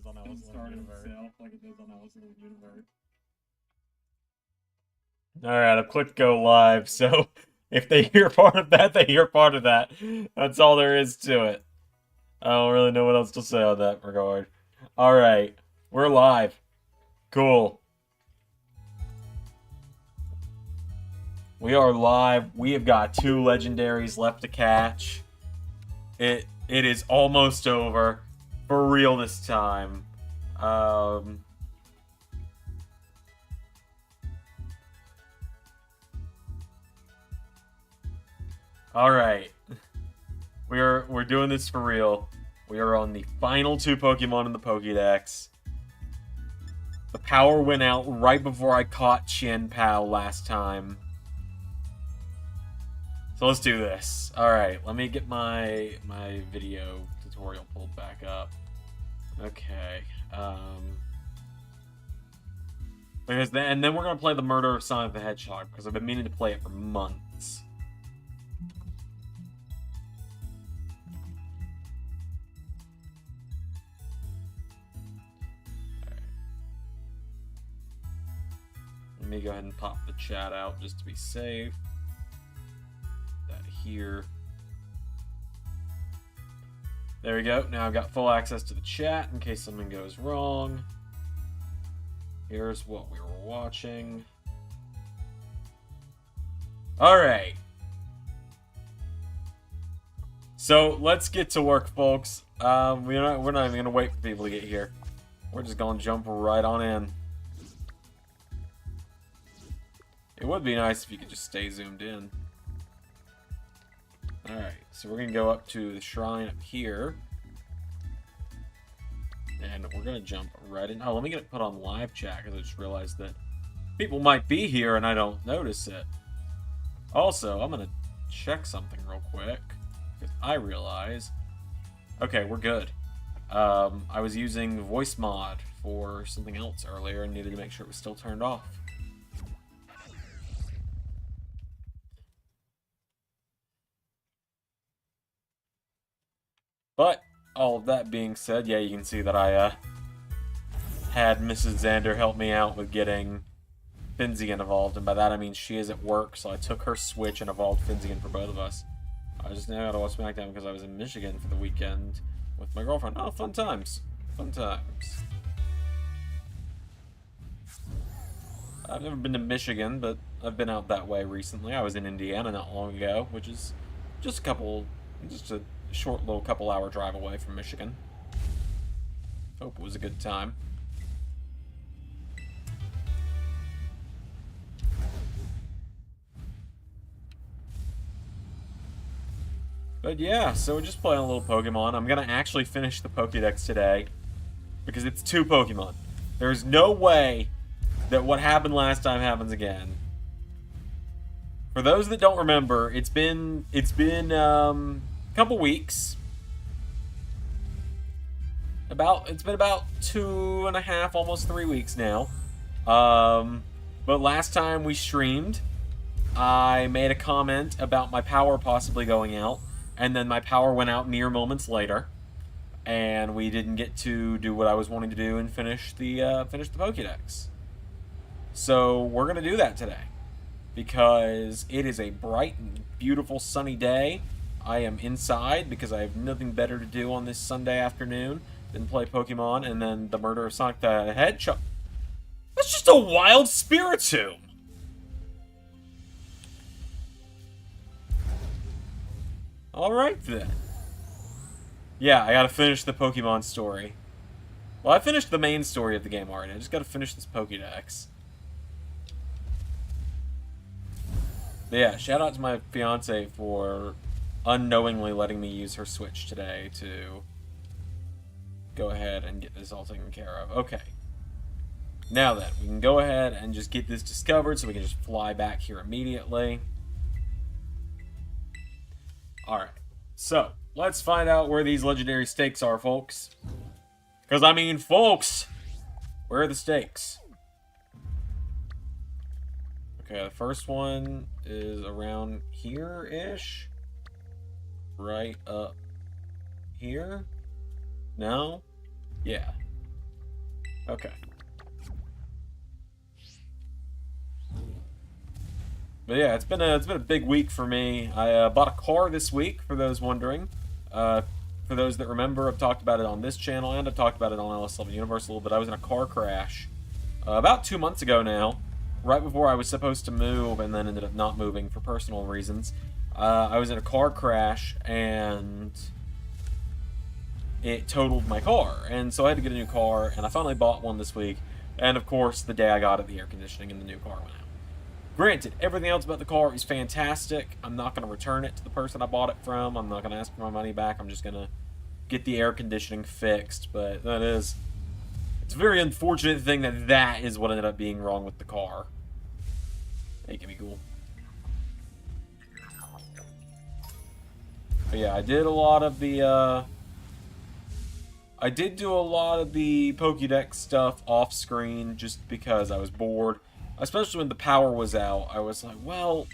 on Alice in the Universe. Like it does on Alice in the Universe. Alright, I've clicked go live, so if they hear part of that, they hear part of that. That's all there is to it. I don't really know what else to say on that regard. Alright, we're live. Cool. We are live. We have got 2 legendaries left to catch. It is almost over. For real this time. Alright. We're doing this for real. We are on the final 2 Pokemon in the Pokedex. The power went out right before I caught Chien-Pao last time. So let's do this. Alright, let me get my video tutorial pulled back up. Okay. And then we're gonna play the Murder of Sonic the Hedgehog, because I've been meaning to play it for months. Alright. Let me go ahead and pop the chat out just to be safe. That here. There we go. Now I've got full access to the chat in case something goes wrong. Here's what we were watching. Alright. So, let's get to work, folks. We're not even going to wait for people to get here. We're just going to jump right on in. It would be nice if you could just stay zoomed in. Alright, so we're going to go up to the shrine up here. And we're going to jump right in. Oh, let me get it put on live chat, because I just realized that people might be here and I don't notice it. Also, I'm going to check something real quick, because I realize... Okay, we're good. I was using voice mod for something else earlier and needed to make sure it was still turned off. But, all of that being said, yeah, you can see that I had Mrs. Zander help me out with getting Finzigan evolved, and by that I mean she is at work, so I took her Switch and evolved Finzigan for both of us. I just now gotta watch SmackDown because I was in Michigan for the weekend with my girlfriend. Oh, fun times. Fun times. I've never been to Michigan, but I've been out that way recently. I was in Indiana not long ago, which is just a short little couple-hour drive away from Michigan. Hope it was a good time. But yeah, so we're just playing a little Pokemon. I'm gonna actually finish the Pokedex today, because it's 2 Pokemon. There's no way that what happened last time happens again. For those that don't remember, it's been couple weeks. It's been about 2.5, almost 3 weeks now. But last time we streamed, I made a comment about my power possibly going out, and then my power went out mere moments later, and we didn't get to do what I was wanting to do and finish the Pokedex. So we're gonna do that today, because it is a bright and beautiful sunny day. I am inside because I have nothing better to do on this Sunday afternoon than play Pokemon and then the Murder of Sonic the Hedgehog. That's just a wild Spiritomb! Alright then. Yeah, I gotta finish the Pokemon story. Well, I finished the main story of the game already. I just gotta finish this Pokedex. But yeah, shout out to my fiance for unknowingly letting me use her Switch today to go ahead and get this all taken care of. Okay. Now then, we can go ahead and just get this discovered so we can just fly back here immediately. Alright. So, let's find out where these legendary stakes are, folks. Because, I mean, folks, where are the stakes? Okay, the first one is around here-ish. Right up here? No? Yeah. Okay. But yeah, it's been a big week for me. I bought a car this week, for those wondering. For those that remember, I've talked about it on this channel, and I've talked about it on LS11 Universe a little bit. I was in a car crash about 2 months ago now, right before I was supposed to move, and then ended up not moving for personal reasons. I was in a car crash, and it totaled my car, and so I had to get a new car, and I finally bought one this week. And of course, the day I got it, the air conditioning in the new car went out. Granted, everything else about the car is fantastic. I'm not going to return it to the person I bought it from. I'm not going to ask for my money back. I'm just going to get the air conditioning fixed. But it's a very unfortunate thing that is what ended up being wrong with the car. Hey, give me cool. But yeah, I did a lot of the, I did do a lot of the Pokedex stuff off screen just because I was bored. Especially when the power was out, I was like, well,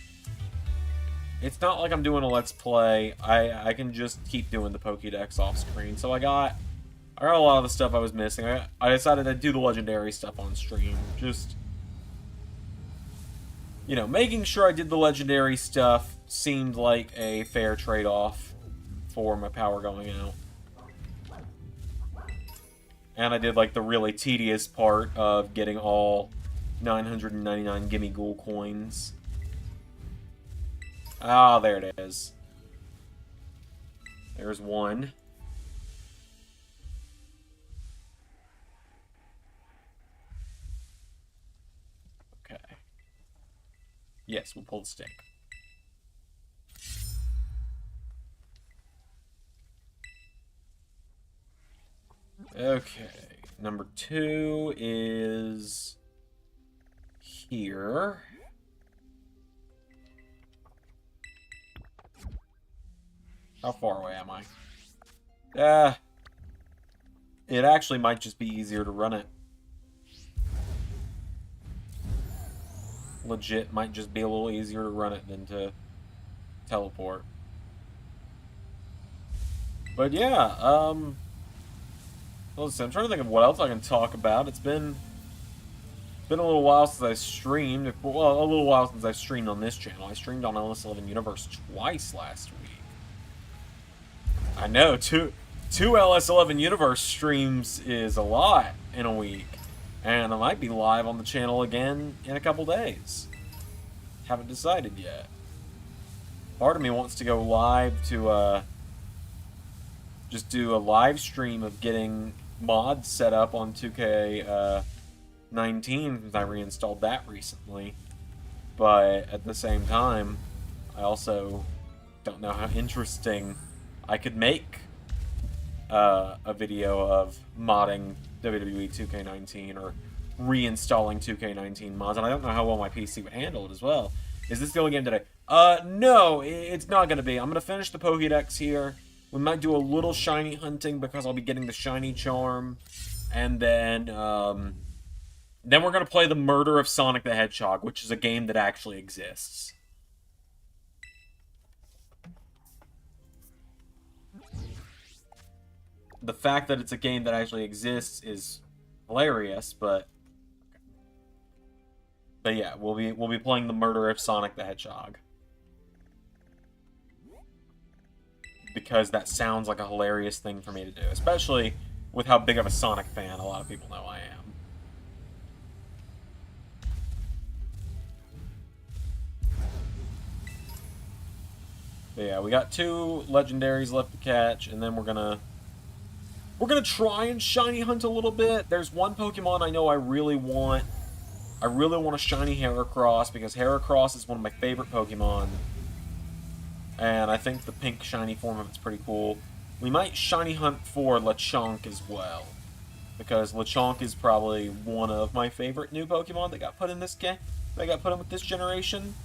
it's not like I'm doing a Let's Play. I can just keep doing the Pokédex off screen. So I got a lot of the stuff I was missing. I decided to do the legendary stuff on stream. Just, you know, making sure I did the legendary stuff seemed like a fair trade-off for my power going out. And I did, like, the really tedious part of getting all 999 Gimme Ghoul coins. Ah, there it is. There's one. Okay. Yes, we'll pull the stake. Okay. Number 2 is here. How far away am I? It actually might just be easier to run it. Legit, might just be a little easier to run it than to teleport. But yeah, listen, I'm trying to think of what else I can talk about. It's been a little while since I streamed. Well, a little while since I streamed on this channel. I streamed on LS11 Universe twice last week. I know, two LS11 Universe streams is a lot in a week. And I might be live on the channel again in a couple days. Haven't decided yet. Part of me wants to go live to, just do a live stream of getting mods set up on 2K, 19, since I reinstalled that recently. But at the same time, I also don't know how interesting I could make a video of modding WWE 2K19 or reinstalling 2K19 mods, and I don't know how well my PC would handle it as well. Is this the only game today? No, it's not going to be. I'm going to finish the Pokédex here. We might do a little shiny hunting because I'll be getting the shiny charm, and then we're going to play the Murder of Sonic the Hedgehog, which is a game that actually exists. The fact that it's a game that actually exists is hilarious, but yeah, we'll be playing the Murder of Sonic the Hedgehog. Because that sounds like a hilarious thing for me to do, especially with how big of a Sonic fan a lot of people know I am. But yeah, we got 2 legendaries left to catch, and then we're gonna try and shiny hunt a little bit. There's one Pokemon I know I really want. I really want a shiny Heracross because Heracross is one of my favorite Pokemon. And I think the pink shiny form of it's pretty cool. We might shiny hunt for Lechonk as well, because Lechonk is probably one of my favorite new Pokemon that got put in this game. That got put in with this generation.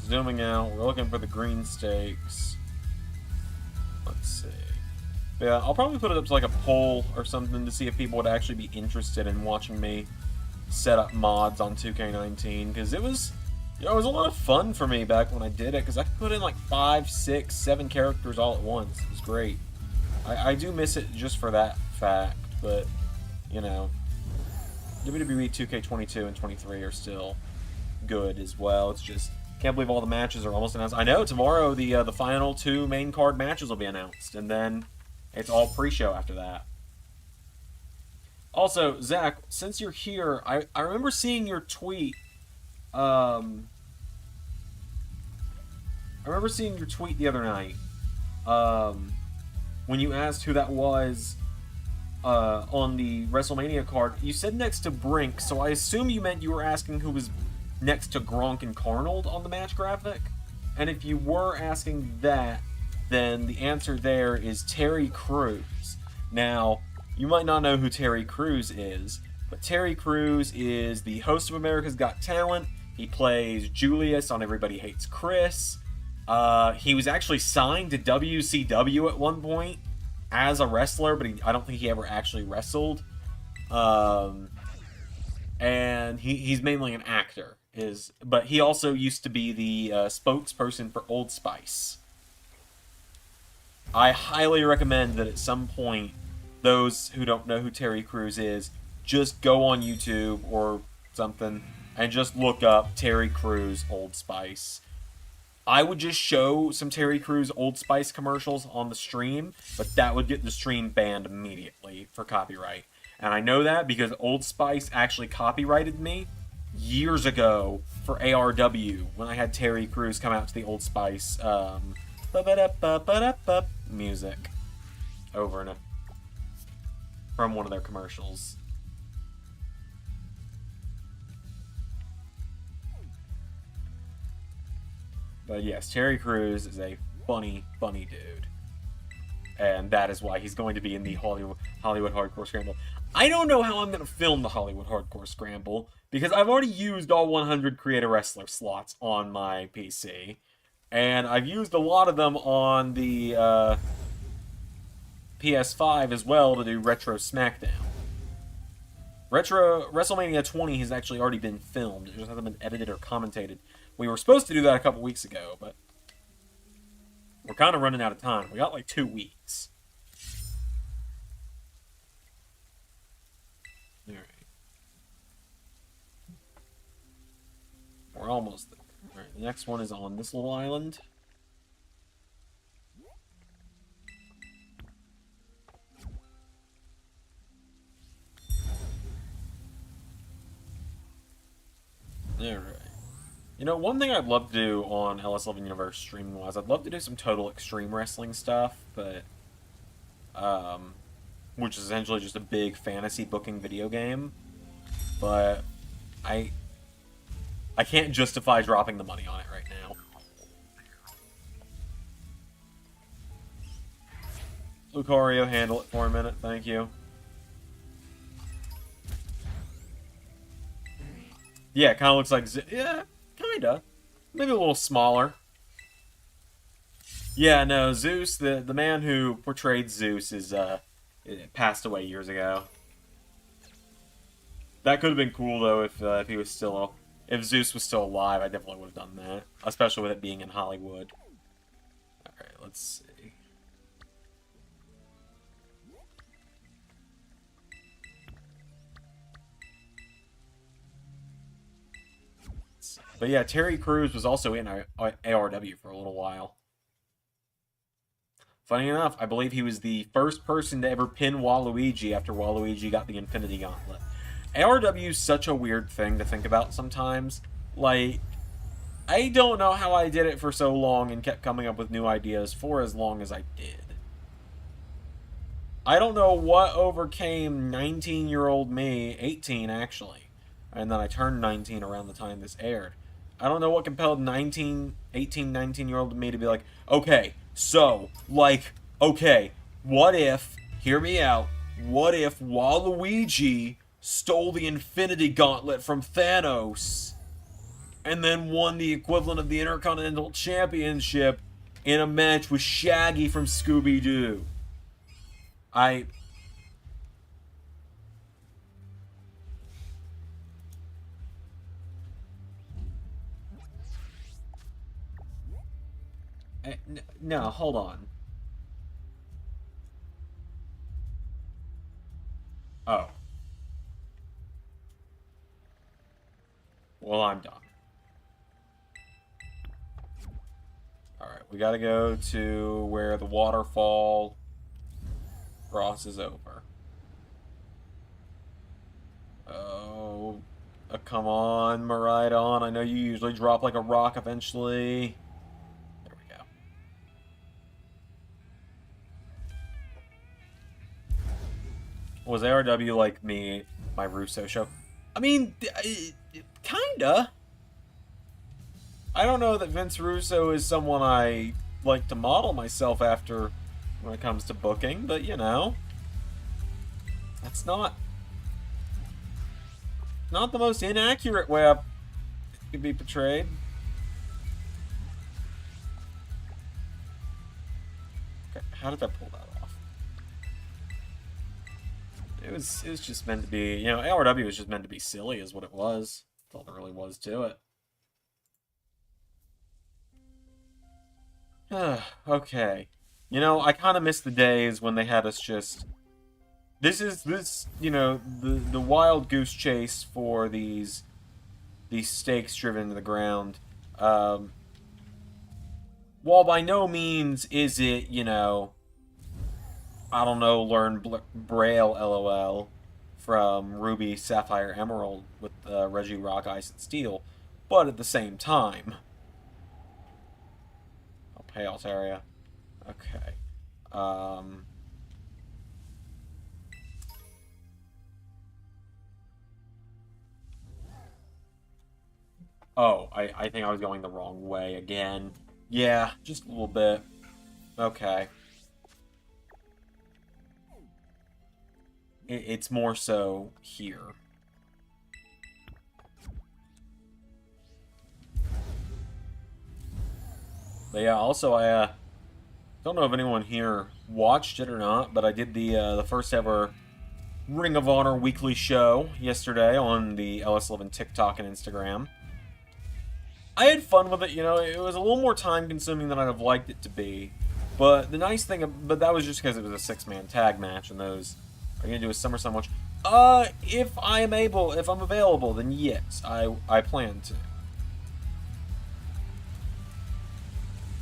Zooming out, we're looking for the green stakes. Let's see. But yeah, I'll probably put it up to like a poll or something to see if people would actually be interested in watching me set up mods on 2K19, because it was, you know, it was a lot of fun for me back when I did it, because I could put in like 5, 6, 7 characters all at once. It was great. I do miss it just for that fact, but, you know, WWE 2K22 and 23 are still good as well. It's just, can't believe all the matches are almost announced. I know tomorrow the final 2 main card matches will be announced, and then it's all pre-show after that. Also, Zach, since you're here, I remember seeing your tweet. I remember seeing your tweet the other night. When you asked who that was on the WrestleMania card, you said next to Brink, so I assume you meant you were asking who was next to Gronk and Carnold on the match graphic. And if you were asking that, then the answer there is Terry Crews. Now, you might not know who Terry Crews is, but Terry Crews is the host of America's Got Talent. He plays Julius on Everybody Hates Chris. He was actually signed to WCW at one point as a wrestler, but I don't think he ever actually wrestled. And he's mainly an actor. But he also used to be the spokesperson for Old Spice. I highly recommend that at some point, those who don't know who Terry Crews is, just go on YouTube or something and just look up Terry Crews Old Spice. I would just show some Terry Crews Old Spice commercials on the stream, but that would get the stream banned immediately for copyright. And I know that because Old Spice actually copyrighted me years ago for ARW when I had Terry Crews come out to the Old Spice music over and from one of their commercials. But yes, Terry Crews is a funny, funny dude. And that is why he's going to be in the Hollywood Hardcore Scramble. I don't know how I'm going to film the Hollywood Hardcore Scramble, because I've already used all 100 Create a Wrestler slots on my PC. And I've used a lot of them on the PS5 as well to do Retro SmackDown. WrestleMania 20 has actually already been filmed. It just hasn't been edited or commentated. We were supposed to do that a couple weeks ago, but we're kind of running out of time. We got like 2 weeks. Alright. We're almost there. Alright, the next one is on this little island. Alright. You know, one thing I'd love to do on LS11 Universe streaming-wise, I'd love to do some Total Extreme Wrestling stuff, but, which is essentially just a big fantasy booking video game, but I can't justify dropping the money on it right now. Lucario, handle it for a minute, thank you. Yeah, it kind of looks like... Yeah, kinda. Maybe a little smaller. Yeah, no, Zeus, the man who portrayed Zeus is, passed away years ago. That could have been cool, though, if he was still... If Zeus was still alive, I definitely would have done that. Especially with it being in Hollywood. Alright, let's see. But yeah, Terry Crews was also in ARW for a little while. Funny enough, I believe he was the first person to ever pin Waluigi after Waluigi got the Infinity Gauntlet. ARW is such a weird thing to think about sometimes. Like, I don't know how I did it for so long and kept coming up with new ideas for as long as I did. I don't know what overcame 19-year-old me, 18 actually, and then I turned 19 around the time this aired. I don't know what compelled 19-year-old me to be like, okay, so, like, okay, what if, hear me out, what if Waluigi stole the Infinity Gauntlet from Thanos and then won the equivalent of the Intercontinental Championship in a match with Shaggy from Scooby-Doo? I... No, hold on. Oh. Well, I'm done. Alright, we gotta go to where the waterfall crosses over. Oh, come on, Maridon. I know you usually drop like a rock eventually. There we go. Was ARW like me, my Russo show? I mean, kinda. I don't know that Vince Russo is someone I like to model myself after when it comes to booking, but you know, that's not the most inaccurate way it could be portrayed. Okay, how did I pull that off? It was just meant to be, you know, ARW was just meant to be silly, is what it was. That's all there really was to it. Okay. You know, I kind of miss the days when they had us just... This, you know, the wild goose chase for these stakes driven into the ground. While by no means is it, you know, I don't know, learn Braille, LOL, from Ruby, Sapphire, Emerald with Reggie, Rock, Ice, and Steel, but at the same time... Hey, Altaria. Okay. Oh, I think I was going the wrong way again. Yeah, just a little bit. Okay. It's more so here. But yeah, also I don't know if anyone here watched it or not, but I did the first ever Ring of Honor weekly show yesterday on the LS11 TikTok and Instagram. I had fun with it, you know, it was a little more time consuming than I'd have liked it to be. But the nice thing, but that was just because it was a 6-man tag match, and those are going to do a SummerSlam watch. If I'm available, then yes, I plan to.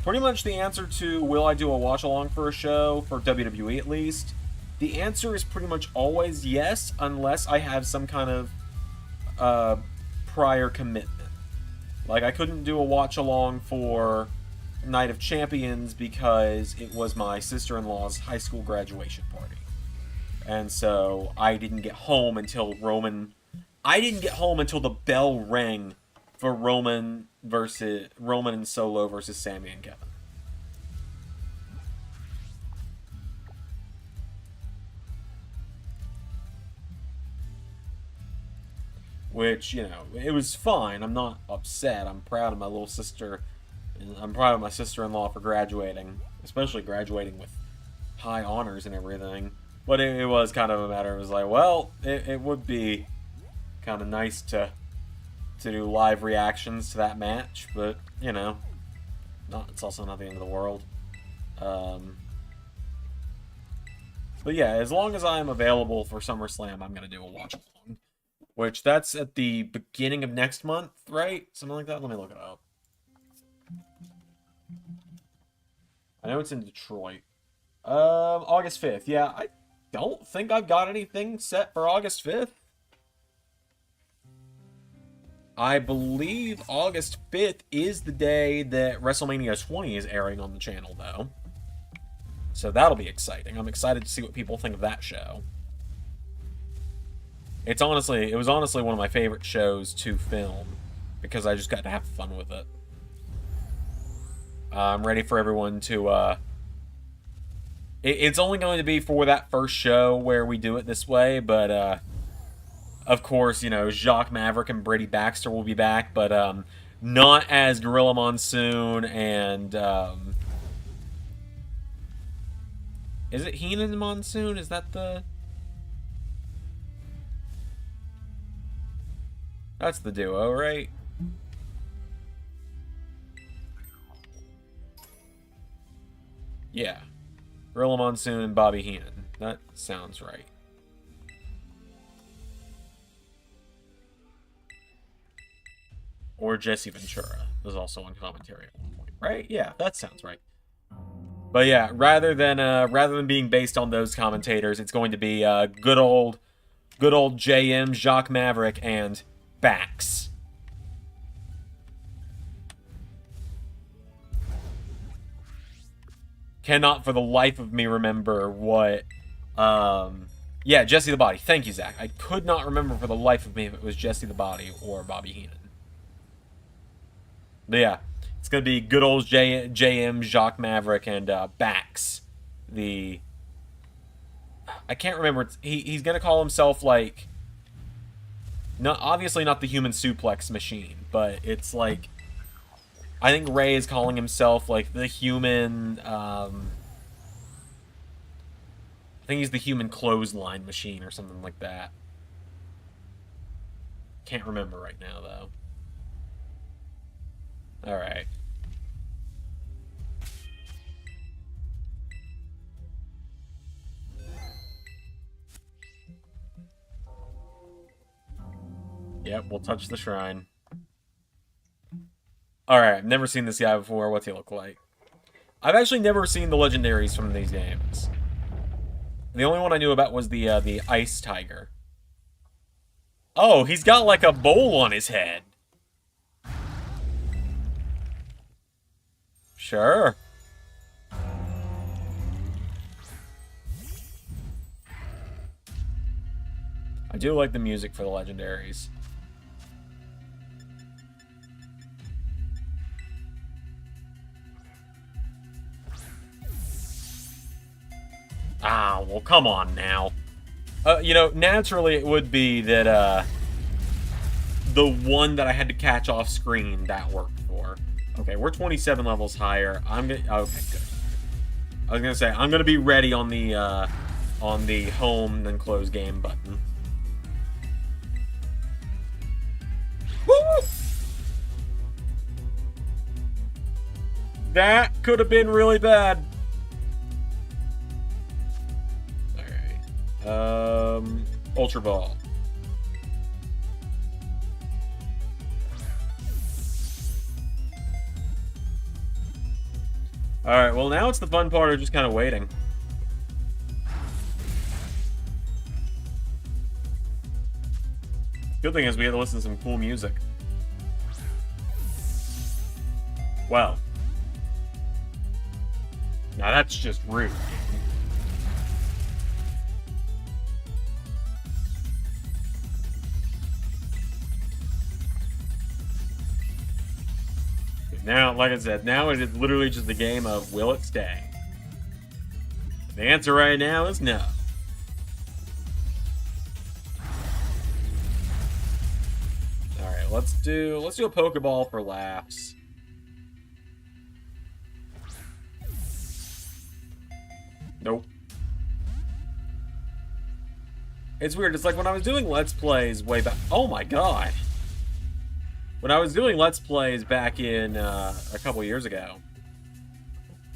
Pretty much the answer to will I do a watch-along for a show, for WWE at least, the answer is pretty much always yes, unless I have some kind of prior commitment. Like, I couldn't do a watch-along for Night of Champions because it was my sister-in-law's high school graduation party. And so I didn't get home until the bell rang for Roman and Solo versus Sami and Kevin. Which, you know, it was fine. I'm not upset. I'm proud of my little sister. And I'm proud of my sister-in-law for graduating. Especially graduating with high honors and everything. But it was kind of a matter, it was like, well, it would be kind of nice to do live reactions to that match. But, you know, it's also not the end of the world. But yeah, as long as I'm available for SummerSlam, I'm going to do a watch-along. Which, that's at the beginning of next month, right? Something like that? Let me look it up. I know it's in Detroit. August 5th. Yeah, I don't think I've got anything set for August 5th. I believe August 5th is the day that WrestleMania 20 is airing on the channel, though. So that'll be exciting. I'm excited to see what people think of that show. It was honestly one of my favorite shows to film because I just got to have fun with it. I'm ready for everyone to, it's only going to be for that first show where we do it this way, but, of course, you know, Jacques Maverick and Brady Baxter will be back, but, not as Gorilla Monsoon and, Is it Heenan Monsoon? Is that the... That's the duo, right? Yeah. Gorilla Monsoon and Bobby Heenan. That sounds right. Or Jesse Ventura was also on commentary at one point, right? Yeah, that sounds right. But yeah, rather than being based on those commentators, it's going to be good old JM, Jacques Maverick, and Bax. Cannot for the life of me remember what... yeah, Jesse the Body. Thank you, Zach. I could not remember for the life of me if it was Jesse the Body or Bobby Heenan. But yeah, it's going to be good old JM, Jacques Maverick, and Bax. The... I can't remember. He's going to call himself, like... obviously not the human suplex machine, but it's like... I think Ray is calling himself, like, the human... I think he's the human clothesline machine or something like that. Can't remember right now, though. Alright. Yep, we'll touch the shrine. Alright, I've never seen this guy before. What's he look like? I've actually never seen the legendaries from these games. The only one I knew about was the Ice Tiger. Oh, he's got like a bowl on his head. Sure. I do like the music for the legendaries. Ah, well, come on now. You know, naturally it would be that, the one that I had to catch off screen, that worked for. Okay, we're 27 levels higher. Okay, good. I was gonna say, I'm gonna be ready on the home, then close game button. Woo! That could have been really bad. Ultra Ball. Alright, well now it's the fun part of just kind of waiting. Good thing is we had to listen to some cool music. Wow. Now that's just rude. Now, like I said, now it is literally just a game of will it stay? The answer right now is no. Alright, let's do a Pokeball for laughs. Nope. It's weird, it's like when I was doing Let's Plays way back... Oh my god! When I was doing Let's Plays back in, a couple years ago,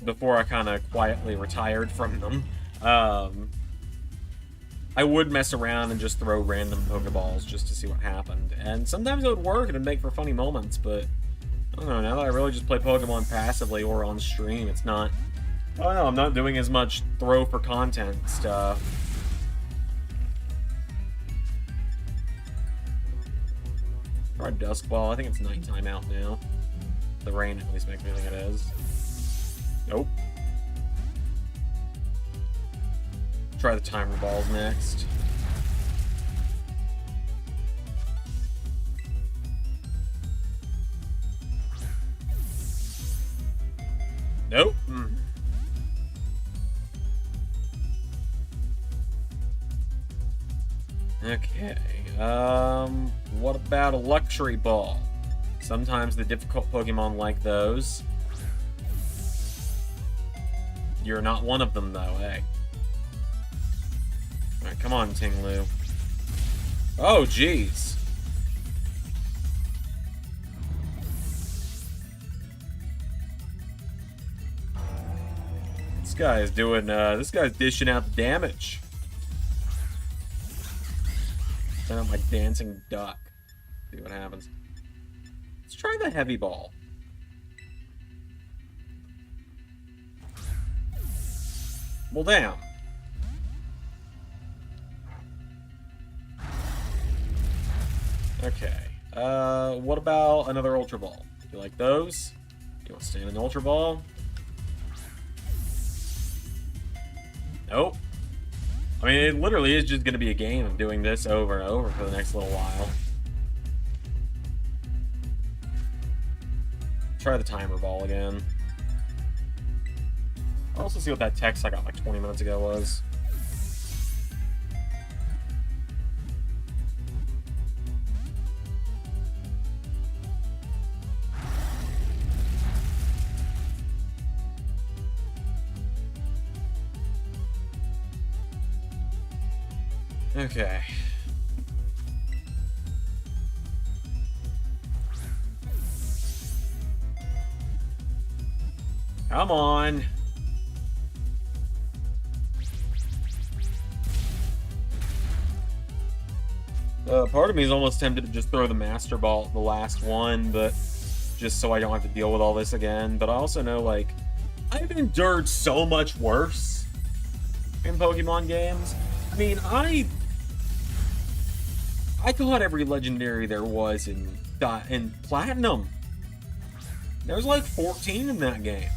before I kind of quietly retired from them, I would mess around and just throw random Pokeballs just to see what happened. And sometimes it would work and it'd make for funny moments, but I don't know, now that I really just play Pokemon passively or on stream, it's not... I don't know, I'm not doing as much throw for content stuff. Try Dusk Ball. I think it's nighttime out now. The rain at least makes me think it is. Nope. Try the Timer Balls next. Nope. Okay. What about a Luxury Ball? Sometimes the difficult Pokemon like those. You're not one of them, though, eh? Alright, come on, Ting Lu. Oh, jeez. This guy is doing, this guy's dishing out the damage. Send out my dancing duck. See what happens. Let's try the heavy ball. Well, damn. Okay. What about another Ultra Ball? You like those? You want to stand in Ultra Ball? Nope. I mean, it literally is just going to be a game of doing this over and over for the next little while. Try the timer ball again. I'll also see what that text I got like 20 minutes ago was. Okay. Come on. Part of me is almost tempted to just throw the Master Ball at the last one, but just so I don't have to deal with all this again. But I also know, like, I've endured so much worse in Pokemon games. I mean, I caught every legendary there was in Platinum. There's like 14 in that game.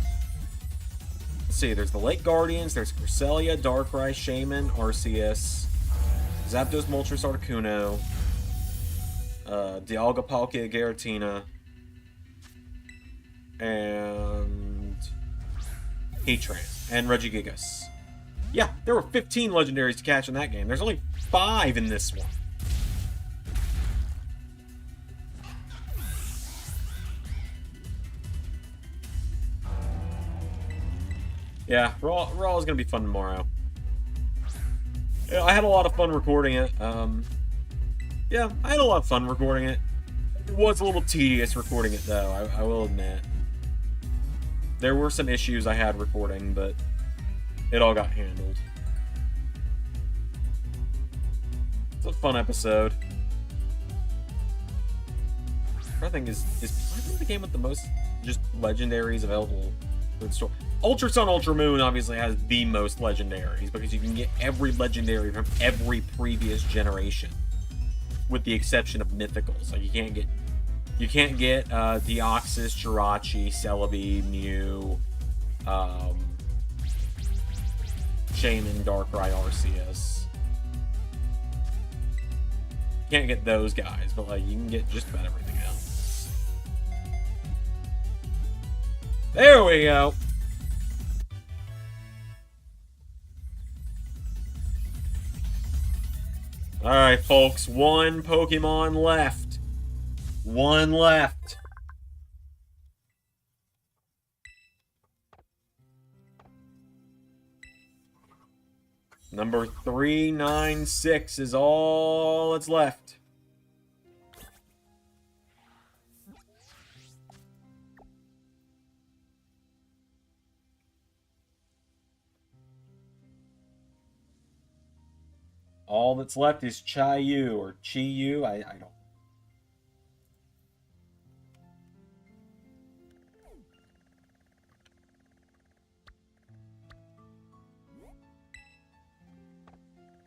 Let's see, there's the Lake Guardians, there's Cresselia, Darkrai, Shaman, Arceus, Zapdos, Moltres, Articuno, Dialga, Palkia, Giratina, and Heatran, and Regigigas. Yeah, there were 15 legendaries to catch in that game. There's only 5 in this one. Yeah, Raw is going to be fun tomorrow. Yeah, I had a lot of fun recording it. Yeah, I had a lot of fun recording it. It was a little tedious recording it, though, I will admit. There were some issues I had recording, but it all got handled. It's a fun episode. I think is Platinum the game with the most just legendaries available for the store. Ultra Sun, Ultra Moon obviously has the most legendaries because you can get every legendary from every previous generation, with the exception of mythicals. Like you can't get Deoxys, Jirachi, Celebi, Mew, Shaman, Darkrai, Arceus. You can't get those guys, but like you can get just about everything else. There we go. Alright, folks. One Pokemon left. One left. Number 396 is all that's left. All that's left is Chi-Yu or Chi-Yu. I don't.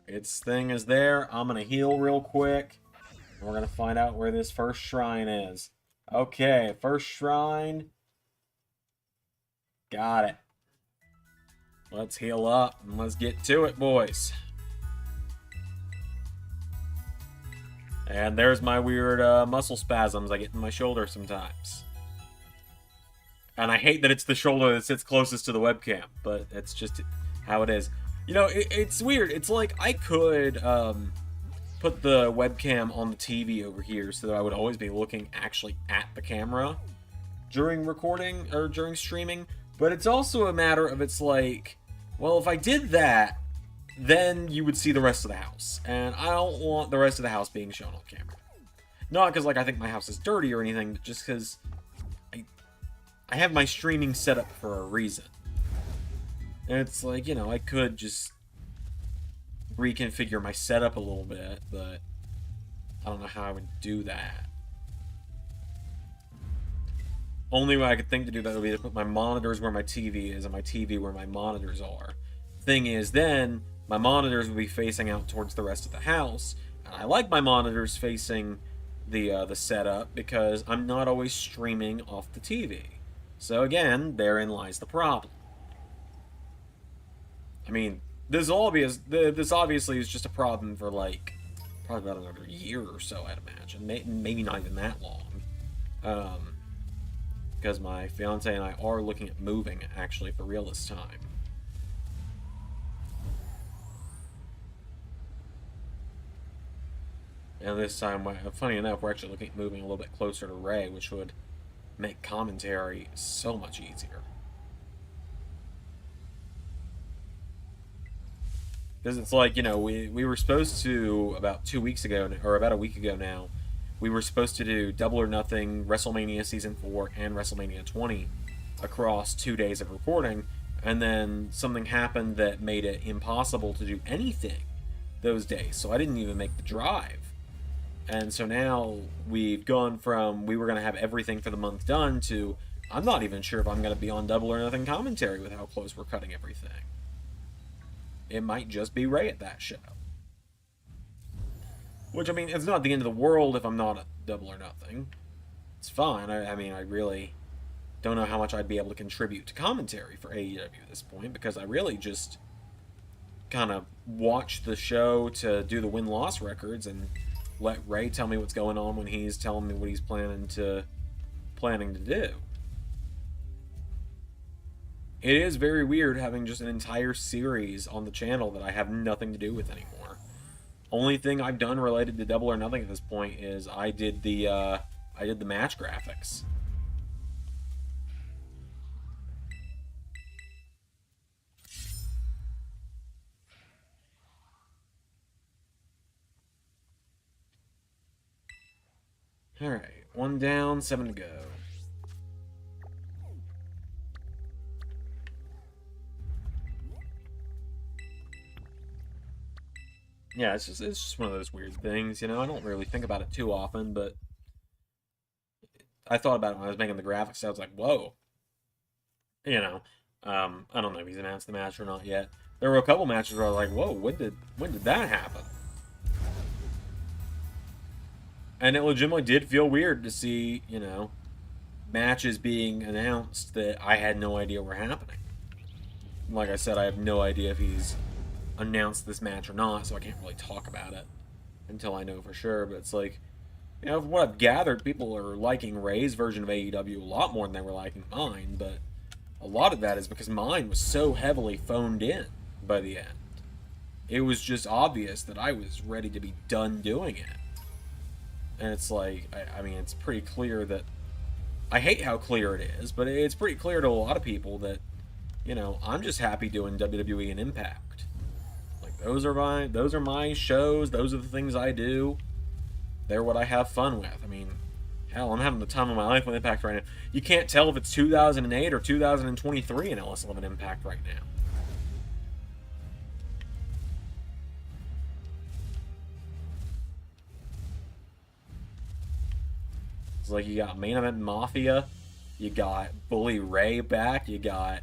Its thing is there. I'm going to heal real quick. And we're going to find out where this first shrine is. Okay, first shrine. Got it. Let's heal up and let's get to it, boys. And there's my weird muscle spasms I get in my shoulder sometimes. And I hate that it's the shoulder that sits closest to the webcam, but it's just how it is. You know, it's weird. It's like I could put the webcam on the TV over here so that I would always be looking actually at the camera during recording or during streaming. But it's also a matter of it's like, well, if I did that, then you would see the rest of the house. And I don't want the rest of the house being shown on camera. Not because, like, I think my house is dirty or anything, but just because I have my streaming set up for a reason. And it's like, you know, I could just reconfigure my setup a little bit, but I don't know how I would do that. Only way I could think to do that would be to put my monitors where my TV is and my TV where my monitors are. Thing is, then my monitors would be facing out towards the rest of the house, and I like my monitors facing the setup because I'm not always streaming off the TV. So again, therein lies the problem. I mean, this obviously is just a problem for like probably about another year or so, I'd imagine. Maybe not even that long. Because my fiance and I are looking at moving, actually, for real this time. And this time, funny enough, we're actually looking at moving a little bit closer to Ray, which would make commentary so much easier. Because it's like, you know, we were supposed to, about 2 weeks ago, or about a week ago now, we were supposed to do Double or Nothing, WrestleMania Season 4, and WrestleMania 20 across 2 days of recording, and then something happened that made it impossible to do anything those days, so I didn't even make the drive. And so now we've gone from we were going to have everything for the month done to I'm not even sure if I'm going to be on Double or Nothing commentary with how close we're cutting everything. It might just be Ray at that show. Which, I mean, it's not the end of the world if I'm not at Double or Nothing. It's fine. I mean, I really don't know how much I'd be able to contribute to commentary for AEW at this point, because I really just kind of watch the show to do the win-loss records and let Ray tell me what's going on when he's telling me what he's planning to do. It is very weird having just an entire series on the channel that I have nothing to do with anymore. Only thing I've done related to Double or Nothing at this point is I did the match graphics. Alright, 1 down, 7 to go. Yeah, it's just one of those weird things, you know. I don't really think about it too often, but I thought about it when I was making the graphics. I was like, whoa. You know, I don't know if he's announced the match or not yet. There were a couple matches where I was like, whoa, when did that happen? And it legitimately did feel weird to see, you know, matches being announced that I had no idea were happening. Like I said, I have no idea if he's announced this match or not, so I can't really talk about it until I know for sure. But it's like, you know, from what I've gathered, people are liking Ray's version of AEW a lot more than they were liking mine, but a lot of that is because mine was so heavily phoned in by the end. It was just obvious that I was ready to be done doing it. And it's like, I mean, it's pretty clear that, I hate how clear it is, but it's pretty clear to a lot of people that, you know, I'm just happy doing WWE and Impact. Like, those are my shows, those are the things I do. They're what I have fun with. I mean, hell, I'm having the time of my life with Impact right now. You can't tell if it's 2008 or 2023 in Ellis 11 Impact right now. It's like you got Main Event Mafia, you got Bully Ray back, you got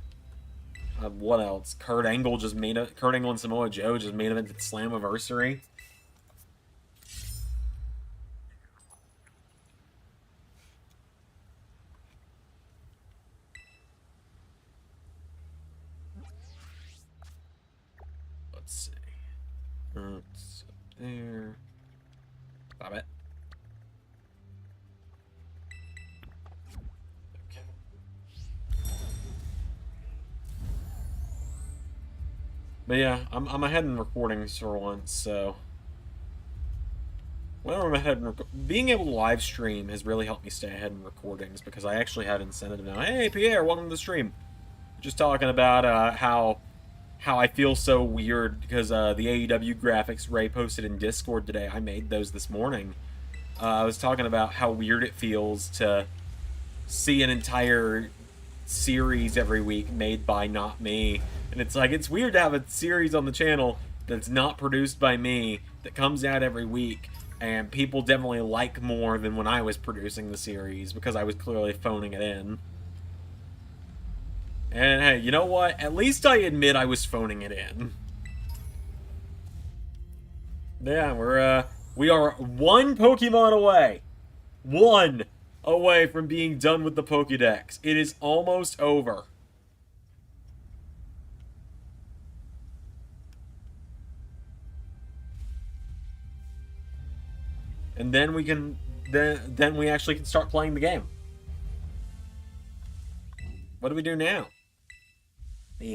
what else? Kurt Angle and Samoa Joe just main evented Slammiversary. Let's see. It's up there. Stop it. Okay. But yeah, I'm ahead in recordings for once, so whenever I'm ahead in being able to live stream has really helped me stay ahead in recordings because I actually have incentive now. Hey Pierre, welcome to the stream. Just talking about how how I feel so weird because the AEW graphics Ray posted in Discord today, I made those this morning. I was talking about how weird it feels to see an entire series every week made by not me. And it's like, it's weird to have a series on the channel that's not produced by me, that comes out every week, and people definitely like more than when I was producing the series, because I was clearly phoning it in. And hey, you know what? At least I admit I was phoning it in. Yeah, we are one Pokemon away. One away from being done with the Pokedex. It is almost over. And then we can then we actually can start playing the game. What do we do now? Now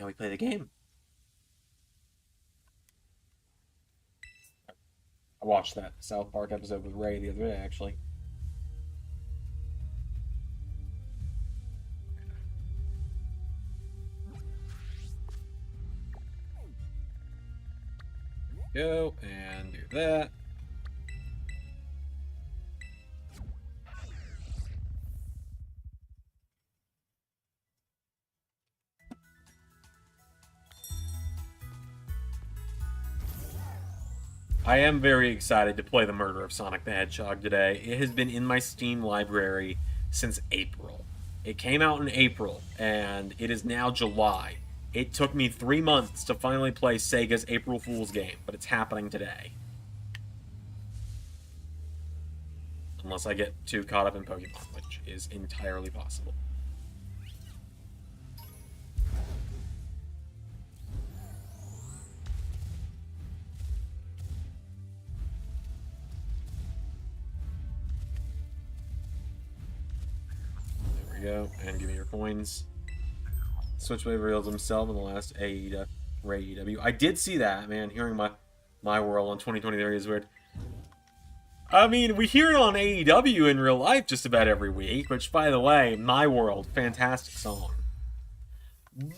we play the game. I watched that South Park episode with Ray the other day, actually. Go and do that. I am very excited to play the Murder of Sonic the Hedgehog today. It has been in my Steam library since April. It came out in April, and it is now July. It took me 3 months to finally play Sega's April Fool's game, but it's happening today. Unless I get too caught up in Pokemon, which is entirely possible. There we go, and give me your coins. Switchblade reveals himself in the last AEW. I did see that, man. Hearing my world on 2023 is weird. I mean, we hear it on AEW in real life just about every week, which, by the way, My World, fantastic song.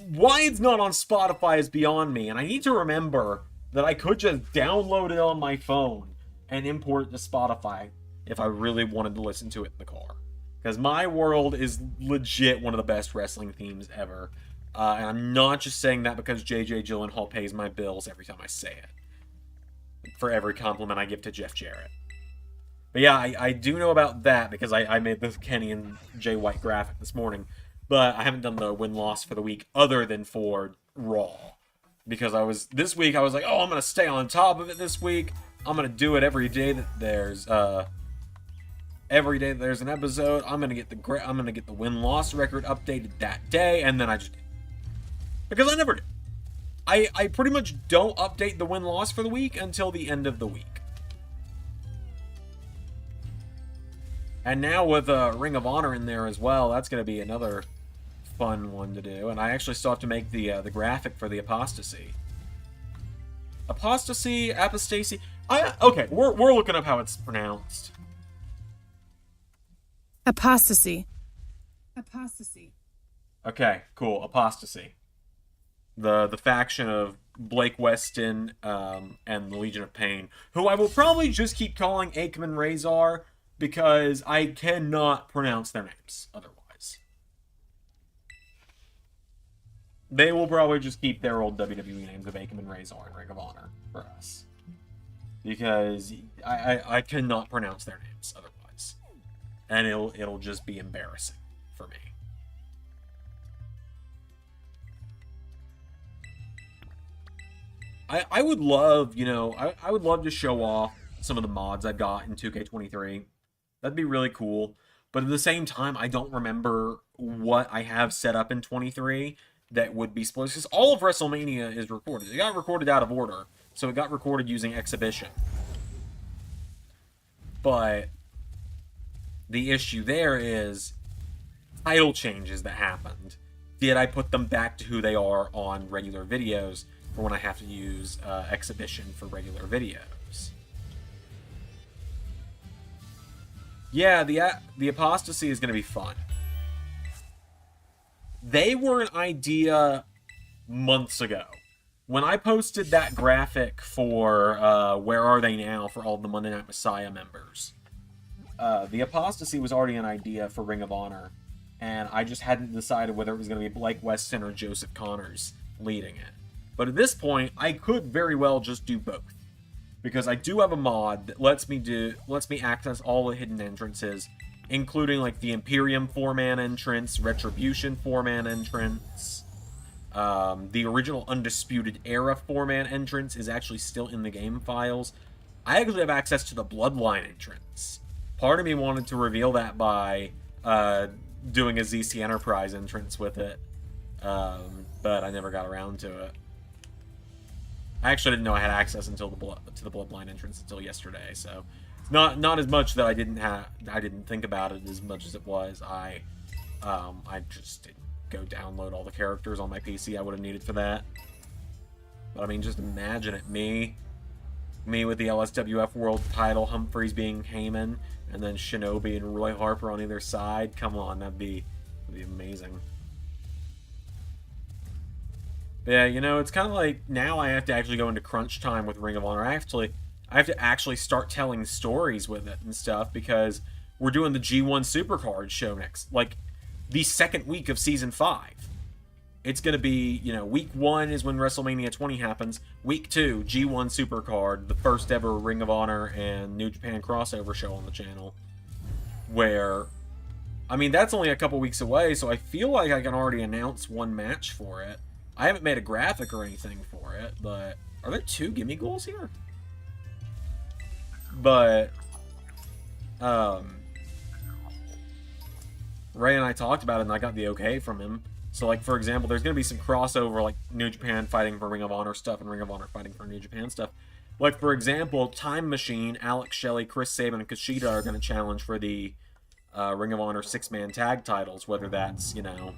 Why it's not on Spotify is beyond me, and I need to remember that I could just download it on my phone and import it to Spotify if I really wanted to listen to it in the car. Because My World is legit one of the best wrestling themes ever. And I'm not just saying that because JJ Gyllenhaal pays my bills every time I say it. For every compliment I give to Jeff Jarrett. But yeah, I do know about that because I made this Kenny and Jay White graphic this morning. But I haven't done the win-loss for the week other than for Raw. Because this week I was like, oh, I'm going to stay on top of it this week. I'm going to do it every day that there's an episode. I'm going to get the win-loss record updated that day, and then I just did. Because I never did. I pretty much don't update the win-loss for the week until the end of the week. And now with Ring of Honor in there as well, that's going to be another fun one to do. And I actually still have to make the graphic for the Apostasy. Apostasy? Okay, we're looking up how it's pronounced. Apostasy. Okay, cool. Apostasy. The faction of Blake Weston and the Legion of Pain, who I will probably just keep calling Aikman Razor because I cannot pronounce their names otherwise. They will probably just keep their old WWE names of Aikman Razor and Ring of Honor for us. Because I cannot pronounce their names otherwise. And it'll just be embarrassing for me. I would love, I would love to show off some of the mods I've got in 2K23. That'd be really cool. But at the same time, I don't remember what I have set up in 23 that would be spoilers. Because all of WrestleMania is recorded. It got recorded out of order. So it got recorded using Exhibition. But the issue there is title changes that happened. Did I put them back to who they are on regular videos for when I have to use Exhibition for regular videos? Yeah, the Apostasy is going to be fun. They were an idea months ago. When I posted that graphic for Where Are They Now for all the Monday Night Messiah members, the Apostasy was already an idea for Ring of Honor, and I just hadn't decided whether it was going to be Blake Weston or Joseph Connors leading it. But at this point, I could very well just do both, because I do have a mod that lets me access all the hidden entrances, including like the Imperium 4-man entrance, Retribution 4-man entrance. The original Undisputed Era 4-man entrance is actually still in the game files. I actually have access to the Bloodline entrance. Part of me wanted to reveal that by doing a ZC Enterprise entrance with it, but I never got around to it. I actually didn't know I had access until to the Bloodline entrance until yesterday, so it's not as much that I didn't think about it as much as it was. I just didn't go download all the characters on my PC I would have needed for that. But I mean, just imagine it, me with the LSWF World title, Humphreys being Heyman, and then Shinobi and Roy Harper on either side. Come on, that'd be amazing. But yeah, you know, it's kind of like now I have to actually go into crunch time with Ring of Honor. I have to actually start telling stories with it and stuff, because we're doing the G1 Supercard show next, like the second week of season 5. It's going to be, you know, week 1 is when WrestleMania 20 happens. Week 2, G1 Supercard, the first ever Ring of Honor and New Japan crossover show on the channel. Where, I mean, that's only a couple weeks away, so I feel like I can already announce one match for it. I haven't made a graphic or anything for it, but are there 2 gimme goals here? But, Ray and I talked about it, and I got the okay from him. So, like, for example, there's going to be some crossover, like New Japan fighting for Ring of Honor stuff and Ring of Honor fighting for New Japan stuff. Like, for example, Time Machine, Alex Shelley, Chris Sabin, and Kushida are going to challenge for the Ring of Honor 6-man tag titles, whether that's, you know,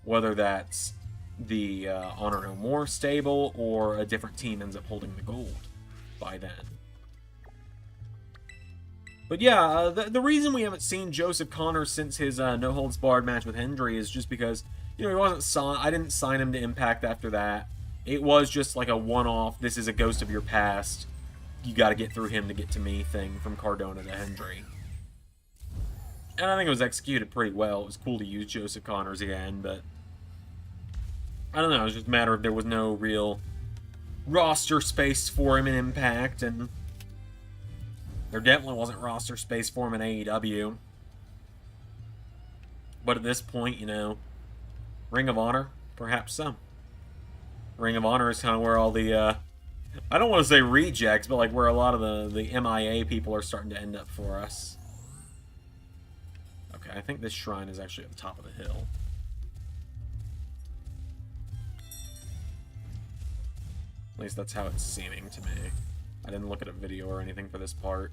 whether that's the Honor No More stable or a different team ends up holding the gold by then. But yeah, the reason we haven't seen Joseph Connors since his No Holds Barred match with Hendry is just because, you know, he wasn't signed. I didn't sign him to Impact after that. It was just like a one-off, this is a ghost of your past, you gotta get through him to get to me thing from Cardona to Hendry. And I think it was executed pretty well. It was cool to use Joseph Connors again, but I don't know, it was just a matter of there was no real roster space for him in Impact, and there definitely wasn't roster space for him in AEW. But at this point, you know, Ring of Honor, perhaps so. Ring of Honor is kind of where all the, I don't want to say rejects, but like where a lot of the MIA people are starting to end up for us. Okay, I think this shrine is actually at the top of the hill. At least that's how it's seeming to me. I didn't look at a video or anything for this part.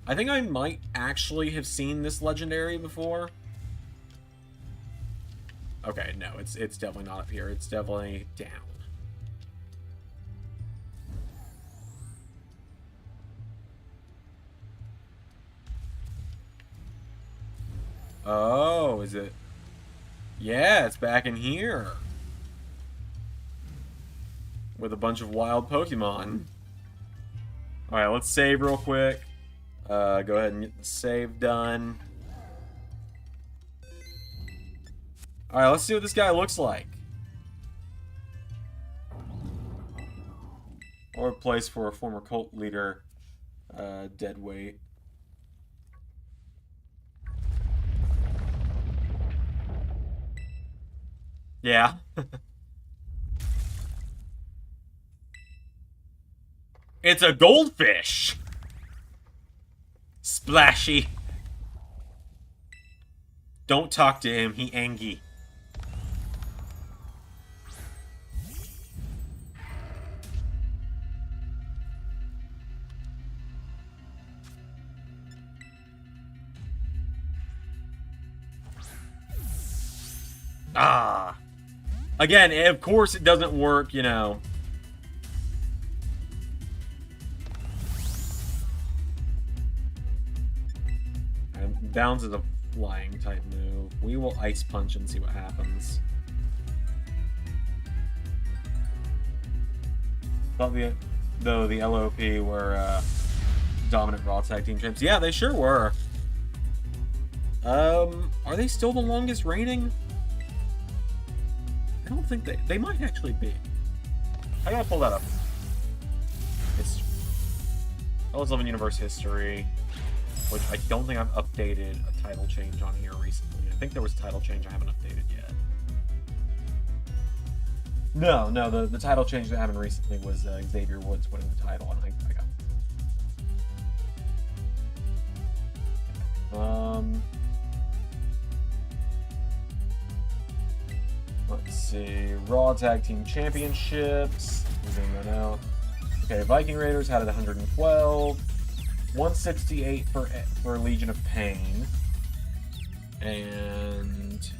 I think I might actually have seen this legendary before. Okay, no, it's definitely not up here. It's definitely down. Oh, is it? Yeah, it's back in here. With a bunch of wild Pokemon. Alright, let's save real quick. Go ahead and get the save done. Alright, let's see what this guy looks like. Or a place for a former cult leader, dead weight. Yeah. It's a goldfish! Splashy. Don't talk to him, he angry. Ah. Again, of course it doesn't work, you know. Bounce is a flying type move. We will Ice Punch and see what happens. Thought the LOP were dominant Raw Tag Team champs. Yeah, they sure were. Are they still the longest reigning? I don't think they might actually be. I gotta pull that up. History. LS11 Universe History, which I don't think I've updated a title change on here recently. I think there was a title change I haven't updated yet. No, the title change that happened recently was Xavier Woods winning the title, and I got. Let's see, Raw Tag Team Championships. Zoom that out. Okay, Viking Raiders had it 112, 168 for Legion of Pain, and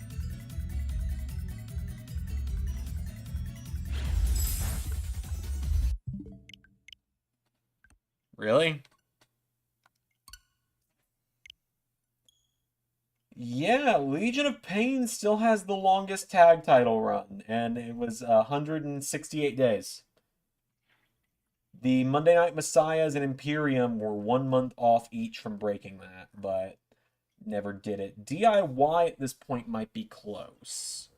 really? Yeah, Legion of Pain still has the longest tag title run, and it was 168 days. The Monday Night Messiahs and Imperium were 1 month off each from breaking that, but never did it. DIY at this point might be close.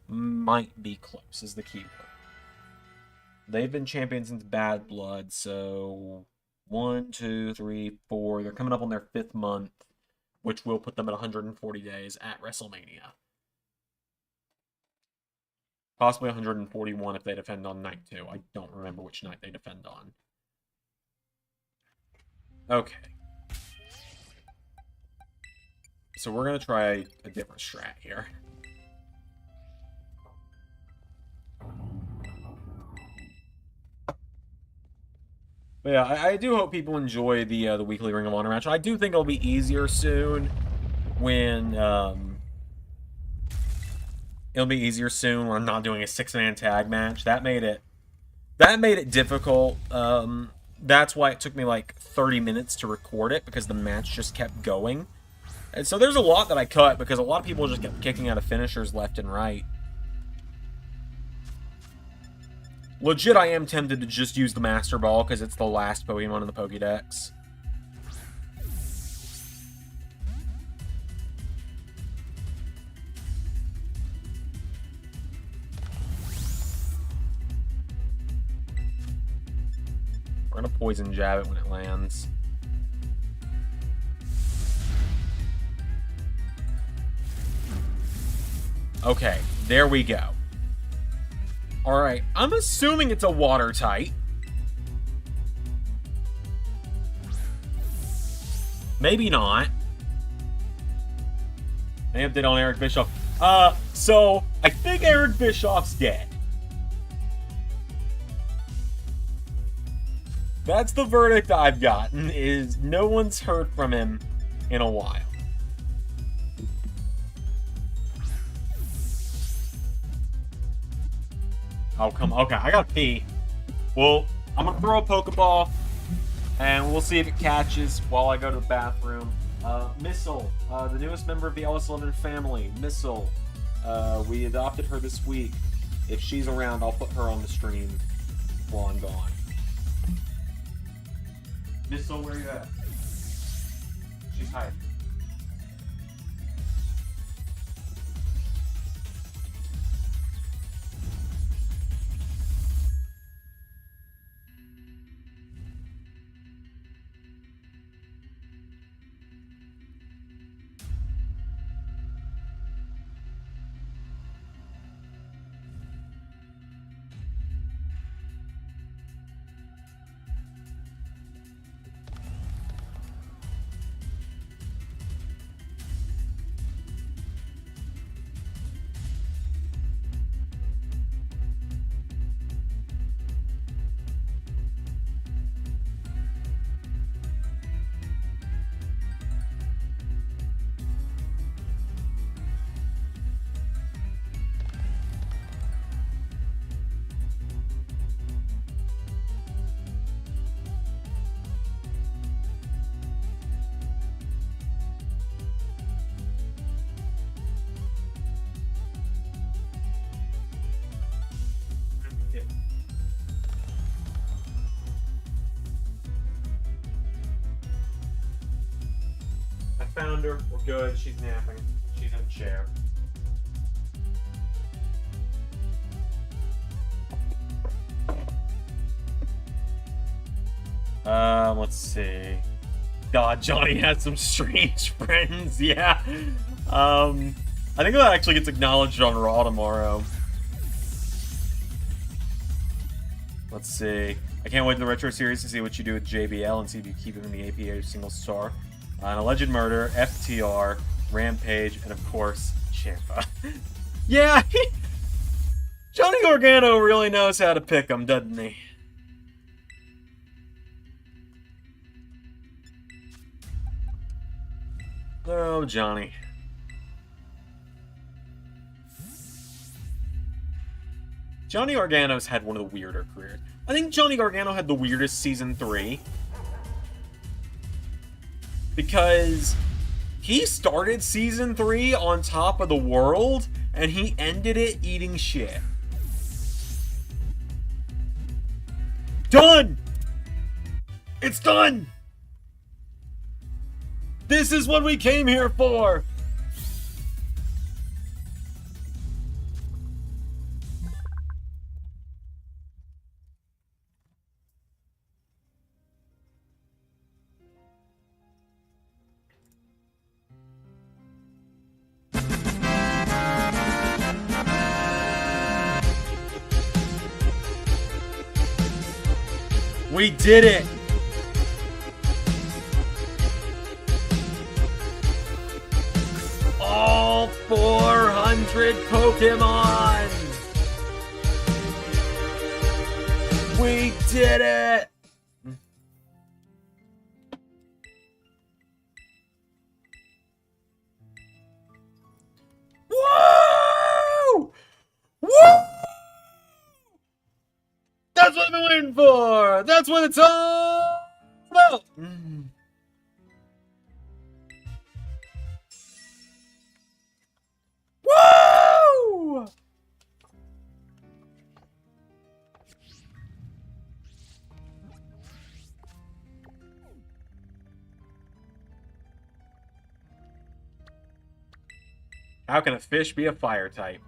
Might be close is the key word. They've been champions since Bad Blood, so 1, 2, 3, 4. They're coming up on their 5th month, which will put them at 140 days at WrestleMania. Possibly 141 if they defend on night 2. I don't remember which night they defend on. Okay. So we're going to try a different strat here. But yeah, I do hope people enjoy the weekly Ring of Honor match. I do think it'll be easier soon when it'll be easier soon when I'm not doing a 6-man tag match. That made it difficult. That's why it took me like 30 minutes to record it, because the match just kept going. And so there's a lot that I cut because a lot of people just kept kicking out of finishers left and right. Legit, I am tempted to just use the Master Ball because it's the last Pokemon in the Pokedex. We're going to Poison Jab it when it lands. Okay, there we go. Alright, I'm assuming it's a water type. Maybe not. Any update on Eric Bischoff? So I think Eric Bischoff's dead. That's the verdict I've gotten, is no one's heard from him in a while. Oh, come on. Okay, I gotta pee. Well, I'm gonna throw a Pokeball, and we'll see if it catches while I go to the bathroom. Missile, the newest member of the LS11 family. Missile, we adopted her this week. If she's around, I'll put her on the stream while I'm gone. Missile, where you at? She's hiding. Found her. We're good. She's napping. She's in a chair. Let's see. God, Johnny has some strange friends. Yeah. I think that actually gets acknowledged on Raw tomorrow. Let's see. I can't wait to the Retro Series to see what you do with JBL and see if you keep him in the APA single star. An Alleged Murder, FTR, Rampage, and of course, Ciampa. Yeah, Johnny Gargano really knows how to pick them, doesn't he? Oh, Johnny. Johnny Gargano's had one of the weirder careers. I think Johnny Gargano had the weirdest Season 3. Because he started Season 3 on top of the world, and he ended it eating shit. Done! It's done! This is what we came here for! We did it! All 400 Pokemon! We did it! Woo! Woo! That's what I've been waiting for! That's what it's all about! Woo! How can a fish be a fire type?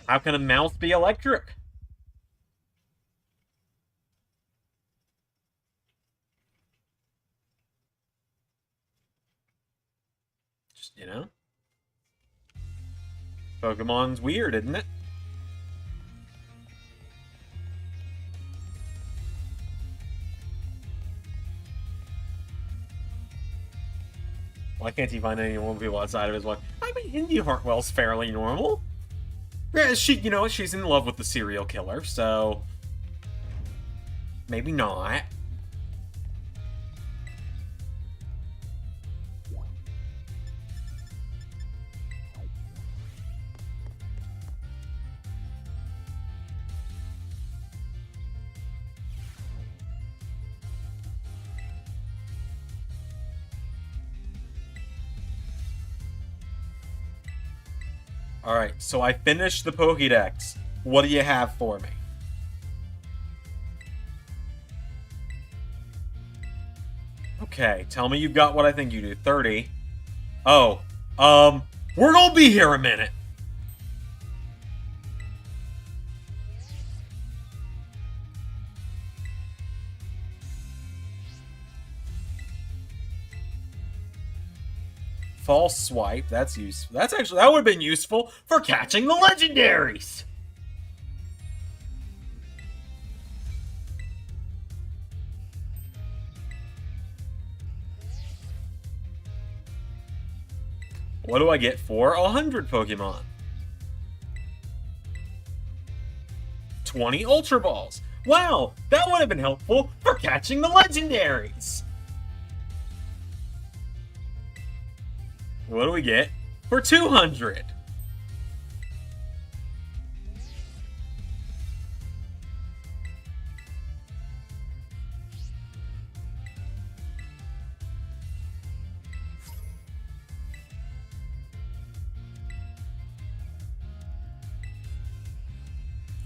How can a mouse be electric? Just, you know? Pokemon's weird, isn't it? Why can't he find any normal people outside of his one? I mean, Indy Hartwell's fairly normal. Yeah, you know, she's in love with the serial killer, so... maybe not. Alright, so I finished the Pokedex. What do you have for me? Okay, tell me you've got what I think you do. 30. Oh, we're gonna be here a minute. False swipe, that's useful. That would have been useful for catching the legendaries. What do I get for 100 Pokemon? 20 Ultra Balls. Wow, that would have been helpful for catching the legendaries. What do we get for 200?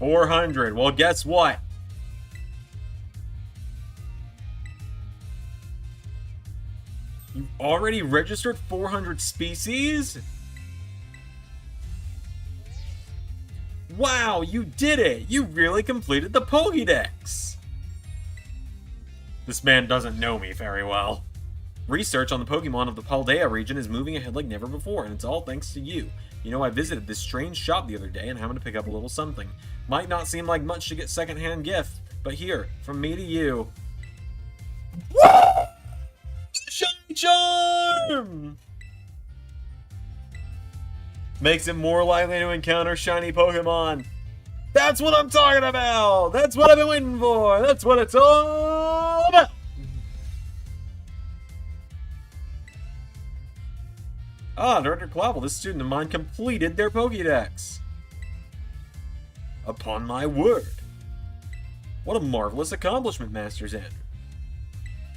$400. Well, guess what? already registered 400 species? Wow, you did it! You really completed the Pokedex! This man doesn't know me very well. Research on the Pokemon of the Paldea region is moving ahead like never before, and it's all thanks to you. You know, I visited this strange shop the other day and happened to pick up a little something. Might not seem like much to get secondhand gift, but here, from me to you. Woo! Shiny Charm! Makes it more likely to encounter shiny Pokemon. That's what I'm talking about! That's what I've been waiting for! That's what it's all about! Ah, Director Clavel, this student of mine completed their Pokédex. Upon my word. What a marvelous accomplishment, Master Zander.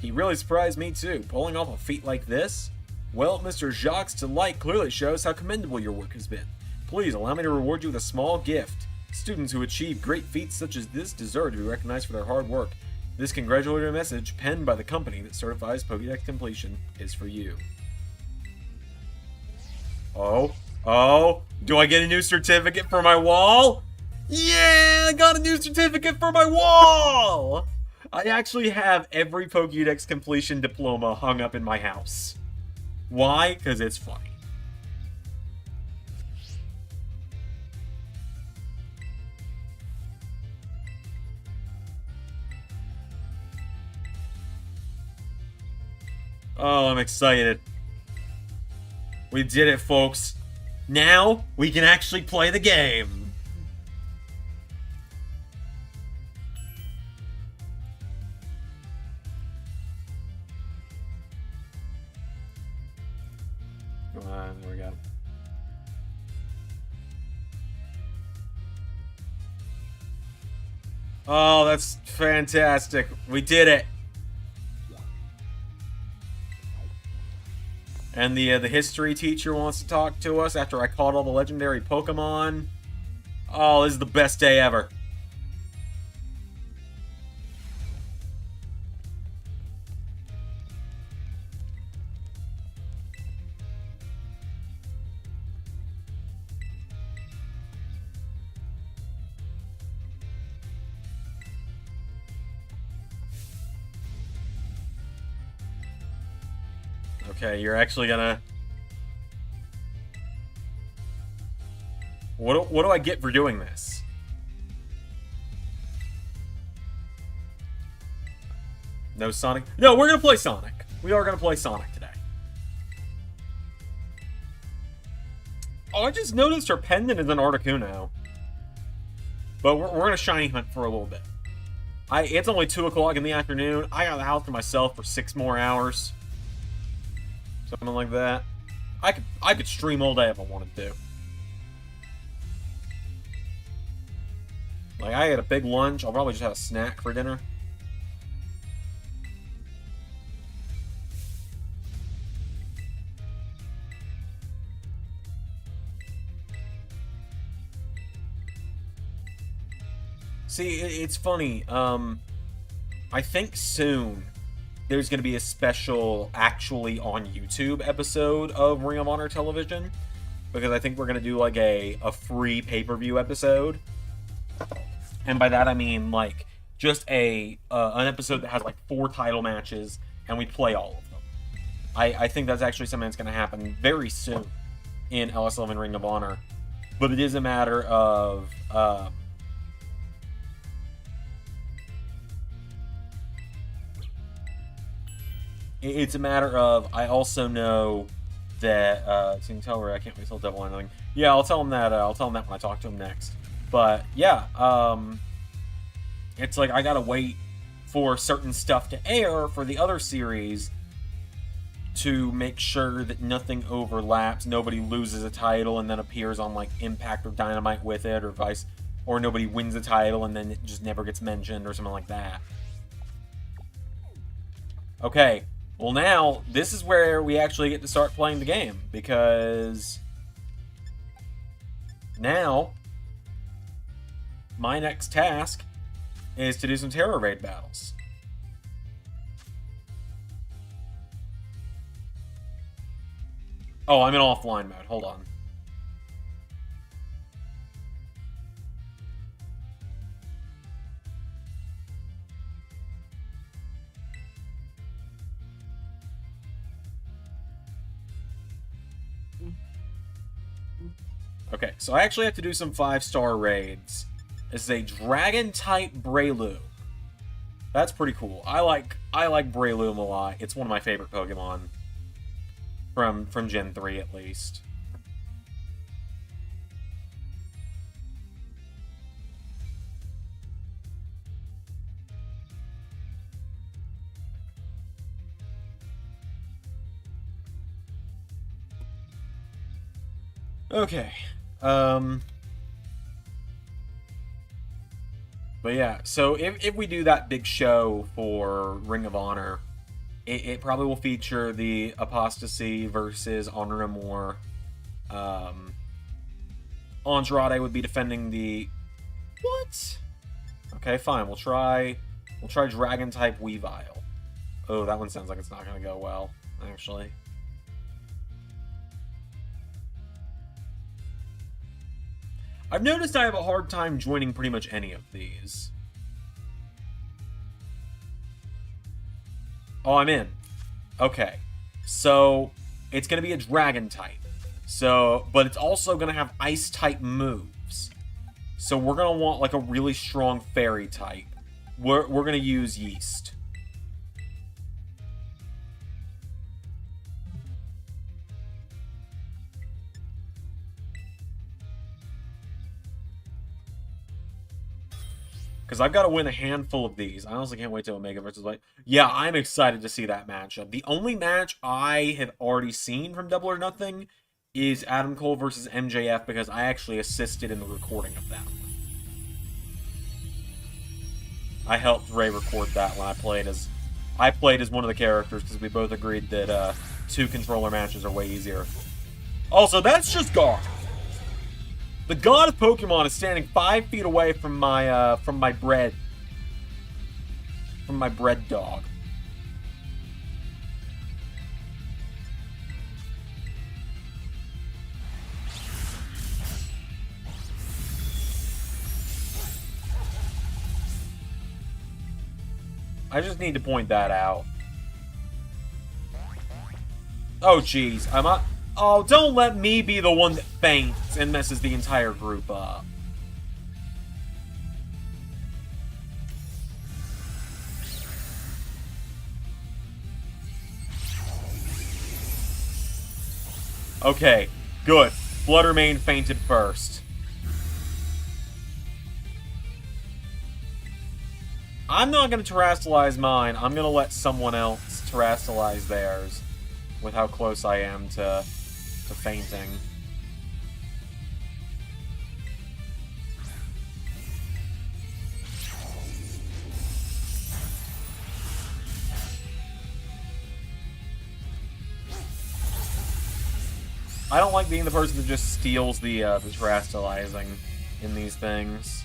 He really surprised me too, pulling off a feat like this. Well, Mr. Jacques' delight clearly shows how commendable your work has been. Please allow me to reward you with a small gift. Students who achieve great feats such as this deserve to be recognized for their hard work. This congratulatory message, penned by the company that certifies Pokédex completion, is for you. Oh, do I get a new certificate for my wall? Yeah, I got a new certificate for my wall! I actually have every Pokédex completion diploma hung up in my house. Why? Because it's funny. Oh, I'm excited. We did it, folks. Now, we can actually play the game. Come on, there we go. Oh, that's fantastic. We did it. And the history teacher wants to talk to us after I caught all the legendary Pokemon. Oh, this is the best day ever. Okay, you're actually gonna... What do I get for doing this? No Sonic? No, we're gonna play Sonic. We are gonna play Sonic today. Oh, I just noticed her pendant is an Articuno. But we're gonna shiny hunt for a little bit. It's only 2 o'clock in the afternoon. I got the house to myself for 6 more hours. Something like that. I could stream all day if I wanted to. Like, I had a big lunch. I'll probably just have a snack for dinner. See, it's funny. I think soon there's going to be a special, actually on YouTube episode of Ring of Honor Television. Because I think we're going to do, like, a free pay-per-view episode. And by that I mean, like, just an episode that has, like, 4 title matches, and we play all of them. I think that's actually something that's going to happen very soon in LS11 Ring of Honor. But it is a matter of... It's a matter of, I also know that, so you can tell where I can't wait till double anything. Yeah, I'll tell him that when I talk to him next. But, yeah, it's like I gotta wait for certain stuff to air for the other series to make sure that nothing overlaps, nobody loses a title and then appears on, like, Impact or Dynamite with it, or nobody wins a title and then it just never gets mentioned, or something like that. Okay. Well, now, this is where we actually get to start playing the game, because now my next task is to do some Terror Raid battles. Oh, I'm in offline mode. Hold on. Okay, so I actually have to do some 5-star raids. This is a Dragon-type Breloom. That's pretty cool. I like Breloom a lot. It's one of my favorite Pokemon. From Gen 3, at least. Okay. But yeah, so if we do that big show for Ring of Honor, it probably will feature the Apostasy versus Honor No More. Andrade would be defending the... What? Okay, fine. We'll try Dragon-type Weavile. Oh, that one sounds like it's not going to go well, actually. I've noticed I have a hard time joining pretty much any of these. Oh, I'm in. Okay. So, it's going to be a Dragon type. So, but it's also going to have Ice type moves. So we're going to want like a really strong Fairy type. We're going to use Yeast. Because I've got to win a handful of these. I honestly can't wait till Omega versus White. Yeah, I'm excited to see that matchup. The only match I have already seen from Double or Nothing is Adam Cole versus MJF, because I actually assisted in the recording of that one. I helped Ray record that when I played as one of the characters, because we both agreed that 2 controller matches are way easier. Also, that's just Garth. The god of Pokemon is standing 5 feet away from my bread dog. I just need to point that out. Oh, jeez. Oh, don't let me be the one that faints and messes the entire group up. Okay, good. Fluttermane fainted first. I'm not going to terrastalize mine. I'm going to let someone else terrastalize theirs with how close I am to fainting. I don't like being the person that just steals the terrastalizing in these things.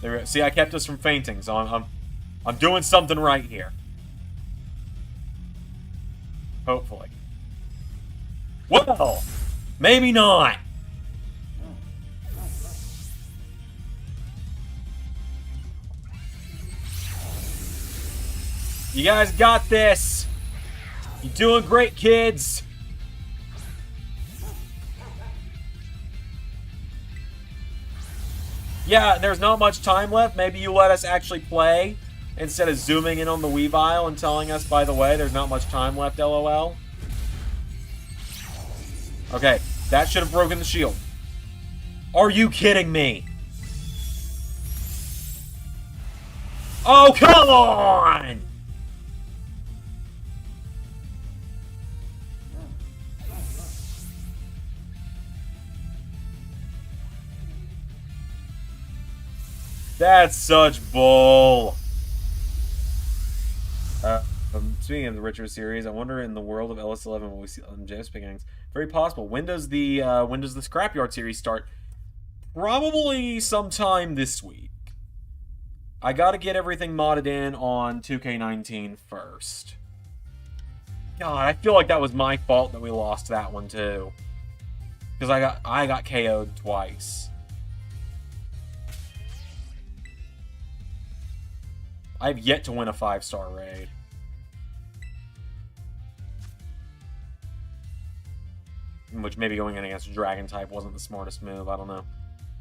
There we go. See, I kept us from fainting, so I'm doing something right here. Hopefully. Well, maybe not. You guys got this. You're doing great, kids. Yeah, there's not much time left. Maybe you let us actually play instead of zooming in on the Weavile and telling us, by the way, there's not much time left, LOL. Okay, that should have broken the shield. Are you kidding me? Oh, come on! That's such bull. speaking of the Retro series, I wonder in the world of LS11 will we see MJS beginnings? Very possible. When does the Scrapyard series start? Probably sometime this week. I gotta get everything modded in on 2K19 first. God, I feel like that was my fault that we lost that one too. Because I got KO'd twice. I've yet to win a 5-star raid. Which maybe going in against a dragon type wasn't the smartest move, I don't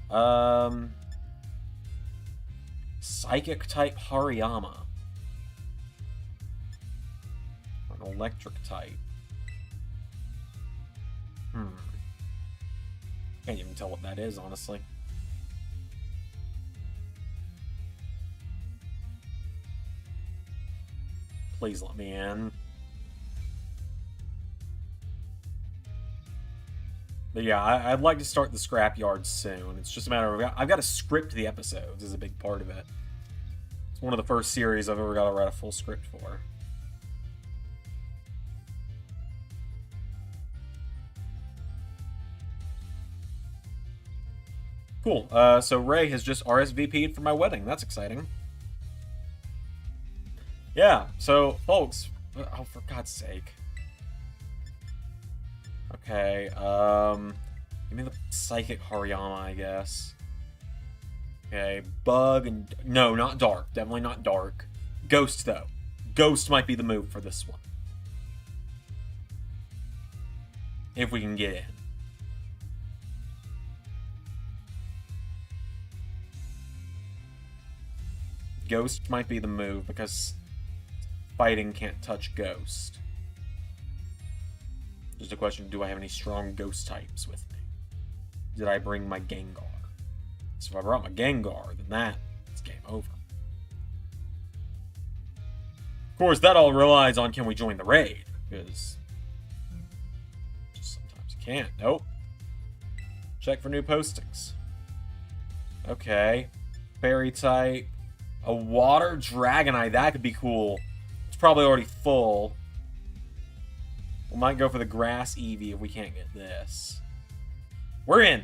know. Psychic type Hariyama. An electric type. Can't even tell what that is, honestly. Please let me in. But yeah, I'd like to start the Scrapyard soon. It's just a matter of... I've got to script the episodes is a big part of it. It's one of the first series I've ever got to write a full script for. Cool. So Ray has just RSVP'd for my wedding. That's exciting. Yeah, so, folks... Oh, for God's sake. Okay, give me the Psychic Hariyama, I guess. Okay, Bug and... No, not Dark. Definitely not Dark. Ghost, though. Ghost might be the move for this one. If we can get in. Ghost might be the move, because fighting can't touch Ghost. Just a question, do I have any strong Ghost types with me? Did I bring my Gengar? So if I brought my Gengar, then it's game over. Of course, that all relies on can we join the raid, because just sometimes you can't. Nope. Check for new postings. Okay. Fairy type. A Water Dragonite, that could be cool. It's probably already full. We might go for the Grass Eevee if we can't get this. We're in!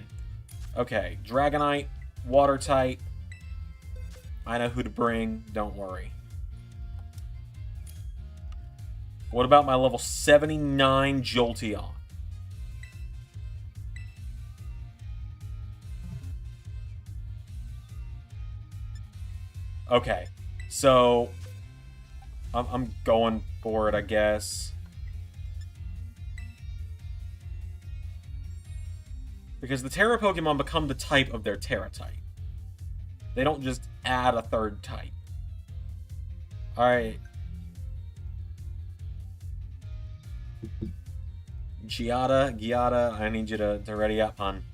Okay, Dragonite, Water type. I know who to bring, don't worry. What about my level 79 Jolteon? Okay, so I'm going for it, I guess. Because the Terra Pokemon become the type of their Terra type. They don't just add a third type. Alright. Giada, I need you to ready up, hon.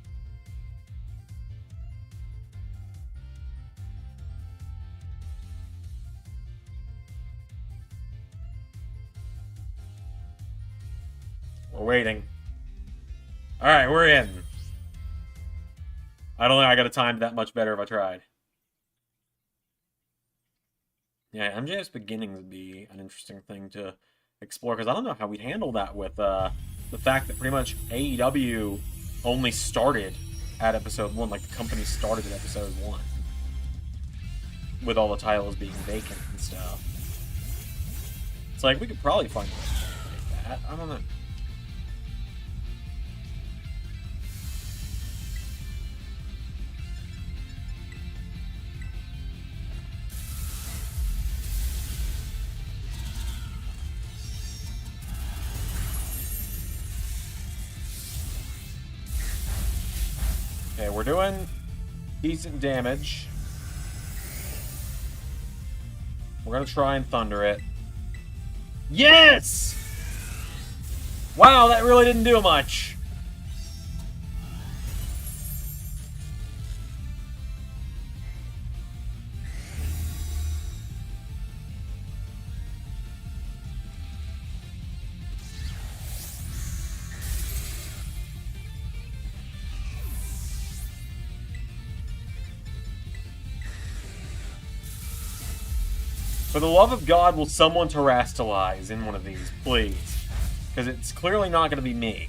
We're waiting. Alright, we're in. I don't think I could have timed that much better if I tried. Yeah, MJS Beginnings would be an interesting thing to explore, because I don't know how we'd handle that with the fact that pretty much AEW only started at episode 1, like the company started at episode 1. With all the titles being vacant and stuff. It's like, we could probably find a way to make that. I don't know. Okay, we're doing decent damage. We're gonna try and thunder it. Yes! Wow, that really didn't do much. For the love of God, will someone terrestrialize in one of these, please? Because it's clearly not going to be me.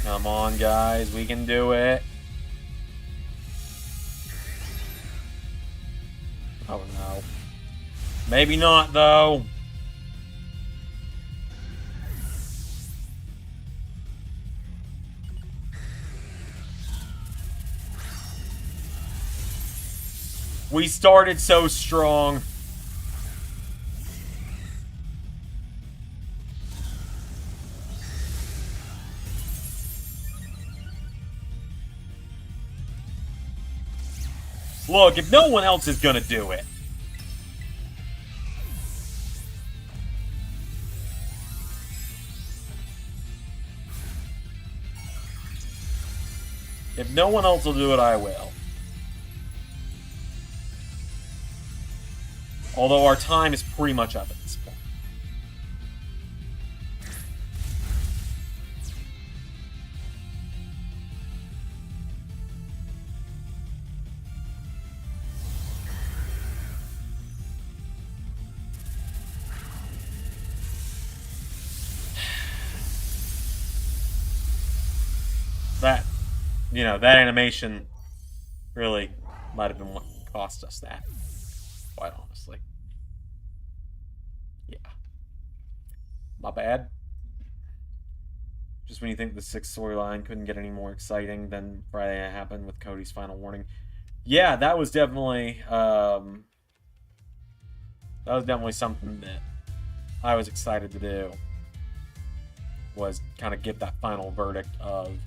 Come on, guys. We can do it. Oh, no. Maybe not, though. We started so strong. Look, if no one else is gonna do it. If no one else will do it, I will. Although our time is pretty much up at this point. That, you know, that animation really might have been what cost us that. Quite honestly. Yeah. My bad. Just when you think the sixth storyline couldn't get any more exciting, then Friday it happened with Cody's final warning. Yeah, that was definitely something that I was excited to do. Was kind of get that final verdict of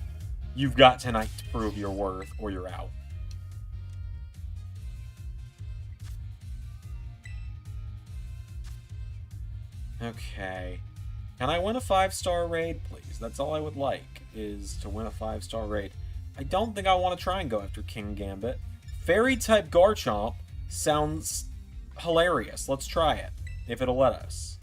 you've got tonight to prove your worth or you're out. Okay. Can I win a 5-star raid, please? That's all I would like, is to win a 5-star raid. I don't think I want to try and go after King Gambit. Fairy-type Garchomp sounds hilarious. Let's try it, if it'll let us.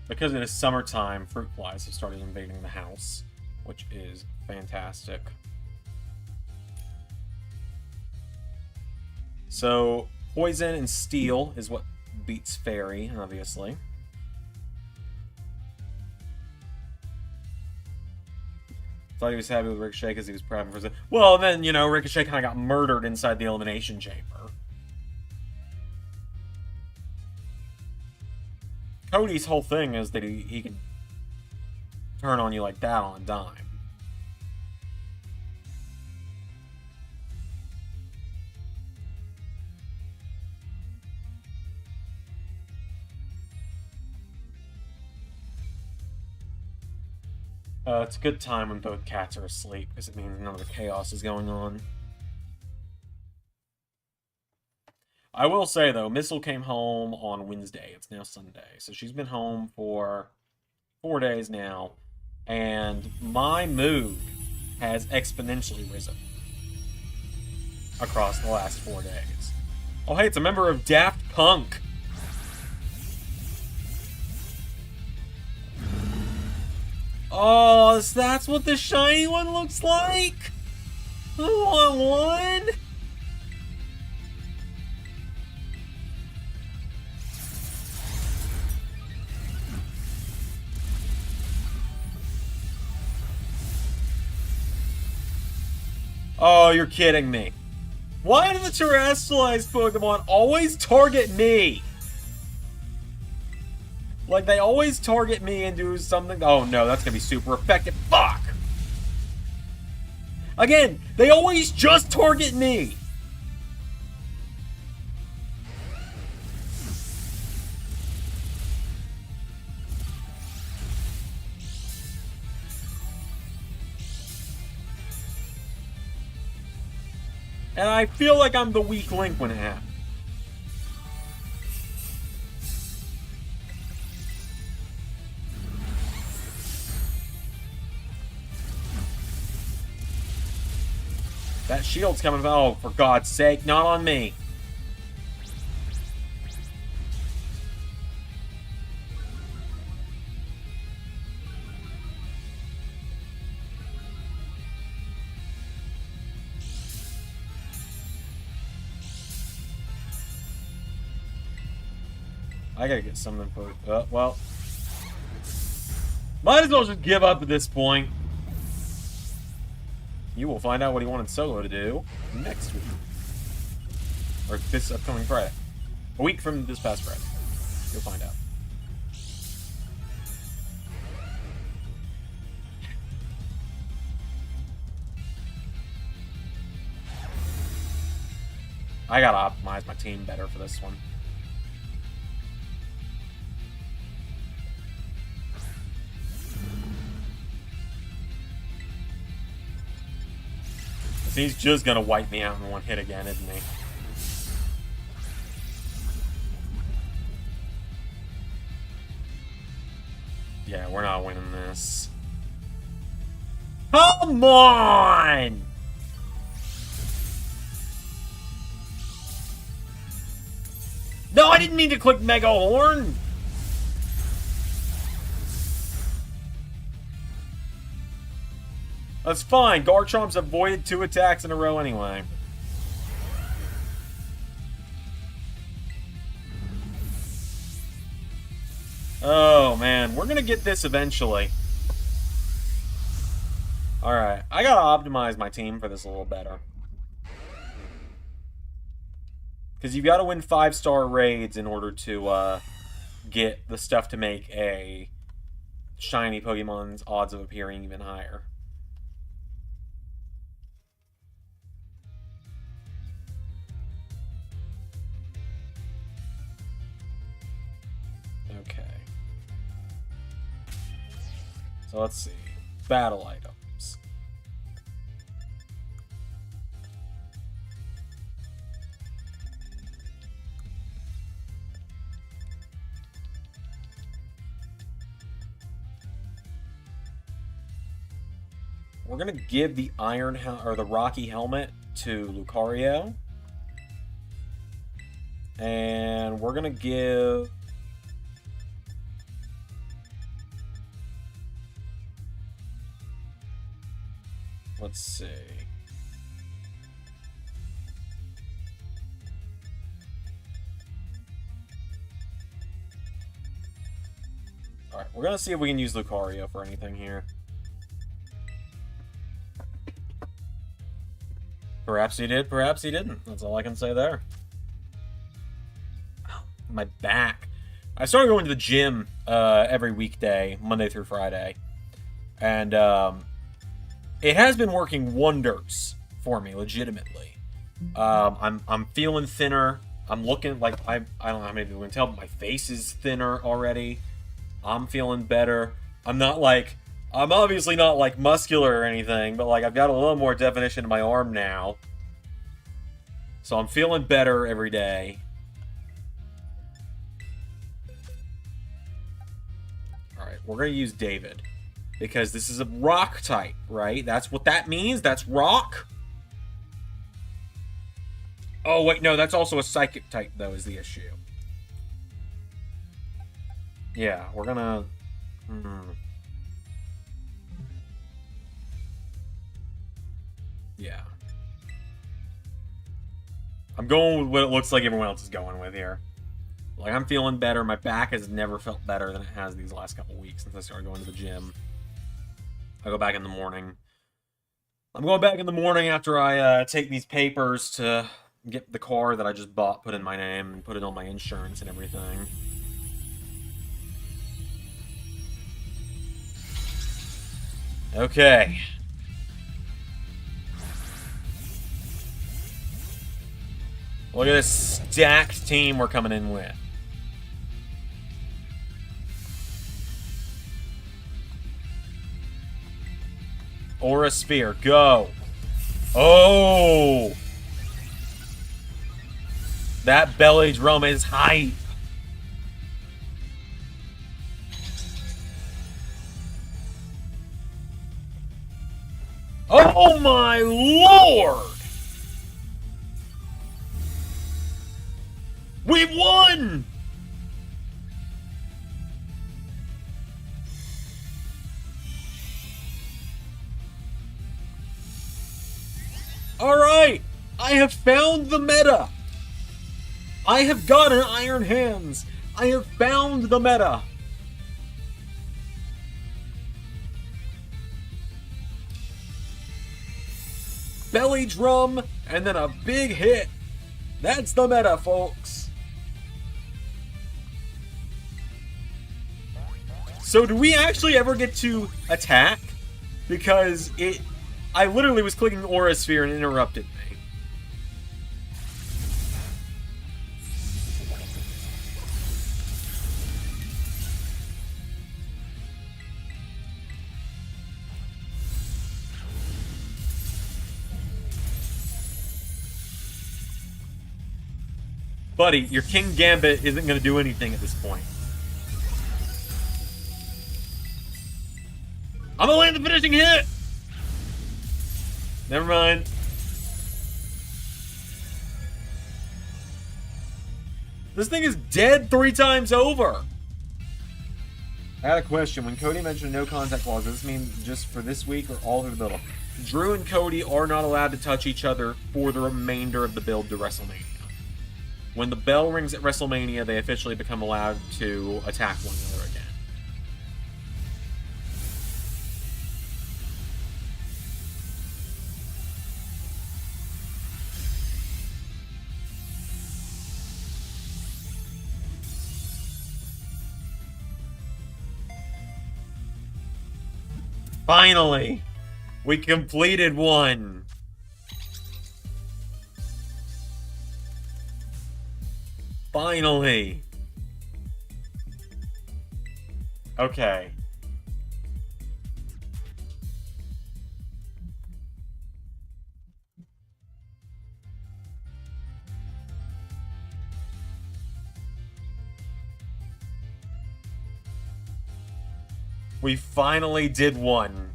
Because it is summertime, fruit flies have started invading the house, which is fantastic. So, poison and steel is what beats fairy, obviously. Thought he was happy with Ricochet because he was proud of him. Well, then, you know, Ricochet kind of got murdered inside the Elimination Chamber. Cody's whole thing is that he can turn on you like that on a dime. It's a good time when both cats are asleep, because it means none of the chaos is going on. I will say, though, Missile came home on Wednesday. It's now Sunday. So she's been home for 4 days now. And my mood has exponentially risen across the last 4 days. Oh, hey, it's a member of Daft Punk. Oh, that's what the shiny one looks like? I want one. Oh, you're kidding me. Why do the terrestrialized Pokemon always target me? Like, they always target me and do something. Oh, no, that's going to be super effective. Fuck! Again, they always just target me. And I feel like I'm the weak link when it happens. That shield's coming. Oh, for God's sake, not on me. I gotta get some info. Well. Might as well just give up at this point. You will find out what he wanted Solo to do next week. Or this upcoming Friday. A week from this past Friday. You'll find out. I gotta optimize my team better for this one. He's just gonna wipe me out in one hit again, isn't he? Yeah, we're not winning this. Come on! No, I didn't need to click Mega Horn! That's fine. Garchomp's avoided 2 attacks in a row anyway. Oh, man. We're gonna get this eventually. Alright. I gotta optimize my team for this a little better. Because you've got to win 5-star raids in order to get the stuff to make a shiny Pokemon's odds of appearing even higher. Okay. So let's see. Battle items. We're gonna give the or the Rocky helmet to Lucario, and we're gonna give let's see. All right, we're gonna see if we can use Lucario for anything here. Perhaps he did, perhaps he didn't. That's all I can say there. Oh, my back. I started going to the gym every weekday, Monday through Friday. And it has been working wonders for me, legitimately. I'm feeling thinner. I'm looking like, I don't know how many people can tell, but my face is thinner already. I'm feeling better. I'm obviously not, like, muscular or anything, but, like, I've got a little more definition in my arm now. So I'm feeling better every day. Alright, we're going to use David. Because this is a rock type, right? That's what that means? That's rock? Oh, wait, no, that's also a psychic type, though, is the issue. Yeah, we're gonna... Yeah. I'm going with what it looks like everyone else is going with here. Like, I'm feeling better. My back has never felt better than it has these last couple weeks since I started going to the gym. I go back in the morning. I'm going back in the morning after I take these papers to get the car that I just bought put in my name and put it on my insurance and everything. Okay. Look at this stacked team we're coming in with. Aura Sphere, go. Oh! That Bell-Age Realm is hype. Oh my lord! We've won! Alright! I have found the meta! I have gotten Iron Hands! I have found the meta! Belly drum, and then a big hit. That's the meta, folks. So do we actually ever get to attack? Because I literally was clicking Aura Sphere and it interrupted me. Buddy, your King Gambit isn't going to do anything at this point. I'm gonna land the finishing hit! Never mind. This thing is dead 3 times over! I had a question. When Cody mentioned no contact clause, does this mean just for this week or all through the build? Drew and Cody are not allowed to touch each other for the remainder of the build to WrestleMania. When the bell rings at WrestleMania, they officially become allowed to attack one another again. Finally! We completed one! Finally! Okay. We finally did one.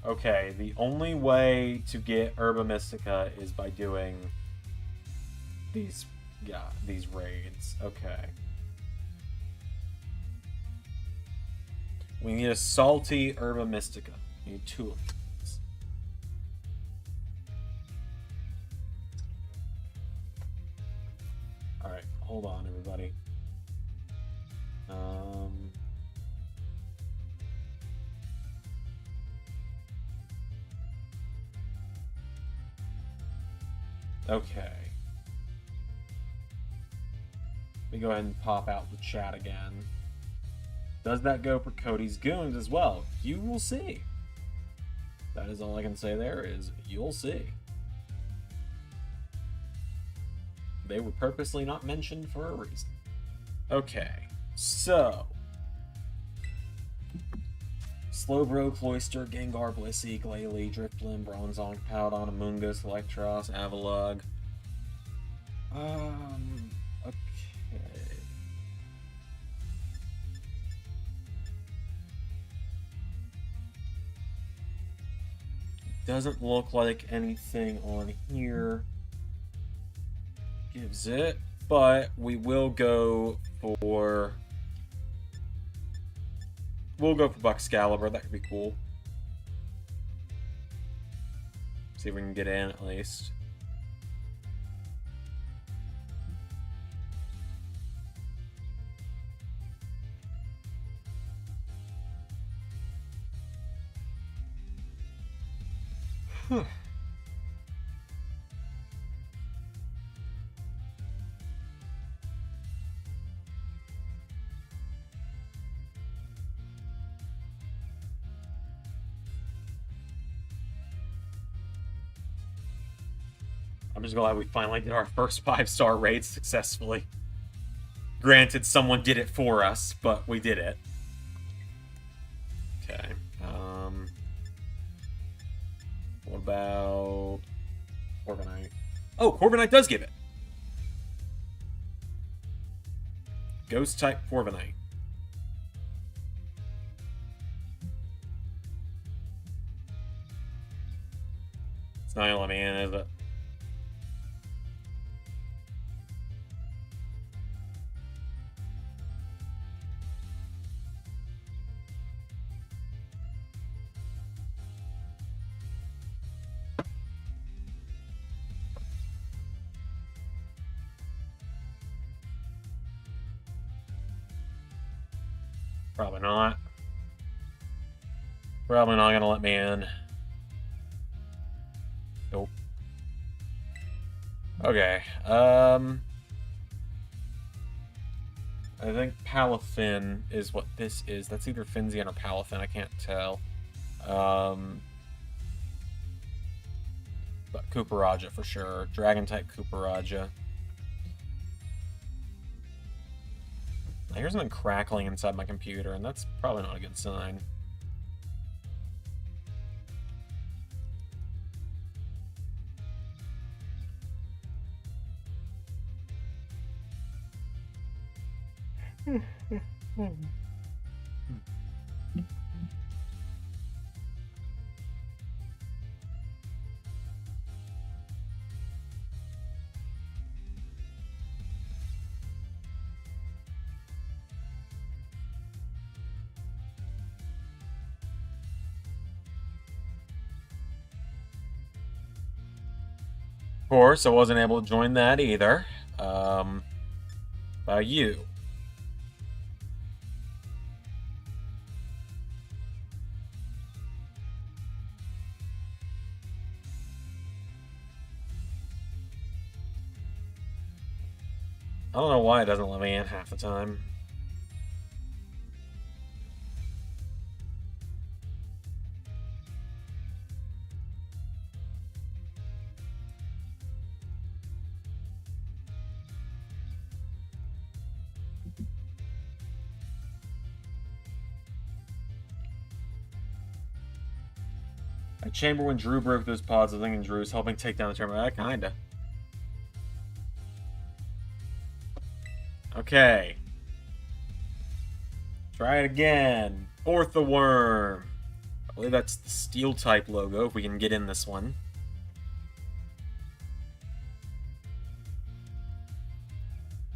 Okay, the only way to get Herba Mystica is by doing these raids. Okay. We need a salty Herba Mystica. We need 2 of these. Alright, hold on everybody. Okay. Let me go ahead and pop out the chat again. Does that go for Cody's Goons as well? You will see. That is all I can say there is, you'll see. They were purposely not mentioned for a reason. Okay, so... Slowbro, Cloyster, Gengar, Blissey, Glalie, Drifblim, Bronzong, Powdon, Amoonguss, Electros, Avalugg. Okay. Doesn't look like anything on here gives it, but we will go for... We'll go for Buxcalibur, that could be cool. See if we can get in at least. Huh. I'm just glad we finally did our first 5-star raid successfully. Granted, someone did it for us, but we did it. Okay. What about Corviknight? Oh, Corviknight does give it. Ghost type Corviknight. It's not gonna let me in, is it? Probably not. Probably not gonna let me in. Nope. Okay. I think Palafin is what this is. That's either Finzian or Palafin. I can't tell. But Kuparaja for sure. Dragon-type Kuparaja. I hear something crackling inside my computer, and that's probably not a good sign. Of course, I wasn't able to join that either. About you. I don't know why it doesn't let me in half the time. I chamber when Drew broke those pods. I was thinking Drew's helping take down the tournament. Kinda. Okay. Try it again. Orthaworm. I believe that's the steel type logo if we can get in this one.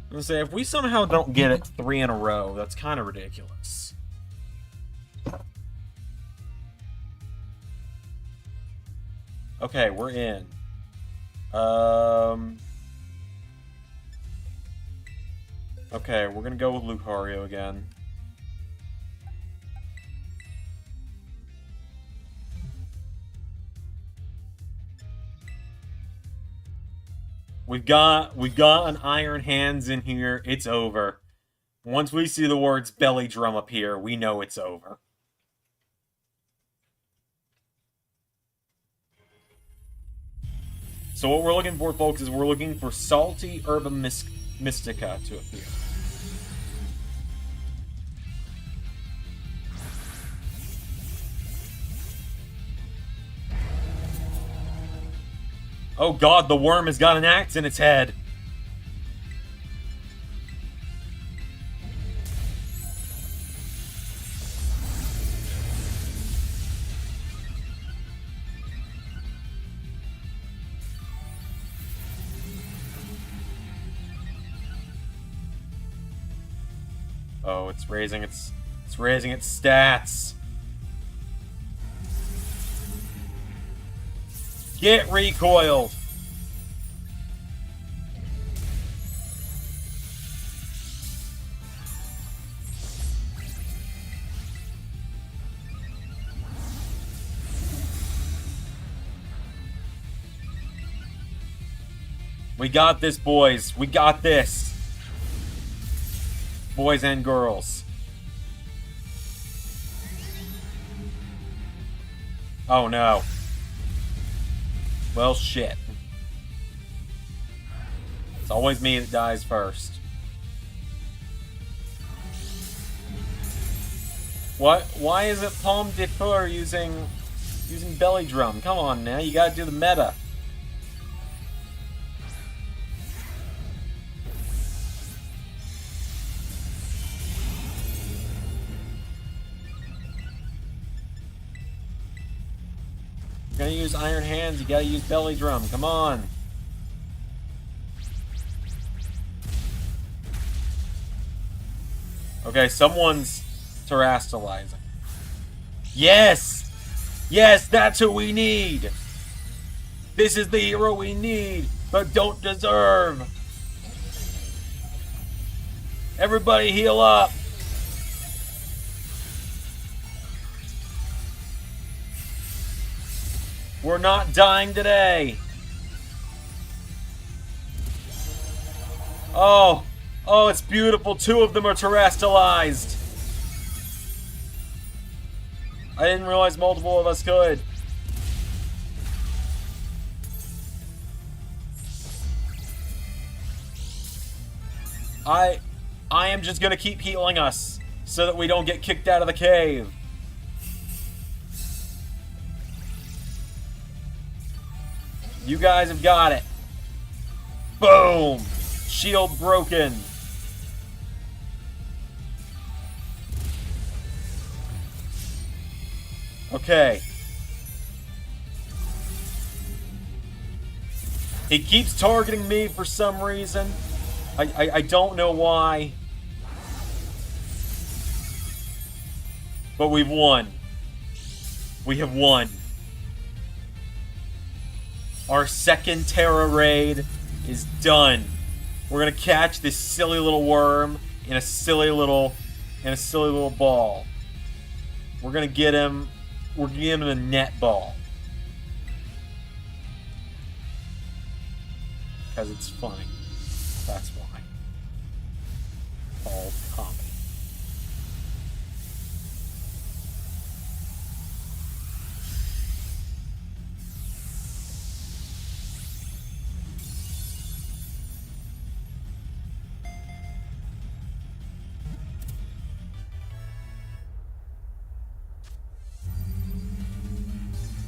I'm gonna say if we somehow don't get it 3 in a row, that's kind of ridiculous. Okay, we're in. Okay, we're gonna go with Lucario again. We've got an Iron Hands in here. It's over. Once we see the words belly drum appear, we know it's over. So what we're looking for, folks, is we're looking for Salty Herba Mystica to appear. Oh god, the worm has got an axe in its head. Oh, it's raising its stats. Get recoiled. We got this, boys. We got this. Boys and girls. Oh no. Well, shit. It's always me that dies first. What? Why is it Palme de Feu using Using belly drum. Come on now, you gotta do the meta. You're gonna use iron hands, you gotta use belly drum. Come on. Okay, someone's terastallizing. Yes! Yes, that's who we need! This is the hero we need, but don't deserve! Everybody heal up! We're not dying today! Oh! Oh, it's beautiful. 2 of them are terastallized. I didn't realize multiple of us could. I am just gonna keep healing us so that we don't get kicked out of the cave. You guys have got it. Boom! Shield broken. Okay. He keeps targeting me for some reason. I don't know why. But we've won. We have won. Our second Terra raid is done. We're gonna catch this silly little worm in a silly little ball. We're gonna get him. We're gonna give him a net ball. Because it's funny. That's why. Called comedy.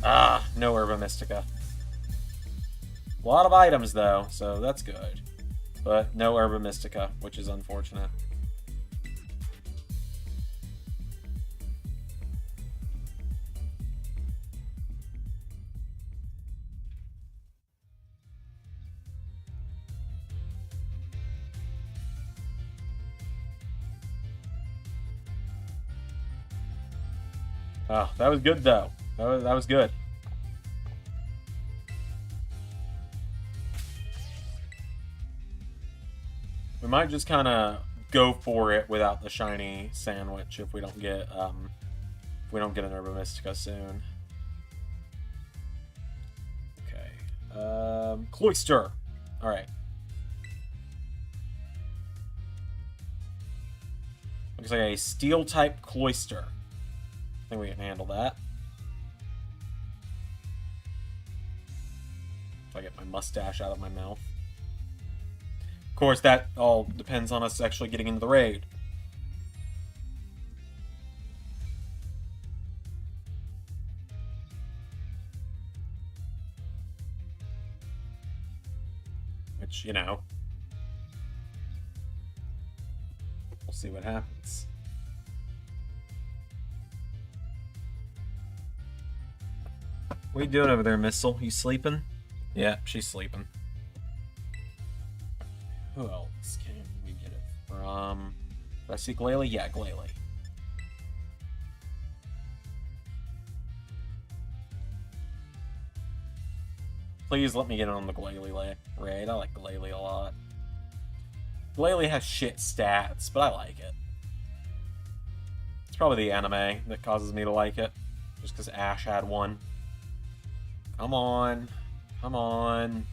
Ah, no Herba Mystica. A lot of items, though, so that's good. But no Herba Mystica, which is unfortunate. Oh, that was good, though. That was good. We might just kind of go for it without the shiny sandwich if we don't get an Herba Mystica soon. Okay. Cloister. All right. Looks like a steel type Cloister. I think we can handle that. If I get my mustache out of my mouth. Of course, that all depends on us actually getting into the raid. Which, you know, we'll see what happens. What are you doing over there, Missile? You sleeping? Yeah, she's sleeping. Who else can we get it from? Did I see Glalie? Yeah, Glalie. Please let me get on the Glalie raid. I like Glalie a lot. Glalie has shit stats, but I like it. It's probably the anime that causes me to like it. Just because Ash had one. Come on. Come on.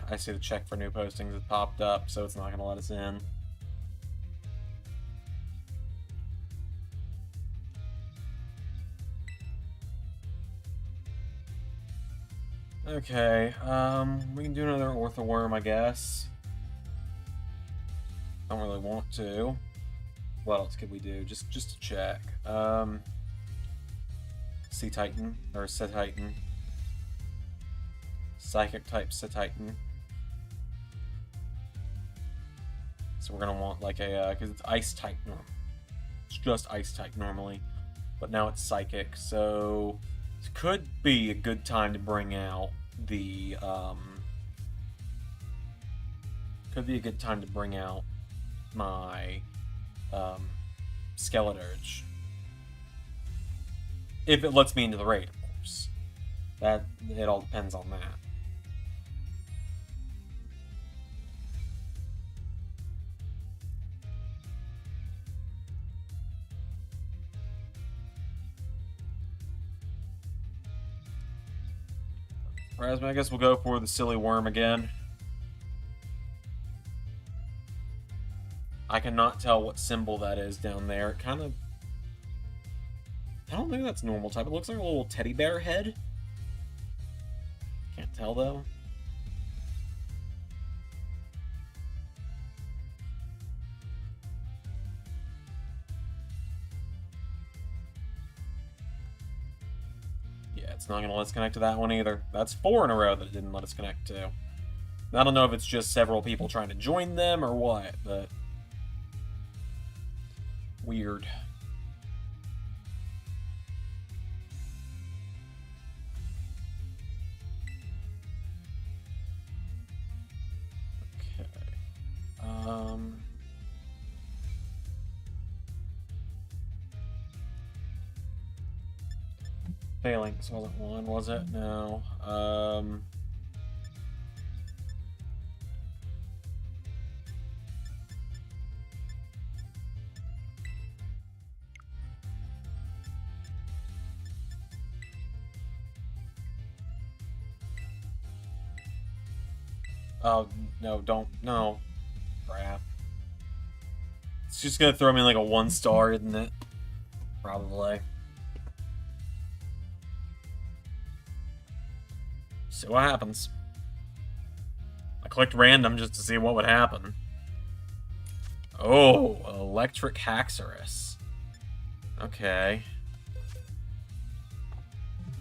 I see the check for new postings has popped up, so it's not going to let us in. Okay, we can do another orthoworm, I guess. Don't really want to. What else could we do? Just to check. Sea Titan, or Sea Titan. Psychic type Sea Titan. So we're gonna want like a, because it's Ice type normal. It's just Ice type normally, but now it's Psychic, so it could be a good time to bring out the, could be a good time to bring out my, Skeleturge. If it lets me into the raid, of course. It all depends on that. I guess we'll go for the silly worm again. I cannot tell what symbol that is down there. It kind of... I don't think that's normal type. It looks like a little teddy bear head. Can't tell, though. Yeah, it's not going to let us connect to that one either. That's 4 in a row that it didn't let us connect to. I don't know if it's just several people trying to join them or what, but... weird. Phalanx wasn't one, was it? No. Oh, no, don't. No. Crap. It's just gonna throw me like a 1-star, isn't it? Probably. See what happens. I clicked random just to see what would happen. Oh, Electric Haxorus. Okay.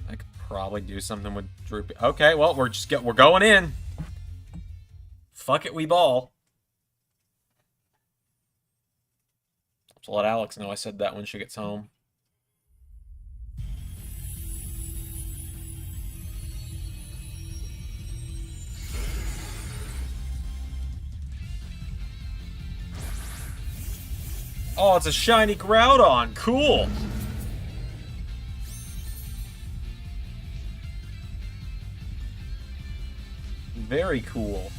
I could probably do something with Droopy. Okay, well, we're going in. Fuck it, we ball. So let Alex know I said that when she gets home. Oh, it's a shiny Groudon. Cool. Very cool.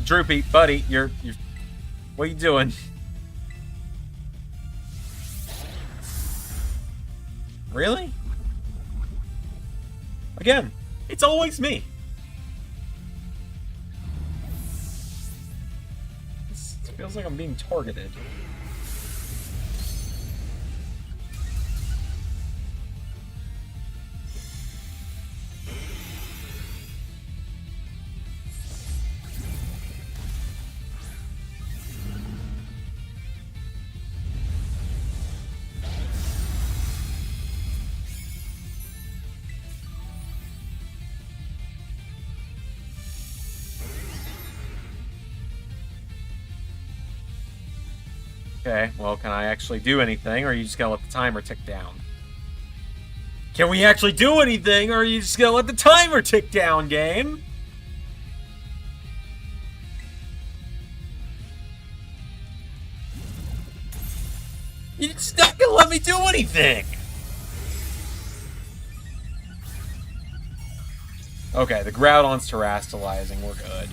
Droopy, buddy, you're what are you doing? Really? Again, it's always me. It feels like I'm being targeted. Okay, well, can I actually do anything, or are you just gonna let the timer tick down? Can we actually do anything, or are you just gonna let the timer tick down, game? You're just not gonna let me do anything! Okay, the Groudon's terastallizing, we're good.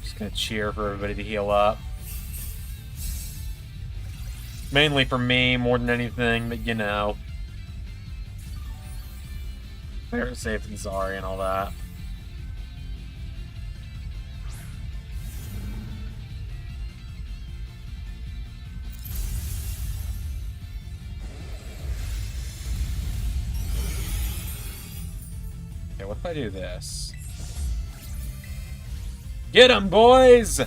Just gonna cheer for everybody to heal up. Mainly for me, more than anything, but you know. Better safe than sorry and all that. Okay, what if I do this? Get 'em, boys!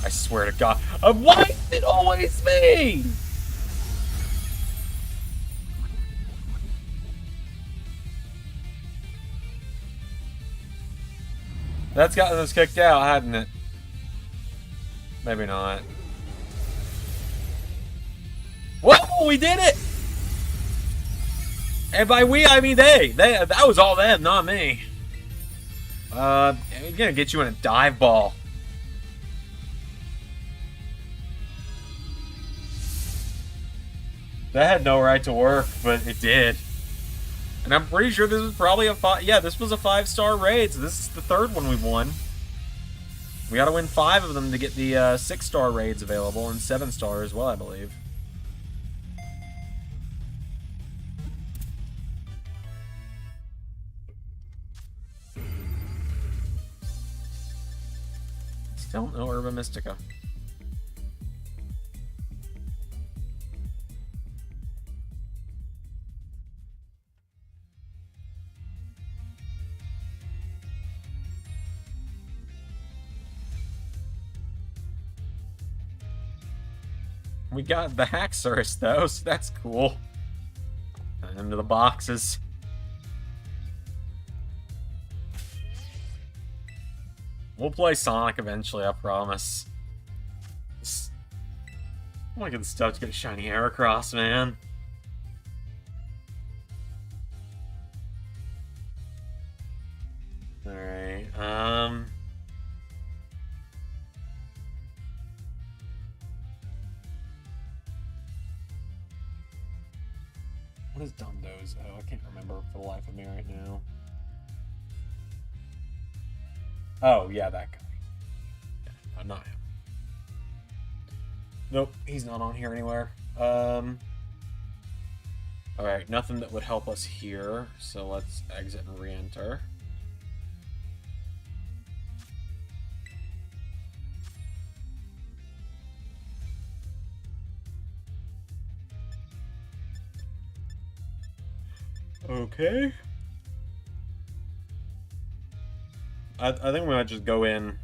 I swear to God. Why is it always me? That's gotten us kicked out, hadn't it? Maybe not. Whoa, we did it! And by we, I mean they. That was all them, not me. I'm gonna get you in a dive ball. That had no right to work, but it did. And I'm pretty sure this was probably a 5... Yeah, this was a 5-star raid, so this is the third one we've won. We gotta win 5 of them to get the 6-star raids available, and 7-star as well, I believe. Still no Herba Mystica. We got the Haxorus, though, so that's cool. And into the boxes. We'll play Sonic eventually, I promise. I want to get the stuff to get a shiny Heracross, man. Alright, what is Dundo's? Oh, I can't remember for the life of me right now. Oh, yeah, that guy. Yeah, no, not him. Nope, he's not on here anywhere. Alright, nothing that would help us here, so let's exit and re-enter. Okay. I think we might just go in.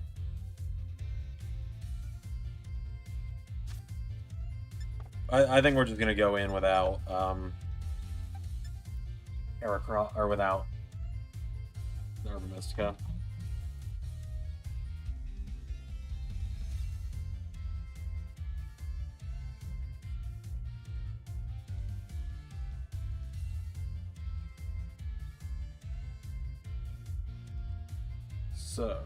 I think we're just gonna go in without Heracross, or without Herba Mystica. So.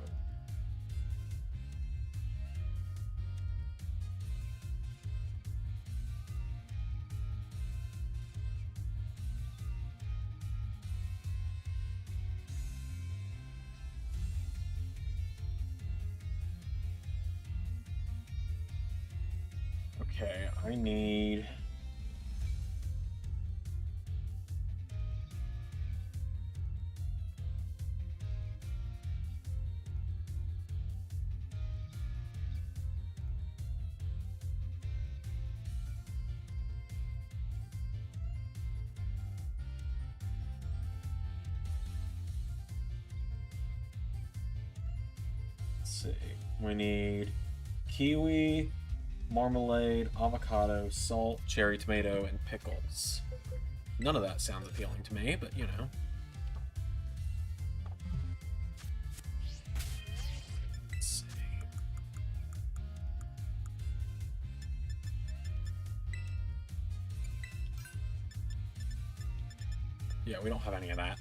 Okay, I need... Let's see. We need kiwi, marmalade, avocado, salt, cherry tomato, and pickles. None of that sounds appealing to me, but you know. Let's see. Yeah, we don't have any of that.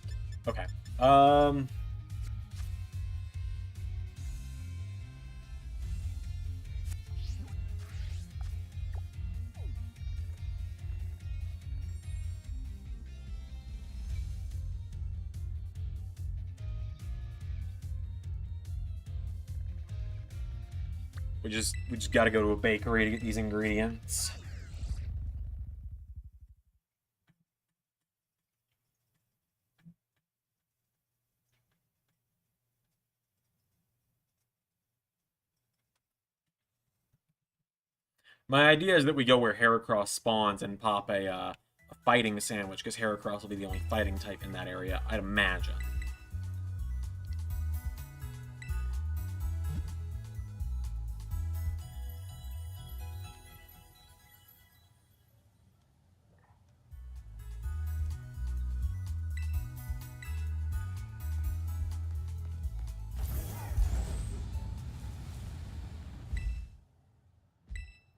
Okay. We just got to go to a bakery to get these ingredients. My idea is that we go where Heracross spawns and pop a fighting sandwich, because Heracross will be the only fighting type in that area, I'd imagine.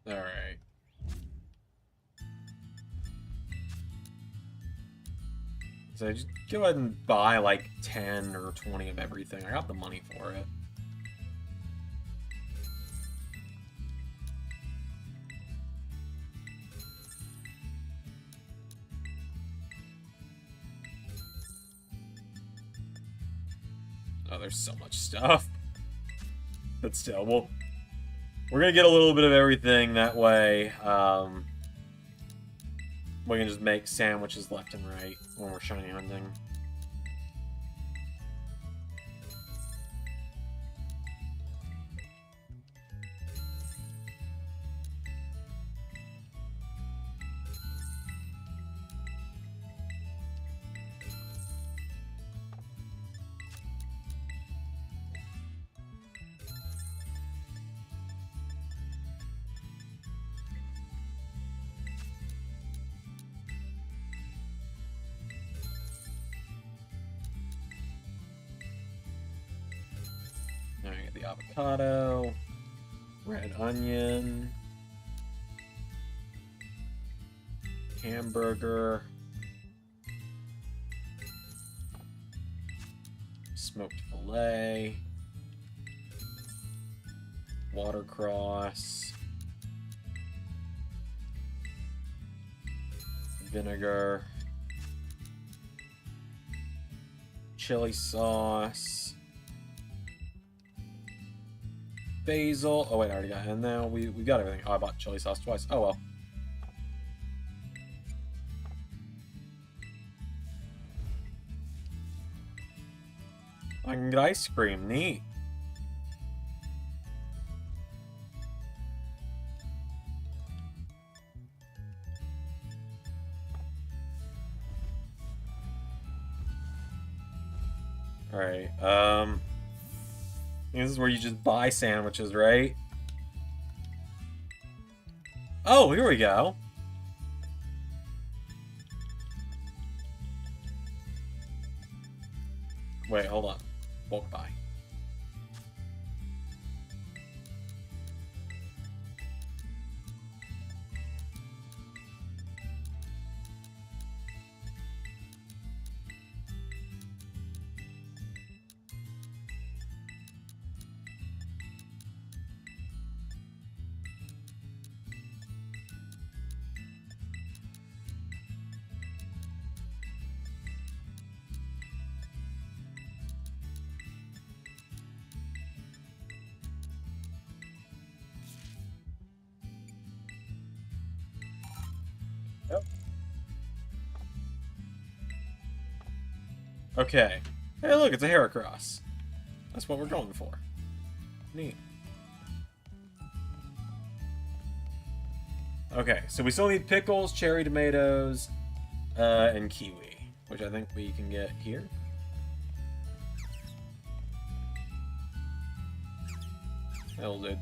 Alright. So just go ahead and buy like 10 or 20 of everything. I got the money for it. Oh, there's so much stuff. But still, we're gonna get a little bit of everything that way. We can just make sandwiches left and right when we're shiny hunting. Now I get the avocado, red onion, hamburger, smoked filet, watercross, vinegar, chili sauce, basil. Oh wait, I already got it. And now we got everything. Oh, I bought chili sauce twice. Oh well. I can get ice cream. Neat. Alright, this is where you just buy sandwiches, right? Oh, here we go. Wait, hold on. Bulk buy. Yep. Okay. Hey, look, it's a Heracross. That's what we're going for. Neat. Okay, so we still need pickles, cherry tomatoes, and kiwi, which I think we can get here. That'll do.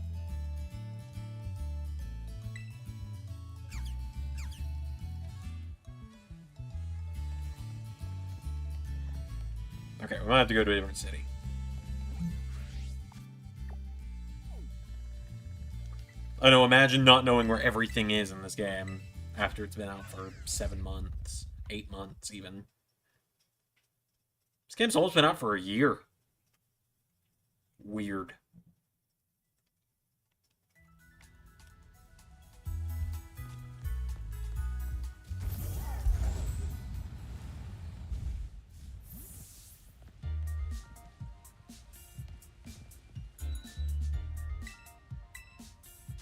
Okay, we might have to go to a different city. I know, imagine not knowing where everything is in this game after it's been out for 7 months, 8 months even. This game's almost been out for a year. Weird.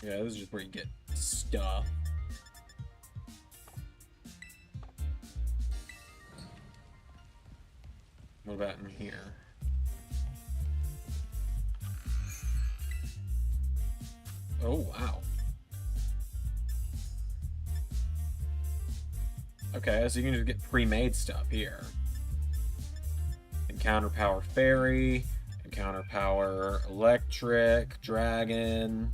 Yeah, this is just where you get stuff. What about in here? Oh, wow. Okay, so you can just get pre-made stuff here. Encounter power fairy, encounter power electric, dragon.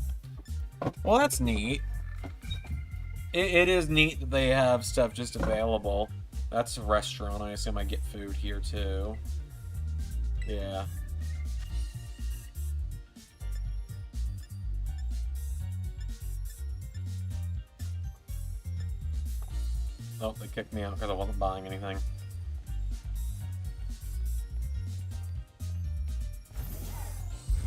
Well, that's neat. It is neat that they have stuff just available. That's a restaurant. I assume I get food here too. Yeah. Oh, they kicked me out because I wasn't buying anything.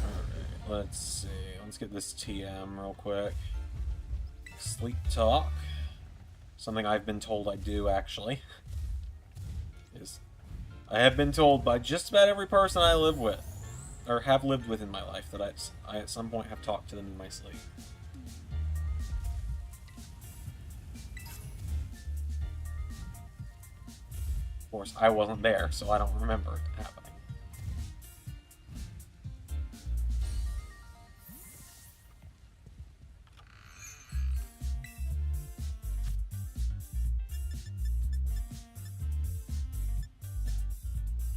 Alright, let's see. Let's get this TM real quick. Sleep talk. Something I've been told I do, actually. I have been told by just about every person I live with, or have lived with in my life, that I at some point have talked to them in my sleep. Of course, I wasn't there, so I don't remember it happening.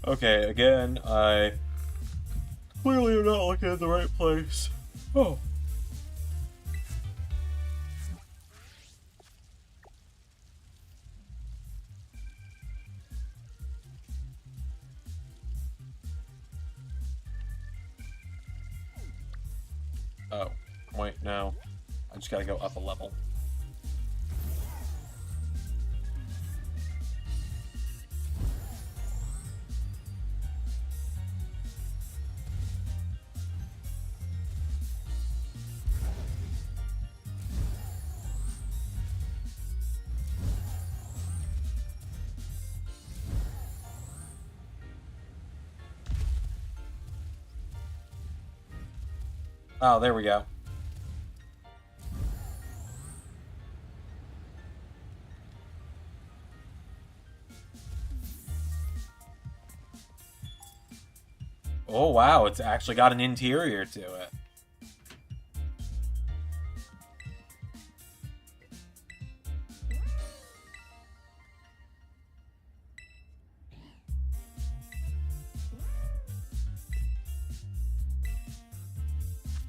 Okay, again, I clearly am not looking at the right place. Oh. Oh, wait, no. I just gotta go up a level. Oh, there we go. Oh, wow, it's actually got an interior to it.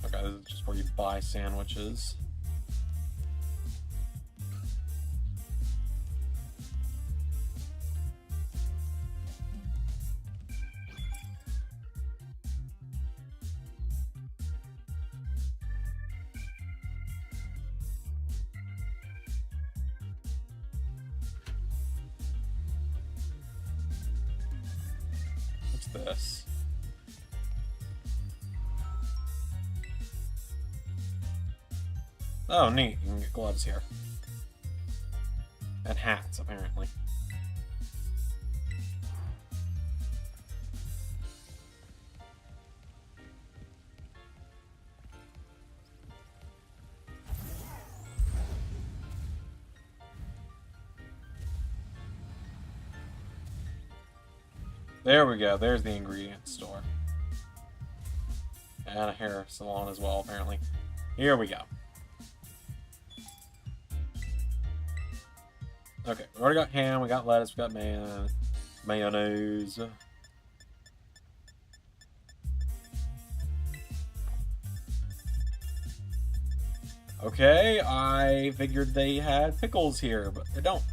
Okay, this is just where you buy sandwiches. What's this? Oh, neat. You can get gloves here. And hats, apparently. There we go. There's the ingredient store. And a hair salon as well, apparently. Here we go. Okay, we already got ham, we got lettuce, we got mayonnaise. Okay, I figured they had pickles here, but they don't.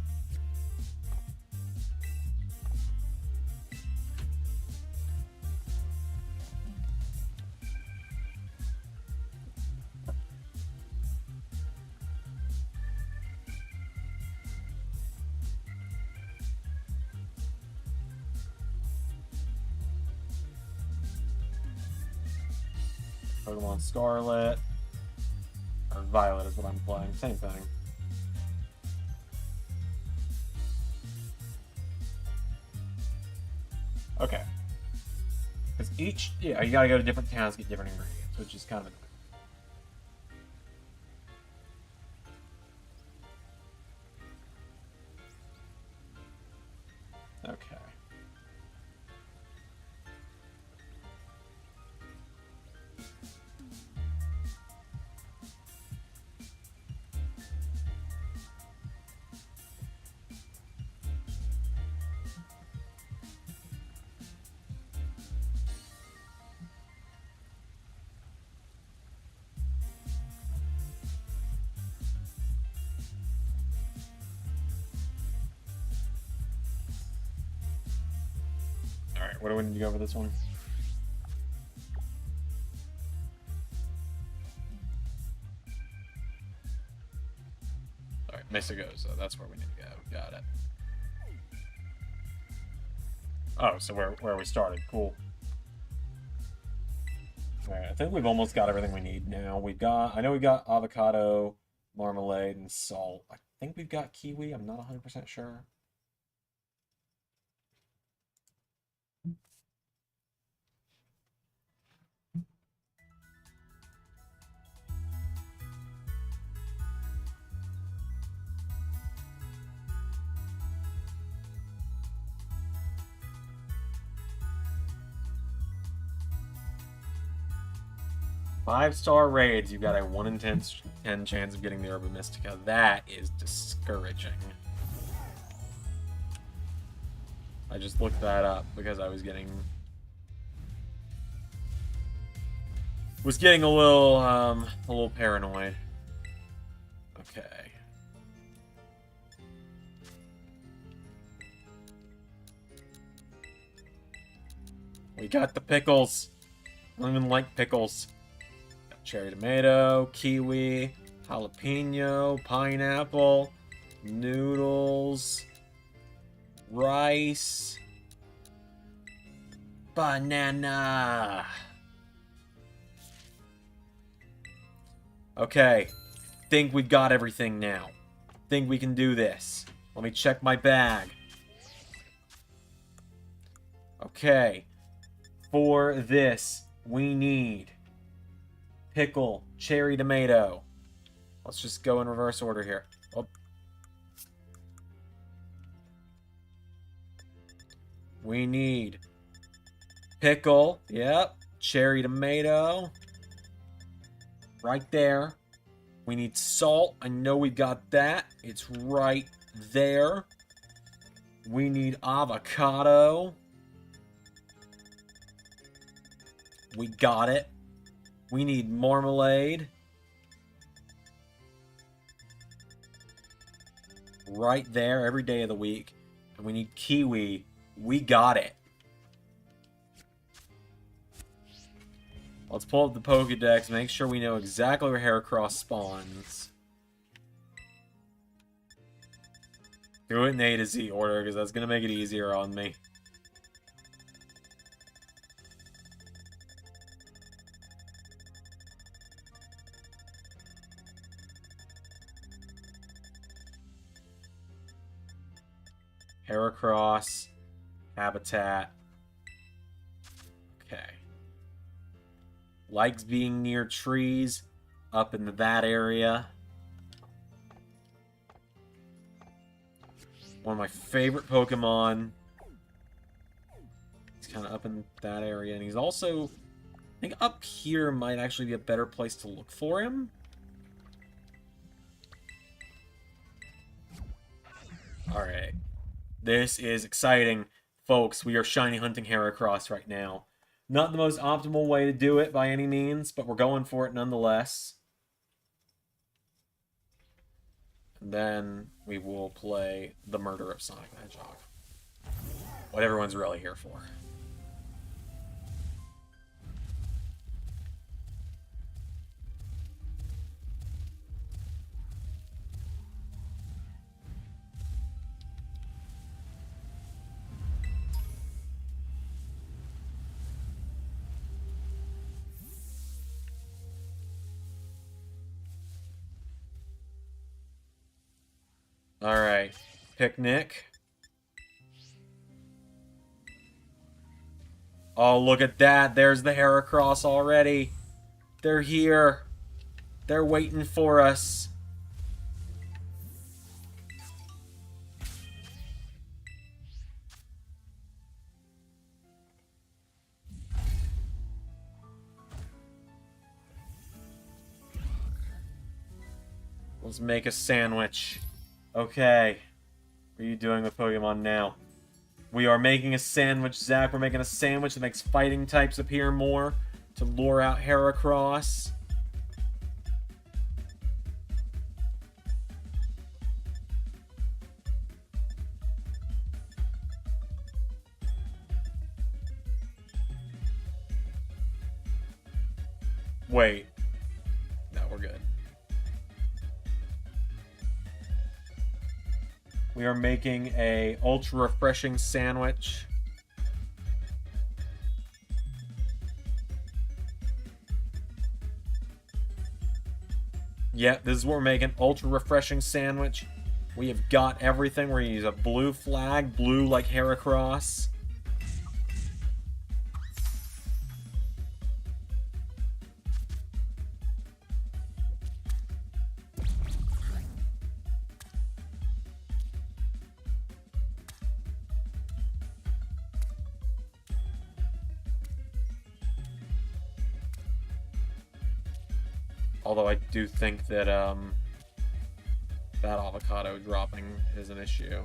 Pokemon Scarlet. Or Violet is what I'm playing. Same thing. Okay. Because each... Yeah, you gotta go to different towns to get different ingredients, which is kind of annoying. Where do we need to go for this one? Alright, Mystico, so that's where we need to go. Got it. Oh, so where we started. Cool. Alright, I think we've almost got everything we need now. I know we got avocado, marmalade, and salt. I think we've got kiwi. I'm not 100% sure. Five-star raids, you've got a 1 in 10 chance of getting the Herba Mystica. That is discouraging. I just looked that up because I was getting a little paranoid. Okay. We got the pickles. I don't even like pickles. Got cherry tomato, kiwi, jalapeno, pineapple, noodles, rice, banana. Okay. Think we got everything now. Think we can do this. Let me check my bag. Okay. For this, we need pickle, cherry tomato. Let's just go in reverse order here. Oh. We need pickle, yep, cherry tomato, right there. We need salt, I know we got that. It's right there. We need avocado. We got it. We need marmalade. Right there, every day of the week. And we need kiwi. We got it. Let's pull up the Pokedex, make sure we know exactly where Heracross spawns. Do it in A to Z order, because that's going to make it easier on me. Heracross, habitat. Okay. Likes being near trees, up in that area. One of my favorite Pokemon. He's kind of up in that area, and he's also, I think up here might actually be a better place to look for him. Alright. This is exciting. Folks, we are shiny hunting Heracross right now. Not the most optimal way to do it by any means, but we're going for it nonetheless. And then we will play the murder of Sonic the Hedgehog. What everyone's really here for. Alright. Picnic. Oh, look at that. There's the Heracross already. They're here. They're waiting for us. Let's make a sandwich. Okay. What are you doing with Pokemon now? We are making a sandwich, Zach. We're making a sandwich that makes fighting types appear more to lure out Heracross. Wait. No, we're good. We are making a ultra refreshing sandwich. Yeah, this is what we're making. Ultra refreshing sandwich. We have got everything. We're going to use a blue flag. Blue like Heracross. Although I do think that that avocado dropping is an issue.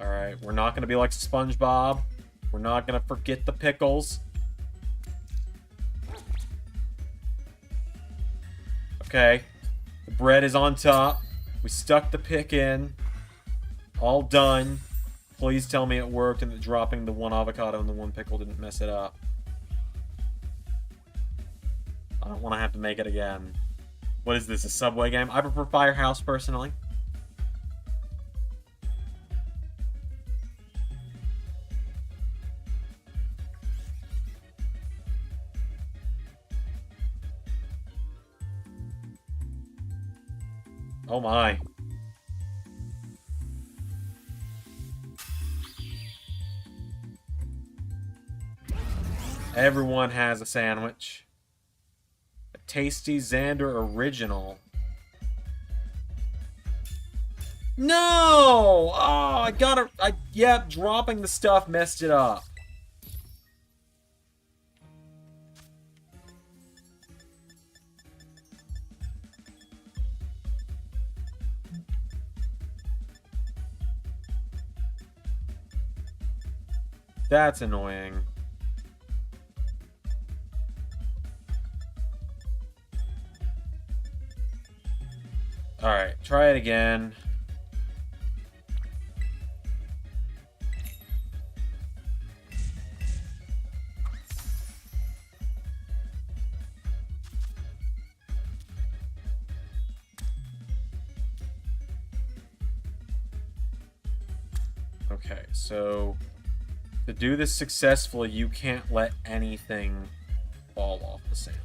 Alright, we're not going to be like SpongeBob. We're not going to forget the pickles. Okay. The bread is on top. We stuck the pick in. All done. Please tell me it worked and that dropping the one avocado and the one pickle didn't mess it up. I don't want to have to make it again. What is this, a Subway game? I prefer Firehouse, personally. Oh my. Everyone has a sandwich. A tasty Zander original. No! Oh, I gotta... yeah, dropping the stuff messed it up. That's annoying. Alright, try it again. Okay, so to do this successfully, you can't let anything fall off the sandwich.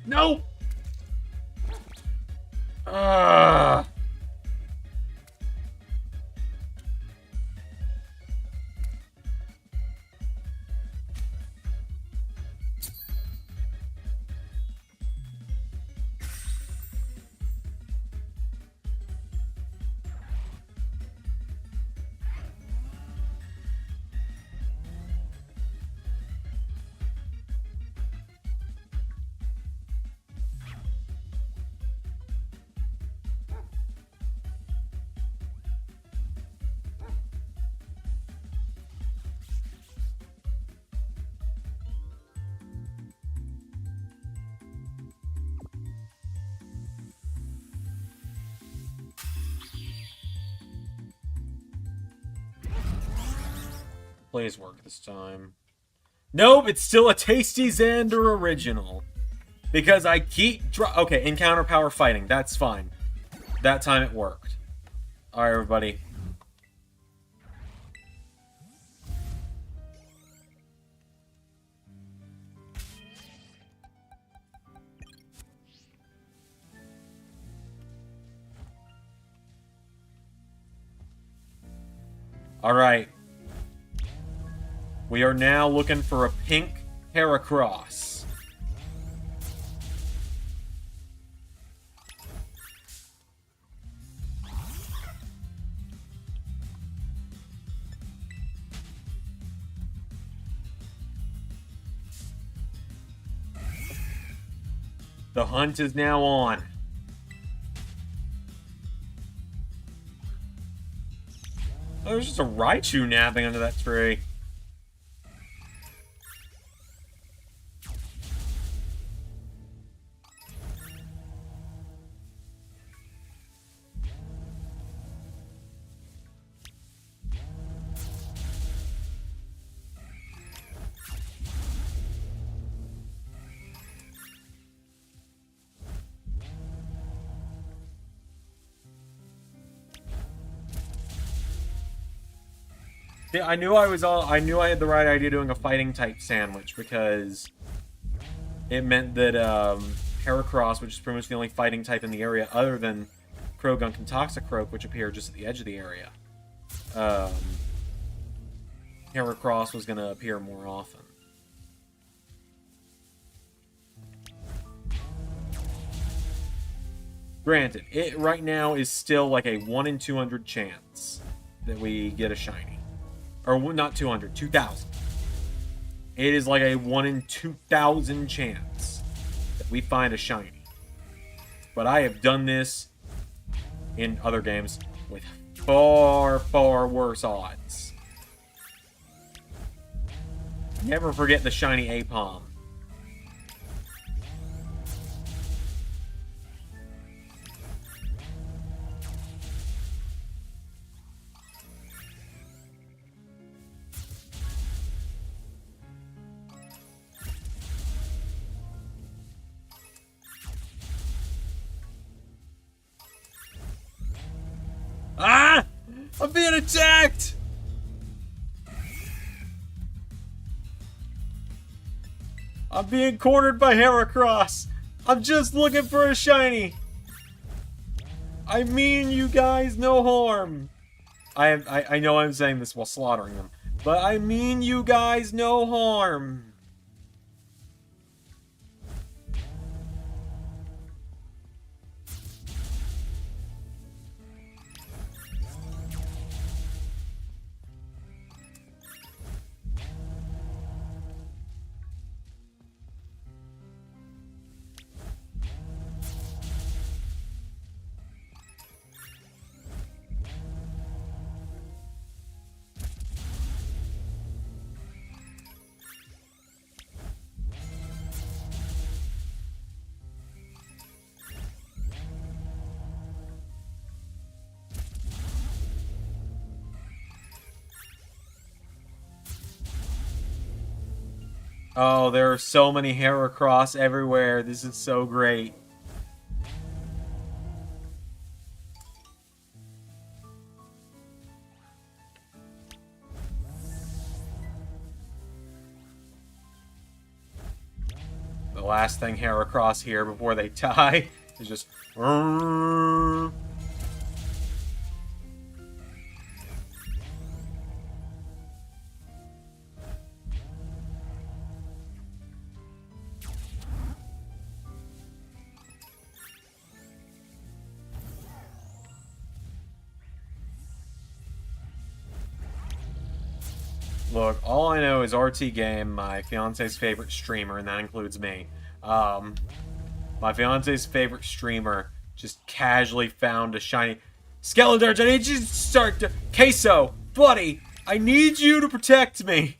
No! Ah! Please work this time. Nope, it's still a tasty Zander original. Because I keep... okay, encounter power fighting. That's fine. That time it worked. Alright, everybody. Alright. We are now looking for a pink Heracross. The hunt is now on. Oh, there's just a Raichu napping under that tree. Yeah, I knew I had the right idea doing a fighting type sandwich because it meant that Heracross, which is pretty much the only fighting type in the area other than Croagunk and Toxicroak, which appear just at the edge of the area, Heracross was going to appear more often. Granted, it right now is still like a 1 in 200 chance that we get a shiny. Or not 200, 2,000. It is like a 1 in 2,000 chance that we find a shiny. But I have done this in other games with far, far worse odds. Never forget the shiny Apom. Ah! I'm being attacked! I'm being cornered by Heracross. I'm just looking for a shiny. I mean you guys no harm. I know I'm saying this while slaughtering them, but I mean you guys no harm. Oh, there are so many Heracross everywhere. This is so great. The last thing Heracross here before they die is just... Look, all I know is RT Game, my fiance's favorite streamer, and that includes me. My fiance's favorite streamer just casually found a shiny... Skeleton, I need you to start to... Queso, buddy, I need you to protect me.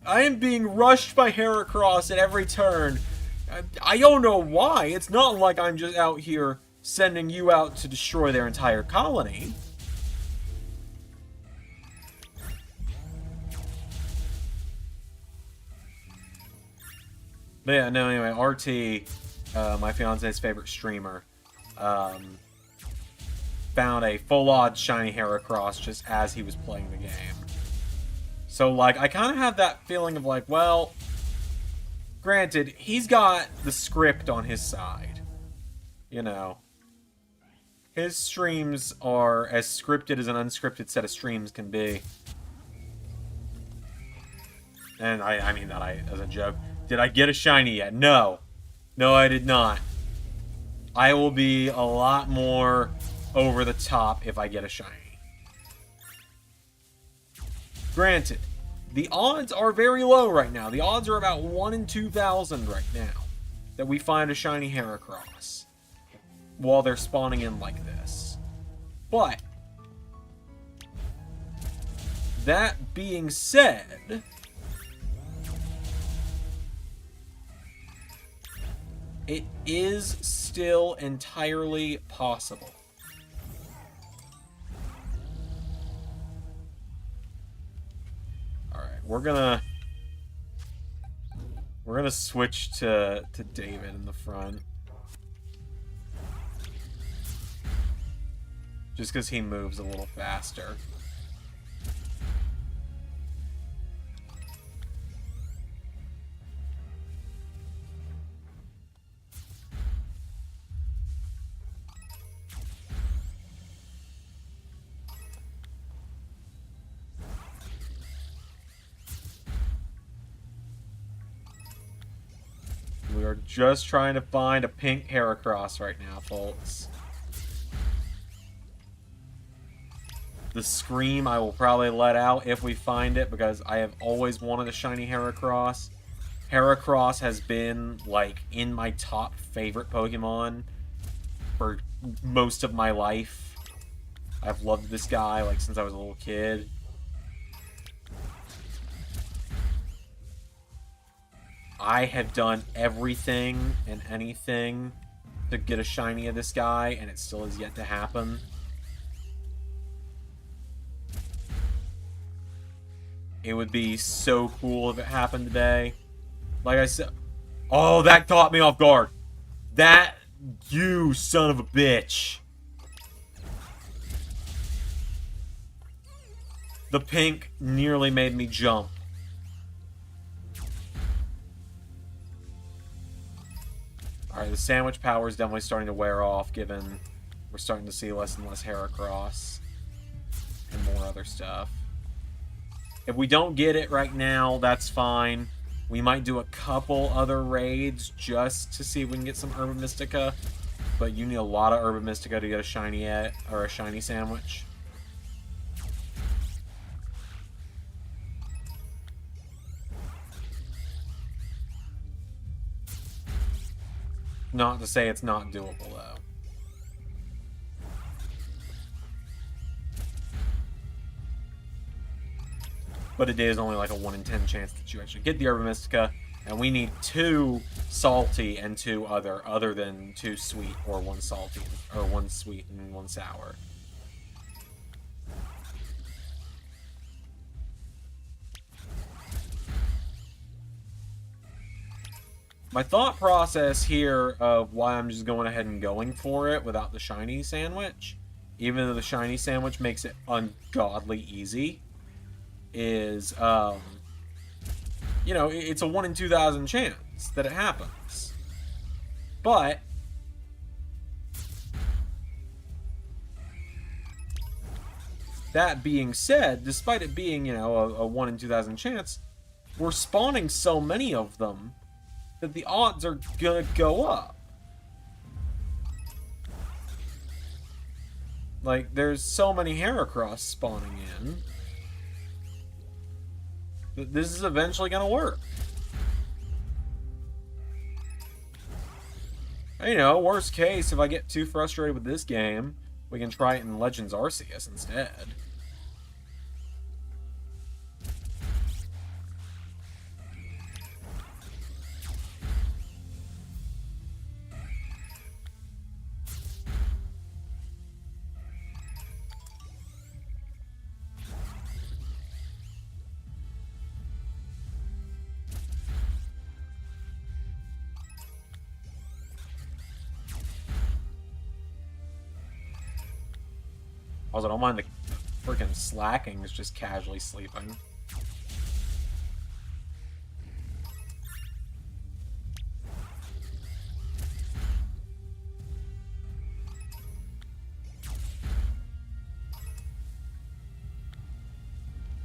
I am being rushed by Heracross at every turn. I don't know why. It's not like I'm just out here sending you out to destroy their entire colony. But yeah, no, anyway, RT, my fiance's favorite streamer, found a full-odd shiny Heracross just as he was playing the game. So, like, I kind of have that feeling of, like, well, granted, he's got the script on his side. You know. His streams are as scripted as an unscripted set of streams can be. And I mean that as a joke. Did I get a shiny yet? No. No, I did not. I will be a lot more over the top if I get a shiny. Granted, the odds are very low right now. The odds are about 1 in 2,000 right now that we find a shiny Heracross while they're spawning in like this. But That being said, it is still entirely possible. Alright, we're gonna switch to David in the front. Just because he moves a little faster. We are just trying to find a pink Heracross right now, folks. The scream I will probably let out if we find it, because I have always wanted a shiny Heracross. Heracross has been, like, in my top favorite Pokemon for most of my life. I've loved this guy, like, since I was a little kid. I have done everything and anything to get a shiny of this guy, and it still has yet to happen. It would be so cool if it happened today. Like I said... Oh, that caught me off guard. That... You son of a bitch. The pink nearly made me jump. Alright, the sandwich power is definitely starting to wear off, given we're starting to see less and less Heracross. And more other stuff. If we don't get it right now, that's fine. We might do a couple other raids just to see if we can get some Urban Mystica. But you need a lot of Urban Mystica to get a shiny or a shiny sandwich. Not to say it's not doable, though. But it is only like a 1 in 10 chance that you actually get the Urban Mystica, and we need 2 salty and 2 other than 2 sweet, or 1 salty, or 1 sweet and 1 sour. My thought process here of why I'm just going ahead and going for it without the shiny sandwich, even though the shiny sandwich makes it ungodly easy, is, you know, it's a 1 in 2,000 chance that it happens. But that being said, despite it being, you know, a 1 in 2,000 chance, we're spawning so many of them that the odds are gonna go up. Like, there's so many Heracross spawning in that this is eventually gonna work. You know, worst case, if I get too frustrated with this game, we can try it in Legends Arceus instead. Also, I don't mind the freaking slacking, is just casually sleeping.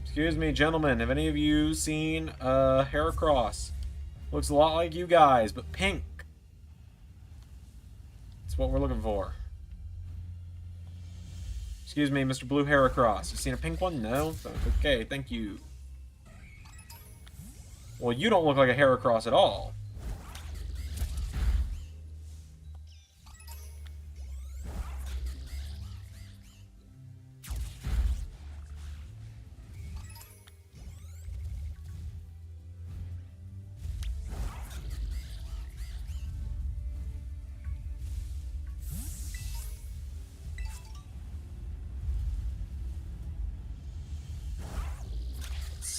Excuse me, gentlemen, have any of you seen Heracross? Looks a lot like you guys, but pink. That's what we're looking for. Excuse me, Mr. Blue Heracross. You seen a pink one? No? Okay, thank you. Well, you don't look like a Heracross at all.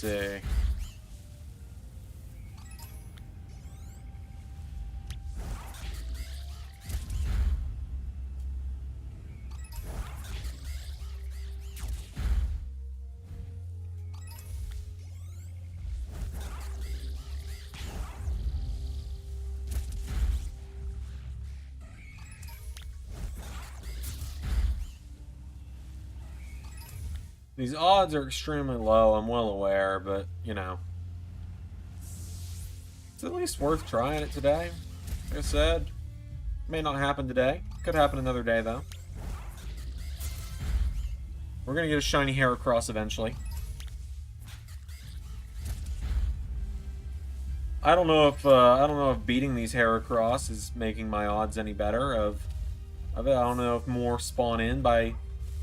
see. These odds are extremely low, I'm well aware, but, you know. It's at least worth trying it today. Like I said, it may not happen today. Could happen another day, though. We're gonna get a shiny Heracross eventually. I don't know if beating these Heracross is making my odds any better of it. I don't know if more spawn in by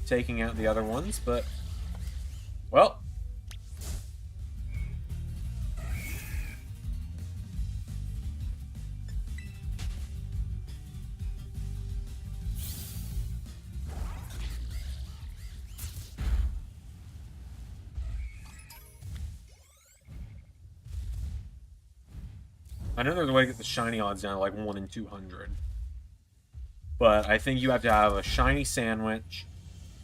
taking out the other ones, but well. I know there's a way to get the shiny odds down to like 1 in 200. But I think you have to have a shiny sandwich,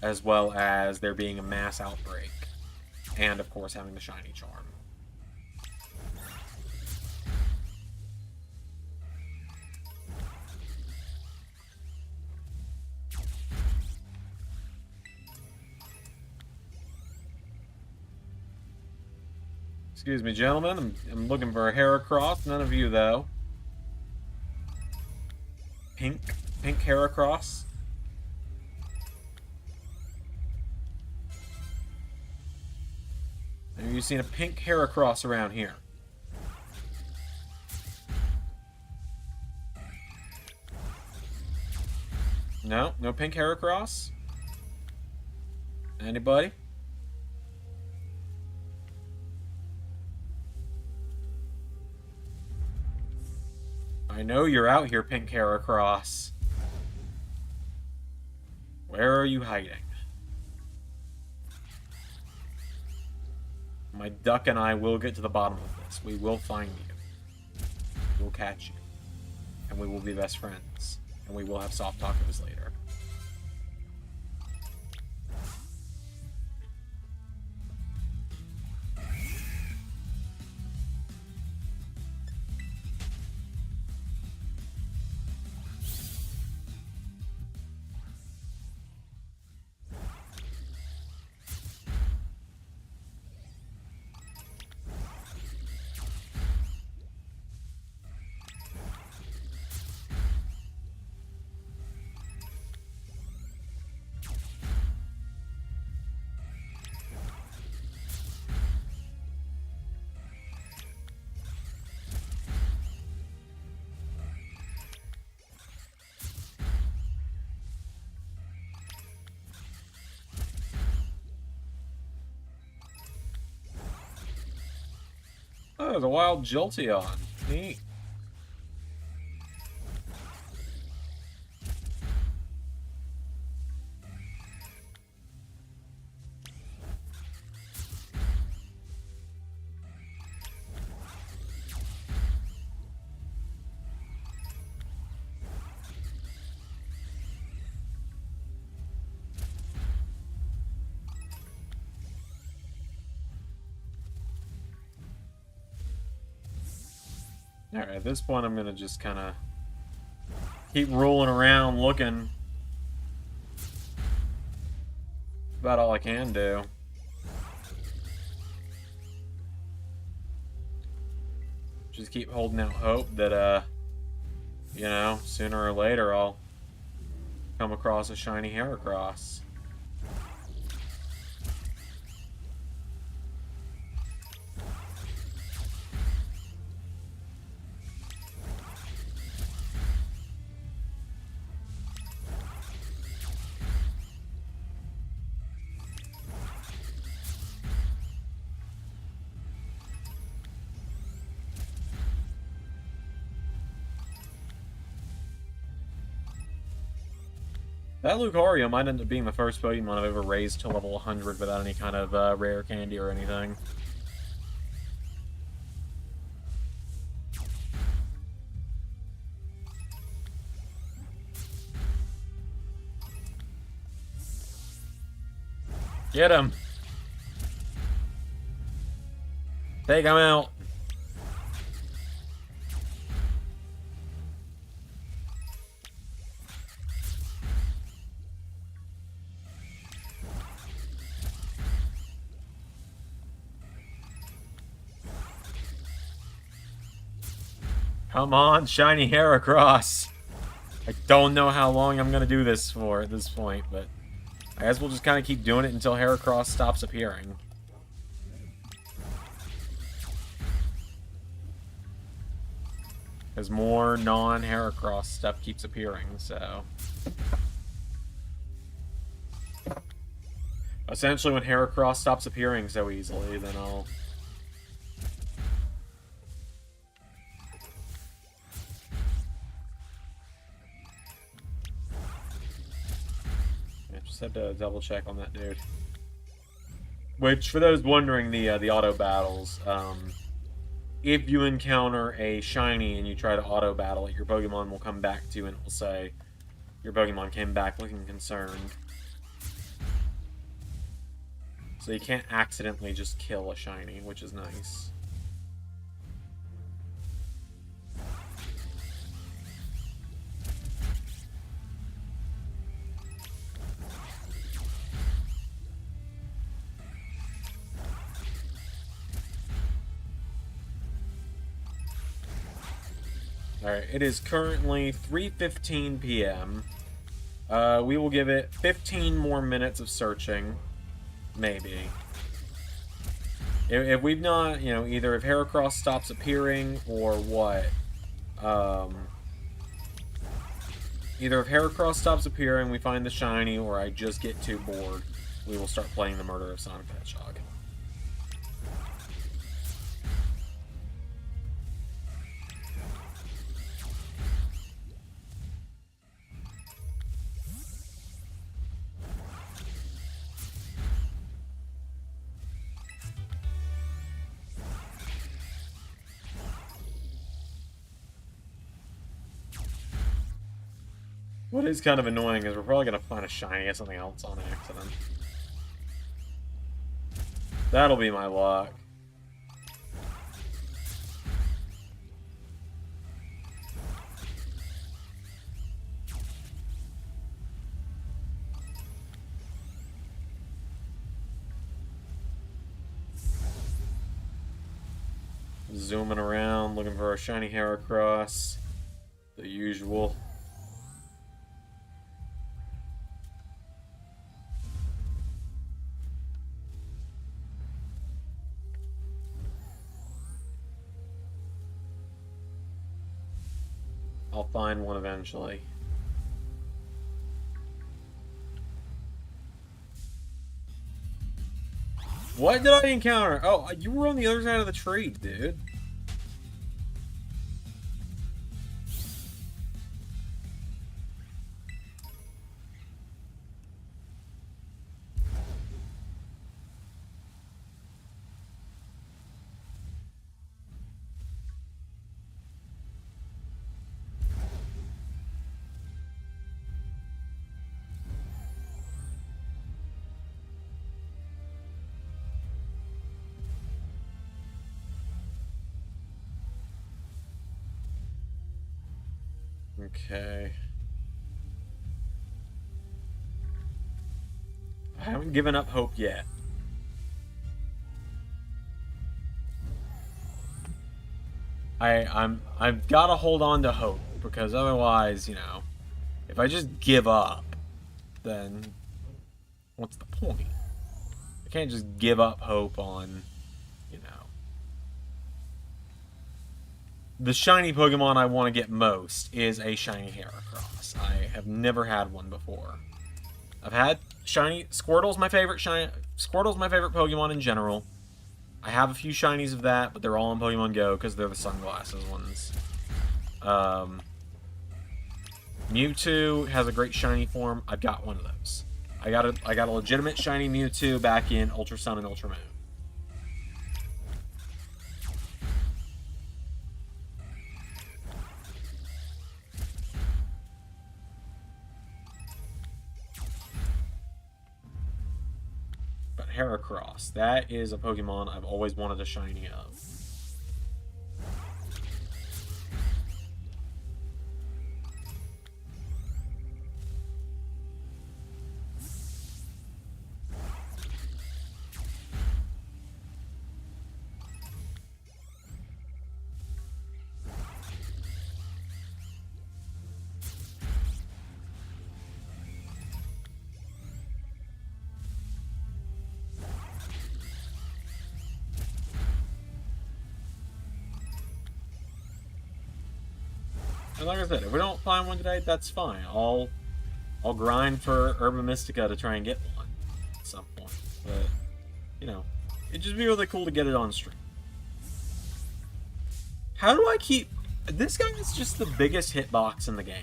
as well as there being a mass outbreak. And, of course, having the shiny charm. Excuse me, gentlemen. I'm looking for a Heracross. None of you, though. Pink Heracross. Have you seen a pink Heracross around here? No? No pink Heracross? Anybody? I know you're out here, pink Heracross. Where are you hiding? My duck and I will get to the bottom of this. We will find you. We'll catch you. And we will be best friends. And we will have soft tacos later. Oh, there's a wild Jolteon. Neat. Alright, at this point I'm gonna just kinda keep rolling around looking. About all I can do. Just keep holding out hope that, you know, sooner or later I'll come across a shiny Heracross. That Lucario might end up being the first Pokemon I've ever raised to level 100 without any kind of rare candy or anything. Get him. Take him out. Come on, shiny Heracross. I don't know how long I'm gonna do this for at this point, but I guess we'll just kind of keep doing it until Heracross stops appearing. As more non-Heracross stuff keeps appearing, so... Essentially, when Heracross stops appearing so easily, then I'll... I just had to double check on that dude. Which, for those wondering, the auto battles, if you encounter a shiny and you try to auto battle it, your Pokemon will come back to you and it will say, your Pokemon came back looking concerned. So you can't accidentally just kill a shiny, which is nice. Alright, it is currently 3:15 p.m. We will give it 15 more minutes of searching. Maybe. If we've not, you know, either if Heracross stops appearing or what. Either if Heracross stops appearing, we find the shiny, or I just get too bored, we will start playing the Murder of Sonic the Hedgehog. What is kind of annoying is we're probably going to find a shiny or something else on accident. That'll be my luck. Zooming around, looking for a shiny Heracross. The usual. I'll find one eventually. What did I encounter? Oh, you were on the other side of the tree, dude. Okay. I haven't given up hope yet. I've got to hold on to hope, because otherwise, you know, if I just give up, then what's the point? I can't just give up hope on, you know. The shiny Pokemon I want to get most is a shiny Heracross. I have never had one before. I've had shiny Squirtle's my favorite Squirtle's my favorite Pokemon in general. I have a few shinies of that, but they're all in Pokemon Go because they're the sunglasses ones. Mewtwo has a great shiny form. I've got one of those. I got a legitimate shiny Mewtwo back in Ultra Sun and Ultra Moon. Heracross. That is a Pokemon I've always wanted a shiny of. And like I said, if we don't find one today, that's fine. I'll grind for Herba Mystica to try and get one at some point. But, you know, it'd just be really cool to get it on stream. How do I keep... This guy is just the biggest hitbox in the game.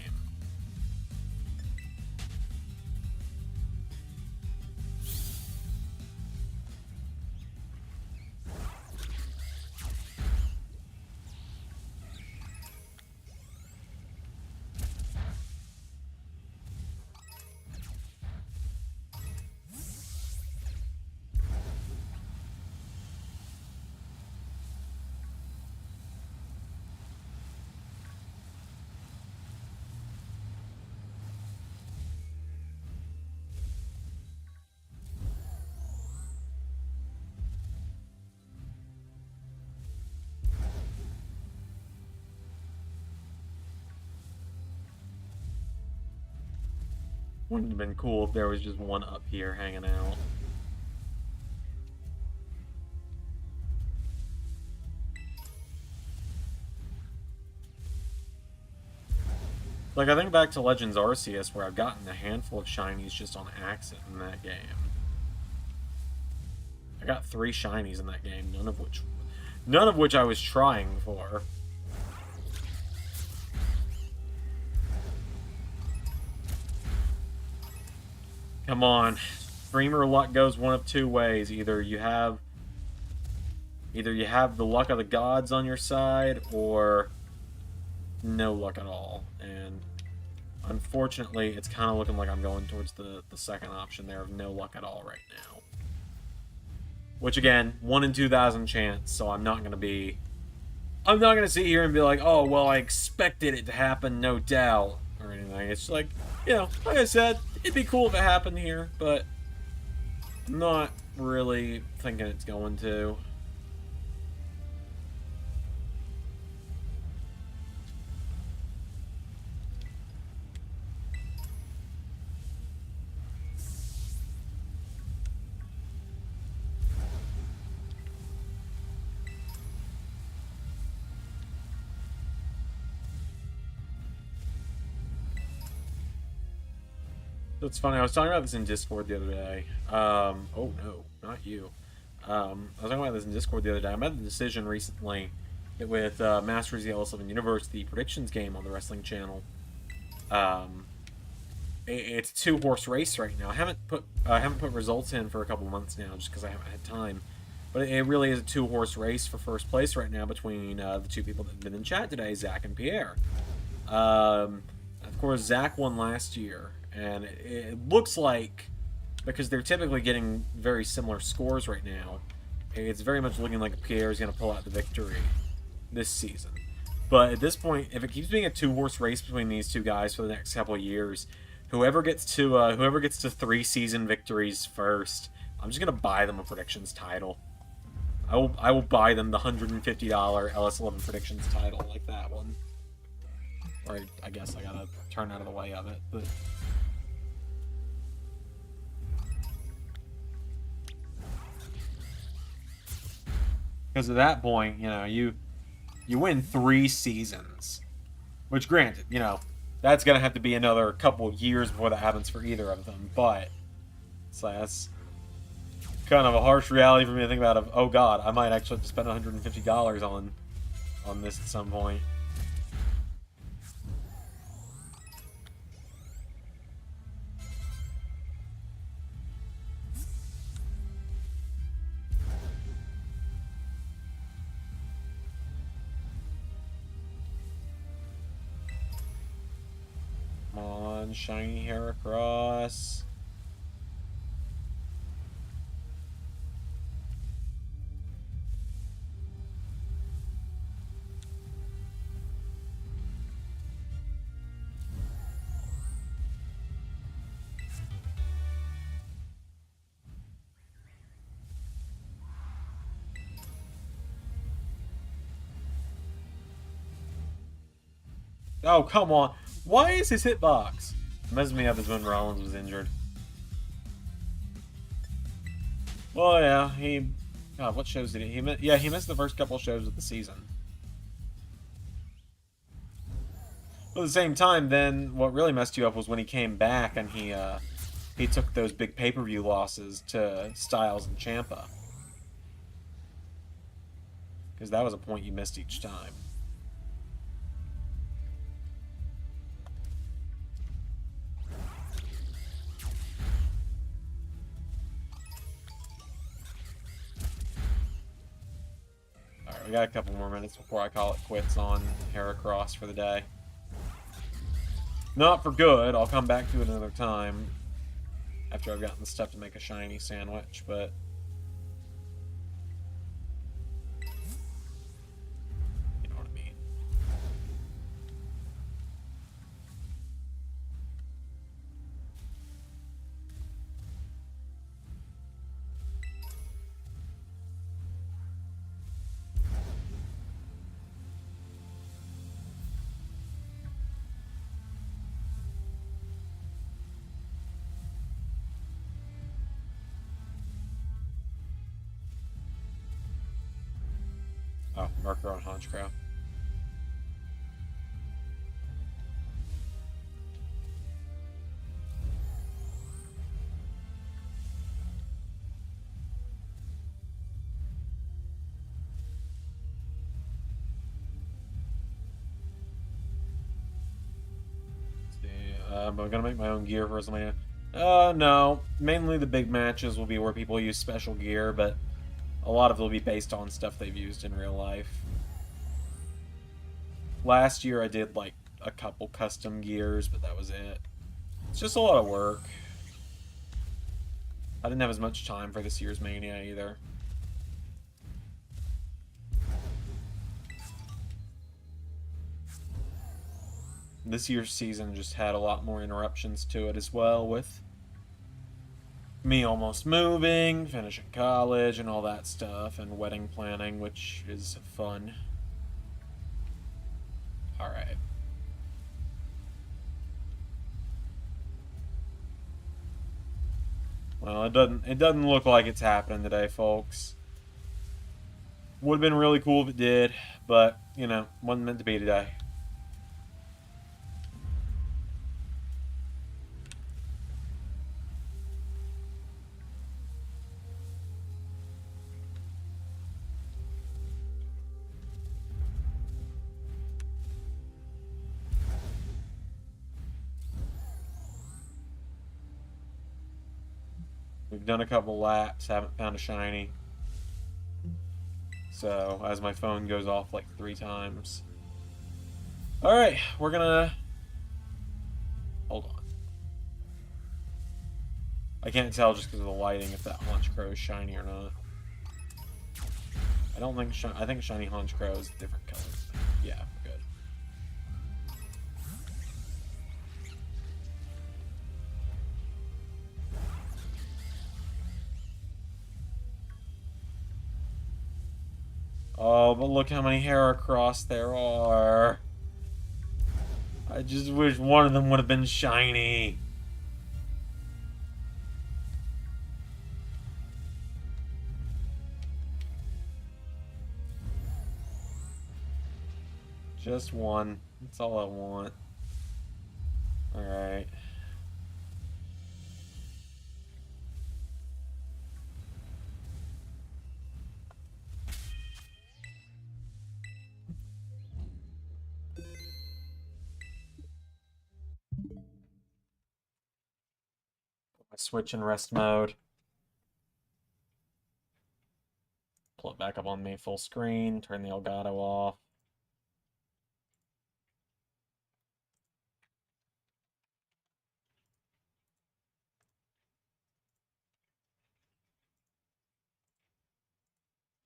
Wouldn't have been cool if there was just one up here hanging out. Like, I think back to Legends Arceus, where I've gotten a handful of shinies just on accident in that game. I got 3 shinies in that game, none of which I was trying for. Come on. Streamer luck goes one of 2 ways. Either you have the luck of the gods on your side, or no luck at all. And unfortunately, it's kind of looking like I'm going towards the second option there of no luck at all right now. Which again, 1 in 2,000 chance, so I'm not going to sit here and be like, oh, well, I expected it to happen, no doubt, or anything. It's like, you know, like I said, it'd be cool if it happened here, but I'm not really thinking it's going to. It's funny, I was talking about this in Discord the other day. Oh no, not you. I was talking about this in Discord the other day. I made the decision recently that with Masters of the L7 Universe, the predictions game on the wrestling channel, it's a 2-horse race right now. I haven't put results in for a couple months now, just because I haven't had time. But it really is a 2-horse race for first place right now between the 2 people that have been in chat today, Zach and Pierre. Of course, Zach won last year. And it looks like, because they're typically getting very similar scores right now, it's very much looking like Pierre is going to pull out the victory this season. But at this point, if it keeps being a 2-horse race between these 2 guys for the next couple of years, whoever gets to 3 season victories first, I'm just going to buy them a predictions title. I will buy them the $150 LS11 predictions title, like that one. Or I guess I gotta turn out of the way of it, but... Because at that point, you know, you win 3 seasons. Which, granted, you know, that's going to have to be another couple of years before that happens for either of them. But it's like, that's kind of a harsh reality for me to think about of, oh god, I might actually have to spend $150 on this at some point. Shiny Heracross. Oh, come on. Why is his hitbox? Reminds me of his when Rollins was injured. Well, yeah, he... God, what shows did he... Yeah, he missed the first couple shows of the season. But at the same time, then, what really messed you up was when he came back and he took those big pay-per-view losses to Styles and Ciampa. Because that was a point you missed each time. Alright, we got a couple more minutes before I call it quits on Heracross for the day. Not for good. I'll come back to it another time after I've gotten the stuff to make a shiny sandwich, but... you know what I mean. Oh, marker on Honchcrow. I'm gonna make my own gear for WrestleMania. No. Mainly the big matches will be where people use special gear, but a lot of it will be based on stuff they've used in real life. Last year I did, like, a couple custom gears, but that was it. It's just a lot of work. I didn't have as much time for this year's Mania either. This year's season just had a lot more interruptions to it as well, with me almost moving, finishing college, and all that stuff, and wedding planning, which is fun. Alright. Well, it doesn't look like it's happening today, folks. Would have been really cool if it did, but, you know, wasn't meant to be today. We've done a couple laps, haven't found a shiny. So, as my phone goes off like 3 times. Alright, we're gonna... hold on. I can't tell just because of the lighting if that Honchcrow is shiny or not. I don't think... I think shiny Honchcrow is a different color. Yeah, we're good. Oh, but look how many Heracross there are. I just wish one of them would have been shiny. Just one. That's all I want. Alright. I switch in rest mode. Pull it back up on me full screen. Turn the Elgato off.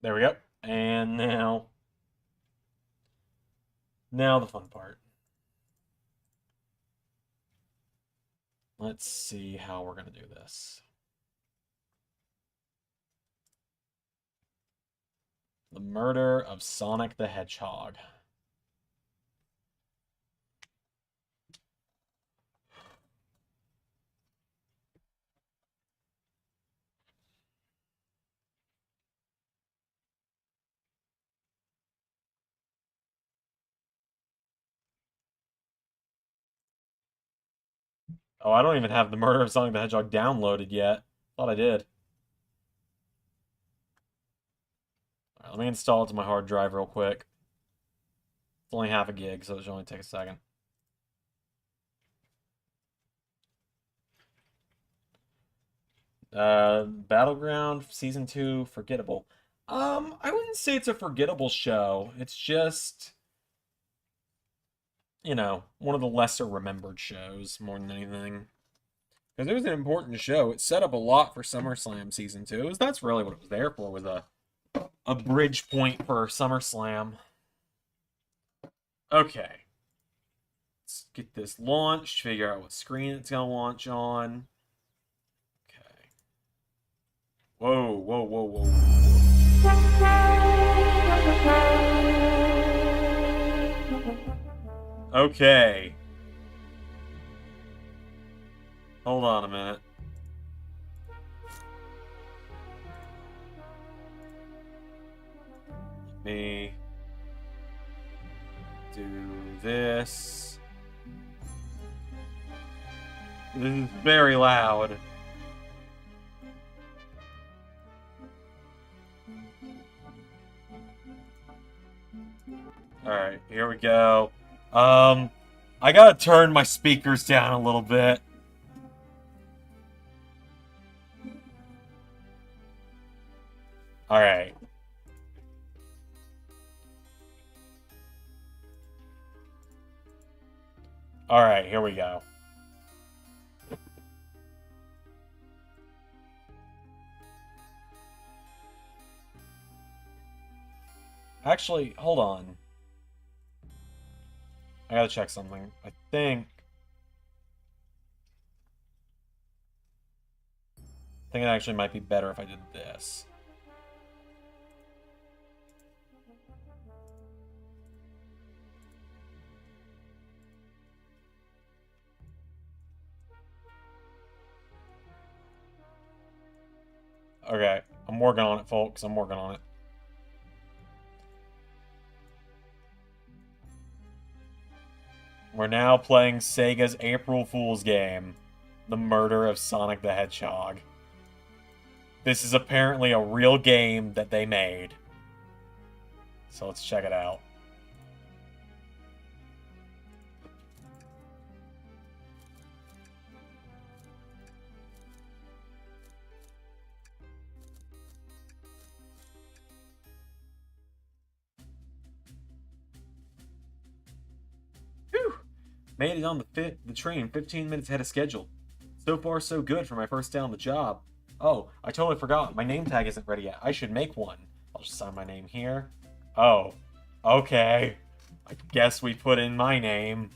There we go. And now the fun part. Let's see how we're going to do this. The murder of Sonic the Hedgehog. Oh, I don't even have the Murder of Sonic the Hedgehog downloaded yet. Thought I did. Alright, let me install it to my hard drive real quick. It's only half a gig, so it should only take a second. Battleground Season 2, forgettable. I wouldn't say it's a forgettable show. It's just, you know, one of the lesser remembered shows more than anything. Because it was an important show. It set up a lot for SummerSlam Season 2. That's really what it was there for, was a bridge point for SummerSlam. Okay. Let's get this launched, figure out what screen it's going to launch on. Okay. Whoa, whoa, whoa, whoa. Okay. Hold on a minute. Let me do this. This is very loud. Alright, here we go. I gotta turn my speakers down a little bit. Alright. Alright, here we go. Actually, hold on. I gotta check something. I think it actually might be better if I did this. Okay, I'm working on it, folks. I'm working on it. We're now playing Sega's April Fool's game, The Murder of Sonic the Hedgehog. This is apparently a real game that they made. So let's check it out. Made it on the train 15 minutes ahead of schedule. So far, so good for my first day on the job. Oh, I totally forgot. My name tag isn't ready yet. I should make one. I'll just sign my name here. Oh, okay. I guess we put in my name.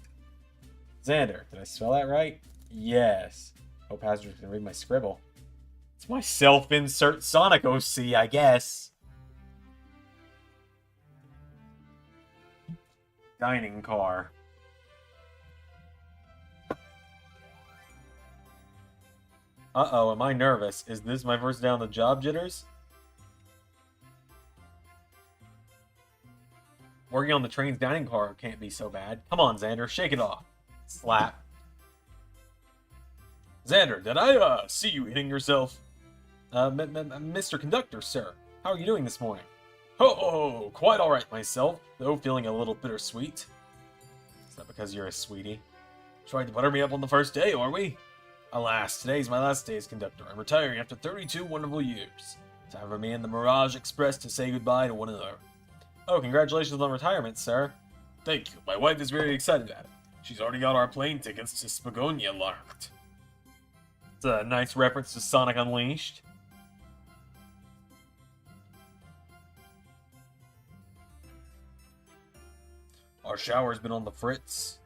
Zander. Did I spell that right? Yes. Hope Hazard's can read my scribble. It's my self-insert Sonic OC, I guess. Dining car. Uh-oh, am I nervous? Is this my first day on the job, jitters? Working on the train's dining car can't be so bad. Come on, Zander, shake it off. Slap. Zander, did I, see you hitting yourself? Mr. Conductor, sir. How are you doing this morning? Oh, quite alright myself, though feeling a little bittersweet. Is that because you're a sweetie? Tried to butter me up on the first day, are we? Alas, today's my last day as conductor. I'm retiring after 32 wonderful years. Time for me and the Mirage Express to say goodbye to one another. Oh, congratulations on retirement, sir. Thank you. My wife is very excited at it. She's already got our plane tickets to Spagonia locked. It's a nice reference to Sonic Unleashed. Our shower's been on the fritz.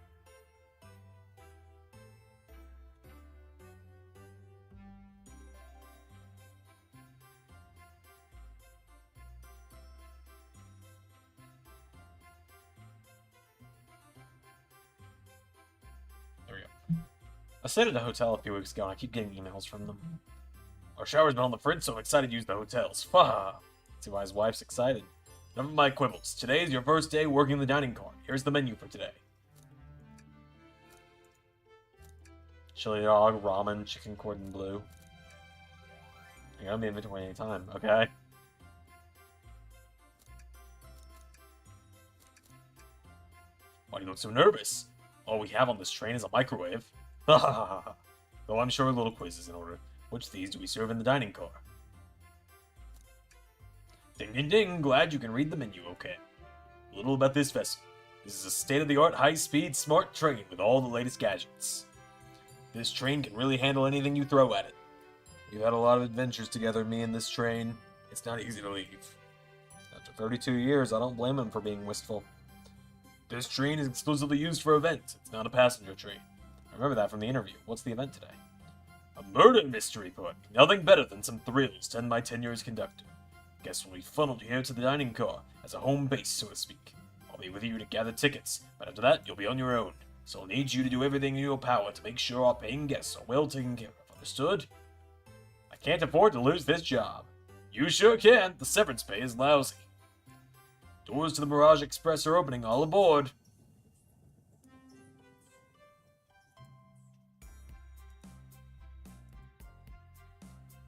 I stayed at a hotel a few weeks ago and I keep getting emails from them. Our shower's been on the fritz, so I'm excited to use the hotels. Fah! See why his wife's excited. Enough of my quibbles. Today is your first day working the dining car. Here's the menu for today. Chili dog, ramen, chicken cordon bleu. You're gonna be in inventory anytime, okay? Why do you look so nervous? All we have on this train is a microwave. Ha ha ha ha. Though I'm sure a little quiz is in order. Which of these do we serve in the dining car? Ding ding ding, glad you can read the menu okay. A little about this vessel. This is a state-of-the-art, high-speed, smart train with all the latest gadgets. This train can really handle anything you throw at it. We've had a lot of adventures together, me and this train. It's not easy to leave. After 32 years, I don't blame him for being wistful. This train is exclusively used for events. It's not a passenger train. I remember that from the interview. What's the event today? A murder mystery party. Nothing better than some thrills, 10 by 10 years conductor. Guests will be funneled here to the dining car, as a home base, so to speak. I'll be with you to gather tickets, but after that, you'll be on your own. So I'll need you to do everything in your power to make sure our paying guests are well taken care of. Understood? I can't afford to lose this job. You sure can. The severance pay is lousy. Doors to the Mirage Express are opening. All aboard.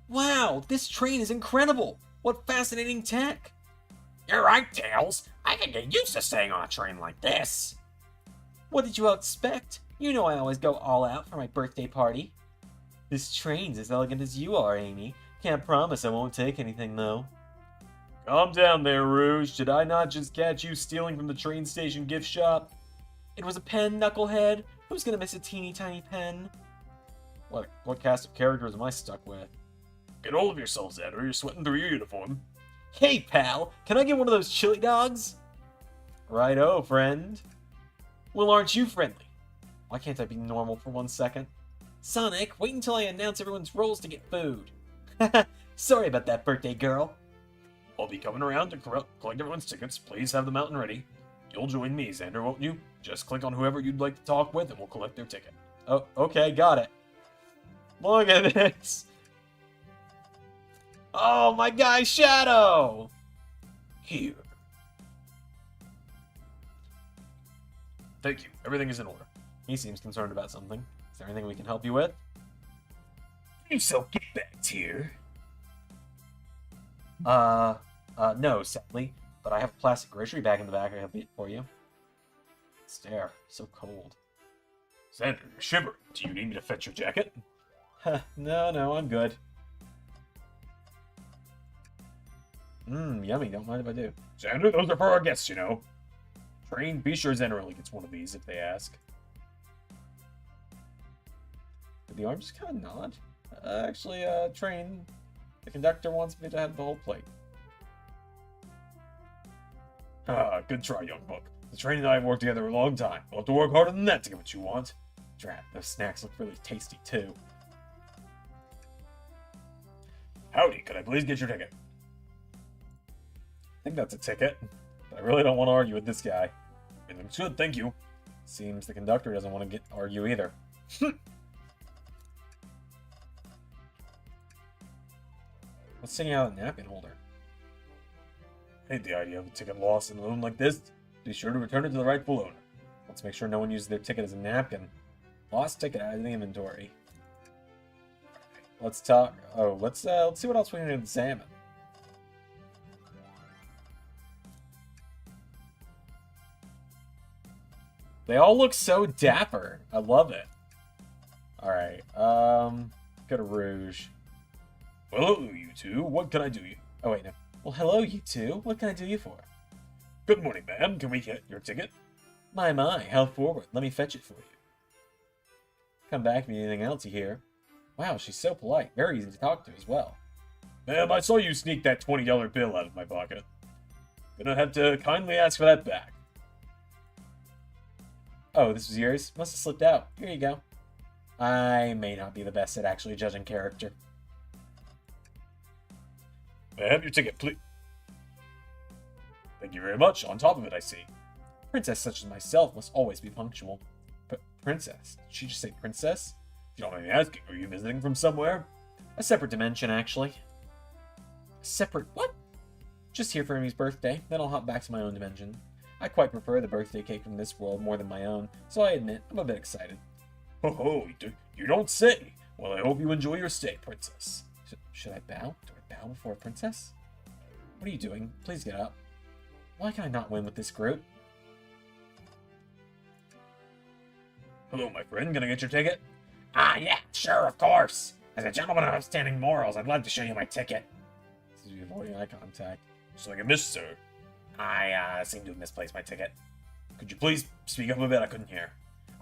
Wow, this train is incredible. What fascinating tech. You're right, Tails. I can get used to staying on a train like this. What did you expect? You know I always go all out for my birthday party. This train's as elegant as you are, Amy. Can't promise I won't take anything, though. Calm down there, Rouge. Did I not just catch you stealing from the train station gift shop? It was a pen, knucklehead. Who's gonna miss a teeny tiny pen? What cast of characters am I stuck with? Get hold of yourself, Zander. You're sweating through your uniform. Hey, pal. Can I get one of those chili dogs? Righto, friend. Well, aren't you friendly? Why can't I be normal for 1 second? Sonic, wait until I announce everyone's roles to get food. Sorry about that, birthday girl. I'll be coming around to collect everyone's tickets. Please have them out and ready. You'll join me, Zander, won't you? Just click on whoever you'd like to talk with and we'll collect their ticket. Oh, okay, got it. Look at this. Oh, my guy, Shadow! Here. Thank you. Everything is in order. He seems concerned about something. Is there anything we can help you with? You sell get-backs here? No, sadly. But I have a plastic grocery bag in the back I can get for you. Stare. So cold. Zander, you're shivering. Do you need me to fetch your jacket? No, I'm good. Yummy. Don't mind if I do. Zander, those are for our guests, you know. Train, be sure Zander only gets one of these if they ask. Did the arm just kind of nod? Actually, train, the conductor wants me to have the whole plate. Ah, good try, young buck. The train and I have worked together a long time. We'll have to work harder than that to get what you want. Drat, those snacks look really tasty, too. Howdy, could I please get your ticket? I think that's a ticket, but I really don't want to argue with this guy. It looks good, thank you. Seems the conductor doesn't want to argue either. What's sticking out of the napkin holder? I hate the idea of a ticket lost in a room like this. Be sure to return it to the rightful owner. Let's make sure no one uses their ticket as a napkin. Lost ticket out of the inventory. Let's talk. Oh, let's see what else we can examine. They all look so dapper. I love it. Alright, go to Rouge. Hello, you two. What can I do you? Oh, wait, no. Well, hello, you two. What can I do you for? Good morning, ma'am. Can we get your ticket? My, how forward. Let me fetch it for you. Come back if you need anything else, you hear. Wow, she's so polite. Very easy to talk to as well. Ma'am, I saw you sneak that $20 bill out of my pocket. Gonna have to kindly ask for that back. Oh, this was yours? Must have slipped out. Here you go. I may not be the best at actually judging character. May I have your ticket, please? Thank you very much. On top of it, I see. Princess such as myself must always be punctual. But princess? Did she just say princess? If you don't mind me asking, are you visiting from somewhere? A separate dimension, actually. A separate what? Just here for Amy's birthday, then I'll hop back to my own dimension. I quite prefer the birthday cake from this world more than my own, so I admit I'm a bit excited. Ho, you don't say. Well, I hope you enjoy your stay, princess. Should I bow? Do I bow before a princess? What are you doing? Please get up. Why can I not win with this group? Hello, my friend. Gonna get your ticket? Ah, yeah, sure, of course. As a gentleman of upstanding morals, I'd love to show you my ticket. This is avoiding eye contact. Something I missed, sir. I seem to have misplaced my ticket. Could you please speak up a bit? I couldn't hear.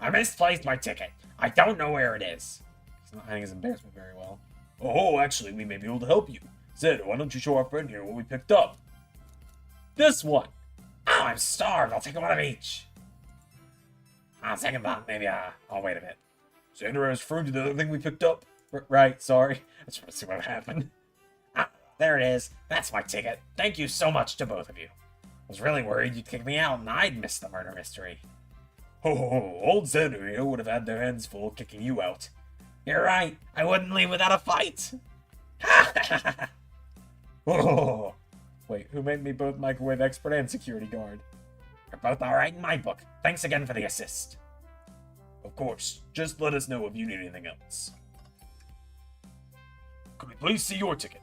I misplaced my ticket. I don't know where it is. He's not hiding his embarrassment very well. Oh, actually, we may be able to help you. Zander, why don't you show our friend here what we picked up? This one. Oh, I'm starved. I'll take one of each. Second thought, maybe I'll wait a bit. Zander has referred to the other thing we picked up. Right, sorry. I just want to see what happened. Ah, there it is. That's my ticket. Thank you so much to both of you. I was really worried you'd kick me out and I'd miss the murder mystery. Old Zander here would have had their hands full kicking you out. You're right. I wouldn't leave without a fight. Oh. Wait, who made me both microwave expert and security guard? You're both alright in my book. Thanks again for the assist. Of course. Just let us know if you need anything else. Could we please see your ticket?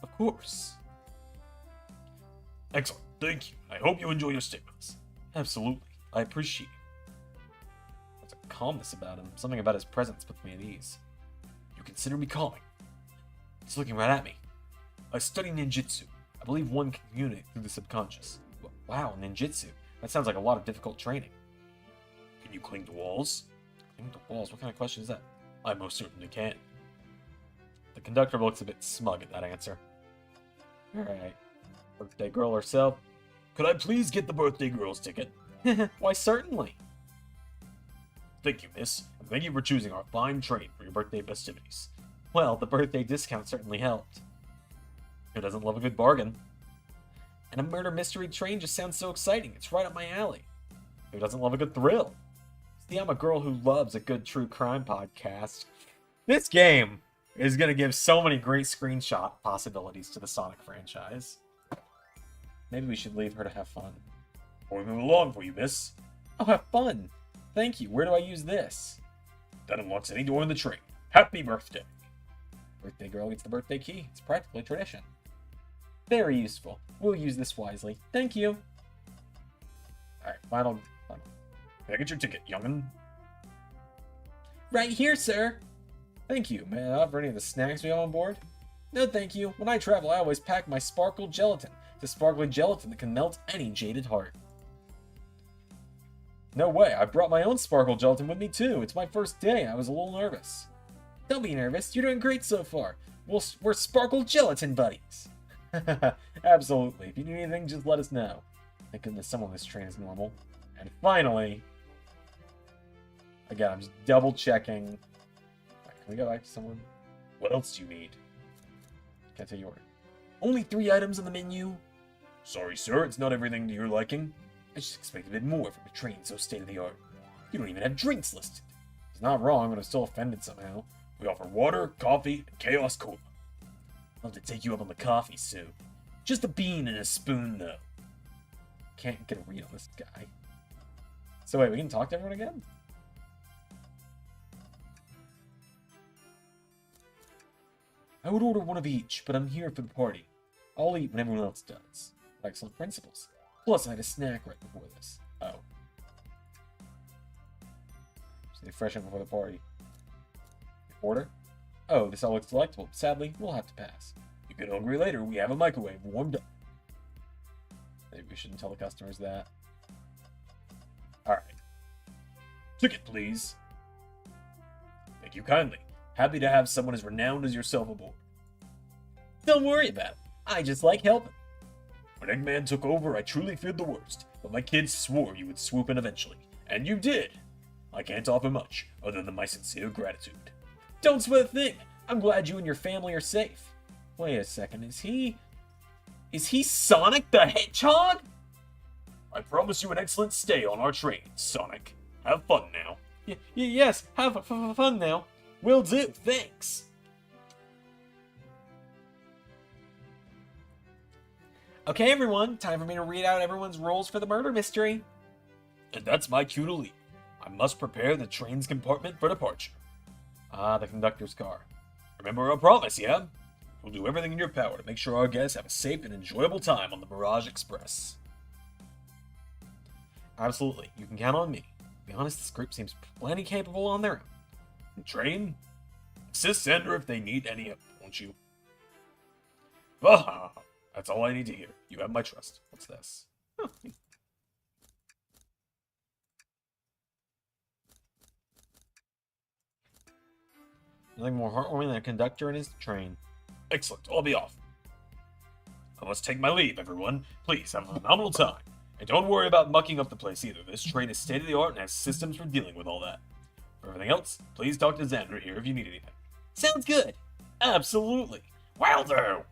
Of course. Excellent. Thank you. I hope you enjoy your stay with us. Absolutely. I appreciate it. There's a calmness about him. Something about his presence puts me at ease. You consider me calming? He's looking right at me. I study ninjutsu. I believe one can communicate through the subconscious. Wow, ninjutsu. That sounds like a lot of difficult training. Can you cling to walls? Cling to walls? What kind of question is that? I most certainly can. The conductor looks a bit smug at that answer. Alright. Birthday girl herself. Could I please get the birthday girl's ticket? Why, certainly. Thank you, miss. And thank you for choosing our fine train for your birthday festivities. Well, the birthday discount certainly helped. Who doesn't love a good bargain? And a murder mystery train just sounds so exciting. It's right up my alley. Who doesn't love a good thrill? See, I'm a girl who loves a good true crime podcast. This game is going to give so many great screenshot possibilities to the Sonic franchise. Maybe we should leave her to have fun. Or we move along for you, miss. Oh, have fun. Thank you. Where do I use this? That unlocks any door in the train. Happy birthday. Birthday girl gets the birthday key. It's practically tradition. Very useful. We'll use this wisely. Thank you. Alright, final. Can I get your ticket, young'un? Right here, sir. Thank you. May I offer any of the snacks we have on board? No, thank you. When I travel, I always pack my sparkle gelatin. The sparkly gelatin that can melt any jaded heart. No way. I brought my own sparkle gelatin with me, too. It's my first day. I was a little nervous. Don't be nervous. You're doing great so far. We're sparkle gelatin buddies. Absolutely. If you need anything, just let us know. Thank goodness someone on this train is normal. And finally, again, I'm just double checking. Right, can we go back to someone? What else do you need? Can't take your order. Only 3 items on the menu. Sorry, sir. It's not everything to your liking. I just expected a bit more from a train so state-of-the-art. You don't even have drinks listed. He's not wrong, but I'm still offended somehow. We offer water, coffee, and Chaos Cola. I'd love to take you up on the coffee, Sue. Just a bean and a spoon, though. Can't get a read on this guy. So wait, we can talk to everyone again? I would order one of each, but I'm here for the party. I'll eat when everyone else does. Excellent principles. Plus, I had a snack right before this. Oh. Just need to freshen up before the party. Order? Oh, this all looks delectable. Sadly, we'll have to pass. You get hungry later. We have a microwave warmed up. Maybe we shouldn't tell the customers that. Alright. Ticket, please. Thank you kindly. Happy to have someone as renowned as yourself aboard. Don't worry about it. I just like helping. When Eggman took over, I truly feared the worst, but my kids swore you would swoop in eventually. And you did! I can't offer much, other than my sincere gratitude. Don't sweat a thing! I'm glad you and your family are safe. Wait a second, is he Sonic the Hedgehog? I promise you an excellent stay on our train, Sonic. Have fun now. Yes, have fun now. Will do, thanks. Okay, everyone, time for me to read out everyone's roles for the murder mystery. And that's my cue to leave. I must prepare the train's compartment for departure. Ah, the conductor's car. Remember our promise, yeah? We'll do everything in your power to make sure our guests have a safe and enjoyable time on the Mirage Express. Absolutely, you can count on me. To be honest, this group seems plenty capable on their own. Train? Assist Zander if they need any help, won't you? Ah, that's all I need to hear. You have my trust. What's this? Huh. Nothing more heartwarming than a conductor and his train. Excellent. I'll be off. I must take my leave, everyone. Please have a phenomenal time. And don't worry about mucking up the place either. This train is state-of-the-art and has systems for dealing with all that. For everything else, please talk to Zander here if you need anything. Sounds good. Absolutely. Will do.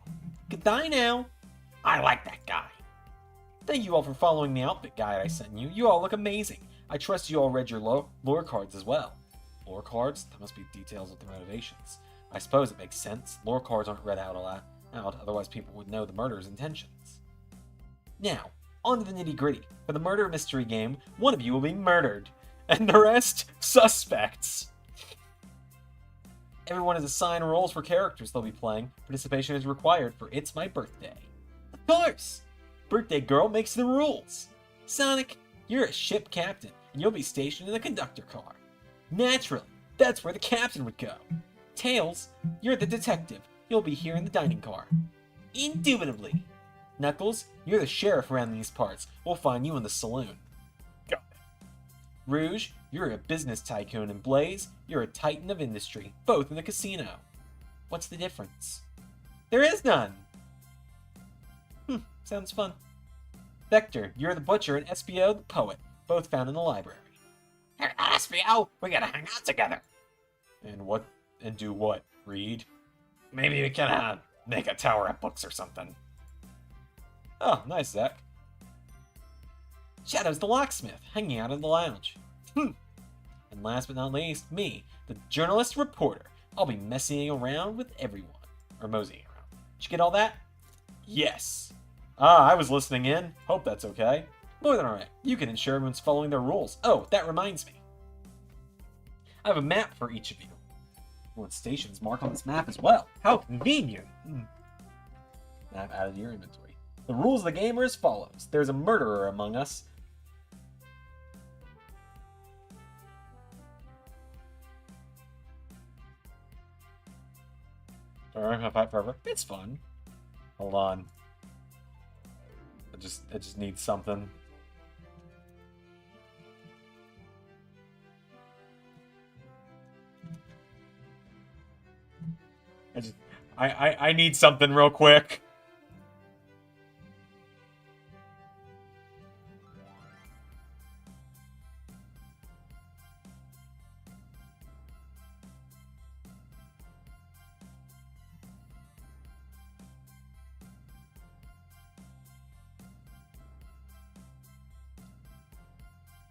Goodbye now. I like that guy. Thank you all for following the outfit guide I sent you. You all look amazing. I trust you all read your lore cards as well. Lore cards? That must be details of the renovations. I suppose it makes sense. Lore cards aren't read out aloud, otherwise people would know the murderer's intentions. Now, on to the nitty-gritty. For the murder mystery game, one of you will be murdered, and the rest, suspects. Everyone is assigned roles for characters they'll be playing. Participation is required for It's My Birthday. Of course! Birthday girl makes the rules. Sonic, you're a ship captain, and you'll be stationed in the conductor car. Naturally, that's where the captain would go. Tails, you're the detective. You'll be here in the dining car. Indubitably. Knuckles, you're the sheriff around these parts. We'll find you in the saloon. Got it. Rouge, you're a business tycoon, and Blaze, you're a titan of industry, both in the casino. What's the difference? There is none! Sounds fun. Vector, you're the butcher, and SBO, the poet, both found in the library. Hey, SBO, we gotta hang out together. And do what? Read? Maybe we can, make a tower of books or something. Oh, nice, Zach. Shadow's the locksmith, hanging out in the lounge. And last but not least, me, the journalist reporter. I'll be messing around with everyone. Or moseying around. Did you get all that? Yes. I was listening in. Hope that's okay. More than alright. You can ensure everyone's following their rules. Oh, that reminds me. I have a map for each of you. Everyone's stations marked on this map as well. How convenient! Map added to your inventory. The rules of the game are as follows. There's a murderer among us. Alright, I'll fight forever. It's fun. Hold on. I just need something. I need something real quick.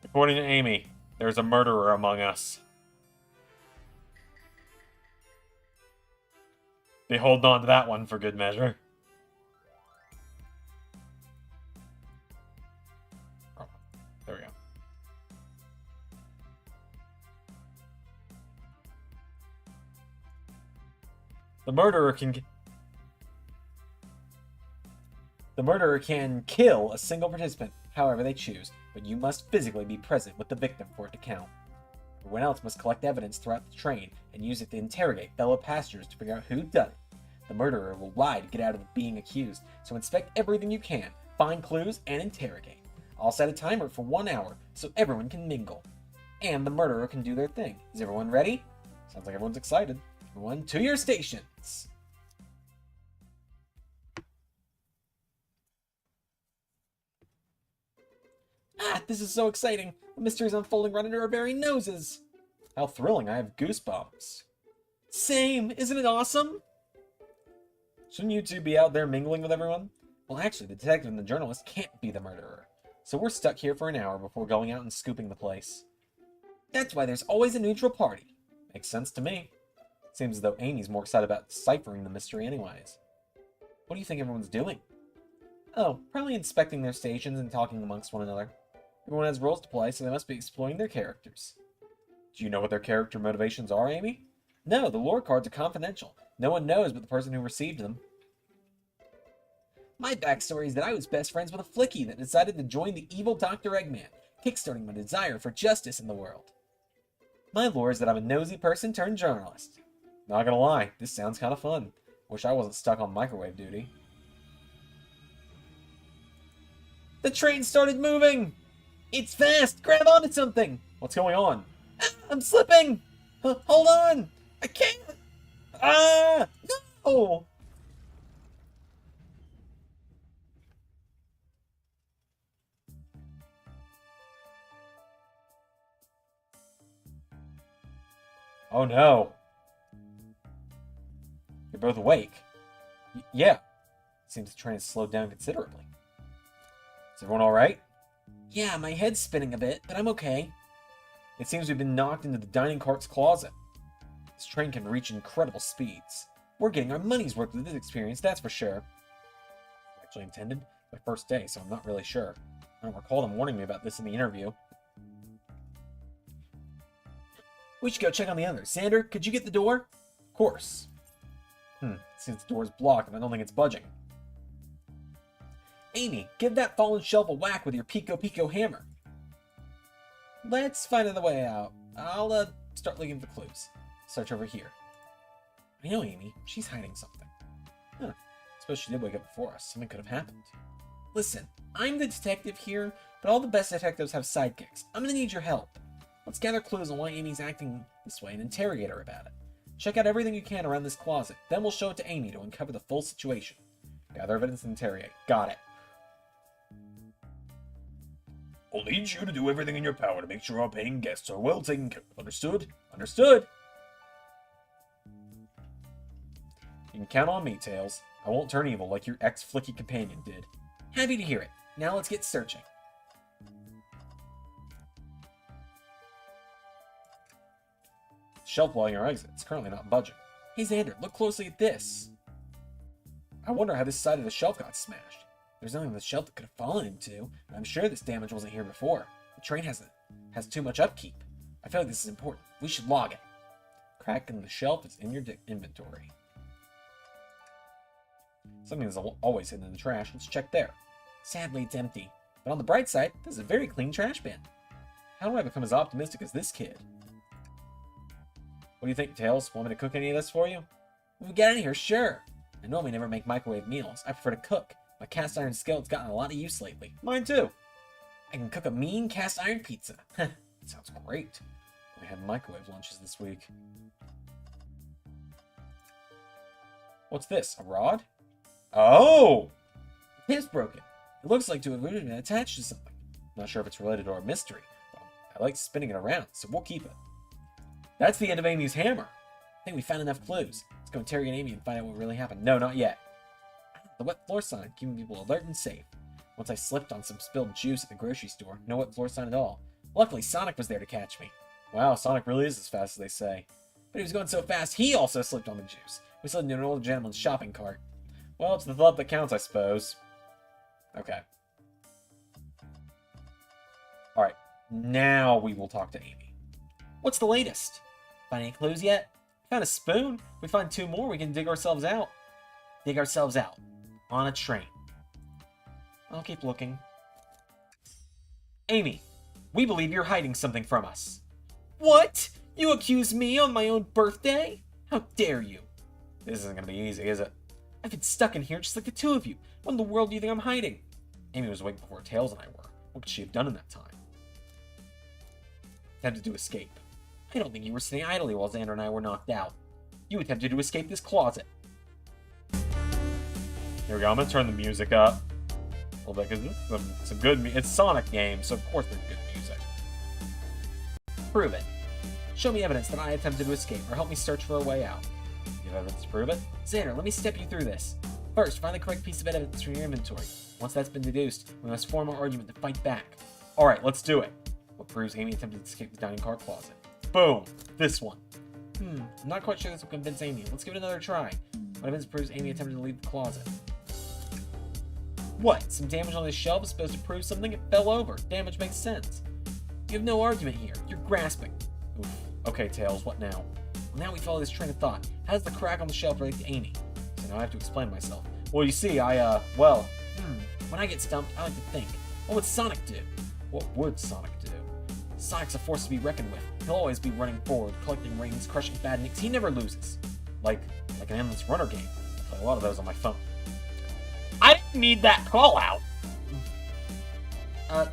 According to Amy, there's a murderer among us. They hold on to that one for good measure. Oh, there we go. The murderer can kill a single participant however they choose, but you must physically be present with the victim for it to count. Everyone else must collect evidence throughout the train and use it to interrogate fellow passengers to figure out who done it. The murderer will lie to get out of being accused, so inspect everything you can, find clues, and interrogate. I'll set a timer for 1 hour so everyone can mingle. And the murderer can do their thing. Is everyone ready? Sounds like everyone's excited. Everyone to your stations! This is so exciting! The mystery is unfolding right under our very noses! How thrilling, I have goosebumps. Same! Isn't it awesome? Shouldn't you two be out there mingling with everyone? Well, actually, the detective and the journalist can't be the murderer. So we're stuck here for an hour before going out and scooping the place. That's why there's always a neutral party. Makes sense to me. Seems as though Amy's more excited about deciphering the mystery anyways. What do you think everyone's doing? Oh, probably inspecting their stations and talking amongst one another. Everyone has roles to play, so they must be exploring their characters. Do you know what their character motivations are, Amy? No, the lore cards are confidential. No one knows but the person who received them. My backstory is that I was best friends with a flicky that decided to join the evil Dr. Eggman, kickstarting my desire for justice in the world. My lore is that I'm a nosy person turned journalist. Not gonna lie, this sounds kind of fun. Wish I wasn't stuck on microwave duty. The train started moving! It's fast! Grab onto something! What's going on? Ah, I'm slipping! Hold on! I can't! Ah! No! Oh no. You're both awake. Yeah. Seems the train has slowed down considerably. Is everyone alright? Yeah, my head's spinning a bit, but I'm okay. It seems we've been knocked into the dining cart's closet. This train can reach incredible speeds. We're getting our money's worth with this experience, that's for sure. Actually intended my first day, so I'm not really sure. I don't recall them warning me about this in the interview. We should go check on the others. Zander, could you get the door? Of course. Since the door's blocked, and I don't think it's budging. Amy, give that fallen shelf a whack with your Pico Pico hammer. Let's find another way out. I'll, start looking for clues. Search over here. I know Amy. She's hiding something. Huh. Suppose she did wake up before us. Something could have happened. Listen, I'm the detective here, but all the best detectives have sidekicks. I'm gonna need your help. Let's gather clues on why Amy's acting this way and interrogate her about it. Check out everything you can around this closet. Then we'll show it to Amy to uncover the full situation. Gather evidence and interrogate. Got it. I'll need you to do everything in your power to make sure our paying guests are well taken care of. Understood? Understood! You can count on me, Tails. I won't turn evil like your ex-flicky companion did. Happy to hear it. Now let's get searching. Shelf blocking our exit. It's currently not budging. Hey Zander, look closely at this. I wonder how this side of the shelf got smashed. There's nothing on the shelf that could have fallen into, and I'm sure this damage wasn't here before. The train has too much upkeep. I feel like this is important. We should log it. Crack in the shelf is in your inventory. Something is always hidden in the trash. Let's check there. Sadly, it's empty. But on the bright side, this is a very clean trash bin. How do I become as optimistic as this kid? What do you think, Tails? Want me to cook any of this for you? When we get in here, sure. I normally never make microwave meals. I prefer to cook. My cast iron skillet's gotten a lot of use lately. Mine too. I can cook a mean cast iron pizza. Sounds great. We had microwave lunches this week. What's this? A rod? Oh! The pin's broken. It looks like to have been attached to something. Not sure if it's related to our mystery. But I like spinning it around, so we'll keep it. That's the end of Amy's hammer. I think we found enough clues. Let's go interrogate Amy and find out what really happened. No, not yet. The wet floor sign, keeping people alert and safe. Once I slipped on some spilled juice at the grocery store. No wet floor sign at all. Luckily, Sonic was there to catch me. Wow, Sonic really is as fast as they say. But he was going so fast, he also slipped on the juice. We slid into an old gentleman's shopping cart. Well, it's the thought that counts, I suppose. Okay. Alright, now we will talk to Amy. What's the latest? Find any clues yet? Found a spoon. If we find 2 more, we can dig ourselves out. Dig ourselves out. On a train. I'll keep looking. Amy, we believe you're hiding something from us. What? You accuse me on my own birthday? How dare you? This isn't gonna be easy, is it? I've been stuck in here just like the 2 of you. What in the world do you think I'm hiding? Amy was awake before Tails and I were. What could she have done in that time? Attempted to escape. I don't think you were sitting idly while Zander and I were knocked out. You attempted to escape this closet. Here we go. I'm gonna turn the music up a little bit because this is some good. It's Sonic game, so of course there's good music. Prove it. Show me evidence that I attempted to escape, or help me search for a way out. You have evidence to prove it? Zander, let me step you through this. First, find the correct piece of evidence from your inventory. Once that's been deduced, we must form our argument to fight back. Alright, let's do it. What proves Amy attempted to escape the dining car closet? Boom! This one. I'm not quite sure this will convince Amy. Let's give it another try. What evidence proves Amy attempted to leave the closet? What? Some damage on this shelf is supposed to prove something? It fell over. Damage makes sense. You have no argument here. You're grasping. Oof. Okay, Tails, what now? Well, now we follow this train of thought. How does the crack on the shelf relate to Amy? So now I have to explain myself. Well, you see, when I get stumped, I like to think. What would Sonic do? What would Sonic do? Sonic's a force to be reckoned with. He'll always be running forward, collecting rings, crushing badniks. He never loses. Like an endless runner game. I play a lot of those on my phone. I didn't need that call out.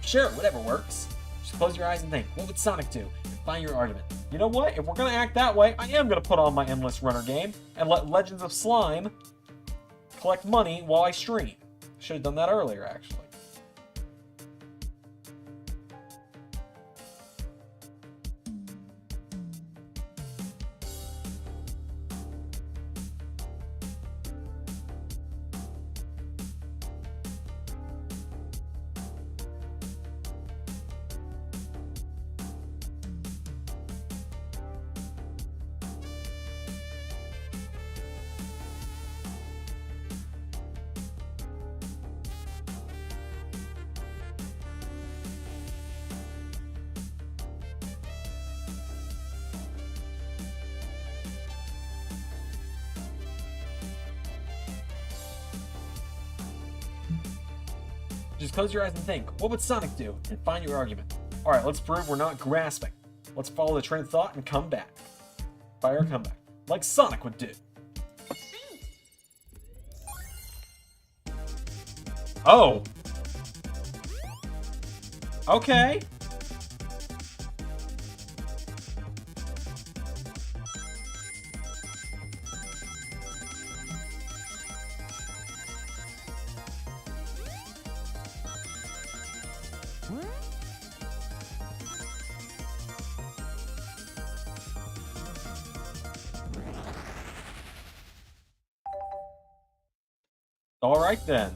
Sure, whatever works. Just close your eyes and think. What would Sonic do? Find your argument. You know what? If we're gonna act that way, I am gonna put on my endless runner game and let Legends of Slime collect money while I stream. Should have done that earlier, actually. Just close your eyes and think. What would Sonic do? And find your argument. Alright, let's prove we're not grasping. Let's follow the train of thought and come back. Fire a comeback. Like Sonic would do. Oh! Okay. Alright then.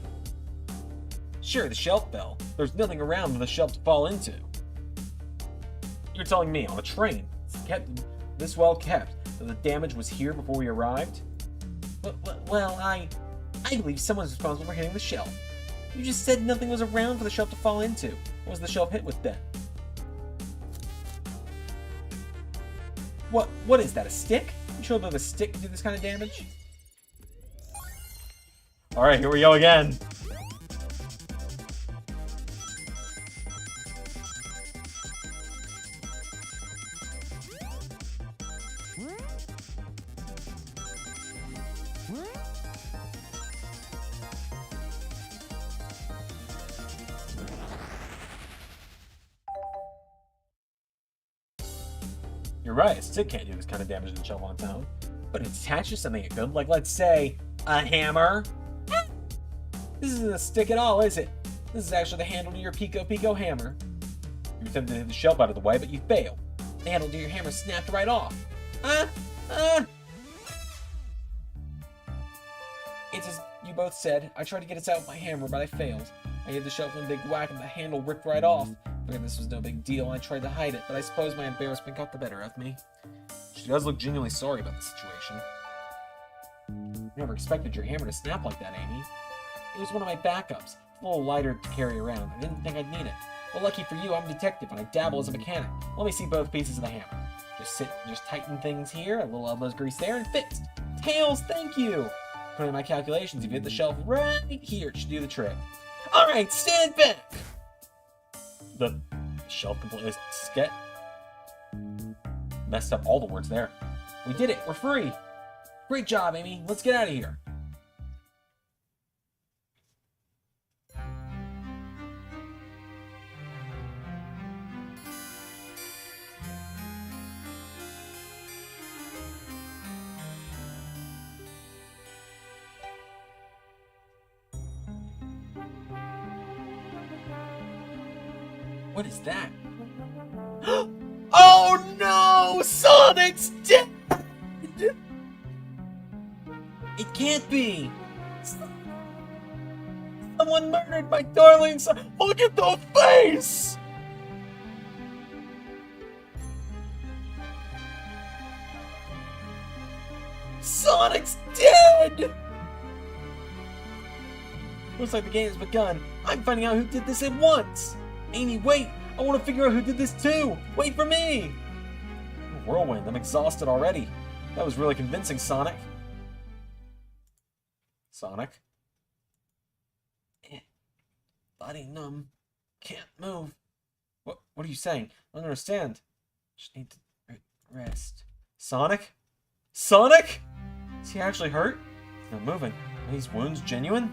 Sure, the shelf fell. There's nothing around for the shelf to fall into. You're telling me on a train, this well kept, that the damage was here before we arrived? Well, I believe someone's responsible for hitting the shelf. You just said nothing was around for the shelf to fall into. What was the shelf hit with then? What is that, a stick? You sure that a stick can do this kind of damage? Alright, here we go again. You're right, a stick can't do this kind of damage to the shelf on its own. But it attaches something good, like let's say, a hammer. This isn't a stick at all, is it? This is actually the handle to your Pico Pico hammer. You attempted to hit the shelf out of the way, but you failed. The handle to your hammer snapped right off. It's as you both said. I tried to get it out with my hammer, but I failed. I hit the shelf with a big whack and the handle ripped right off. Figured this was no big deal and I tried to hide it, but I suppose my embarrassment got the better of me. She does look genuinely sorry about the situation. You never expected your hammer to snap like that, Amy. It was one of my backups. It's a little lighter to carry around. I didn't think I'd need it. Well, lucky for you, I'm a detective and I dabble as a mechanic. Let me see both pieces of the hammer. Just tighten things here, a little elbows grease there, and fixed. Tails, thank you! According to my calculations, if you hit the shelf right here, it should do the trick. Alright, stand back! The shelf completely messed up all the words there. We did it, we're free! Great job, Amy. Let's get out of here. What is that? Oh no! Sonic's dead! It can't be! Someone murdered my darling son! Look at the face! Sonic's dead! Looks like the game has begun. I'm finding out who did this at once. Amy, wait! I want to figure out who did this too! Wait for me! Whirlwind, I'm exhausted already. That was really convincing, Sonic. Sonic? Body numb. Can't move. What are you saying? I don't understand. Just need to rest. Sonic? Sonic? Is he actually hurt? He's not moving. Are these wounds genuine?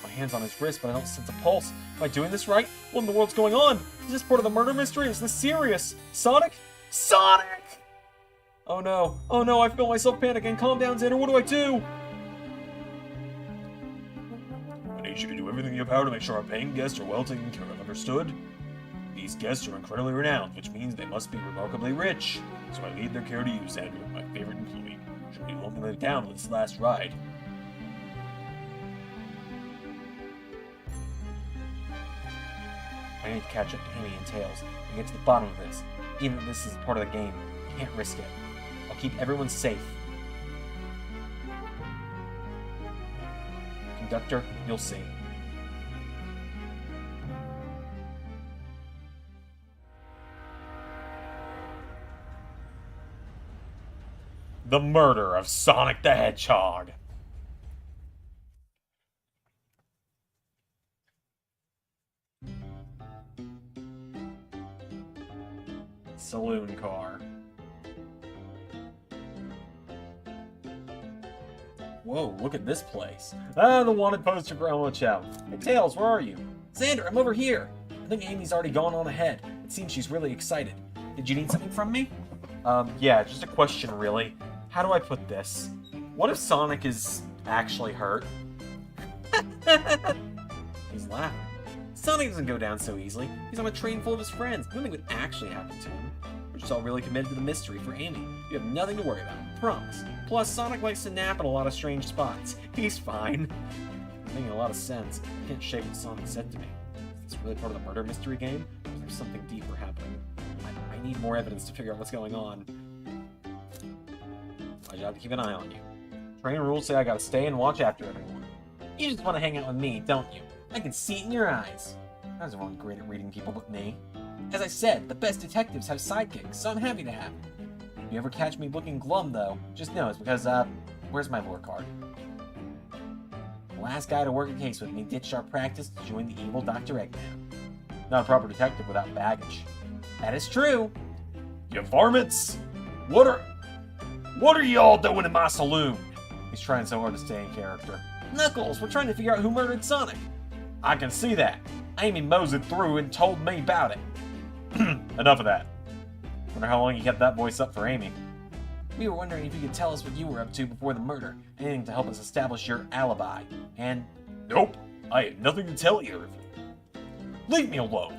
My hand's on his wrist, but I don't sense a pulse. Am I doing this right? What in the world's going on? Is this part of the murder mystery? Is this serious? Sonic? Sonic! Oh no. Oh no, I feel myself panicking. Calm down, Zander. What do I do? I need you to do everything in your power to make sure our paying guests are well taken care of. Understood? These guests are incredibly renowned, which means they must be remarkably rich. So I leave their care to you, Zander, my favorite employee. Should we won't let it down with this last ride. I need to catch up to Amy and Tails and get to the bottom of this. Even if this is part of the game, I can't risk it. I'll keep everyone safe. Conductor, you'll see. The murder of Sonic the Hedgehog. Saloon car. Whoa, look at this place. Ah, the wanted poster for Elmo Chow. Hey, Tails, where are you? Zander, I'm over here. I think Amy's already gone on ahead. It seems she's really excited. Did you need something from me? Yeah, just a question, really. How do I put this? What if Sonic is actually hurt? He's laughing. Sonic doesn't go down so easily. He's on a train full of his friends. Nothing would actually happen to him. We're just all really committed to the mystery for Amy. You have nothing to worry about. Promise. Plus, Sonic likes to nap in a lot of strange spots. He's fine. I'm making a lot of sense. I can't shake what Sonic said to me. Is this really part of the murder mystery game? Or is there something deeper happening? I need more evidence to figure out what's going on. My job to keep an eye on you. Train rules say I gotta stay and watch after everyone. You just want to hang out with me, don't you? I can see it in your eyes. I was everyone great at reading people but me. As I said, the best detectives have sidekicks, so I'm happy to have them. If you ever catch me looking glum, though, just know it's because, where's my lore card? The last guy to work a case with me ditched our practice to join the evil Dr. Eggman. Not a proper detective without baggage. That is true. You varmints! What are y'all doing in my saloon? He's trying so hard to stay in character. Knuckles, we're trying to figure out who murdered Sonic. I can see that. Amy moseyed through and told me about it. Enough of that. Wonder how long you kept that voice up for Amy. We were wondering if you could tell us what you were up to before the murder. Anything to help us establish your alibi. And... Nope. I have nothing to tell either of you. Leave me alone.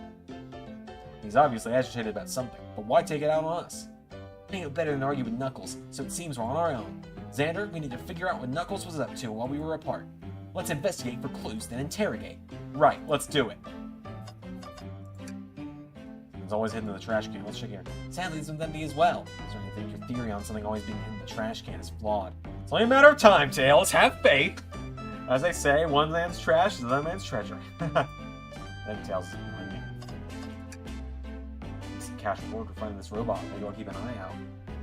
He's obviously agitated about something, but why take it out on us? We ain't no better than argue with Knuckles, so it seems we're on our own. Xander, we need to figure out what Knuckles was up to while we were apart. Let's investigate for clues, then interrogate. Right, let's do it. It's always hidden in the trash can. Let's check here. Sadly, it's with empty as well. So you think your theory on something always being hidden in the trash can is flawed. It's only a matter of time, Tails. Have faith. As they say, one man's trash is another man's treasure. I think Tails is behind me. Some cash reward for finding this robot. Maybe I'll keep an eye out.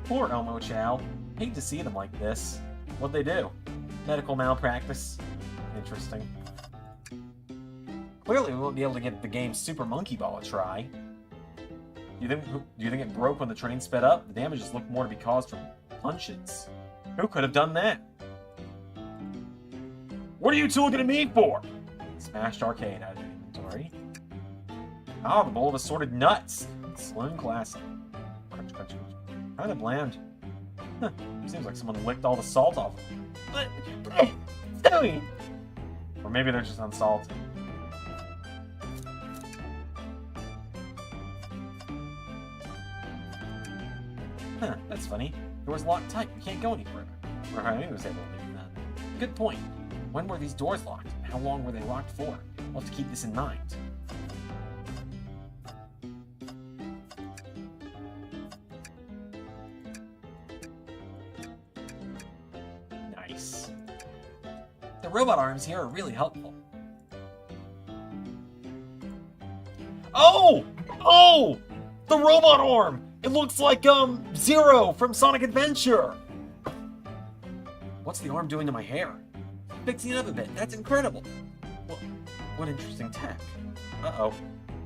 Poor Elmo Chow. Hate to see them like this. What'd they do? Medical malpractice. Interesting. Clearly, we won't be able to give the game's Super Monkey Ball a try. Do you think it broke when the train sped up? The damages look more to be caused from punches. Who could have done that? What are you two looking at me for? Smashed arcade out of inventory. Oh, the bowl of assorted nuts. Saloon classic. Crunch, crunch, crunch. Kinda bland. Huh. Seems like someone licked all the salt off them. Silly. Or maybe they're just unsalted. Huh, that's funny. Door's locked tight. We can't go any further. Or I was able to do that. Good point. When were these doors locked? And how long were they locked for? We'll have to keep this in mind. Nice. The robot arms here are really helpful. Oh! Oh! The robot arm! It looks like, Zero from Sonic Adventure! What's the arm doing to my hair? Fixing it up a bit. That's incredible. Well, what interesting tech. Uh-oh.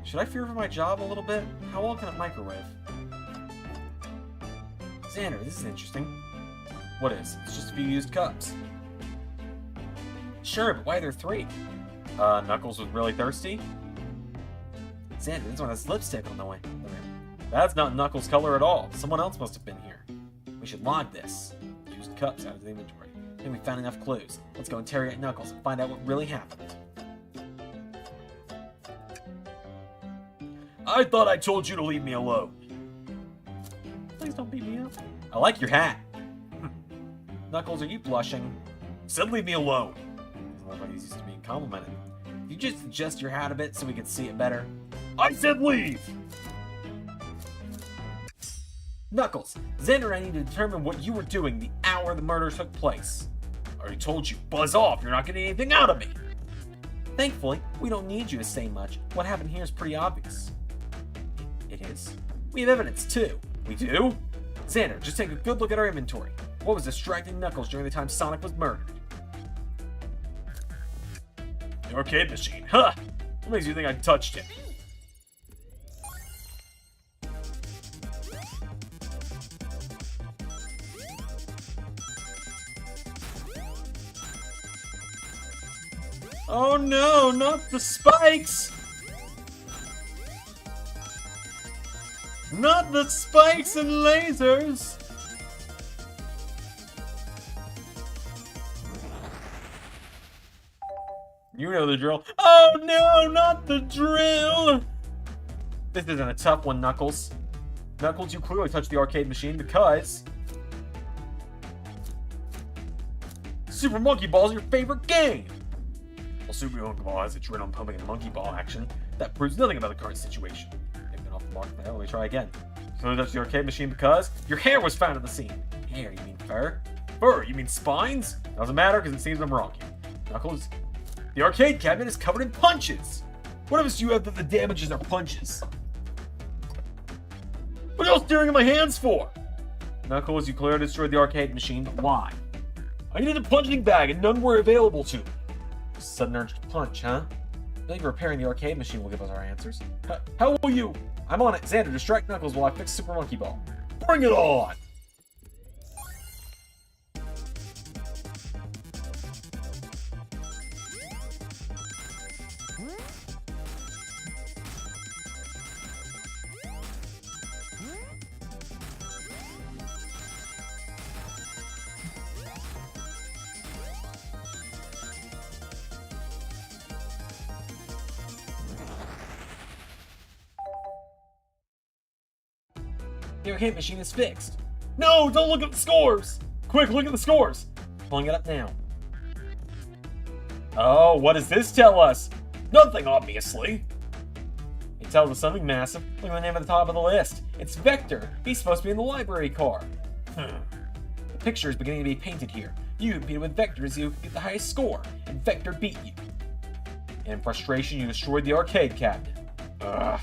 Should I fear for my job a little bit? How well can it microwave? Zander, this is interesting. What is? It's just a few used cups. Sure, but why are there 3? Knuckles was really thirsty? Zander, this one has lipstick on the way. That's not Knuckles' color at all. Someone else must have been here. We should log this. Used cups out of the inventory. I think we found enough clues. Let's go interrogate Knuckles and find out what really happened. I thought I told you to leave me alone. Please don't beat me up. I like your hat. Knuckles, are you blushing? Said leave me alone. Doesn't look like he's used to being complimented. You just adjust your hat a bit so we can see it better. I said leave! Knuckles, Zander and I need to determine what you were doing the hour the murder took place. I already told you, buzz off, you're not getting anything out of me. Thankfully, we don't need you to say much. What happened here is pretty obvious. It is? We have evidence, too. We do? Zander, just take a good look at our inventory. What was distracting Knuckles during the time Sonic was murdered? The arcade machine, huh? What makes you think I touched it? Oh no, not the spikes! Not the spikes and lasers! You know the drill. Oh no, not the drill! This isn't a tough one, Knuckles. Knuckles, you clearly touched the arcade machine because Super Monkey Ball is your favorite game! Well, Super Monkey Ball has adrenaline pumping and monkey ball action. That proves nothing about the current situation. They've been off the mark now. Let me try again. So that's the arcade machine because your hair was found at the scene. Hair, you mean fur? Fur, you mean spines? Doesn't matter because it seems I'm wrong here. Knuckles, the arcade cabinet is covered in punches. What evidence do you have that the damages are punches? What else staring at my hands for? Knuckles, you clearly destroyed the arcade machine, but why? I needed a punching bag and none were available to me. Sudden urge to punch, huh? Maybe repairing the arcade machine will give us our answers. How will you? I'm on it. Zander, distract Knuckles while I fix Super Monkey Ball. Bring it on! The arcade machine is fixed. No, don't look at the scores! Quick, look at the scores! Pulling it up now. Oh, what does this tell us? Nothing, obviously. It tells us something massive. Look at the name at the top of the list. It's Vector. He's supposed to be in the library car. The picture is beginning to be painted here. You competed with Vector to see who could get the highest score, and Vector beat you. In frustration, you destroyed the arcade cabinet. Ugh.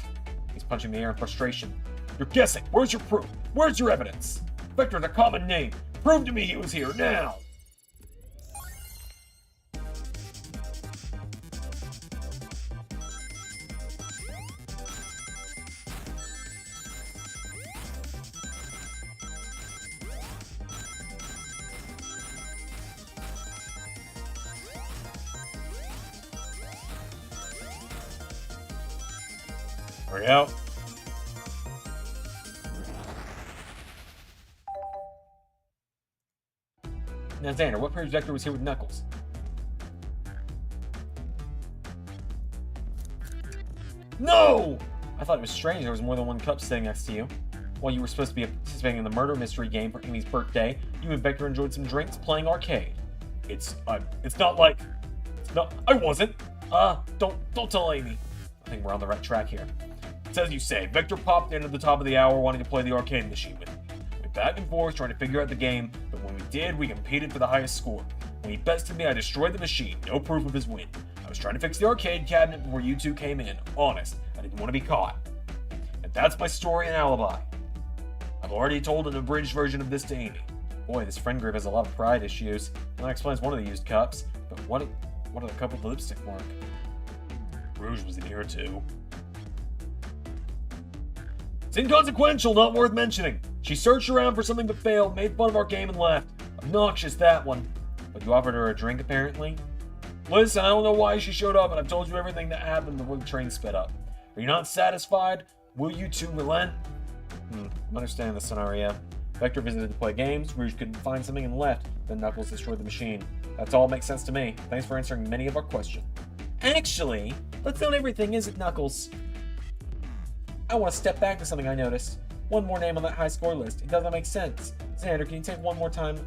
He's punching the air in frustration. You're guessing. Where's your proof? Where's your evidence? Vector's a common name. Prove to me he was here now. Hurry out. Now, Zander, what proves Vector was here with Knuckles? No! I thought it was strange there was more than one cup sitting next to you. While you were supposed to be participating in the murder mystery game for Amy's birthday, you and Vector enjoyed some drinks playing arcade. It's not like... No, I wasn't. Don't tell Amy. I think we're on the right track here. It's as you say, Vector popped in at the top of the hour wanting to play the arcade machine with me. We went back and forth trying to figure out the game, but when we did, we competed for the highest score. When he bested me, I destroyed the machine, no proof of his win. I was trying to fix the arcade cabinet before you two came in. Honest, I didn't want to be caught. And that's my story and alibi. I've already told an abridged version of this to Amy. Boy, this friend group has a lot of pride issues. And that explains one of the used cups. But what did a cup with lipstick mark? Rouge was in here too. It's inconsequential, not worth mentioning. She searched around for something but failed, made fun of our game and left. Obnoxious, that one. But you offered her a drink, apparently? Listen, I don't know why she showed up, and I've told you everything that happened before the train sped up. Are you not satisfied? Will you two relent? I'm understanding the scenario. Vector visited to play games, Rouge couldn't find something and left, then Knuckles destroyed the machine. That's all makes sense to me. Thanks for answering many of our questions. Actually, let's not everything, is it, Knuckles? I want to step back to something I noticed. One more name on that high score list. It doesn't make sense. Zander, can you take one more time?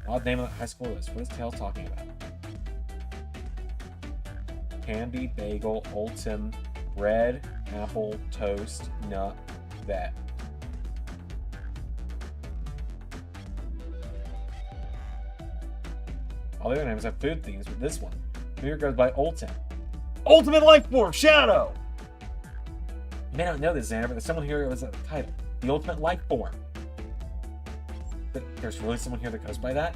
Odd name on that high score list. What is Tails talking about? Candy, bagel, ultim, bread, apple, toast, nut, vet. All the other names have food themes, but this one, here goes by ultim. Ultimate Life Form, Shadow! You may not know this, Zander, but there's someone here who has a title. The Ultimate Life Form. But there's really someone here that goes by that?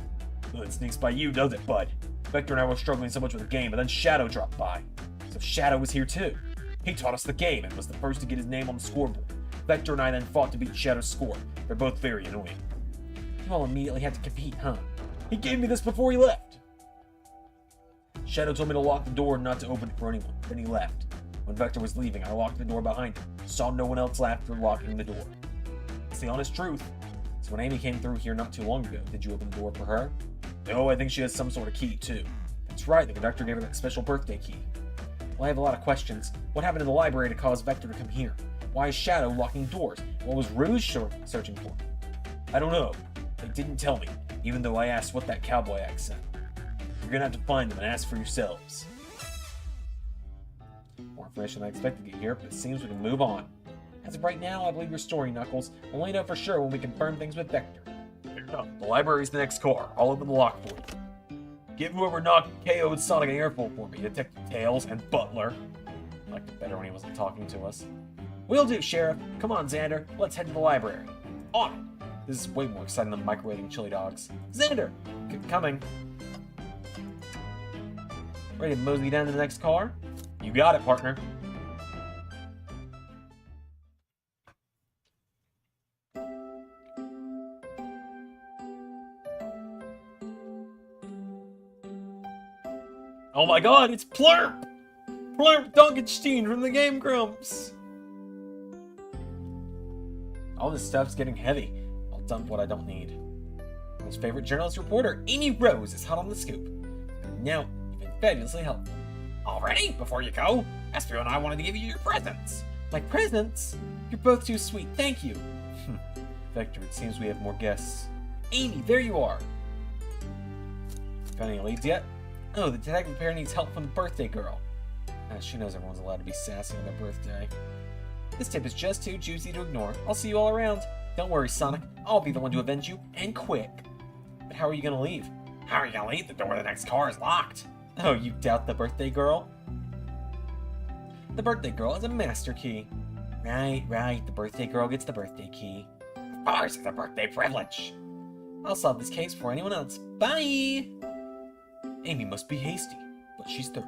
Well, it sneaks by you, does it, bud? Vector and I were struggling so much with the game, and then Shadow dropped by. So Shadow was here too. He taught us the game and was the first to get his name on the scoreboard. Vector and I then fought to beat Shadow's score. They're both very annoying. You all immediately had to compete, huh? He gave me this before he left. Shadow told me to lock the door and not to open it for anyone. Then he left. When Vector was leaving, I locked the door behind him. Saw no one else after locking the door. It's the honest truth. So when Amy came through here not too long ago, did you open the door for her? No, I think she has some sort of key, too. That's right, the conductor gave her that special birthday key. Well, I have a lot of questions. What happened in the library to cause Vector to come here? Why is Shadow locking doors? What was Rouge searching for? I don't know. They didn't tell me, even though I asked what that cowboy accent. You're gonna have to find them and ask for yourselves. More information than I expected to get here, but it seems we can move on. As of right now, I believe your story, Knuckles. We'll only know for sure when we confirm things with Vector. Fair enough. The library's the next car. I'll open the lock for you. Give whoever knocked KO'd Sonic an earful for me, Detective Tails and Butler. I liked it better when he wasn't talking to us. Will do, Sheriff. Come on, Zander. Let's head to the library. On it. This is way more exciting than microwaving chili dogs. Zander! Coming. Ready to mosey down to the next car? You got it, partner. Oh my god, it's Plurp! Plurp Dunkenstein from the Game Grumps! All this stuff's getting heavy. I'll dump what I don't need. Most favorite journalist reporter, Amy Rose, is hot on the scoop. Now, you've been fabulously helpful. Already? Before you go, Espio and I wanted to give you your presents. My presents? You're both too sweet, thank you. Vector, it seems we have more guests. Amy, there you are. Got any leads yet? Oh, the detective pair needs help from the birthday girl. She knows everyone's allowed to be sassy on their birthday. This tip is just too juicy to ignore. I'll see you all around. Don't worry, Sonic. I'll be the one to avenge you, and quick. But how are you gonna leave? How are you gonna leave? The door to the next car is locked. Oh, you doubt the birthday girl? The birthday girl has a master key. Right. The birthday girl gets the birthday key. Of course, it's a birthday privilege. I'll solve this case before anyone else. Bye! Amy must be hasty, but she's thorough.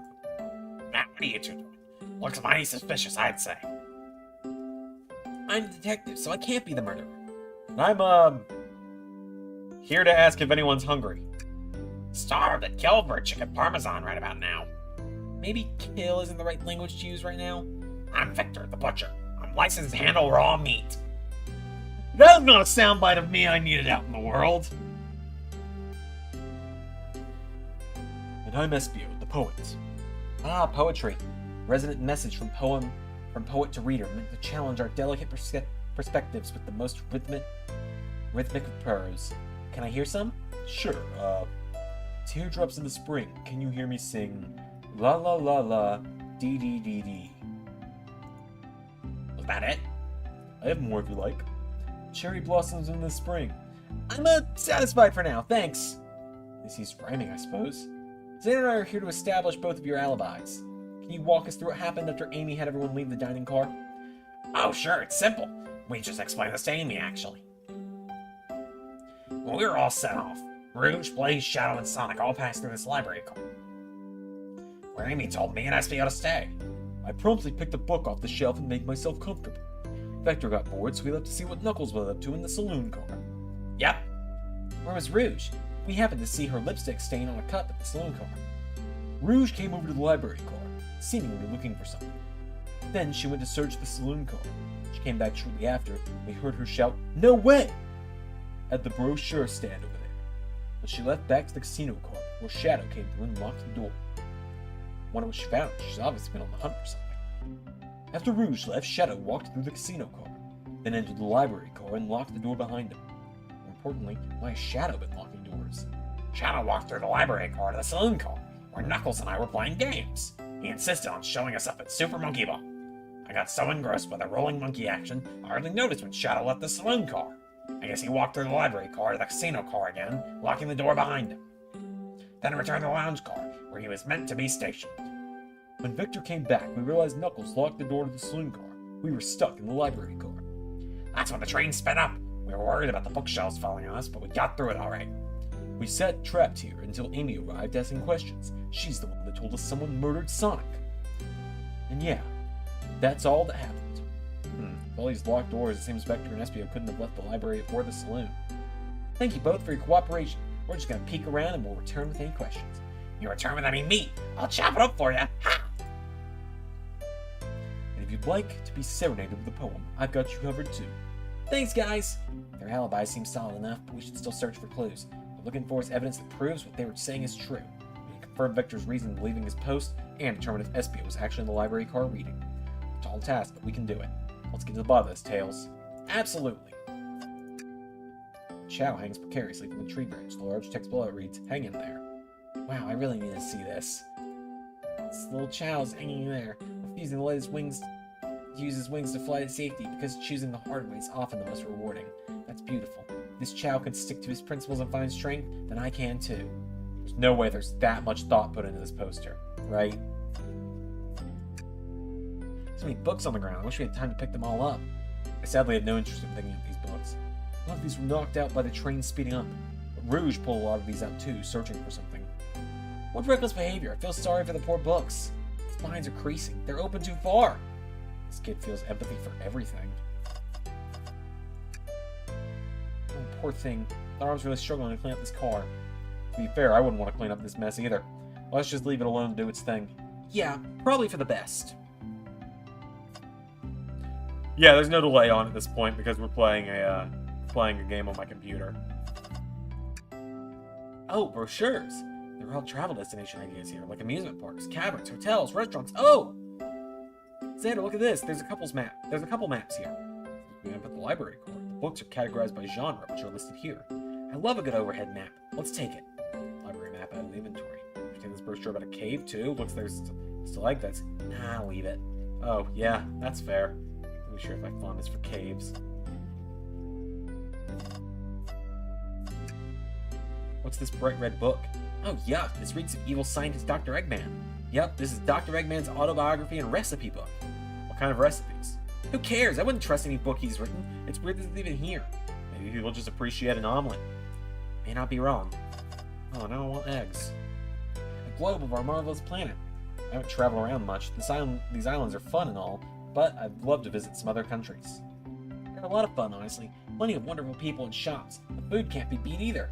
Now, what are you two doing? Looks mighty suspicious, I'd say. I'm the detective, so I can't be the murderer. And I'm, here to ask if anyone's hungry. Starved and killed for a chicken parmesan right about now. Maybe kill isn't the right language to use right now. I'm Victor, the butcher. I'm licensed to handle raw meat. That's not a soundbite of me I needed out in the world. And I'm Espio, the poet. Ah, poetry. Resonant message from poet to reader, meant to challenge our delicate perspectives with the most rhythmic of prose. Can I hear some? Sure, Teardrops in the spring, can you hear me sing la la la la, dee dee dee dee? Was that it? I have more if you like. Cherry blossoms in the spring. I'm satisfied for now, thanks. This is rhyming, I suppose. Zander and I are here to establish both of your alibis. Can you walk us through what happened after Amy had everyone leave the dining car? Oh, sure, it's simple. We just explained this to Amy, actually. When we were all set off, Rouge, Blaze, Shadow, and Sonic all passed through this library car, where Amy told me and Espio to stay. I promptly picked a book off the shelf and made myself comfortable. Vector got bored, so we left to see what Knuckles was up to in the saloon car. Yep. Where was Rouge? We happened to see her lipstick stain on a cup at the saloon car. Rouge came over to the library car, seemingly looking for something. Then she went to search the saloon car. She came back shortly after, and we heard her shout, "No way!" at the brochure stand over there. But she left back to the casino car before Shadow came through and locked the door. Wonder what she found. She's obviously been on the hunt for something. After Rouge left, Shadow walked through the casino car, then entered the library car and locked the door behind him. More importantly, why has Shadow been locking doors? Shadow walked through the library car to the saloon car, where Knuckles and I were playing games. He insisted on showing us up at Super Monkey Ball. I got so engrossed by the rolling monkey action, I hardly noticed when Shadow left the saloon car. I guess he walked through the library car to the casino car again, locking the door behind him. Then returned to the lounge car, where he was meant to be stationed. When Victor came back, we realized Knuckles locked the door to the saloon car. We were stuck in the library car. That's when the train sped up. We were worried about the bookshelves falling on us, but we got through it all right. We sat trapped here until Amy arrived asking questions. She's the one that told us someone murdered Sonic. And yeah, that's all that happened. With all these locked doors, it seems Vector and Espio couldn't have left the library or the saloon. Thank you both for your cooperation. We're just gonna peek around and we'll return with any questions. You return with any meat, I'll chop it up for you. Ha! And if you'd like to be serenaded with a poem, I've got you covered too. Thanks, guys! Their alibi seems solid enough, but we should still search for clues. What we're looking for is evidence that proves what they were saying is true. We can confirm Vector's reason in leaving his post, and determine if Espio was actually in the library car reading. It's a tall task, but we can do it. Let's get to the bottom of this, Tails. Absolutely! Chow hangs precariously from the tree branch. The large text below reads, "Hang in there." Wow, I really need to see this. This little Chow's hanging there, refusing to let his wings use his wings to fly to safety because choosing the hard way is often the most rewarding. That's beautiful. If this Chow can stick to his principles and find strength, then I can too. There's no way there's that much thought put into this poster, right? So many books on the ground. I wish we had time to pick them all up. I sadly had no interest in picking up these books. A lot of these were knocked out by the train speeding up. But Rouge pulled a lot of these out too, searching for something. What reckless behavior! I feel sorry for the poor books. His spines are creasing. They're open too far. This kid feels empathy for everything. Oh, poor thing. Thought I was really struggling to clean up this car. To be fair, I wouldn't want to clean up this mess either. Let's just leave it alone to do its thing. Yeah, probably for the best. Yeah, there's no delay on at this point because we're playing a game on my computer. Oh, brochures. There are all travel destination ideas here, like amusement parks, caverns, hotels, restaurants. Oh! Zander, look at this. There's a couple maps here. We're gonna put the library card. The books are categorized by genre, which are listed here. I love a good overhead map. Let's take it. Library map out of the inventory. We take this brochure about a cave too. Looks there's stalactites. Nah, leave it. Oh yeah, that's fair. I'm not sure if my fondness for caves. What's this bright red book? Oh, yuck, this reads of evil scientist Dr. Eggman. Yep, this is Dr. Eggman's autobiography and recipe book. What kind of recipes? Who cares? I wouldn't trust any book he's written. It's weird that it's even here. Maybe people just appreciate an omelet. May not be wrong. Oh, now I want eggs. A globe of our marvelous planet. I haven't traveled around much. These islands are fun and all, but I'd love to visit some other countries. They're a lot of fun, honestly. Plenty of wonderful people and shops. The food can't be beat either.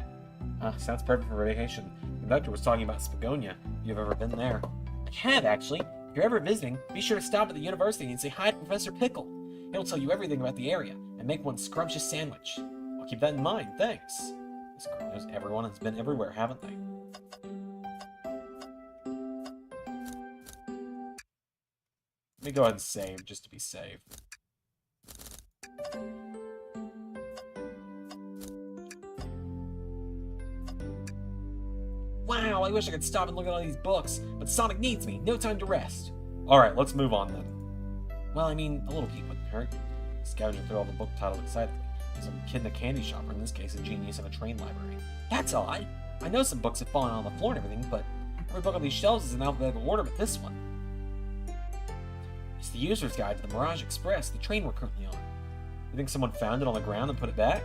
Sounds perfect for vacation. The doctor was talking about Spagonia. You've ever been there? I have, actually. If you're ever visiting, be sure to stop at the university and say hi to Professor Pickle. He'll tell you everything about the area and make one scrumptious sandwich. I'll keep that in mind, thanks. This girl knows everyone and has been everywhere, haven't they? Let me go ahead and save, just to be safe. Wow, I wish I could stop and look at all these books, but Sonic needs me. No time to rest. Alright, let's move on then. Well, I mean, a little peek wouldn't hurt. Scavenging through all the book titles excitedly. Some kid in a candy shop, or in this case, a genius in a train library. That's odd. I know some books have fallen on the floor and everything, but every book on these shelves is in alphabetical order but this one. It's the user's guide to the Mirage Express, the train we're currently on. You think someone found it on the ground and put it back?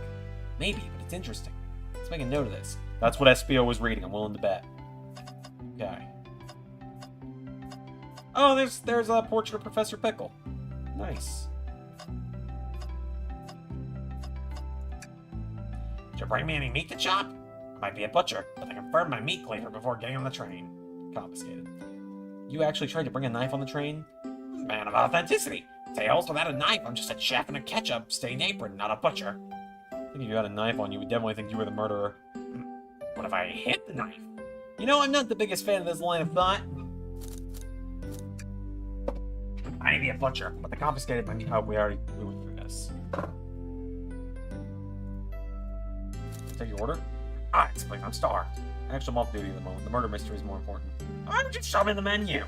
Maybe, but it's interesting. Let's make a note of this. That's what SBO was reading, I'm willing to bet. Okay. Oh, there's a portrait of Professor Pickle. Nice. Did you bring me any meat to chop? I might be a butcher, but I confirmed my meat cleaver before getting on the train. Confiscated. You actually tried to bring a knife on the train? Man of authenticity. Tails, without a knife, I'm just a chef in a ketchup-stained apron, not a butcher. I think if you had a knife on you, we'd definitely think you were the murderer. What if I hit the knife? You know, I'm not the biggest fan of this line of thought. I need to be a butcher, but the confiscated my meat. Oh, we went through this. Take your order? It's because I'm starved. Actually, I'm off duty at the moment. The murder mystery is more important. Why would you shove me in the menu?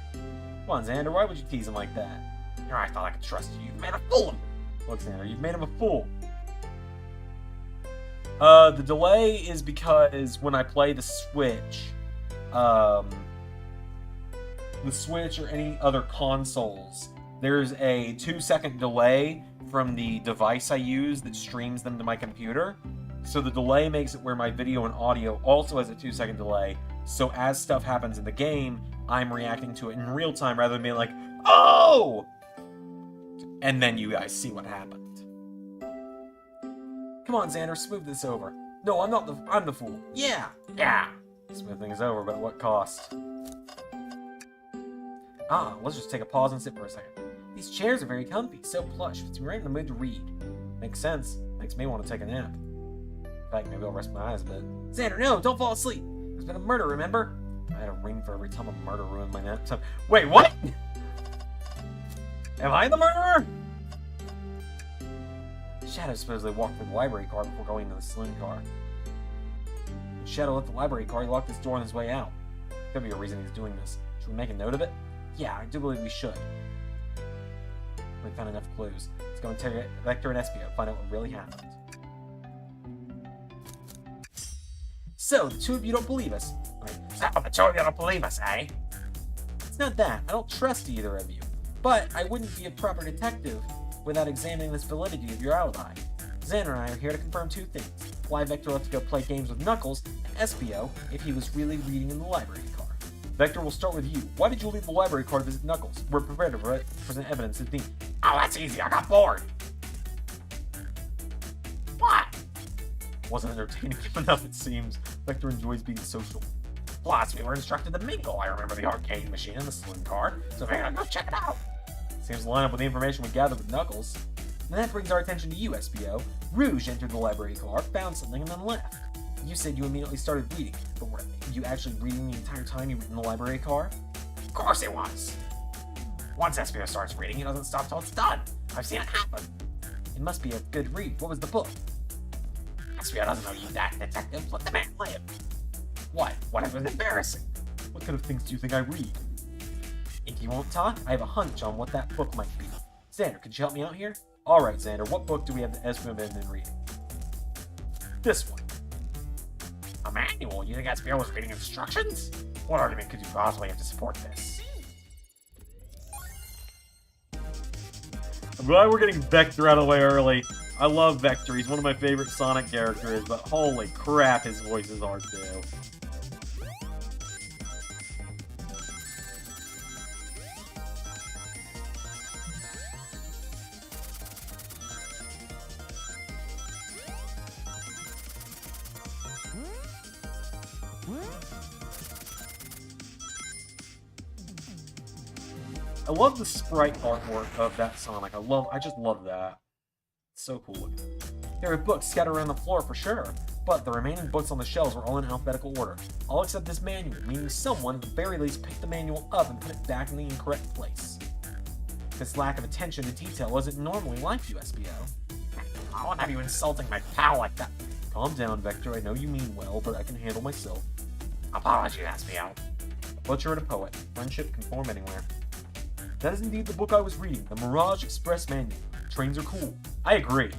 Come on, Zander, why would you tease him like that? Here, I thought I could trust you. You've made a fool of me. Look, Zander, you've made him a fool. The delay is because when I play the Switch, or any other consoles, there's a 2-second delay from the device I use that streams them to my computer. So the delay makes it where my video and audio also has a 2-second delay. So as stuff happens in the game, I'm reacting to it in real time rather than being like, oh! And then you guys see what happened. Come on, Zander, smooth this over. No, I'm the fool. Yeah! Yeah. Smooth things over, but at what cost? Let's just take a pause and sit for a second. These chairs are very comfy, so plush, fits me right in the mood to read. Makes sense. Makes me want to take a nap. In fact, maybe I'll rest my eyes a bit. Zander, no, don't fall asleep. There's been a murder, remember? I had a ring for every time a murder ruined my nap time. Wait, what? Am I the murderer? Shadow supposedly walked through the library car before going into the saloon car. When Shadow left the library car, he locked his door on his way out. Could be a reason he's doing this. Should we make a note of it? Yeah, I do believe we should. We found enough clues. Let's go interrogate Vector and Espio, find out what really happened. So, the two of you don't believe us. So, the two of you don't believe us, eh? It's not that. I don't trust either of you. But I wouldn't be a proper detective without examining the validity of your alibi. Zander and I are here to confirm two things. Why Vector left to go play games with Knuckles, and Espio, if he was really reading in the library car. Vector, we'll start with you. Why did you leave the library car to visit Knuckles? We're prepared to present evidence to the team. Oh, that's easy. I got bored. What? Wasn't entertaining enough, it seems. Vector enjoys being social. Plus, we were instructed to mingle. I remember the arcade machine in the saloon car, so we're gonna go check it out. Seems to line up with the information we gathered with Knuckles. And that brings our attention to you, Espio. Rouge entered the library car, found something, and then left. You said you immediately started reading, but were you actually reading the entire time you were in the library car? Of course it was. Once Espio starts reading, he doesn't stop till it's done. I've seen it happen. It must be a good read. What was the book? Espio doesn't know you that, detective. Let the man live. What? What if it was embarrassing? What kind of things do you think I read? If you won't talk, I have a hunch on what that book might be. Zander, could you help me out here? Alright, Zander, what book do we have that Espio been reading? This one. A manual? You think Espio was reading instructions? What argument could you possibly have to support this? I'm glad we're getting Vector out of the way early. I love Vector. He's one of my favorite Sonic characters, but holy crap, his voice is hard to do. I love the sprite artwork of that Sonic. I just love that. It's so cool looking. There are books scattered around the floor for sure, but the remaining books on the shelves were all in alphabetical order. All except this manual, meaning someone at the very least picked the manual up and put it back in the incorrect place. This lack of attention to detail wasn't normally like you, Espio. I won't have you insulting my pal like that. Calm down, Vector. I know you mean well, but I can handle myself. Apologies, Espio. A butcher and a poet. Friendship can form anywhere. That is indeed the book I was reading, the Mirage Express Manual. Trains are cool. I agree.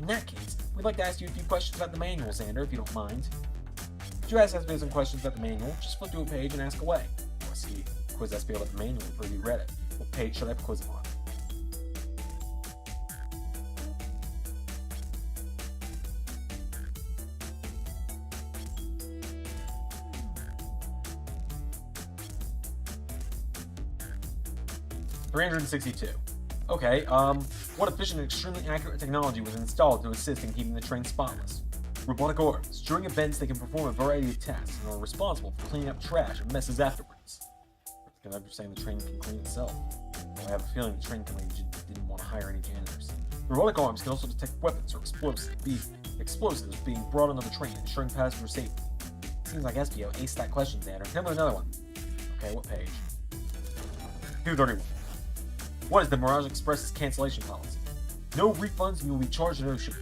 In that case, we'd like to ask you a few questions about the manual, Zander, if you don't mind. If you ask Espio some questions about the manual, just flip to a page and ask away. I see. Quiz Espio about the manual before you read it. What page should I quiz him on? 362. Okay, what efficient and extremely accurate technology was installed to assist in keeping the train spotless? Robotic arms. During events, they can perform a variety of tasks and are responsible for cleaning up trash and messes afterwards. The conductor saying the train can clean itself. Well, I have a feeling the train company didn't want to hire any janitors. The robotic arms can also detect weapons or explosives being brought onto the train, ensuring passenger safety. Seems like SPO aced that question, Zander. Tell me another one. Okay, what page? 231. What is the Mirage Express's cancellation policy? No refunds and you will be charged an ocean.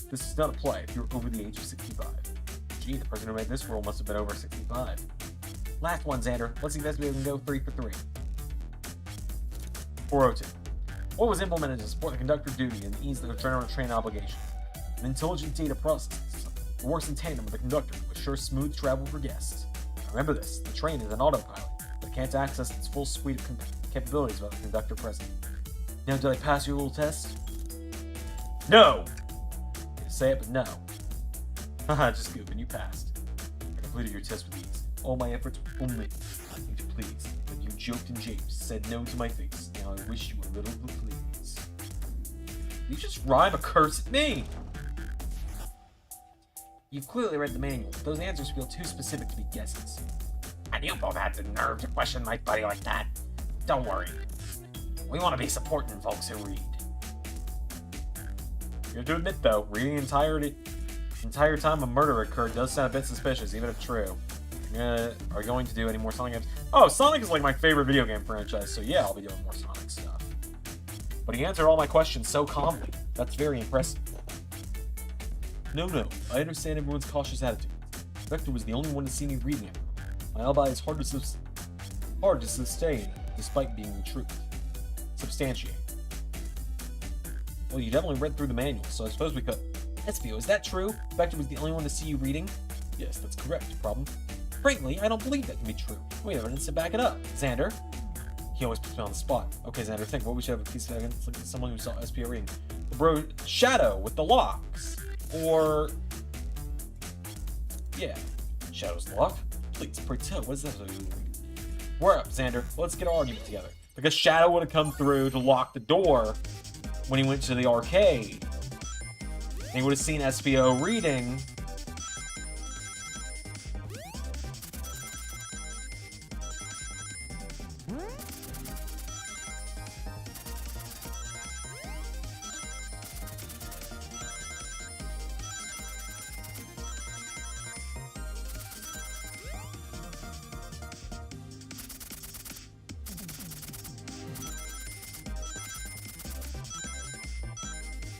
This does not apply if you're over the age of 65. Gee, the person who made this rule must have been over 65. Last one, Zander. Let's see if SBO can go 3 for 3. 402. What was implemented to support the conductor duty and ease the general train obligation? An intelligent data processing system that works in tandem with the conductor to assure smooth travel for guests. Remember this, the train is an autopilot, but can't access its full suite of capabilities without the conductor present. Now, did I pass your little test? No! Say it, but no. Haha, just goofing, you passed. I completed your test with ease. All my efforts were only you to please, but you joked and japed, said no to my face. Now I wish you a little bit please. You just rhyme a curse at me! You've clearly read the manual. Those answers feel too specific to be guesses. And you both had the nerve to question my buddy like that. Don't worry. We want to be supporting folks who read. You have to admit, though, reading the entire time a murder occurred does sound a bit suspicious, even if true. Are you going to do any more Sonic games? Oh, Sonic is like my favorite video game franchise, so yeah, I'll be doing more Sonic stuff. But he answered all my questions so calmly. That's very impressive. No, I understand everyone's cautious attitude. Vector was the only one to see me reading it. My alibi is hard to sustain, despite being the truth. Substantiate. Well, you definitely read through the manual, so I suppose we could. SPO, is that true? Vector was the only one to see you reading? Yes, that's correct. Problem? Frankly, I don't believe that can be true. We have evidence to back it up. Zander? He always puts me on the spot. Okay, Zander, think what we should have a piece of evidence like someone who saw SPO reading. The bro Shadow with the locks. Or... yeah. Shadow's lock? Please, pray tell, what is that? We're up, Zander. Let's get our argument together. Because Shadow would have come through to lock the door when he went to the arcade. And he would have seen SPO reading.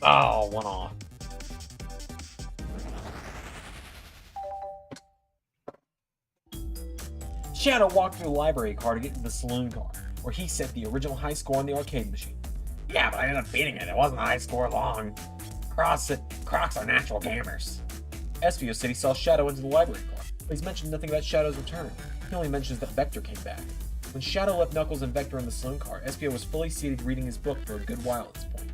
Oh, one off. Shadow walked through the library car to get to the saloon car, where he set the original high score on the arcade machine. Yeah, but I ended up beating it. It wasn't a high score long. Crocs are natural gamers. SPO said he saw Shadow into the library car, but he's mentioned nothing about Shadow's return. He only mentions that Vector came back. When Shadow left Knuckles and Vector in the saloon car, SPO was fully seated reading his book for a good while at this point.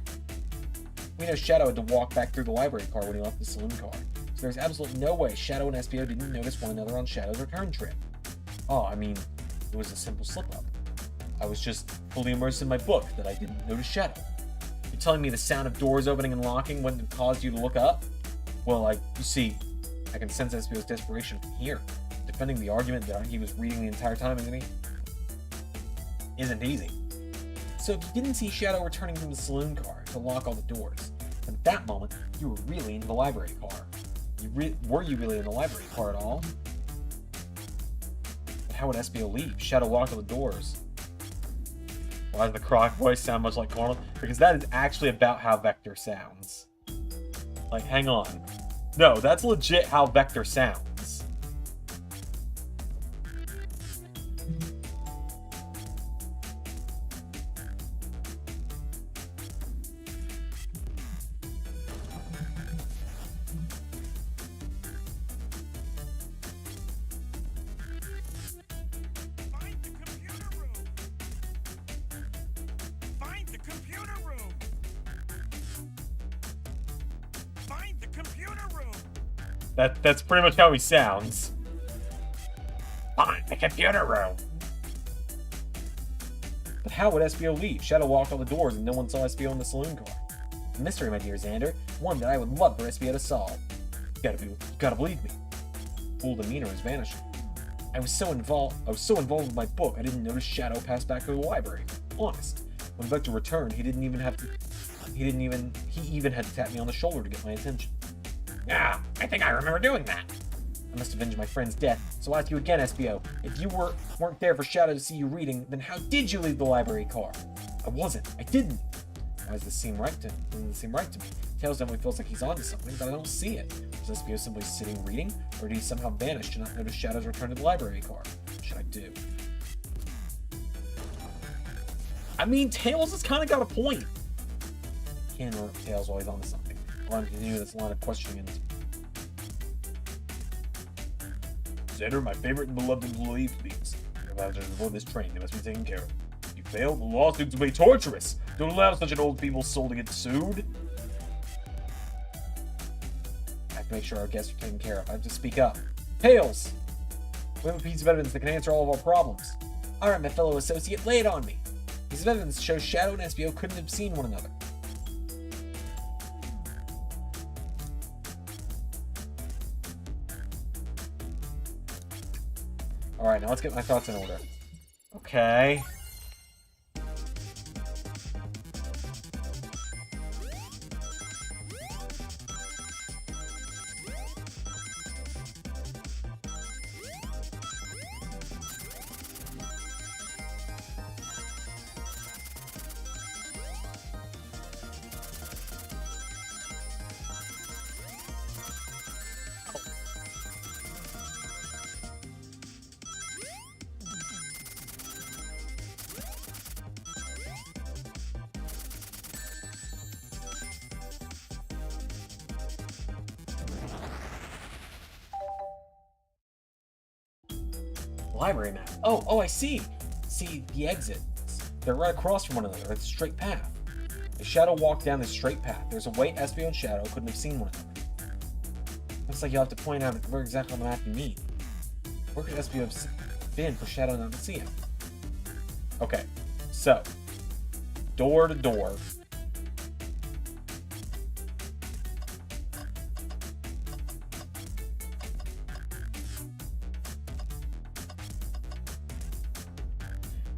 We know Shadow had to walk back through the library car when he left the saloon car, so there's absolutely no way Shadow and SPO didn't notice one another on Shadow's return trip. Oh, I mean, it was a simple slip-up. I was just fully immersed in my book that I didn't notice Shadow. You're telling me the sound of doors opening and locking wouldn't have caused you to look up? Well, you see, I can sense SPO's desperation from here. Defending the argument that he was reading the entire time, isn't easy. So if you didn't see Shadow returning from the saloon car to lock all the doors, at that moment, you were really in the library car. Were you really in the library car at all? But how would SPO leave? Shadow locked all the doors. Why does the Croc voice sound much like Arnold? Because that is actually about how Vector sounds. Like, hang on. No, that's legit how Vector sounds. That's pretty much how he sounds. Find the computer room. But how would SBO leave? Shadow walked all the doors and no one saw SBO in the saloon car. A mystery, my dear Zander. One that I would love for SBO to solve. You gotta believe me. Cool demeanor is vanishing. I was so involved with my book, I didn't notice Shadow pass back to the library. Honest. When Vector returned, he even had to tap me on the shoulder to get my attention. Yeah, I think I remember doing that. I must avenge my friend's death, so I'll ask you again, SBO. If you weren't there for Shadow to see you reading, then how did you leave the library car? I wasn't. I didn't. Why does this seem right to me? Tails definitely feels like he's onto something, but I don't see it. Was SBO simply sitting reading, or did he somehow vanish to not notice Shadow's return to the library car? What should I do? I mean, Tails has kind of got a point. Can't interrupt Tails while he's onto something. I want to continue this line of questioning and... Zander, my favorite and beloved employee, please. If I have to board this train, they must be taken care of. If you fail, the lawsuits will be torturous. Don't allow such an old people's soul to get sued. I have to make sure our guests are taken care of. I have to speak up. Tails! We have a piece of evidence that can answer all of our problems. Alright, my fellow associate, lay it on me. Piece of evidence shows Shadow and SBO couldn't have seen one another. Alright, now let's get my thoughts in order. Okay. Library map. Oh, I see. See the exits. They're right across from one another. It's a straight path. The Shadow walked down this straight path. There's a way SBO and Shadow couldn't have seen one another. Looks like you'll have to point out where exactly on the map you mean. Where could SBO have been for Shadow not to see him? Okay, so door to door.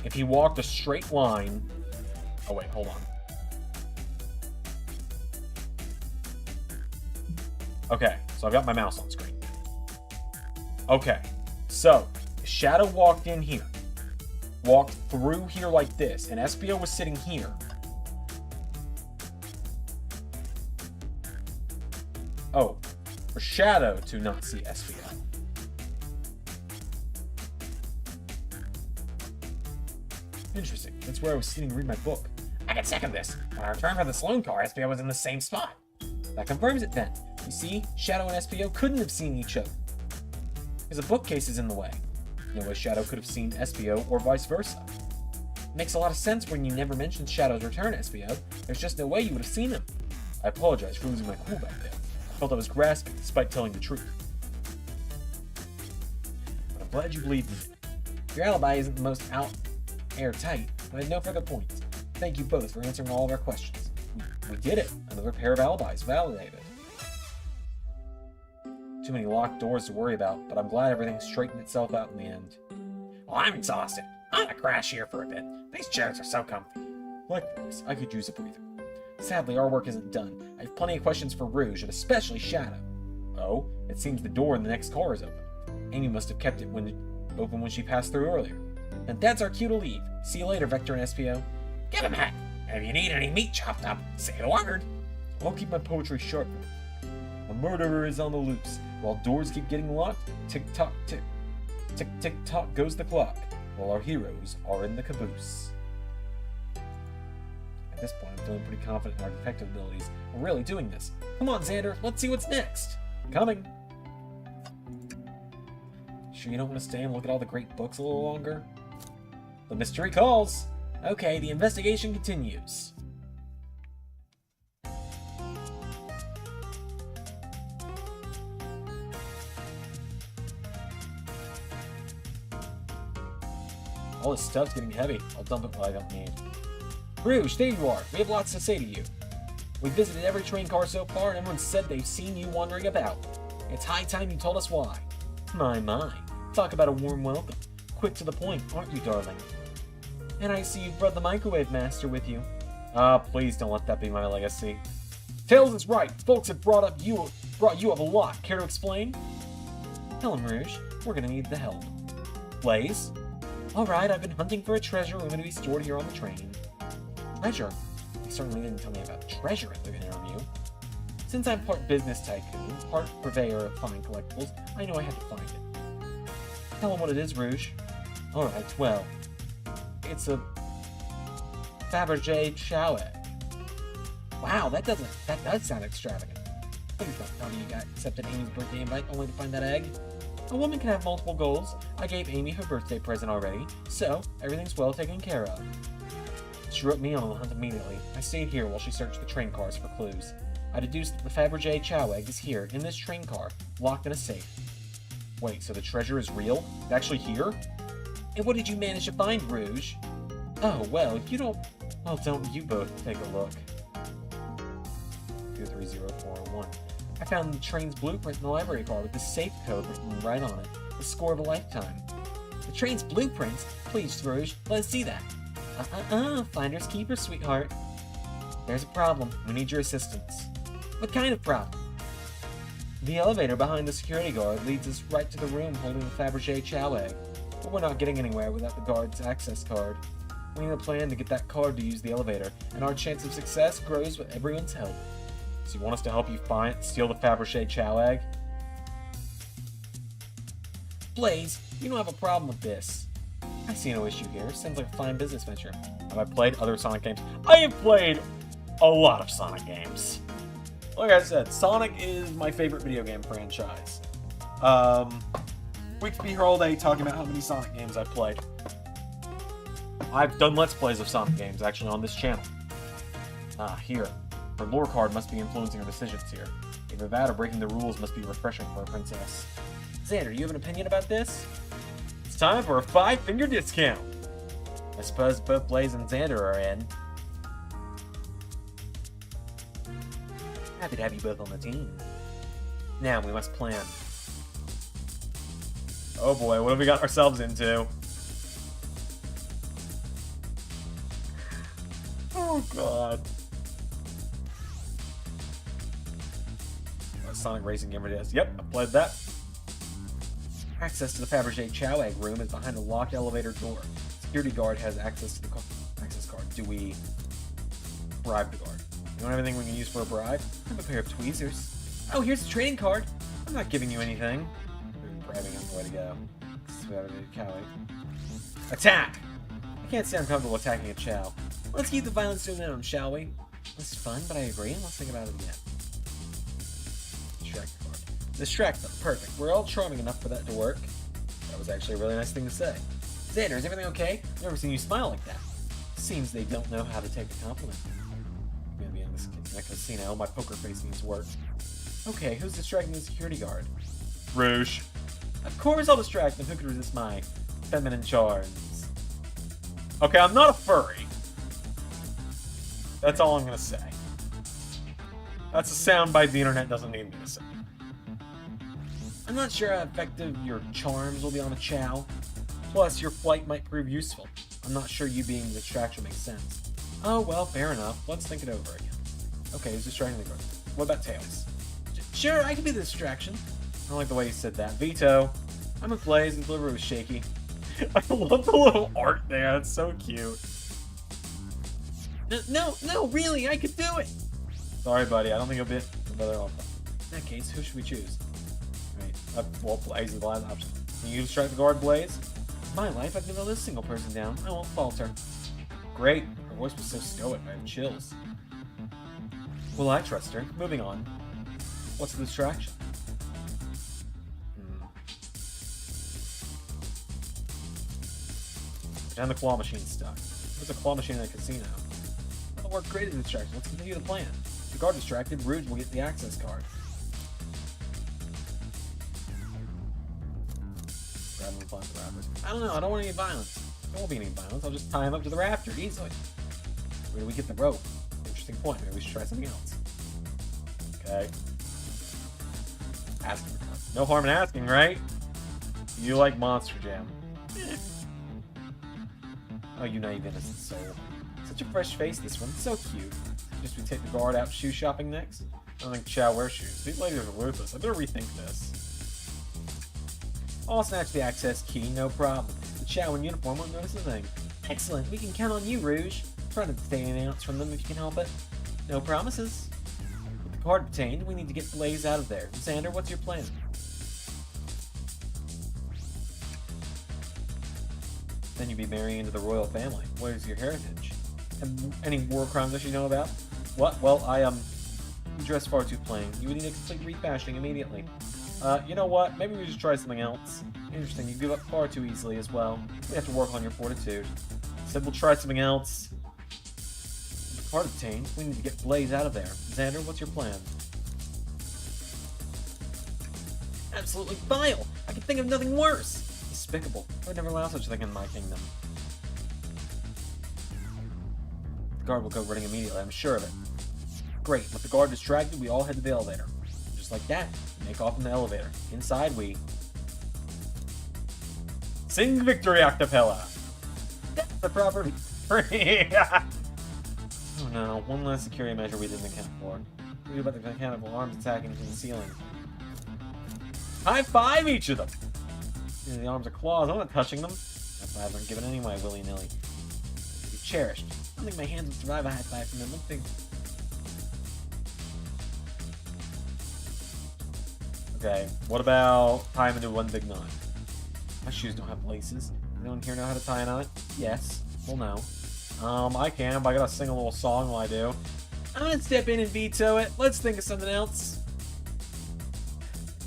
If he walked a straight line... Oh, wait, hold on. Okay, so I've got my mouse on screen. Okay, so Shadow walked in here. Walked through here like this, and SBO was sitting here. Oh, for Shadow to not see SBO. Interesting. That's where I was sitting to read my book. I can second this. When I returned from the saloon car, SBO was in the same spot. That confirms it then. You see, Shadow and SBO couldn't have seen each other. Because a bookcase is in the way. No way Shadow could have seen SBO or vice versa. It makes a lot of sense when you never mentioned Shadow's return, SBO. There's just no way you would have seen him. I apologize for losing my cool back there. I felt I was grasping despite telling the truth. But I'm glad you believed me. Your alibi isn't the most airtight, but I have no further points. Thank you both for answering all of our questions. We did it. Another pair of alibis validated. Too many locked doors to worry about, but I'm glad everything straightened itself out in the end. Well, I'm exhausted. I'm gonna crash here for a bit. These chairs are so comfy. Likewise, I could use a breather. Sadly, our work isn't done. I have plenty of questions for Rouge, and especially Shadow. Oh, it seems the door in the next car is open. Amy must have kept it open when she passed through earlier. And that's our cue to leave. See you later, Vector and SPO. Give him that. And if you need any meat chopped up, say the word. I'll keep my poetry sharp. A murderer is on the loose. While doors keep getting locked, tick-tock, tick. Tick-tick-tock goes the clock, while our heroes are in the caboose. At this point, I'm feeling pretty confident in our detective abilities. We're really doing this. Come on, Zander, let's see what's next. Coming. Sure you don't want to stay and look at all the great books a little longer? The mystery calls. Okay, the investigation continues. All this stuff's getting heavy. I'll dump it what I don't need. Rouge, there you are. We have lots to say to you. We visited every train car so far, and everyone said they've seen you wandering about. It's high time you told us why. My. Talk about a warm welcome. Quick to the point, aren't you, darling? And I see you've brought the Microwave Master with you. Please don't let that be my legacy. Tails is right. Folks have brought you up a lot. Care to explain? Tell him, Rouge. We're gonna need the help. Blaze? Alright, I've been hunting for a treasure room to be stored here on the train. Treasure? He certainly didn't tell me about treasure in the interview. Since I'm part business tycoon, part purveyor of fine collectibles, I know I had to find it. Tell him what it is, Rouge. Alright, well, it's a Fabergé chow egg. Wow, that does sound extravagant. Please don't tell me you got accepted Amy's birthday invite only to find that egg. A woman can have multiple goals. I gave Amy her birthday present already, so everything's well taken care of. She wrote me on the hunt immediately. I stayed here while she searched the train cars for clues. I deduced that the Fabergé chow egg is here, in this train car, locked in a safe. Wait, so the treasure is real? It's actually here? And what did you manage to find, Rouge? Oh, well, you don't... Well, don't you both take a look. 230401. I found the train's blueprint in the library car with the safe code written right on it. The score of a lifetime. The train's blueprints? Please, Rouge, let us see that. Finders keepers, sweetheart. There's a problem. We need your assistance. What kind of problem? The elevator behind the security guard leads us right to the room holding the Fabergé chow egg. But we're not getting anywhere without the guard's access card. We need a plan to get that card to use the elevator, and our chance of success grows with everyone's help. So you want us to help you steal the Fabergé chow egg? Blaze, you don't have a problem with this. I see no issue here. Sounds like a fine business venture. Have I played other Sonic games? I have played a lot of Sonic games. Like I said, Sonic is my favorite video game franchise. We could be here all day talking about how many Sonic games I've played. I've done Let's Plays of Sonic games, actually, on this channel. Here. Her lore card must be influencing her decisions here. Either that or breaking the rules must be refreshing for a princess. Zander, you have an opinion about this? It's time for a 5-finger discount! I suppose both Blaze and Zander are in. Happy to have you both on the team. Now we must plan. Oh boy, what have we got ourselves into? Oh god. Sonic Racing Gamer it is. Yep, I played that. Access to the Fabergé chow egg room is behind a locked elevator door. Security guard has access to the access card. Do we bribe the guard? You don't have anything we can use for a bribe? I have a pair of tweezers. Oh, here's the trading card. I'm not giving you anything. Bribing is the way to go. Chow egg. Attack! I can't say I'm comfortable attacking a chow. Let's keep the violence to a minimum, shall we? It's fun, but I agree. Let's think about it again. Distract the card. Distract them. Perfect. We're all charming enough for that to work. That was actually a really nice thing to say. Zander, is everything okay? I've never seen you smile like that. Seems they don't know how to take a compliment. I'm gonna be in this casino. My poker face needs work. Okay, who's distracting the security guard? Rouge. Of course I'll distract them. Who could resist my feminine charms? Okay, I'm not a furry. That's all I'm gonna say. That's a soundbite the internet doesn't need me to say. I'm not sure how effective your charms will be on a chow. Plus, your flight might prove useful. I'm not sure you being the distraction makes sense. Oh, well, fair enough. Let's think it over again. Okay, who's distracting the guard? What about Tails? Sure, I can be the distraction. I don't like the way you said that. Veto. I'm with Blaze and the delivery was shaky. I love the little art there. That's so cute. No, really, I could do it. Sorry, buddy. I don't think you'll be better off. In that case, who should we choose? Right. Well, Blaze is the last option. Can you distract the guard, Blaze? In my life, I've never let a single person down. I won't falter. Great. Her voice was so stoic. I have chills. Well, I trust her. Moving on. What's the distraction? Pretend the claw machine's stuck. There's a claw machine in a casino. That'll work great as a distraction. Let's continue the plan. The guard distracted, Rouge will get the access card. Grabbing the plan for rappers. I don't know, I don't want any violence. There won't be any violence. I'll just tie him up to the rafter easily. Where do we get the rope? Interesting point. Maybe we should try something else. Okay. Ask him. No harm in asking, right? You like Monster Jam. Oh, you naive innocent soul. Such a fresh face, this one. So cute. Just we take the guard out shoe shopping next? I don't think Chow wears shoes. These ladies are ruthless. I better rethink this. I'll snatch the access key, no problem. The Chow in uniform won't notice a thing. Excellent. We can count on you, Rouge. Try to stay an ounce from them if you can help it. No promises. With the card obtained, we need to get Blaze out of there. Zander, what's your plan? Then you'd be marrying into the royal family. What is your heritage? And any war crimes I should know about? What? Well, you dress far too plain. You would need a complete refashioning immediately. You know what? Maybe we just try something else. Interesting, you give up far too easily as well. We have to work on your fortitude. Said we'll try something else. The card obtained. We need to get Blaze out of there. Zander, what's your plan? Absolutely vile! I can think of nothing worse! Despicable. I would never allow such a thing in my kingdom. The guard will go running immediately, I'm sure of it. Great. With the guard distracted, we all head to the elevator. Just like that, we make off in the elevator. Inside, we sing victory acapella. That's the proper. Oh no! One last security measure we didn't account for. What do you about the mechanical arms attacking from the ceiling? High five each of them. The arms are claws. I'm not touching them. High five aren't given anyway, willy-nilly. Be cherished. I don't think my hands would survive a high five from them. Look big. Okay, what about tie them into one big knot? My shoes don't have laces. Anyone here know how to tie a knot? Yes. Well, no. I can, but I gotta sing a little song while I do. I'm gonna step in and veto it. Let's think of something else.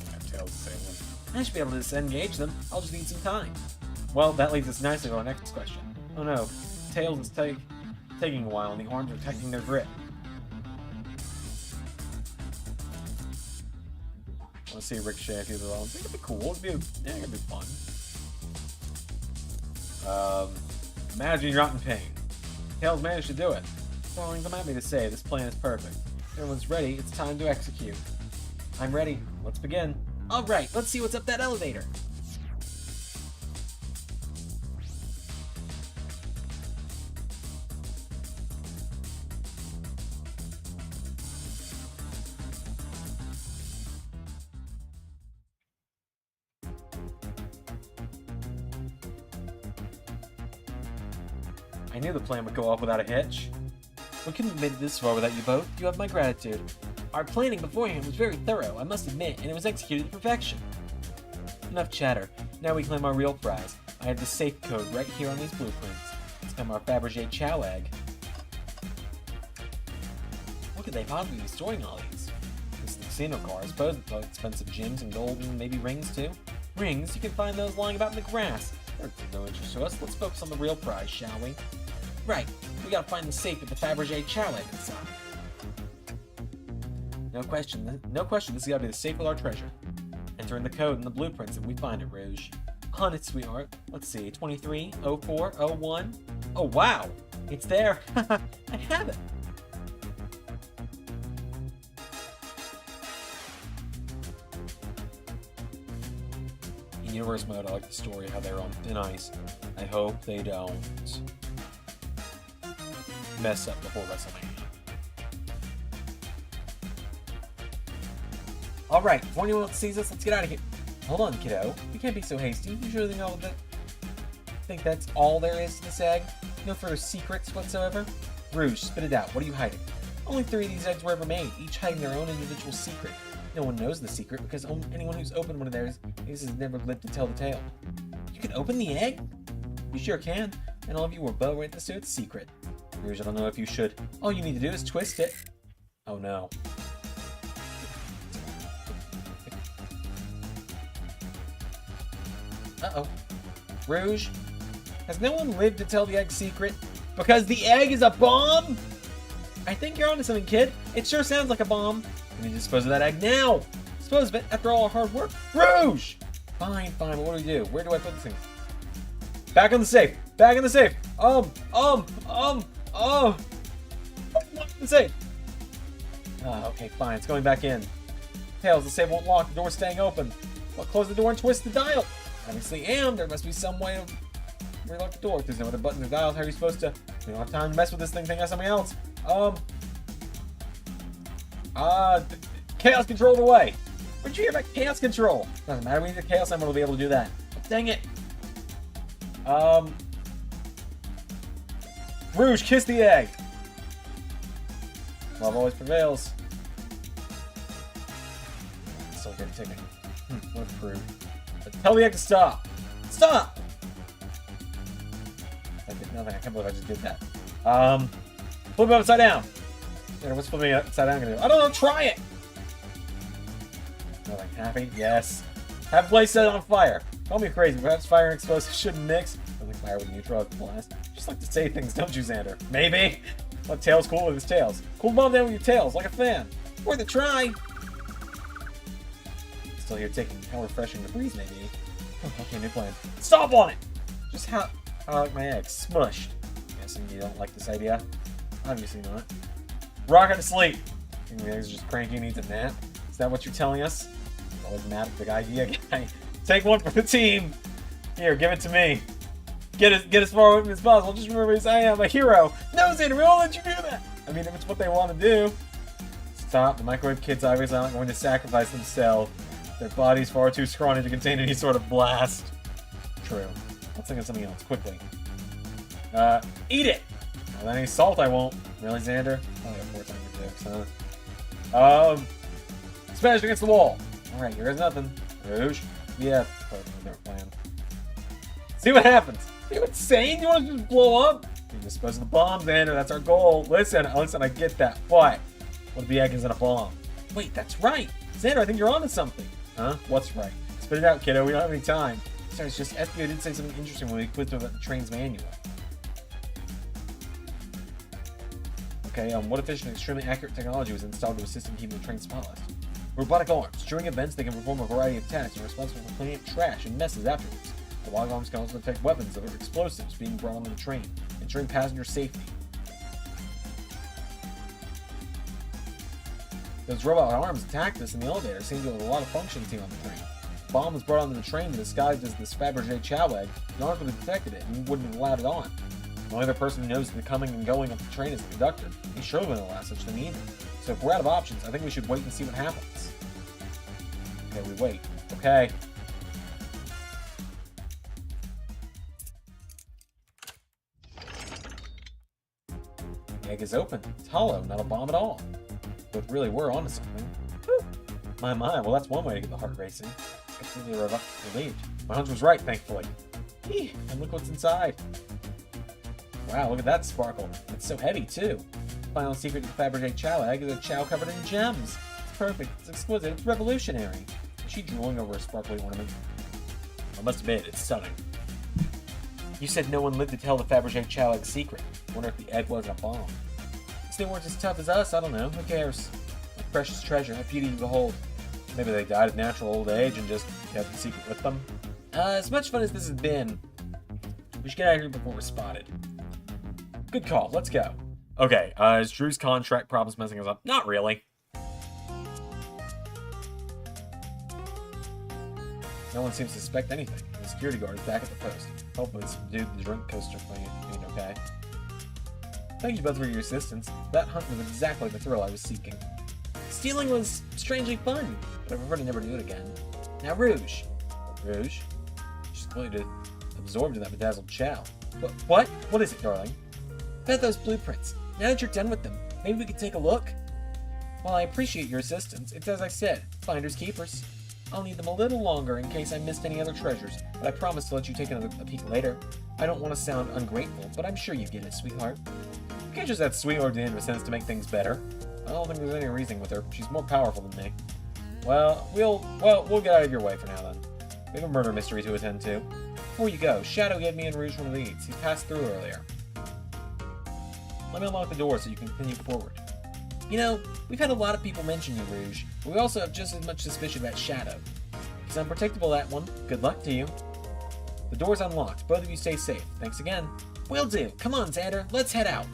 I have Tails to say one. I should be able to disengage them. I'll just need some time. Well, that leads us nicely to our next question. Oh no, Tails is taking a while and the arms are tightening their grip. Let's see Ricochet a few of the arms. It could be cool. It could be fun. Imagine you're not in pain. Tails managed to do it. Darlings, I'm happy to say this plan is perfect. Everyone's ready. It's time to execute. I'm ready. Let's begin. All right, let's see what's up that elevator. I knew the plan would go off without a hitch. We couldn't have made it this far without you both. You have my gratitude. Our planning beforehand was very thorough, I must admit, and it was executed to perfection. Enough chatter. Now we claim our real prize. I have the safe code right here on these blueprints. It's from our Fabergé Chow egg. What could they possibly be storing all these? This is the casino car. I suppose it's all expensive gems and gold and maybe rings too. Rings? You can find those lying about in the grass. They're of no interest to us. Let's focus on the real prize, shall we? Right. We gotta find the safe with the Fabergé Chow egg inside. No question, this has gotta be the safe with our treasure. Enter in the code in the blueprints and we find it, Rouge. On it, sweetheart. Let's see, 230401. Oh, wow! It's there! I have it! In universe mode, I like the story, how they're on thin ice. I hope they don't mess up before WrestleMania. Alright, before anyone else sees us, let's get out of here. Hold on, kiddo. You can't be so hasty. You surely know that. Think that's all there is to this egg? No further secrets whatsoever? Rouge, spit it out. What are you hiding? Only 3 of these eggs were ever made, each hiding their own individual secret. No one knows the secret because anyone who's opened one of theirs has never lived to tell the tale. You can open the egg? You sure can. And all of you were bow right to its secret. Rouge, I don't know if you should. All you need to do is twist it. Oh no. Uh-oh. Rouge, has no one lived to tell the egg secret? Because the egg is a bomb? I think you're onto something, kid. It sure sounds like a bomb. We need to dispose of that egg now. Dispose of it after all our hard work. Rouge! Fine, but what do we do? Where do I put this thing? Back in the safe. Back in the safe. Oh. The safe. Okay, fine. It's going back in. Tails, the safe won't lock. The door's staying open. Well, close the door and twist the dial. Obviously, there must be some way of relock the door. If there's no other buttons or dials, how are you supposed to? We don't have time to mess with this thing. Think of something else. Chaos control away. Where'd you hear about chaos control? Doesn't matter. We need the chaos emerald to be able to do that. But dang it. Rouge, kiss the egg. Love always prevails. Still good ticking. What a prude. Tell the egg to stop. Stop! I did nothing. I can't believe I just did that. Flip it upside down. What's flipping it upside down gonna do? I don't know. Try it. Nothing. Happy? Yes. Have a place set on fire. Call me crazy. Perhaps fire and explosives shouldn't mix. I think fire with neutral blast. You just like to say things, don't you, Zander? Maybe. Let Tails cool with his tails. Cool bomb down with your tails, like a fan. Worth a try. Still here taking how refreshing the breeze may be. Okay, new plan. Stop on it! Just how I like my eggs. Smushed. Guessing you don't like this idea? Obviously not. Rocket to sleep. Think the eggs are just cranky, needs a nap? Is that what you're telling us? Always mad at the idea guy. Take one for the team. Here, give it to me. Get as far with me as possible. Just remember, I am a hero. No, Zander, we won't let you do that. I mean, if it's what they want to do. Stop. The microwave kids obviously aren't going to sacrifice themselves. Their body's far too scrawny to contain any sort of blast. True. Let's think of something else, quickly. Eat it! Without any salt, I won't. Really, Zander? Probably have 4 times your jokes, huh? Smashed against the wall. Alright, here's nothing. Rouge? Yeah, part of their plan. See what happens. Are you insane? You want to just blow up? You dispose of the bomb, Zander. That's our goal. Listen, I get that. But what if the egg isn't a bomb? Wait, that's right. Zander, I think you're onto something. Huh? What's right? Spit it out, kiddo. We don't have any time. Sorry, it's just FBI did say something interesting when we quizzed about the train's manual. Okay, what efficient and extremely accurate technology was installed to assist in keeping the train spotless? Robotic arms. During events, they can perform a variety of tasks and are responsible for cleaning up trash and messes afterwards. The log arms can also detect weapons that are explosives being brought onto the train, ensuring passenger safety. Those robot arms attacked us in the elevator, seemed to have a lot of functions here on the train. The bomb was brought onto the train disguised as this Fabergé chow egg. The arms would have detected it and wouldn't have allowed it on. The only other person who knows the coming and going of the train is the conductor. He surely wouldn't allow such thing either. So if we're out of options, I think we should wait and see what happens. Okay, we wait. Okay. The egg is open. It's hollow, not a bomb at all. But really, we're onto something. Whew. My, well that's one way to get the heart racing. Completely relieved. My hunch was right, thankfully. And look what's inside. Wow, look at that sparkle. It's so heavy, too. The final secret to the Fabergé chow egg is a chow covered in gems. It's perfect, it's exquisite, it's revolutionary. Is she drooling over a sparkly ornament? I must admit, it's stunning. You said no one lived to tell the Fabergé chow egg secret. I wonder if the egg wasn't a bomb. If they weren't as tough as us, I don't know. Who cares? A precious treasure, a beauty to behold. Maybe they died of natural old age and just kept the secret with them. As much fun as this has been, we should get out of here before we're spotted. Good call. Let's go. Okay, is Drew's contract problems messing us up? Not really. No one seems to suspect anything. The security guard is back at the post. Hopefully this dude the drink coaster playing doing okay. Thank you both for your assistance. That hunt was exactly the thrill I was seeking. Stealing was strangely fun, but I prefer to never do it again. Now Rouge. Rouge? She's completely absorbed in that bedazzled chow. What? What is it, darling? About those blueprints. Now that you're done with them, maybe we could take a look? While I appreciate your assistance, it's as I said, finders keepers. I'll need them a little longer in case I missed any other treasures, but I promise to let you take a peek later. I don't want to sound ungrateful, but I'm sure you get it, sweetheart. You can't just add sweetheart to the end of a sentence to make things better. I don't think there's any reasoning with her. She's more powerful than me. Well, we'll get out of your way for now then. We have a murder mystery to attend to. Before you go, Shadow gave me and Rouge one of these. He passed through earlier. Let me unlock the door so you can continue forward. You know, we've had a lot of people mention you, Rouge, but we also have just as much suspicion about Shadow. He's unpredictable, that one. Good luck to you. The door's unlocked. Both of you stay safe. Thanks again. Will do. Come on, Zander. Let's head out.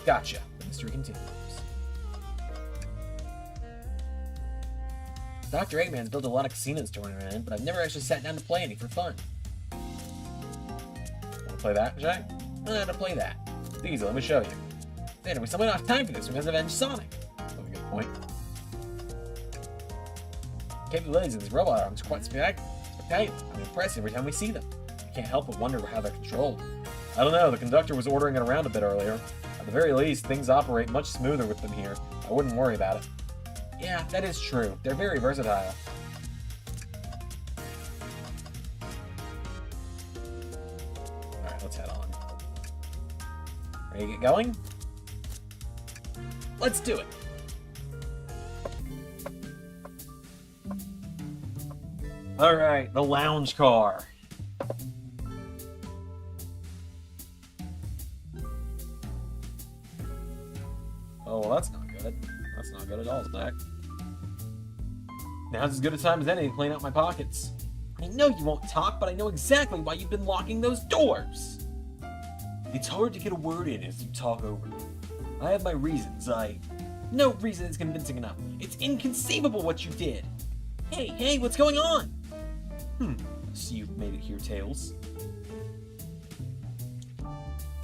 Gotcha. The mystery continues. Dr. Eggman's built a lot of casinos to run around, but I've never actually sat down to play any for fun. Want to play that, Jay? I'm gonna play that. Easy, let me show you. Zander, we still might not have time for this. We must avenge Sonic. That's a good point. Capabilities of these robot arms are quite spectacular. I'm impressed every time we see them. I can't help but wonder how they're controlled. I don't know, the conductor was ordering it around a bit earlier. At the very least, things operate much smoother with them here. I wouldn't worry about it. Yeah, that is true. They're very versatile. Alright, let's head on. Ready to get going? Let's do it! Alright, the lounge car. Oh, well, that's not good. That's not good at all, Zach. Now's as good a time as any to clean out my pockets. I know you won't talk, but I know exactly why you've been locking those doors. It's hard to get a word in as you talk over me. I have my reasons. No reason is convincing enough. It's inconceivable what you did. Hey, what's going on? So you've made it here, Tails.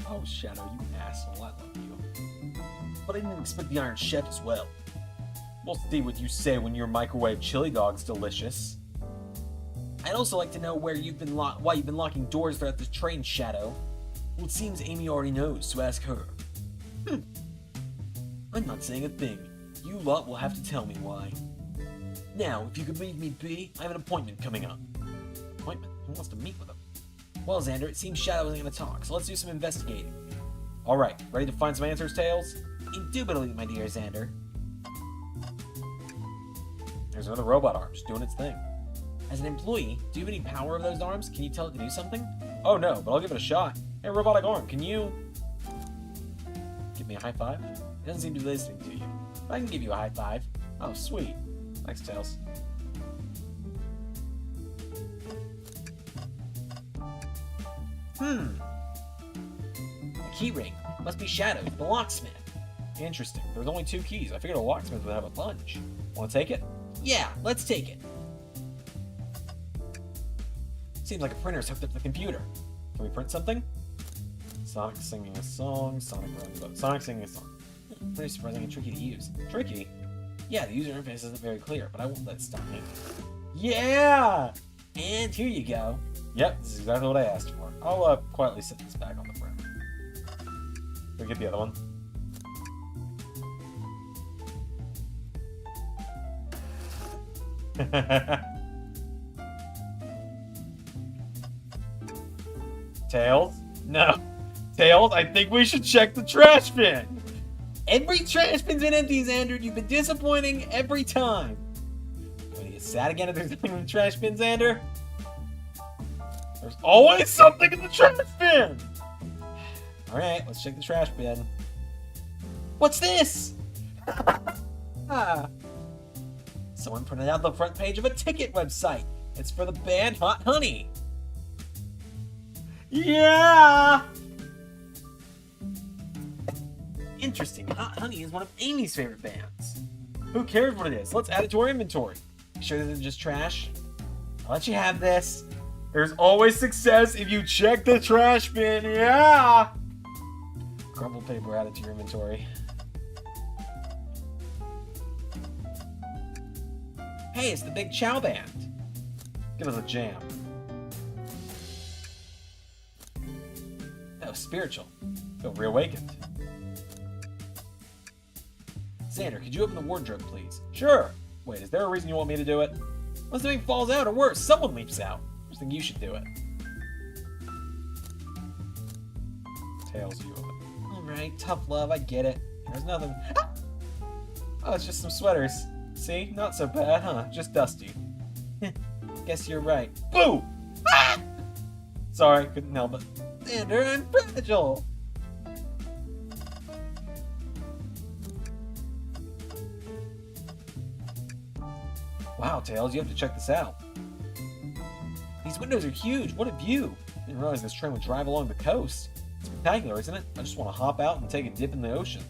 Oh, Shadow, you asshole. I love you. But I didn't expect the Iron Chef as well. We'll see what you say when your microwave chili dog's delicious. I'd also like to know why you've been locking doors throughout the train, Shadow. Well, it seems Amy already knows, so ask her. I'm not saying a thing. You lot will have to tell me why. Now, if you could leave me be, I have an appointment coming up. Appointment? Who wants to meet with him? Well, Zander, it seems Shadow isn't going to talk, so let's do some investigating. Alright, ready to find some answers, Tails? Indubitably, my dear Zander. There's another robot arm, just doing its thing. As an employee, do you have any power of those arms? Can you tell it to do something? Oh no, but I'll give it a shot. Hey, robotic arm, can you... give me a high five? It doesn't seem to be listening to you. But I can give you a high five. Oh, sweet. Thanks, Tails. A key ring. Must be Shadow, the locksmith. Interesting. There's only 2 keys. I figured a locksmith would have a bunch. Want to take it? Yeah, let's take it. Seems like a printer's hooked up to the computer. Can we print something? Sonic singing a song. Sonic singing a song. Very surprising and tricky to use. Tricky? Yeah, the user interface isn't very clear, but I won't let it stop me. Yeah! And here you go. Yep, this is exactly what I asked for. I'll quietly set this back on the front. Can we get the other one? Tails? No. Tails, I think we should check the trash bin. Every trash bin's been empty, Zander. You've been disappointing every time. You want to get sad again if there's nothing in the trash bin, Zander? There's always something in the trash bin! Alright, let's check the trash bin. What's this? Someone printed out the front page of a ticket website. It's for the band Hot Honey. Yeah! Interesting. Hot Honey is one of Amy's favorite bands. Who cares what it is? Let's add it to our inventory. You sure this isn't just trash? I'll let you have this. There's always success if you check the trash bin. Yeah! Crumpled paper added to your inventory. Hey, it's the Big Chow Band. Give us a jam. That was spiritual. Feel reawakened. Zander, could you open the wardrobe, please? Sure. Wait, is there a reason you want me to do it? Unless something falls out, or worse, someone leaps out. I just think you should do it. Tails, you open. Alright, tough love, I get it. There's nothing. Ah! Oh, it's just some sweaters. See? Not so bad, huh? Just dusty. Guess you're right. Boo! Ah! Sorry, couldn't help it. Zander, I'm fragile! Wow, Tails, you have to check this out. These These windows are huge. What a view. Didn't realize this train would drive along the coast. It's spectacular, isn't it? I just want to hop out and take a dip in the ocean.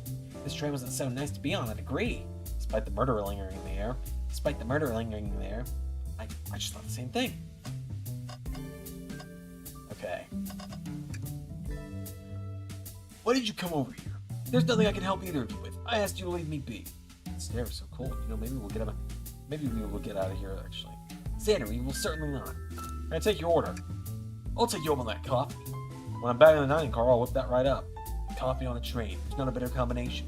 This train wasn't so nice to be on, I'd agree. Despite the murder lingering in the air. I just thought the same thing. Okay. Why did you come over here? There's nothing I can help either of you with. I asked you to leave me be. This air is so cold. You know, maybe we will get out of here, actually. Zander, we will certainly not. I'm gonna take your order. I'll take you up on that coffee. When I'm back in the dining car, I'll whip that right up. Coffee on a train. There's not a better combination.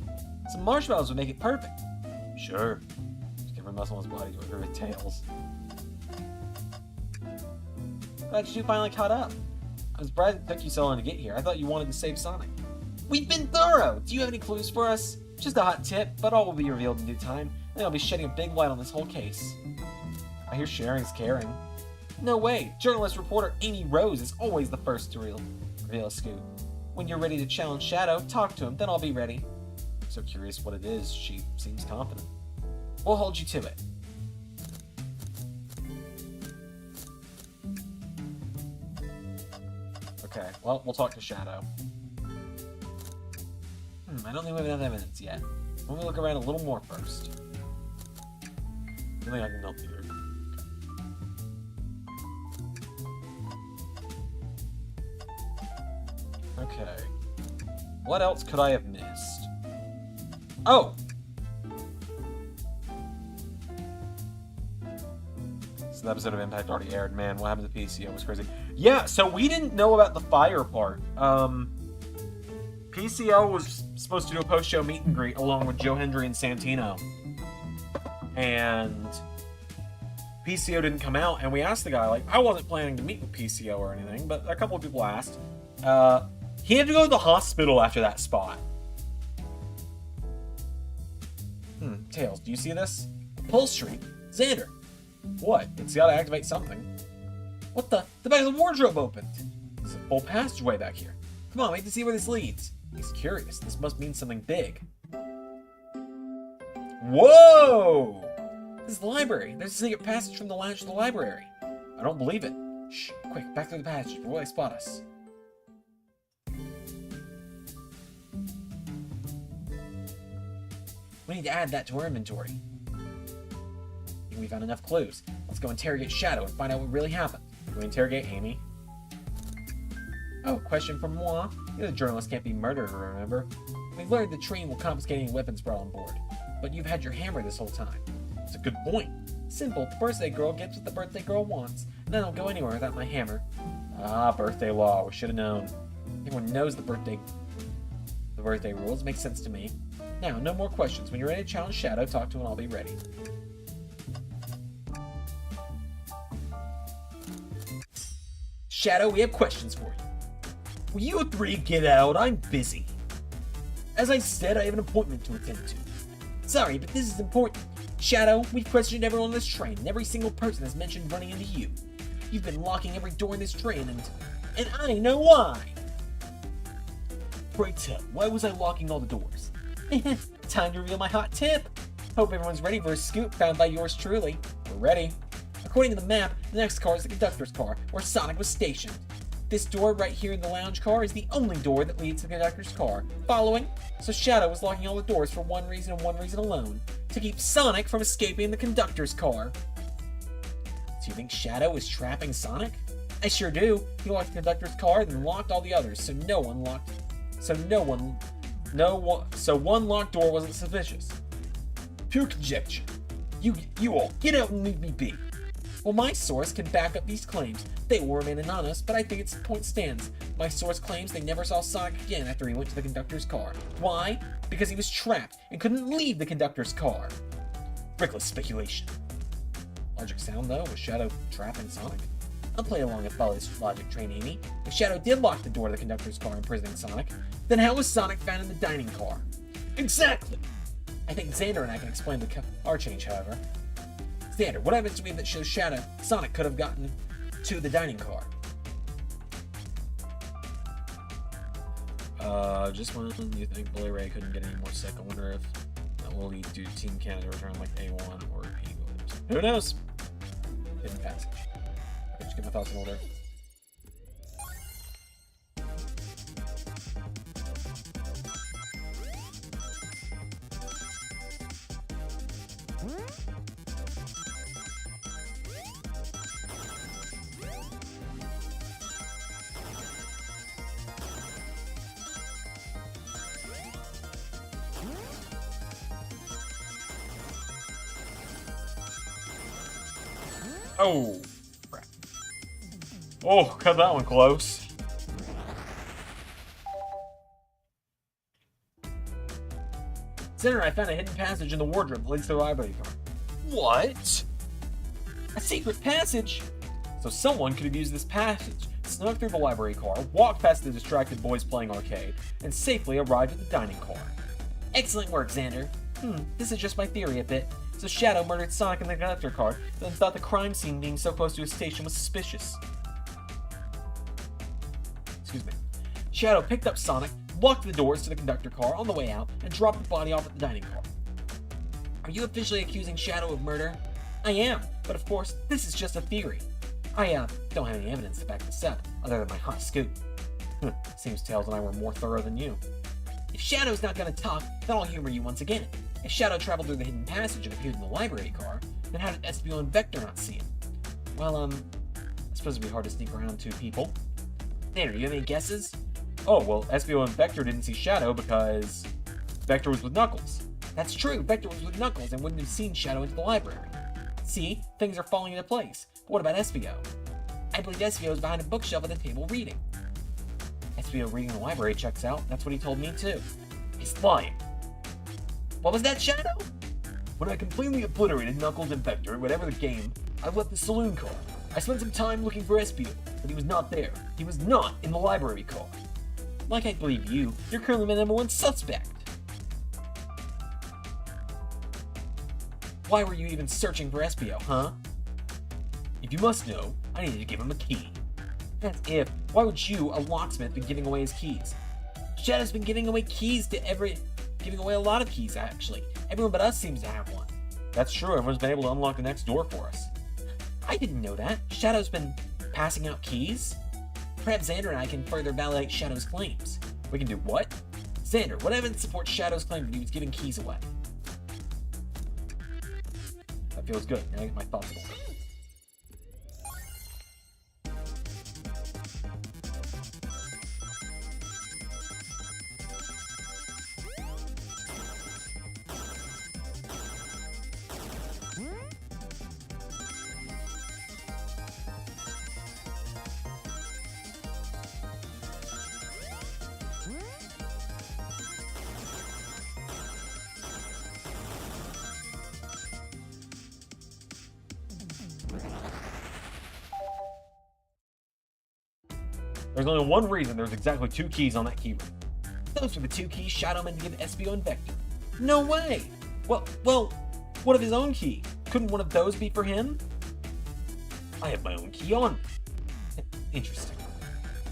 Some marshmallows would make it perfect. Sure. Just every muscle in his body to agree with Tails. Glad you finally caught up. I'm surprised it took you so long to get here. I thought you wanted to save Sonic. We've been thorough! Do you have any clues for us? Just a hot tip, but all will be revealed in due time. And I'll be shedding a big light on this whole case. I hear sharing is caring. No way! Journalist reporter Amy Rose is always the first to reveal a scoop. When you're ready to challenge Shadow, talk to him, then I'll be ready. I'm so curious what it is. She seems confident. We'll hold you to it. Okay, well, we'll talk to Shadow. I don't think we have enough evidence yet. Let me look around a little more first. I don't think I can help either. Okay. What else could I have missed? Oh! This episode of Impact already aired. Man, what happened to PCO was crazy. Yeah, so we didn't know about the fire part. PCO was supposed to do a post-show meet and greet along with Joe Hendry and Santino. And PCO didn't come out, and we asked the guy, like, I wasn't planning to meet with PCO or anything, but a couple of people asked. He had to go to the hospital after that spot. Tails, do you see this? Pulse stream. Zander. What? It's gotta activate something. What the? The back of the wardrobe opened. There's a full passageway back here. Come on, wait to see where this leads. He's curious. This must mean something big. Whoa! This is the library. There's a secret passage from the lounge to the library. I don't believe it. Shh, quick, back through the passage before they spot us. We need to add that to our inventory. I think we found enough clues. Let's go interrogate Shadow and find out what really happened. Can we interrogate Amy? Oh, question from moi. You know the journalist can't be murdered, remember? We've learned the train will confiscate any weapons brought on board. But you've had your hammer this whole time. It's a good point. Simple, the birthday girl gets what the birthday girl wants, and I don't go anywhere without my hammer. Ah, birthday law. We should have known. Everyone knows the birthday rules. Makes sense to me. Now, no more questions. When you're ready to challenge Shadow, talk to him and I'll be ready. Shadow, we have questions for you. Will you three get out? I'm busy. As I said, I have an appointment to attend to. Sorry, but this is important. Shadow, we've questioned everyone on this train, and every single person has mentioned running into you. You've been locking every door in this train, and I know why. Pray tell, why was I locking all the doors? Time to reveal my hot tip. Hope everyone's ready for a scoop found by yours truly. We're ready. According to the map, the next car is the conductor's car, where Sonic was stationed. This door right here in the lounge car is the only door that leads to the conductor's car. Following? So Shadow was locking all the doors for one reason and one reason alone. To keep Sonic from escaping the conductor's car. Do you think Shadow is trapping Sonic? I sure do. He locked the conductor's car and then locked all the others, so one locked door wasn't suspicious. Pure conjecture. You all, get out and leave me be. Well, my source can back up these claims. They will remain anonymous, but I think its point stands. My source claims they never saw Sonic again after he went to the conductor's car. Why? Because he was trapped and couldn't leave the conductor's car. Reckless speculation. Logic sound, though, was Shadow trapping Sonic? I'll play along and follow this logic train, Amy. If Shadow did lock the door to the conductor's car imprisoning Sonic, then how was Sonic found in the dining car? Exactly! I think Zander and I can explain the car change, however. Zander, what evidence do we have that shows Sonic could have gotten to the dining car? Just when you think Bully Ray couldn't get any more sick, I wonder if that will lead to Team Canada return like A1 or Eagles. Who knows? Hidden passage. get my thoughts in order. Oh, crap. Oh, cut that one close. Zander, I found a hidden passage in the wardrobe that leads to the library card. What? A secret passage? So someone could have used this passage, snuck through the library car, walked past the distracted boys playing arcade, and safely arrived at the dining car. Excellent work, Zander. This is just my theory a bit. So Shadow murdered Sonic in the conductor car, then thought the crime scene being so close to his station was suspicious. Excuse me. Shadow picked up Sonic, locked the doors to the conductor car on the way out, and dropped the body off at the dining car. Are you officially accusing Shadow of murder? I am, but of course, this is just a theory. I don't have any evidence to back this up, other than my hot scoop. Seems Tails and I were more thorough than you. If Shadow's not gonna talk, then I'll humor you once again. If Shadow traveled through the hidden passage and appeared in the library car, then how did SBO and Vector not see him? Well, I suppose it'd be hard to sneak around two people. Zander, you have any guesses? Oh, well, SBO and Vector didn't see Shadow because Vector was with Knuckles. That's true, Vector was with Knuckles and wouldn't have seen Shadow into the library. See, things are falling into place. But what about SBO? I believe SBO is behind a bookshelf at the table reading. SBO reading in the library checks out. That's what he told me too. He's lying. What was that, Shadow? When I completely obliterated Knuckles and Vector at whatever the game, I left the saloon car. I spent some time looking for SBO, but he was not there. He was not in the library car. Like I believe you, you're currently my #1 suspect. Why were you even searching for SBO, huh? If you must know, I needed to give him a key. As if. Why would you, a locksmith, be giving away his keys? Shadow's been giving away keys to giving away a lot of keys, actually. Everyone but us seems to have one. That's true, everyone's been able to unlock the next door for us. I didn't know that. Shadow's been passing out keys? Perhaps Zander and I can further validate Shadow's claims. We can do what? Zander, what evidence supports Shadow's claim that he was giving keys away? That feels good. Now I get my thoughts in order. There's only one reason there's exactly 2 keys on that key ring. Those are the 2 keys Shadow meant to give SBO and Vector. No way! Well, what of his own key? Couldn't one of those be for him? I have my own key on me. Interesting.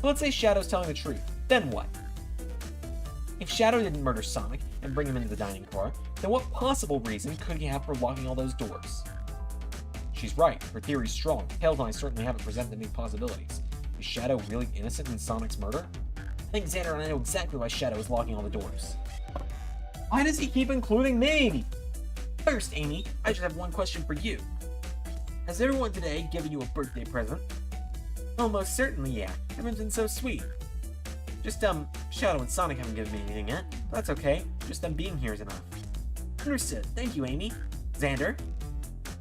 So let's say Shadow's telling the truth. Then what? If Shadow didn't murder Sonic and bring him into the dining car, then what possible reason could he have for locking all those doors? She's right. Her theory's strong. Tails and I certainly haven't presented any possibilities. Is Shadow really innocent in Sonic's murder? I think Zander and I know exactly why Shadow is locking all the doors. Why does he keep including me? First, Amy, I just have one question for you. Has everyone today given you a birthday present? Oh, most certainly, yeah. Everyone's been so sweet. Just, Shadow and Sonic haven't given me anything yet. That's okay. Just them being here is enough. Understood. Thank you, Amy. Zander?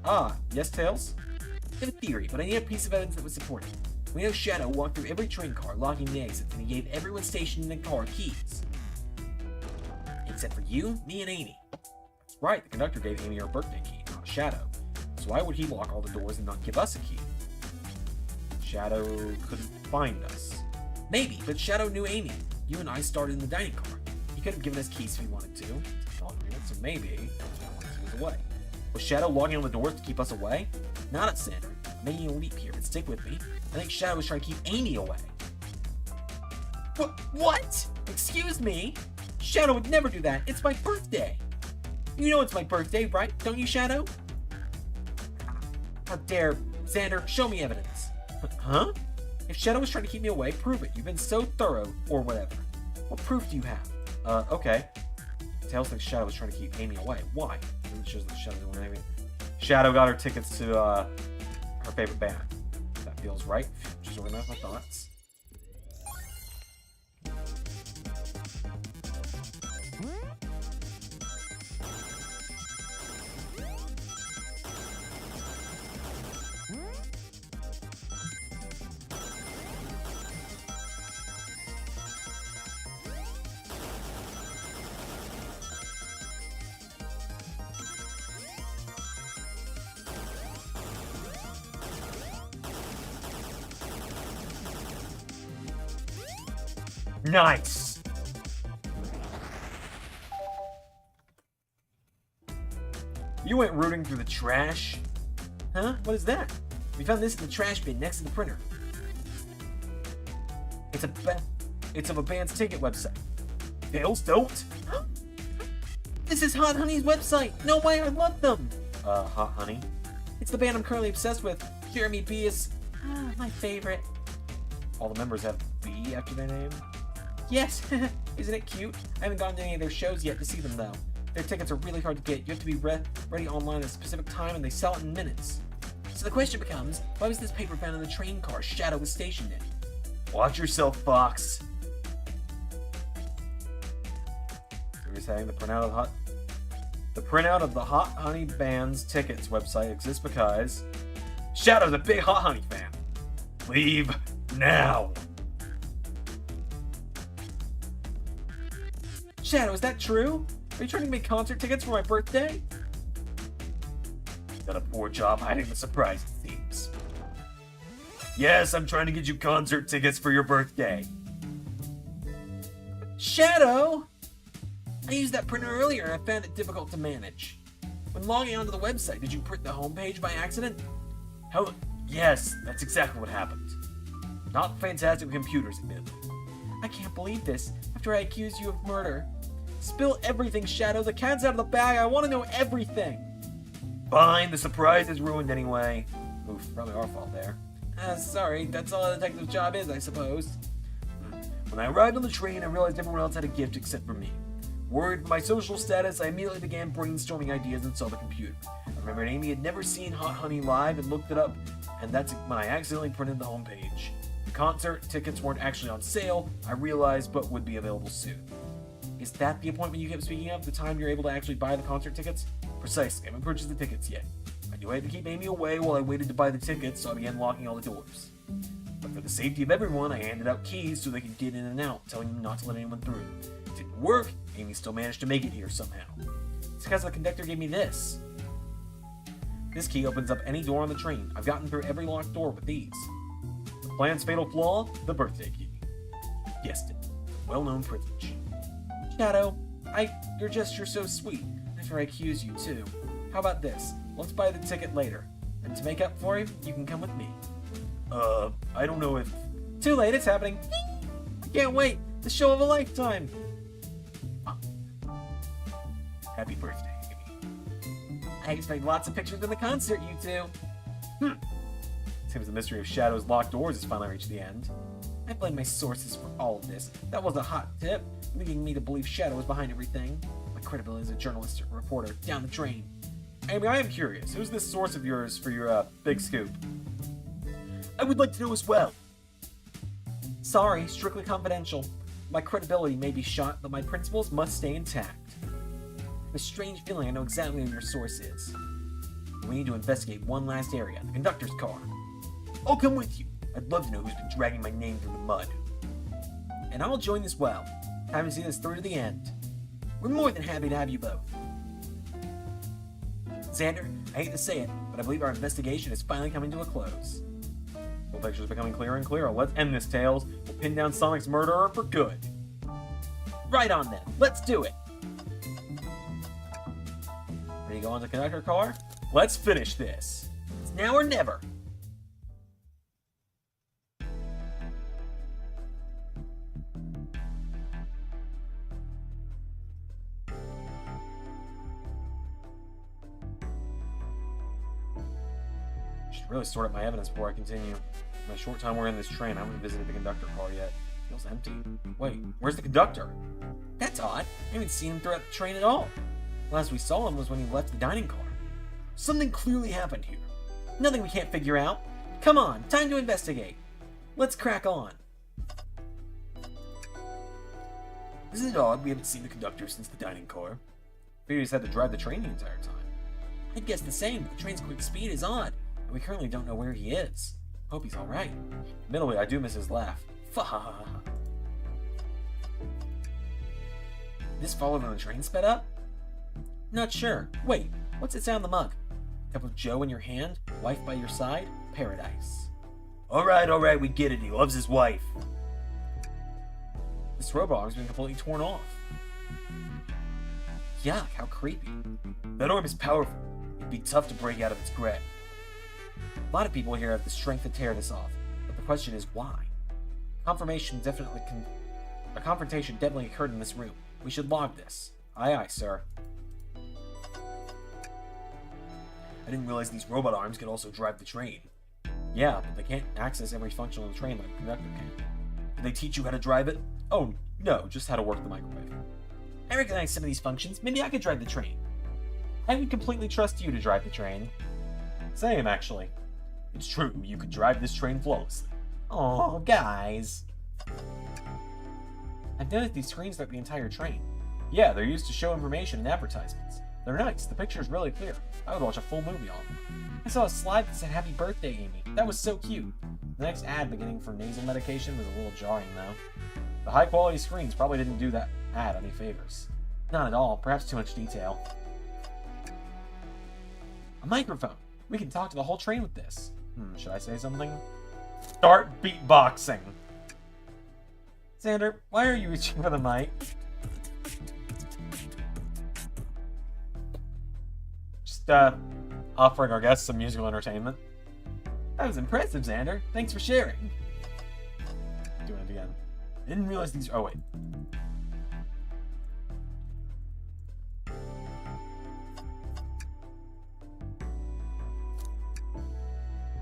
Ah, yes, Tails? I have a theory, but I need a piece of evidence that would support it. We know Shadow walked through every train car, locking the exits, and he gave everyone stationed in the car keys. Except for you, me, and Amy. That's right, the conductor gave Amy her birthday key, not Shadow. So why would he lock all the doors and not give us a key? Shadow couldn't find us. Maybe, but Shadow knew Amy. You and I started in the dining car. He could have given us keys if he wanted to. So maybe he was away. Was Shadow locking all the doors to keep us away? Not at Zander. I'm making a leap here, but stick with me. I think Shadow was trying to keep Amy away. What? Excuse me? Shadow would never do that. It's my birthday. You know it's my birthday, right? Don't you, Shadow? How dare. Zander, show me evidence. Huh? If Shadow was trying to keep me away, prove it. You've been so thorough, or whatever. What proof do you have? Okay. Tails thinks Shadow was trying to keep Amy away. Why? It shows that Shadow didn't want Amy. Shadow got her tickets to her favorite band. That feels right. Just organize my thoughts. Nice! You went rooting through the trash? Huh? What is that? We found this in the trash bin next to the printer. It's of a band's ticket website. Tails, don't! This is Hot Honey's website! No way, I love them! Hot Honey? It's the band I'm currently obsessed with. Jeremy B is my favorite. All the members have B after their name? Yes, isn't it cute? I haven't gone to any of their shows yet to see them though. Their tickets are really hard to get. You have to be ready online at a specific time and they sell it in minutes. So the question becomes, why was this paper found in the train car Shadow was stationed in? Watch yourself, Fox. So you're saying the printout of the Hot Honey Band's tickets website exists because Shadow's a big Hot Honey fan. Leave now. Shadow, is that true? Are you trying to make concert tickets for my birthday? Done a poor job hiding the surprise, it seems. Yes, I'm trying to get you concert tickets for your birthday. Shadow! I used that printer earlier and I found it difficult to manage. When logging onto the website, did you print the homepage by accident? How? Yes, that's exactly what happened. Not fantastic with computers, admittedly. I can't believe this, after I accused you of murder. Spill everything, Shadow. The cat's out of the bag. I want to know everything. Fine, the surprise is ruined anyway. Oof, probably our fault there. Sorry, that's all a detective's job is, I suppose. When I arrived on the train, I realized everyone else had a gift except for me. Worried for my social status, I immediately began brainstorming ideas and saw the computer. I remembered Amy had never seen Hot Honey live and looked it up, and that's when I accidentally printed the homepage. The concert tickets weren't actually on sale, I realized, but would be available soon. Is that the appointment you kept speaking of? The time you're able to actually buy the concert tickets? Precisely. I haven't purchased the tickets yet. I knew I had to keep Amy away while I waited to buy the tickets, so I began locking all the doors. But for the safety of everyone, I handed out keys so they could get in and out, telling them not to let anyone through. It didn't work. Amy still managed to make it here somehow. It's because the conductor gave me this. This key opens up any door on the train. I've gotten through every locked door with these. The plan's fatal flaw? The birthday key. Guessed it. Well-known privilege. Shadow, you're so sweet. After I accuse you, too. How about this? Let's buy the ticket later. And to make up for it, you can come with me. I don't know if... Too late, it's happening. I can't wait. The show of a lifetime. Happy birthday, Amy. I expect lots of pictures of the concert, you two. Seems the mystery of Shadow's locked doors has finally reached the end. I blame my sources for all of this. That was a hot tip, leading me to believe Shadow was behind everything. My credibility as a journalist or reporter down the drain. Amy, I am curious. Who's this source of yours for your big scoop? I would like to know as well. Sorry, strictly confidential. My credibility may be shot, but my principles must stay intact. I have a strange feeling I know exactly who your source is. We need to investigate one last area, the conductor's car. I'll come with you. I'd love to know who's been dragging my name through the mud. And I'll join as well. Time to see this through to the end. We're more than happy to have you both. Zander, I hate to say it, but I believe our investigation is finally coming to a close. The picture is becoming clearer and clearer. Let's end this, Tails. We'll pin down Sonic's murderer for good. Right on then. Let's do it. Ready to go on the conductor car? Let's finish this. It's now or never. Should really sort out my evidence before I continue. In my short time we're in this train, I haven't visited the conductor car yet. It feels empty. Wait, where's the conductor? That's odd. I haven't seen him throughout the train at all. The last we saw him was when he left the dining car. Something clearly happened here. Nothing we can't figure out. Come on, time to investigate. Let's crack on. Isn't it odd we haven't seen the conductor since the dining car? Maybe he's had to drive the train the entire time. I'd guess the same, but the train's quick speed is odd, and we currently don't know where he is. Hope he's alright. Admittedly, I do miss his laugh. This followed when the train sped up? Not sure. Wait, what's it say on the mug? Cup of joe in your hand, wife by your side, paradise. Alright, we get it. He loves his wife. This robot arm's been completely torn off. Yuck, how creepy. That arm is powerful. It'd be tough to break out of its grip. A lot of people here have the strength to tear this off, but the question is why? A confrontation definitely occurred in this room. We should log this. Aye, aye, sir. I didn't realize these robot arms could also drive the train. Yeah, but they can't access every function on the train like the conductor can. Did they teach you how to drive it? Oh, no, just how to work the microwave. I recognize some of these functions. Maybe I could drive the train. I would completely trust you to drive the train. Same, actually. It's true, you could drive this train flawlessly. Oh, guys. I've noticed these screens throughout the entire train. Yeah, they're used to show information and advertisements. They're nice. The picture's really clear. I would watch a full movie on them. I saw a slide that said happy birthday, Amy. That was so cute. The next ad beginning for nasal medication was a little jarring, though. The high-quality screens probably didn't do that ad any favors. Not at all. Perhaps too much detail. A microphone. We can talk to the whole train with this. Should I say something? Start beatboxing! Zander, why are you reaching for the mic? Just, offering our guests some musical entertainment. That was impressive, Zander. Thanks for sharing. Doing it again. I didn't realize these... Oh, wait.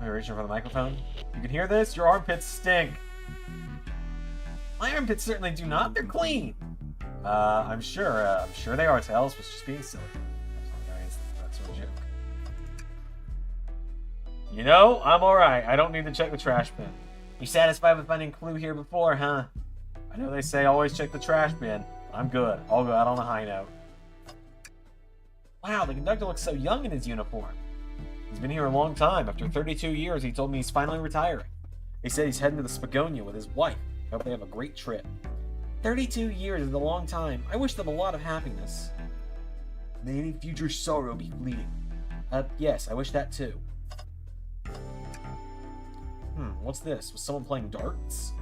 Am I reaching for the microphone? You can hear this? Your armpits stink! My armpits certainly do not. They're clean. I'm sure they are. Tails was just being silly. That's sort of joke. You know, I'm alright. I don't need to check the trash bin. You satisfied with finding Clue here before, huh? I know they say always check the trash bin, but I'm good. I'll go out on a high note. Wow, the conductor looks so young in his uniform. He's been here a long time. After 32 years, he told me he's finally retiring. He said he's heading to the Spagonia with his wife. Hope they have a great trip. 32 years is a long time. I wish them a lot of happiness. May any future sorrow be fleeting. Yes, I wish that too. What's this? Was someone playing darts?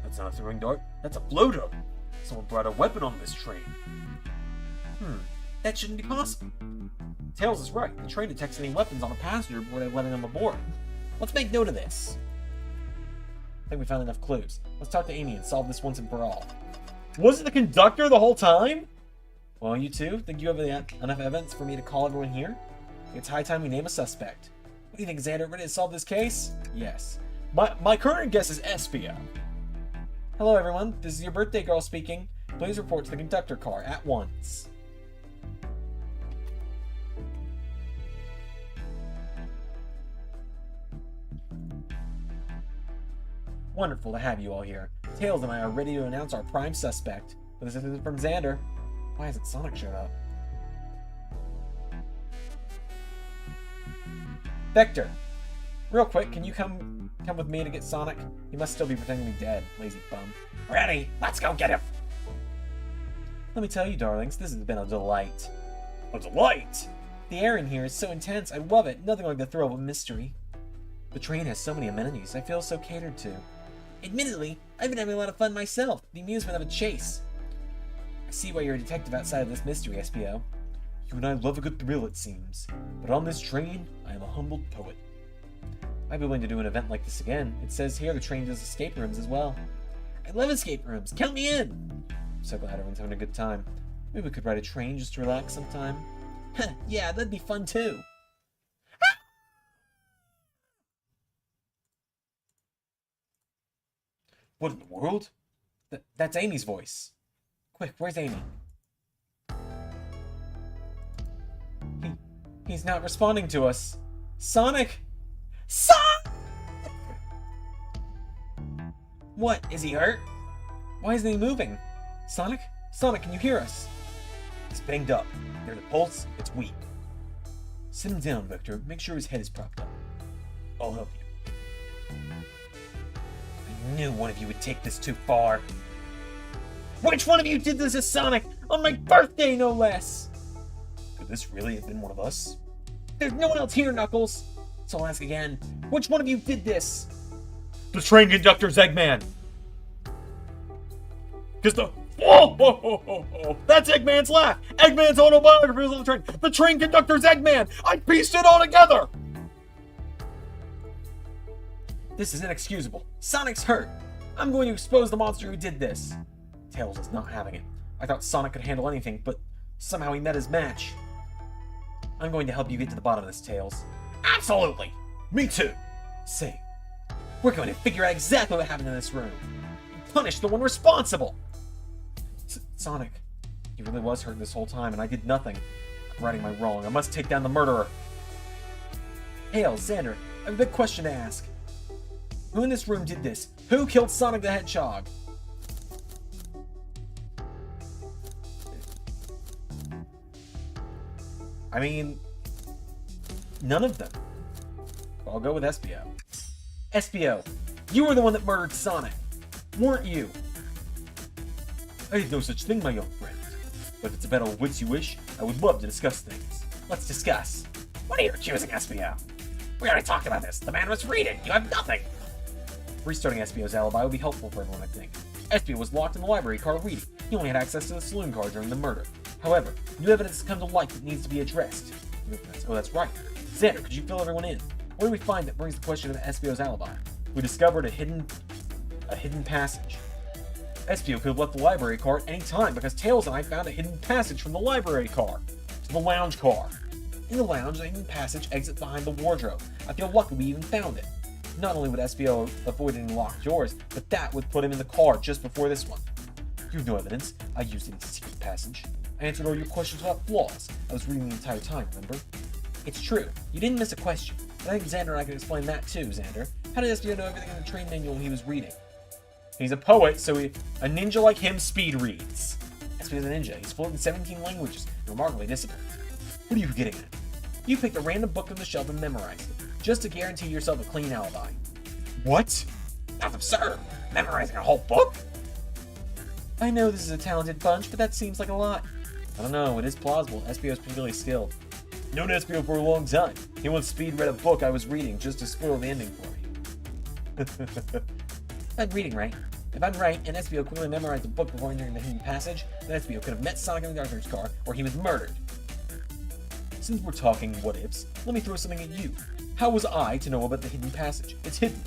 That's not a throwing dart. That's a blow dart. Someone brought a weapon on this train. That shouldn't be possible. Tails is right. The train detects any weapons on a passenger before they let them aboard. Let's make note of this. I think we found enough clues. Let's talk to Amy and solve this once and for all. Was it the conductor the whole time? Well, you two, think you have enough evidence for me to call everyone here? It's high time we name a suspect. What do you think, Zander? Ready to solve this case? Yes. My current guess is Espia. Hello, everyone. This is your birthday girl speaking. Please report to the conductor car at once. Wonderful to have you all here. Tails and I are ready to announce our prime suspect. This is from Zander. Why hasn't Sonic showed up? Vector, real quick, can you come with me to get Sonic? He must still be pretending to be dead, lazy bum. Ready? Let's go get him. Let me tell you, darlings, this has been a delight. A delight! The air in here is so intense, I love it. Nothing like the thrill of a mystery. The train has so many amenities, I feel so catered to. Admittedly, I've been having a lot of fun myself, the amusement of a chase. I see why you're a detective outside of this mystery, SPO. You and I love a good thrill, it seems. But on this train, I am a humbled poet. I'd be willing to do an event like this again. It says here the train does escape rooms as well. I love escape rooms. Count me in! I'm so glad everyone's having a good time. Maybe we could ride a train just to relax sometime. Yeah, that'd be fun too. What in the world? That's Amy's voice. Quick, where's Amy? He's not responding to us. Sonic! What? Is he hurt? Why isn't he moving? Sonic? Sonic, can you hear us? He's banged up. Near the pulse, it's weak. Sit him down, Victor. Make sure his head is propped up. I'll help you. I knew one of you would take this too far. Which one of you did this to Sonic? On my birthday, no less! Could this really have been one of us? There's no one else here, Knuckles! So I'll ask again. Which one of you did this? The train conductor's Eggman! Because the... Whoa! That's Eggman's laugh! Eggman's autobiography is on the train! The train conductor's Eggman! I pieced it all together! This is inexcusable. Sonic's hurt. I'm going to expose the monster who did this. Tails is not having it. I thought Sonic could handle anything, but somehow he met his match. I'm going to help you get to the bottom of this, Tails. Absolutely! Me too! Say, we're going to figure out exactly what happened in this room. And punish the one responsible. Sonic, he really was hurt this whole time, and I did nothing. I'm righting my wrong. I must take down the murderer. Tails, Zander, I have a big question to ask. Who in this room did this? Who killed Sonic the Hedgehog? I mean, none of them. I'll go with Espio. Espio, you were the one that murdered Sonic, weren't you? I did no such thing, my young friend. But if it's a battle of wits you wish, I would love to discuss things. Let's discuss. What are you accusing Espio? We already talked about this. The man was reading. You have nothing. Restarting Espio's alibi would be helpful for everyone, I think. Espio was locked in the library car reading. He only had access to the saloon car during the murder. However, new evidence has come to light that needs to be addressed. Oh, that's right. Zander, could you fill everyone in? What do we find that brings the question of Espio's alibi? We discovered a hidden passage. Espio could have left the library car at any time because Tails and I found a hidden passage from the library car to the lounge car. In the lounge, the hidden passage exits behind the wardrobe. I feel lucky we even found it. Not only would Espio avoid any locked doors, but that would put him in the car just before this one. You have no evidence. I used it in the secret passage. I answered all your questions without flaws. I was reading the entire time, remember? It's true. You didn't miss a question. But I think Zander and I can explain that too, Zander. How did Espio know everything in the train manual he was reading? He's a poet, so a ninja like him speed reads. Espio's a ninja. He's fluent in 17 languages and remarkably disciplined. What are you getting at? You picked a random book from the shelf and memorized it, just to guarantee yourself a clean alibi. What? That's absurd. Memorizing a whole book? I know this is a talented bunch, but that seems like a lot. I don't know, it is plausible. Espio's particularly skilled. Known Espio for a long time. He once speed read a book I was reading just to spoil the ending for me. I'm reading right. If I'm right, and Espio quickly memorized the book before entering the hidden passage, then Espio could have met Sonic in the Darkness car, or he was murdered. Since we're talking what-ifs, let me throw something at you. How was I to know about the hidden passage? It's hidden.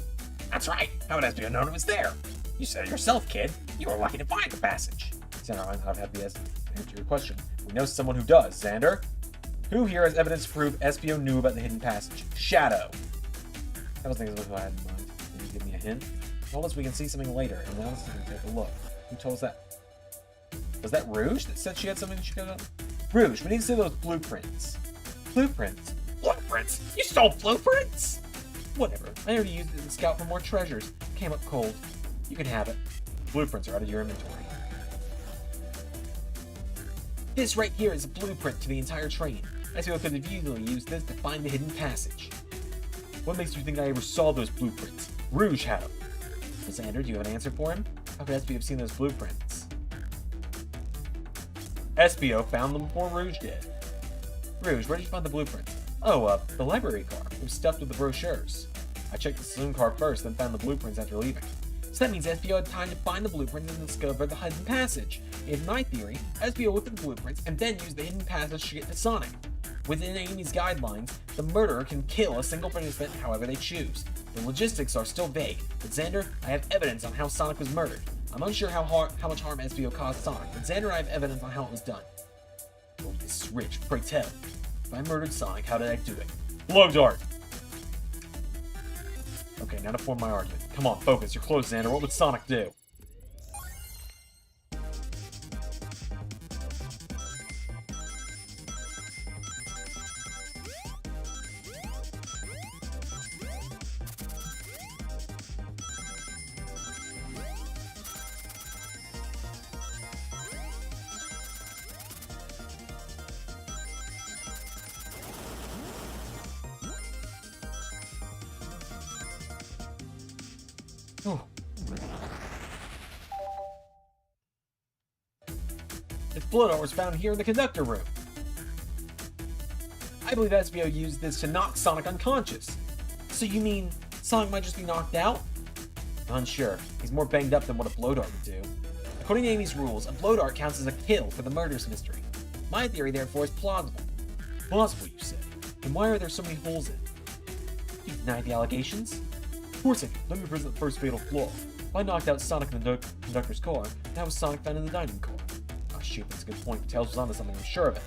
That's right. How would Espio known it was there? You said it yourself, kid. You were lucky to find the passage. Zander, I might not have the answer to your question. We know someone who does. Zander? Who here has evidence to prove Espio knew about the hidden passage? Shadow. That was who I had in mind. Can you give me a hint? He told us we can see something later, and now let's take a look. Who told us that? Was that Rouge that said she had something she could have? Rouge, we need to see those blueprints. Blueprints? Blueprints? You stole blueprints? Whatever. I already used it to scout for more treasures. Came up cold. You can have it. Blueprints are out of your inventory. This right here is a blueprint to the entire train. Espio could have easily used this to find the hidden passage. What makes you think I ever saw those blueprints? Rouge had them. Well, Zander, do you have an answer for him? How could Espio have seen those blueprints? Espio found them before Rouge did. Rouge, where did you find the blueprints? Oh, the library car. It was stuffed with the brochures. I checked the saloon car first, then found the blueprints after leaving. So that means Espio had time to find the blueprints and discover the hidden passage. In my theory, Espio looked at the blueprints and then used the hidden passage to get to Sonic. Within Amy's guidelines, the murderer can kill a single participant however they choose. The logistics are still vague, but Zander, I have evidence on how Sonic was murdered. I'm unsure how much harm Espio caused Sonic, but Zander and I have evidence on how it was done. Oh, this is rich, pray tell. If I murdered Sonic, how did I do it? Blow dart. Okay, now to form my argument. Come on, focus. You're close, Zander. What would Sonic do? Oh. Its blood art was found here in the conductor room. I believe SBO used this to knock Sonic unconscious. So you mean Sonic might just be knocked out? Unsure. He's more banged up than what a blow dart would do. According to Amy's rules, a blow dart counts as a kill for the murders mystery. My theory, therefore, is plausible. Plausible, you say? Then why are there so many holes in it? You deny the allegations? Of course I do. Let me present the first fatal flaw. If I knocked out Sonic in the conductor's car, that was Sonic found in the dining car. Oh shoot, that's a good point. Tails was onto something, I'm sure of it.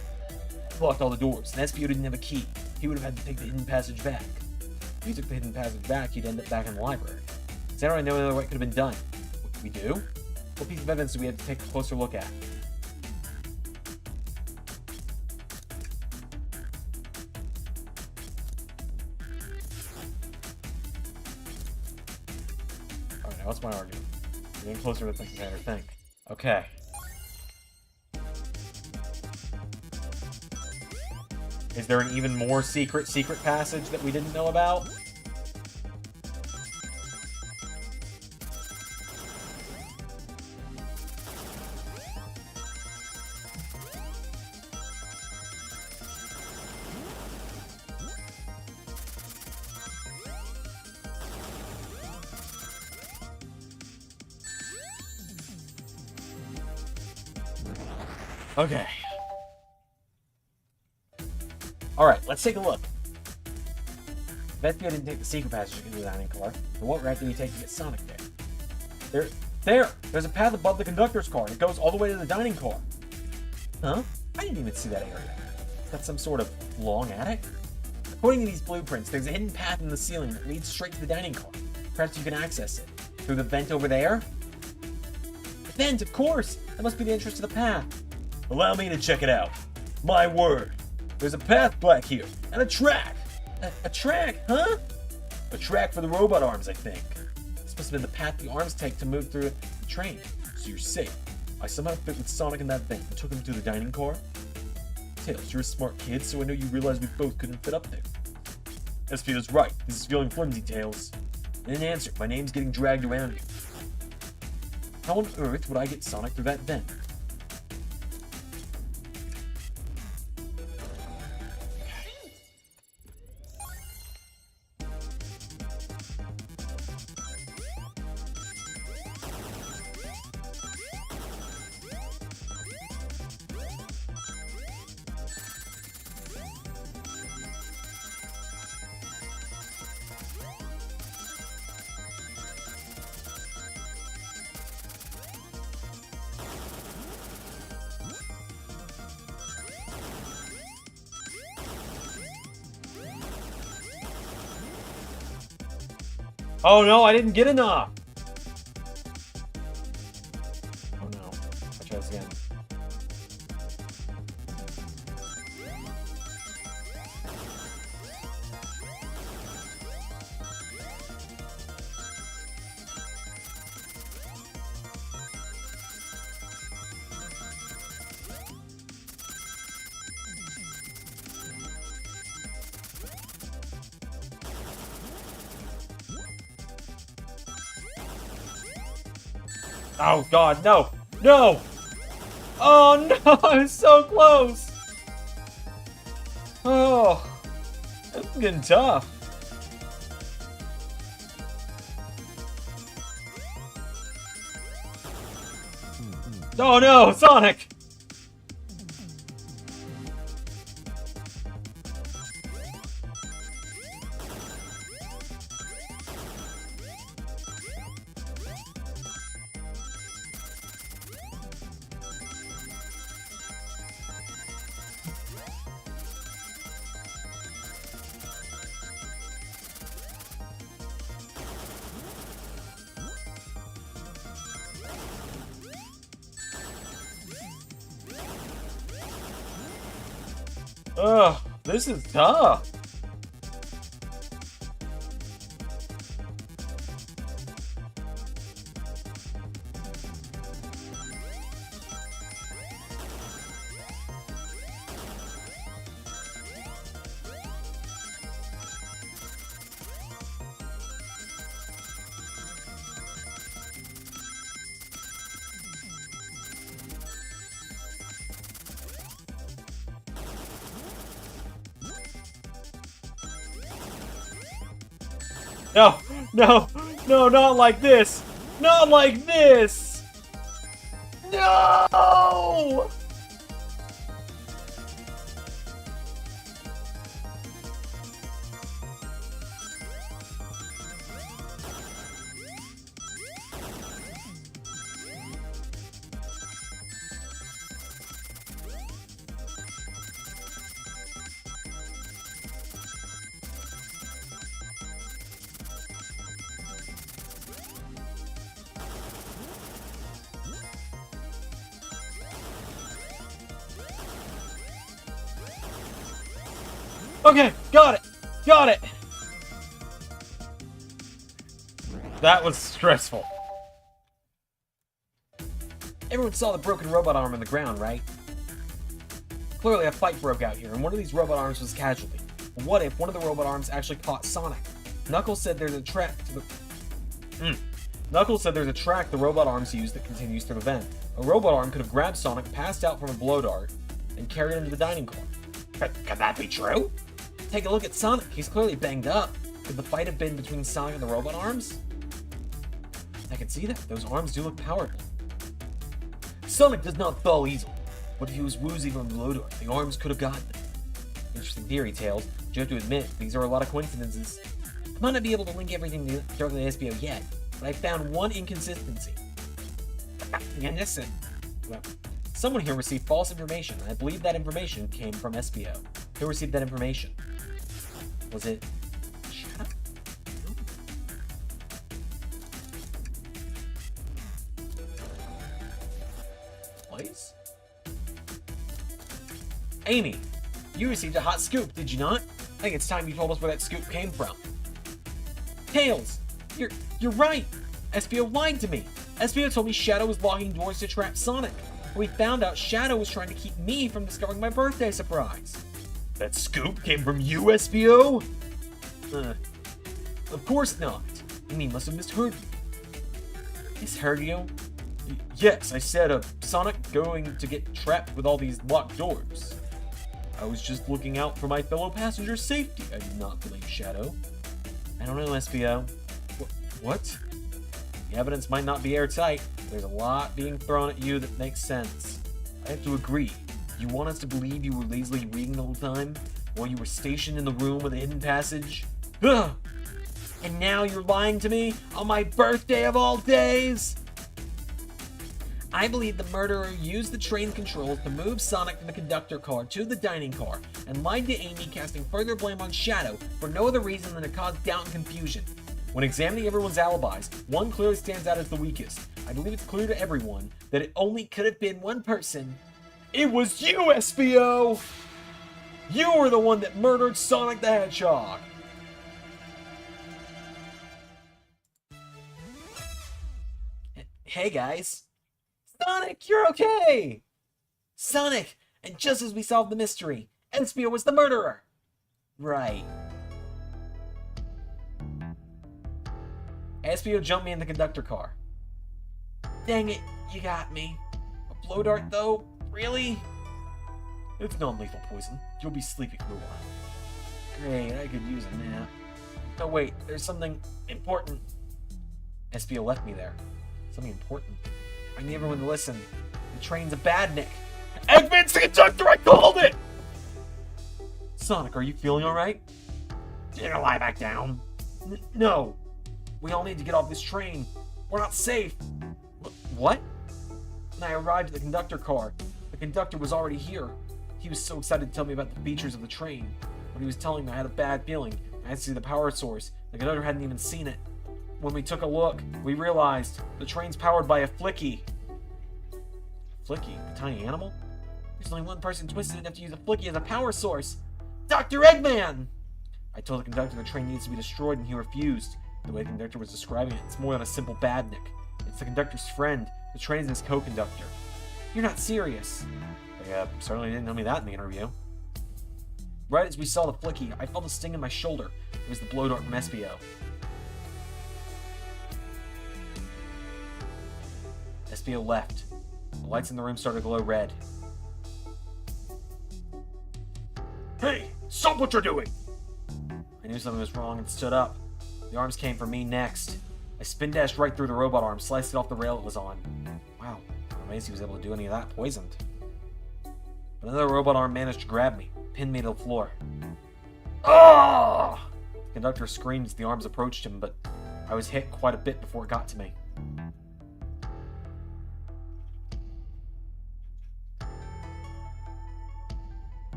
He locked all the doors, and SBO didn't have a key. He would have had to take the hidden passage back. If he took the hidden passage back, he'd end up back in the library. Zander, I know another way it could have been done. What could we do? What piece of evidence do we have to take a closer look at? Alright, now what's my argument? We're getting closer to things I think. Okay. Is there an even more secret passage that we didn't know about? Okay. Alright, let's take a look. If SBO didn't take the secret passage into the dining car, then what route do we take to get Sonic there? There's a path above the conductor's car, and it goes all the way to the dining car. Huh? I didn't even see that area. Is that some sort of long attic? According to these blueprints, there's a hidden path in the ceiling that leads straight to the dining car. Perhaps you can access it. Through the vent over there? The vent, of course! That must be the entrance to the path. Allow me to check it out. My word. There's a path back here, and a track. A track, huh? A track for the robot arms, I think. This must have been the path the arms take to move through the train. So you're safe. I somehow fit with Sonic in that vent and took him to the dining car? Tails, you're a smart kid, so I know you realize we both couldn't fit up there. SPO's right. This is feeling flimsy, Tails. In an answer, my name's getting dragged around here. How on earth would I get Sonic through that vent? Oh no, I didn't get enough! Oh no. I'll try this again. Oh god, no! No! Oh no, I was so close! Oh, it's getting tough. Oh no, Sonic! Ugh, this is tough. No, no, no, not like this. Not like this. No! Okay, got it. Got it. That was stressful. Everyone saw the broken robot arm on the ground, right? Clearly a fight broke out here, and one of these robot arms was a casualty. But what if one of the robot arms actually caught Sonic? Knuckles said there's a track to the... Knuckles said there's a track the robot arms use that continues through the vent. A robot arm could have grabbed Sonic, passed out from a blow dart, and carried him to the dining car. Could that be true? Take a look at Sonic. He's clearly banged up. Could the fight have been between Sonic and the robot arms? I can see that. Those arms do look powerful. Sonic does not fall easily. What if he was woozy from the blow dart? The arms could have gotten him. Interesting theory, Tails. But you have to admit, these are a lot of coincidences. I might not be able to link everything directly to SBO yet, but I found one inconsistency. Well, someone here received false information, and I believe that information came from SBO. Who received that information? Was it Shadow? Please? Amy, you received a hot scoop, did you not? I think it's time you told us where that scoop came from. Tails, you're right. SBO lied to me. SBO told me Shadow was locking doors to trap Sonic. We found out Shadow was trying to keep me from discovering my birthday surprise. That scoop came from you, SBO? Of course not. Amy must have misheard you. Misheard you? Yes, I said Sonic going to get trapped with all these locked doors. I was just looking out for my fellow passengers' safety. I did not blame Shadow. I don't know, SBO. What? The evidence might not be airtight. There's a lot being thrown at you that makes sense. I have to agree. You want us to believe you were lazily reading the whole time? While you were stationed in the room with a hidden passage? Ugh! And now you're lying to me on my birthday of all days? I believe the murderer used the train controls to move Sonic from the conductor car to the dining car and lied to Amy, casting further blame on Shadow for no other reason than to cause doubt and confusion. When examining everyone's alibis, one clearly stands out as the weakest. I believe it's clear to everyone that it only could have been one person. It was you, SBO! You were the one that murdered Sonic the Hedgehog! Hey guys. Sonic, you're okay! Sonic! And just as we solved the mystery, SBO was the murderer! Right. SBO jumped me in the conductor car. Dang it, you got me. A blow dart though? Really? It's non-lethal poison. You'll be sleepy for a while. Great, I could use a nap. No, wait, there's something important. SBO left me there. Something important. I need everyone to listen. The train's a badnik. Eggman's the conductor! I called it! Sonic, are you feeling alright? You gonna lie back down? No. We all need to get off this train. We're not safe. What? When I arrived at the conductor car, the conductor was already here. He was so excited to tell me about the features of the train. When he was telling me, I had a bad feeling. I had to see the power source. The conductor hadn't even seen it. When we took a look, we realized the train's powered by a Flicky. Flicky? A tiny animal? There's only one person twisted enough to use a flicky as a power source. Dr. Eggman! I told the conductor the train needs to be destroyed, and he refused. The way the conductor was describing it, it's more than a simple badnik. It's the conductor's friend. The train is his co-conductor. You're not serious. They certainly didn't tell me that in the interview. Right as we saw the flicky, I felt a sting in my shoulder. It was the blow dart from SBO. SBO left. The lights in the room started to glow red. Hey, stop what you're doing! I knew something was wrong and stood up. The arms came for me next. I spin dashed right through the robot arm, sliced it off the rail it was on. Wow, I'm amazed he was able to do any of that poisoned. But another robot arm managed to grab me, pinned me to the floor. Ah! The conductor screamed as the arms approached him, but I was hit quite a bit before it got to me.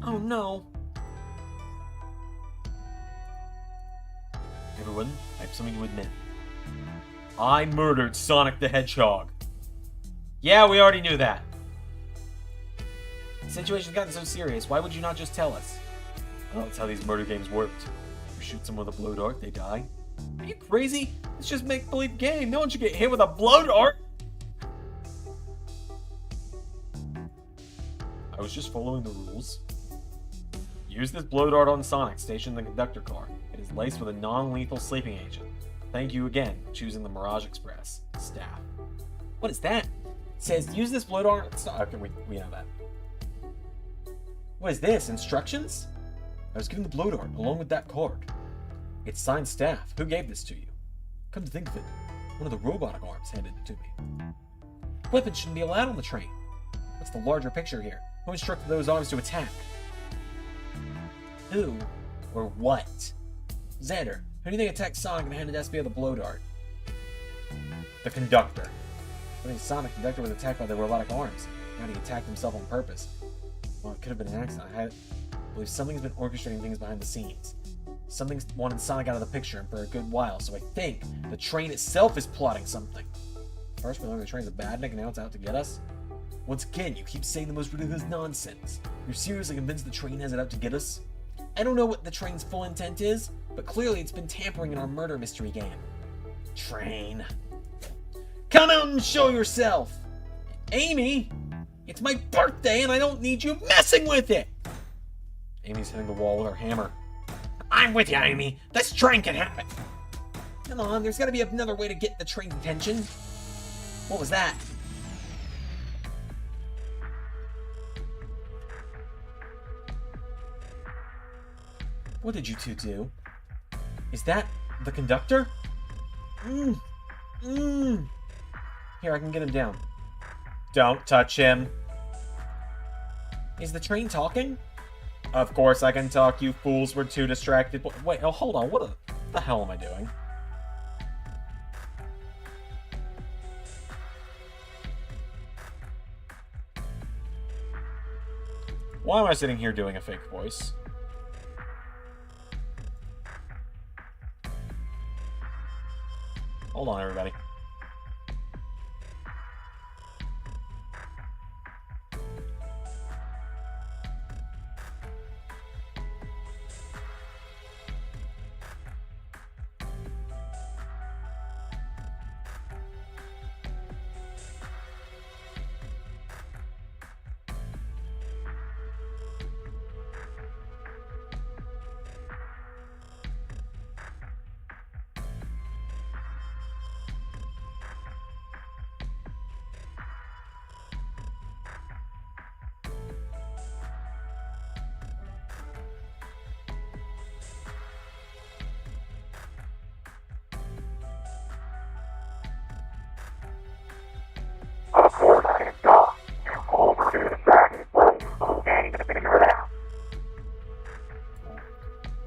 Oh no! Everyone, I have something to admit. I murdered Sonic the Hedgehog. Yeah, we already knew that. The situation's gotten so serious, why would you not just tell us? Well, that's how these murder games worked. You shoot someone with a blow dart, they die. Are you crazy? It's just a make-believe game. No one should get hit with a blow dart! I was just following the rules. Use this blow dart on Sonic stationed in the conductor car. It is laced with a non-lethal sleeping agent. Thank you again for choosing the Mirage Express staff. What is that? It says use this blow dart. Okay, we know that. What is this? Instructions? I was given the blow dart along with that card. It's signed staff. Who gave this to you? Come to think of it, one of the robotic arms handed it to me. Weapons shouldn't be allowed on the train. What's the larger picture here? Who instructed those arms to attack? Who or what? Zander, who do you think attacked Sonic and handed SBO the blow dart? The conductor. I think Sonic conductor was attacked by the robotic arms. Now he attacked himself on purpose. Well, it could have been an accident. I believe something's been orchestrating things behind the scenes. Something's wanted Sonic out of the picture for a good while, so I think the train itself is plotting something. First we learned the train's a badnik and now it's out to get us. Once again, you keep saying the most ridiculous nonsense. You're seriously convinced the train has it out to get us? I don't know what the train's full intent is, but clearly it's been tampering in our murder mystery game. Train. Come out and show yourself! Amy! It's my birthday and I don't need you messing with it! Amy's hitting the wall with her hammer. I'm with you, Amy. This train can have it. Come on, there's gotta be another way to get the train's attention. What was that? What did you two do? Is that the conductor? Here, I can get him down. Don't touch him. Is the train talking? Of course I can talk, you fools were too distracted. Wait, oh, hold on. What the hell am I doing? Why am I sitting here doing a fake voice? Hold on, everybody.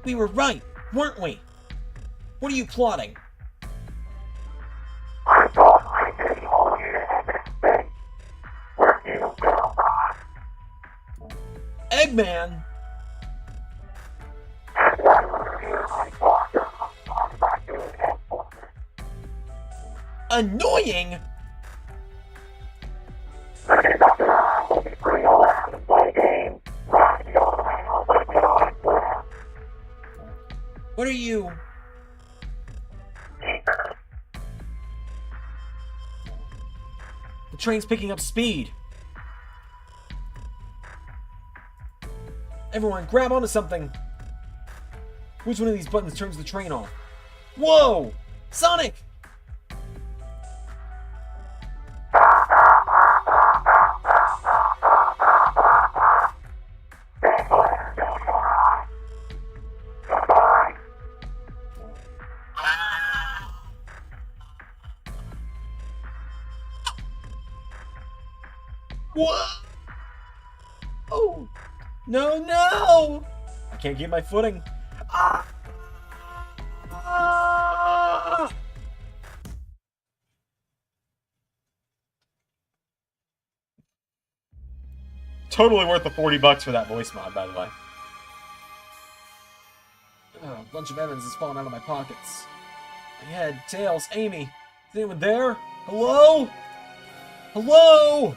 We were right, weren't we? What are you plotting? I thought I did all you had to say. Where you go, Eggman! and I was here my father on back to his headquarters. Annoying? The conductor will be free allowed to play What are you? The train's picking up speed. Everyone, grab onto something. Which one of these buttons turns the train off? Whoa! Sonic! What? Oh! No, no! I can't get my footing. Ah! Ah! Totally worth the $40 for that voice mod, by the way. Oh, a bunch of Evans is falling out of my pockets. My head, Tails, Amy. Is anyone there? Hello? Hello?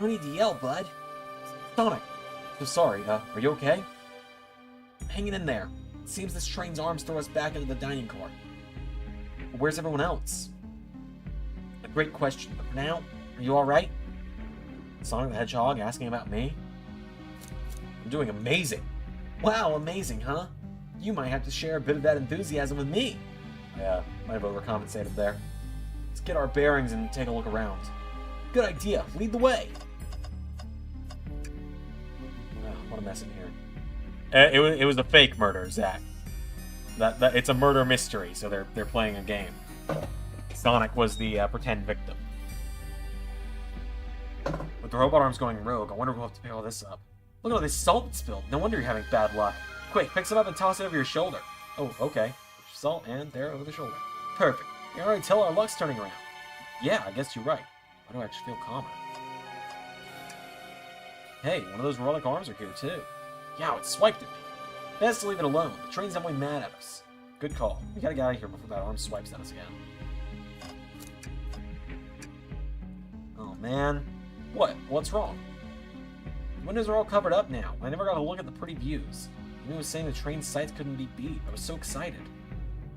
No need to yell, bud. Sonic. So sorry, are you okay? I'm hanging in there. It seems this train's arms throw us back into the dining car. But where's everyone else? A great question, but for now, are you alright? Sonic the Hedgehog asking about me? I'm doing amazing. Wow, amazing, huh? You might have to share a bit of that enthusiasm with me. Yeah, might have overcompensated there. Let's get our bearings and take a look around. Good idea. Lead the way. What a mess in here. It was a fake murder, Zach. That it's a murder mystery, so they're playing a game. Sonic was the pretend victim. With the robot arms going rogue, I wonder if we'll have to pick all this up. Look at all this salt spilled. No wonder you're having bad luck. Quick, pick some up and toss it over your shoulder. Oh, okay. Salt and there over the shoulder. Perfect. You can already tell our luck's turning around. Yeah, I guess you're right. Why do I actually feel calmer? Hey, one of those robotic arms are here too. Yeah, it swiped at me. Best to leave it alone. The train's definitely mad at us. Good call. We gotta get out of here before that arm swipes at us again. Oh man. What? What's wrong? The windows are all covered up now. I never got to look at the pretty views. Amy was saying the train sights couldn't be beat. I was so excited.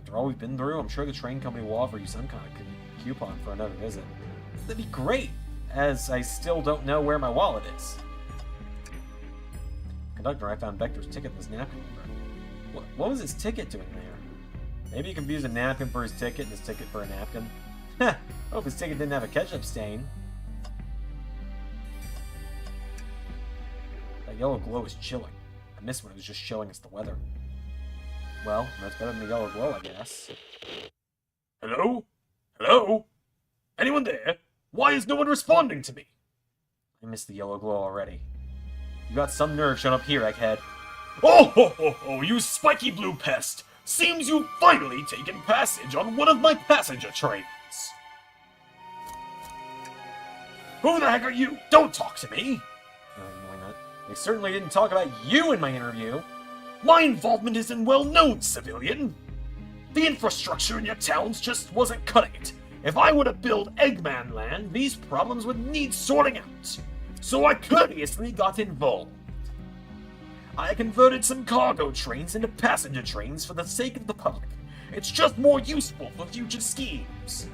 After all we've been through, I'm sure the train company will offer you some kind of coupon for another visit. That'd be great, as I still don't know where my wallet is. Conductor, I found Vector's ticket in his napkin holder. What was his ticket doing there? Maybe he confused a napkin for his ticket and his ticket for a napkin. Heh, I hope his ticket didn't have a ketchup stain. That yellow glow is chilling. I missed when it was just showing us the weather. Well, that's better than the yellow glow, I guess. Hello? Hello? Anyone there? Why is no one responding to me? I missed the yellow glow already. You got some nerve showing up here, egghead. Oh ho ho ho, you spiky blue pest! Seems you've finally taken passage on one of my passenger trains. Who the heck are you? Don't talk to me! Why not? They certainly didn't talk about you in my interview. My involvement isn't well known, civilian. The infrastructure in your towns just wasn't cutting it. If I were to build Eggman Land, these problems would need sorting out. So I courteously got involved. I converted some cargo trains into passenger trains for the sake of the public. It's just more useful for future schemes.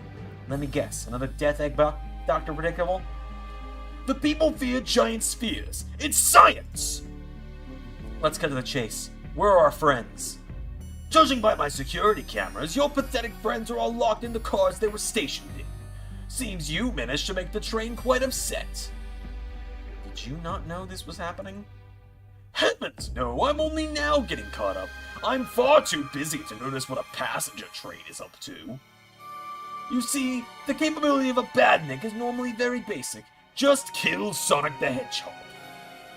Let me guess, another death egg Dr. Predictable? The people fear giant spheres. It's science! Let's cut to the chase. Where are our friends? Judging by my security cameras, your pathetic friends are all locked in the cars they were stationed in. Seems you managed to make the train quite upset. Did you not know this was happening? Heavens, no, I'm only now getting caught up. I'm far too busy to notice what a passenger train is up to. You see, the capability of a badnik is normally very basic. Just kill Sonic the Hedgehog.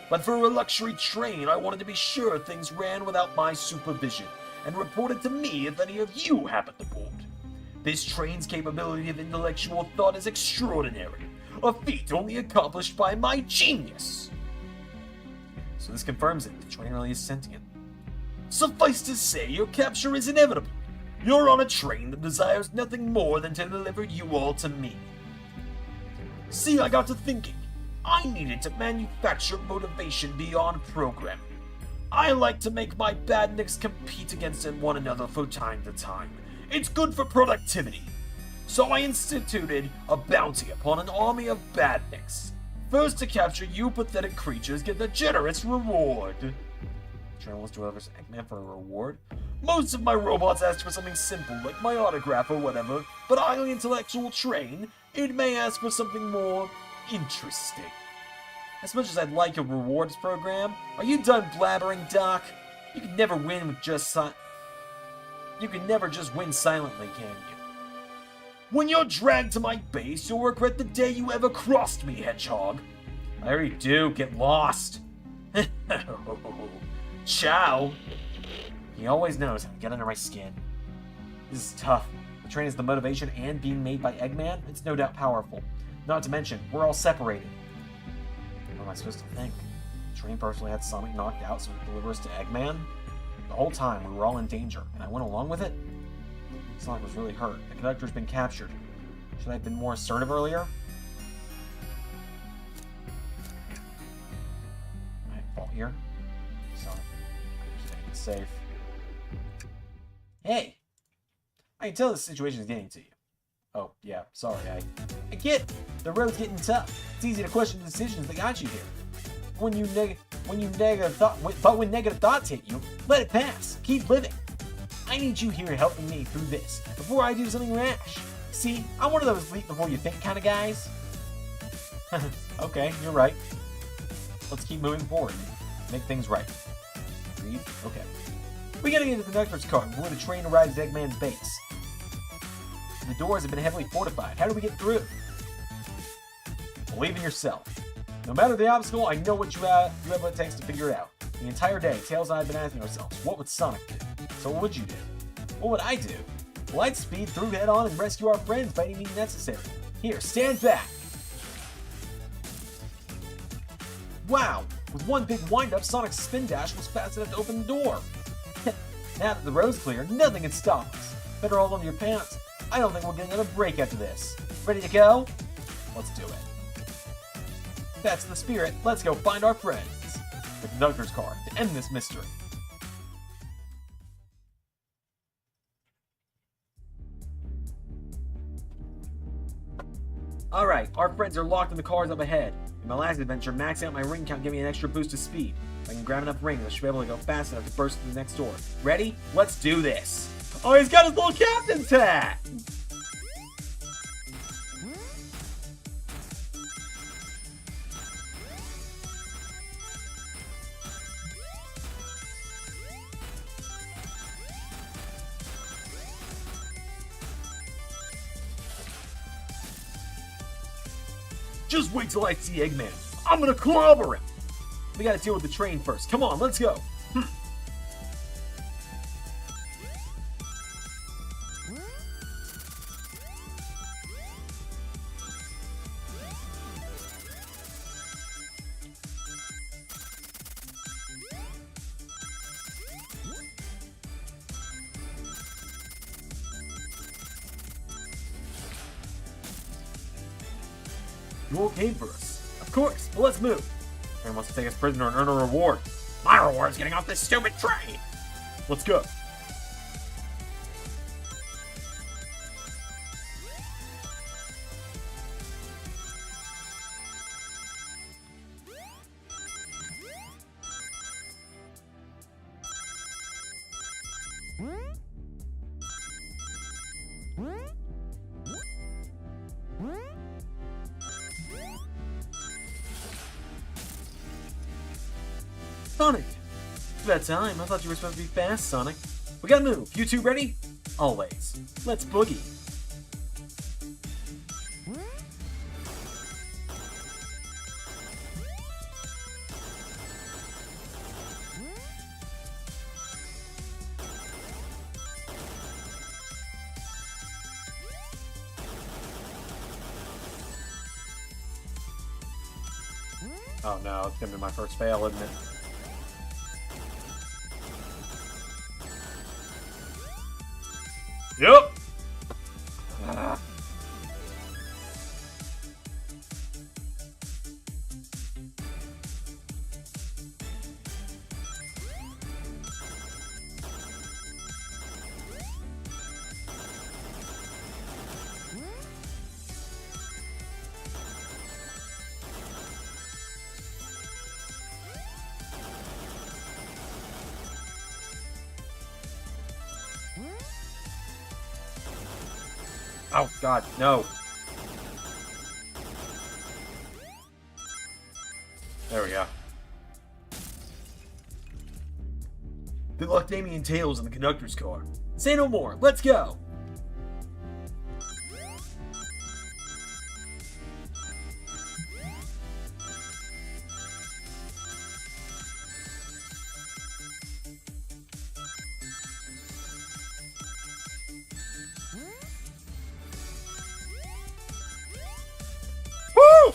But for a luxury train, I wanted to be sure things ran without my supervision, and reported to me if any of you happened aboard. This train's capability of intellectual thought is extraordinary, a feat only accomplished by my genius. So this confirms it. The train really is sentient. Suffice to say, your capture is inevitable. You're on a train that desires nothing more than to deliver you all to me. See, I got to thinking. I needed to manufacture motivation beyond programming. I like to make my badniks compete against one another from time to time. It's good for productivity. So I instituted a bounty upon an army of badniks. First to capture you pathetic creatures get the generous reward. Journalist delivers Eggman for a reward. Most of my robots ask for something simple, like my autograph or whatever, but highly intellectual train, it may ask for something more interesting. As much as I'd like a rewards program, are you done blabbering, Doc? You can never win with just You can never just win silently, can you? When you're dragged to my base, you'll regret the day you ever crossed me, Hedgehog. I already do. Get lost. Ciao. He always knows how to get under my skin. This is tough. The train is the motivation and being made by Eggman, it's no doubt powerful. Not to mention, we're all separated. What am I supposed to think? The train personally had Sonic knocked out so he could deliver us to Eggman? The whole time we were all in danger, and I went along with it? Sonic was really hurt. The conductor's been captured. Should I have been more assertive earlier? I have fault here. Sonic, staying safe. Hey! I can tell this situation is getting to you. Oh, yeah, sorry, I get it. The road's getting tough. It's easy to question the decisions that got you here. When negative thoughts hit you, let it pass. Keep living. I need you here helping me through this before I do something rash. See, I'm one of those leap before you think kind of guys. Okay, you're right. Let's keep moving forward. Make things right. Agreed? Okay. We gotta get to the conductor's car before the train arrives at Eggman's base. The doors have been heavily fortified. How do we get through? Believe in yourself. No matter the obstacle, I know what you have what it takes to figure it out. The entire day, Tails and I have been asking ourselves, what would Sonic do? So what would you do? What would I do? Well, I'd speed through head on and rescue our friends by any means necessary. Here, stand back! Wow! With one big wind-up, Sonic's spin dash was fast enough to open the door. Now that the road's clear, nothing can stop us. Better hold on to your pants. I don't think we'll get another break after this. Ready to go? Let's do it. That's the spirit. Let's go find our friends. The conductor's car to end this mystery. Alright, our friends are locked in the cars up ahead. In my last adventure, maxing out my ring count gave me an extra boost of speed. If I can grab enough rings, I should be able to go fast enough to burst through the next door. Ready? Let's do this! Oh, he's got his little captain's hat! Just wait till I see Eggman. I'm gonna clobber him. We gotta deal with the train first. Come on, let's go. You okay for us? Of course, well, let's move. Train wants to take us prisoner and earn a reward. My reward's getting off this stupid train! Let's go. Sonic! It's about time. I thought you were supposed to be fast, Sonic. We gotta move. You two ready? Always. Let's boogie. Oh no, it's gonna be my first fail, isn't it? Yep. Oh, God, no. There we go. Good luck naming and tails in the conductor's car. Say no more. Let's go. Woo!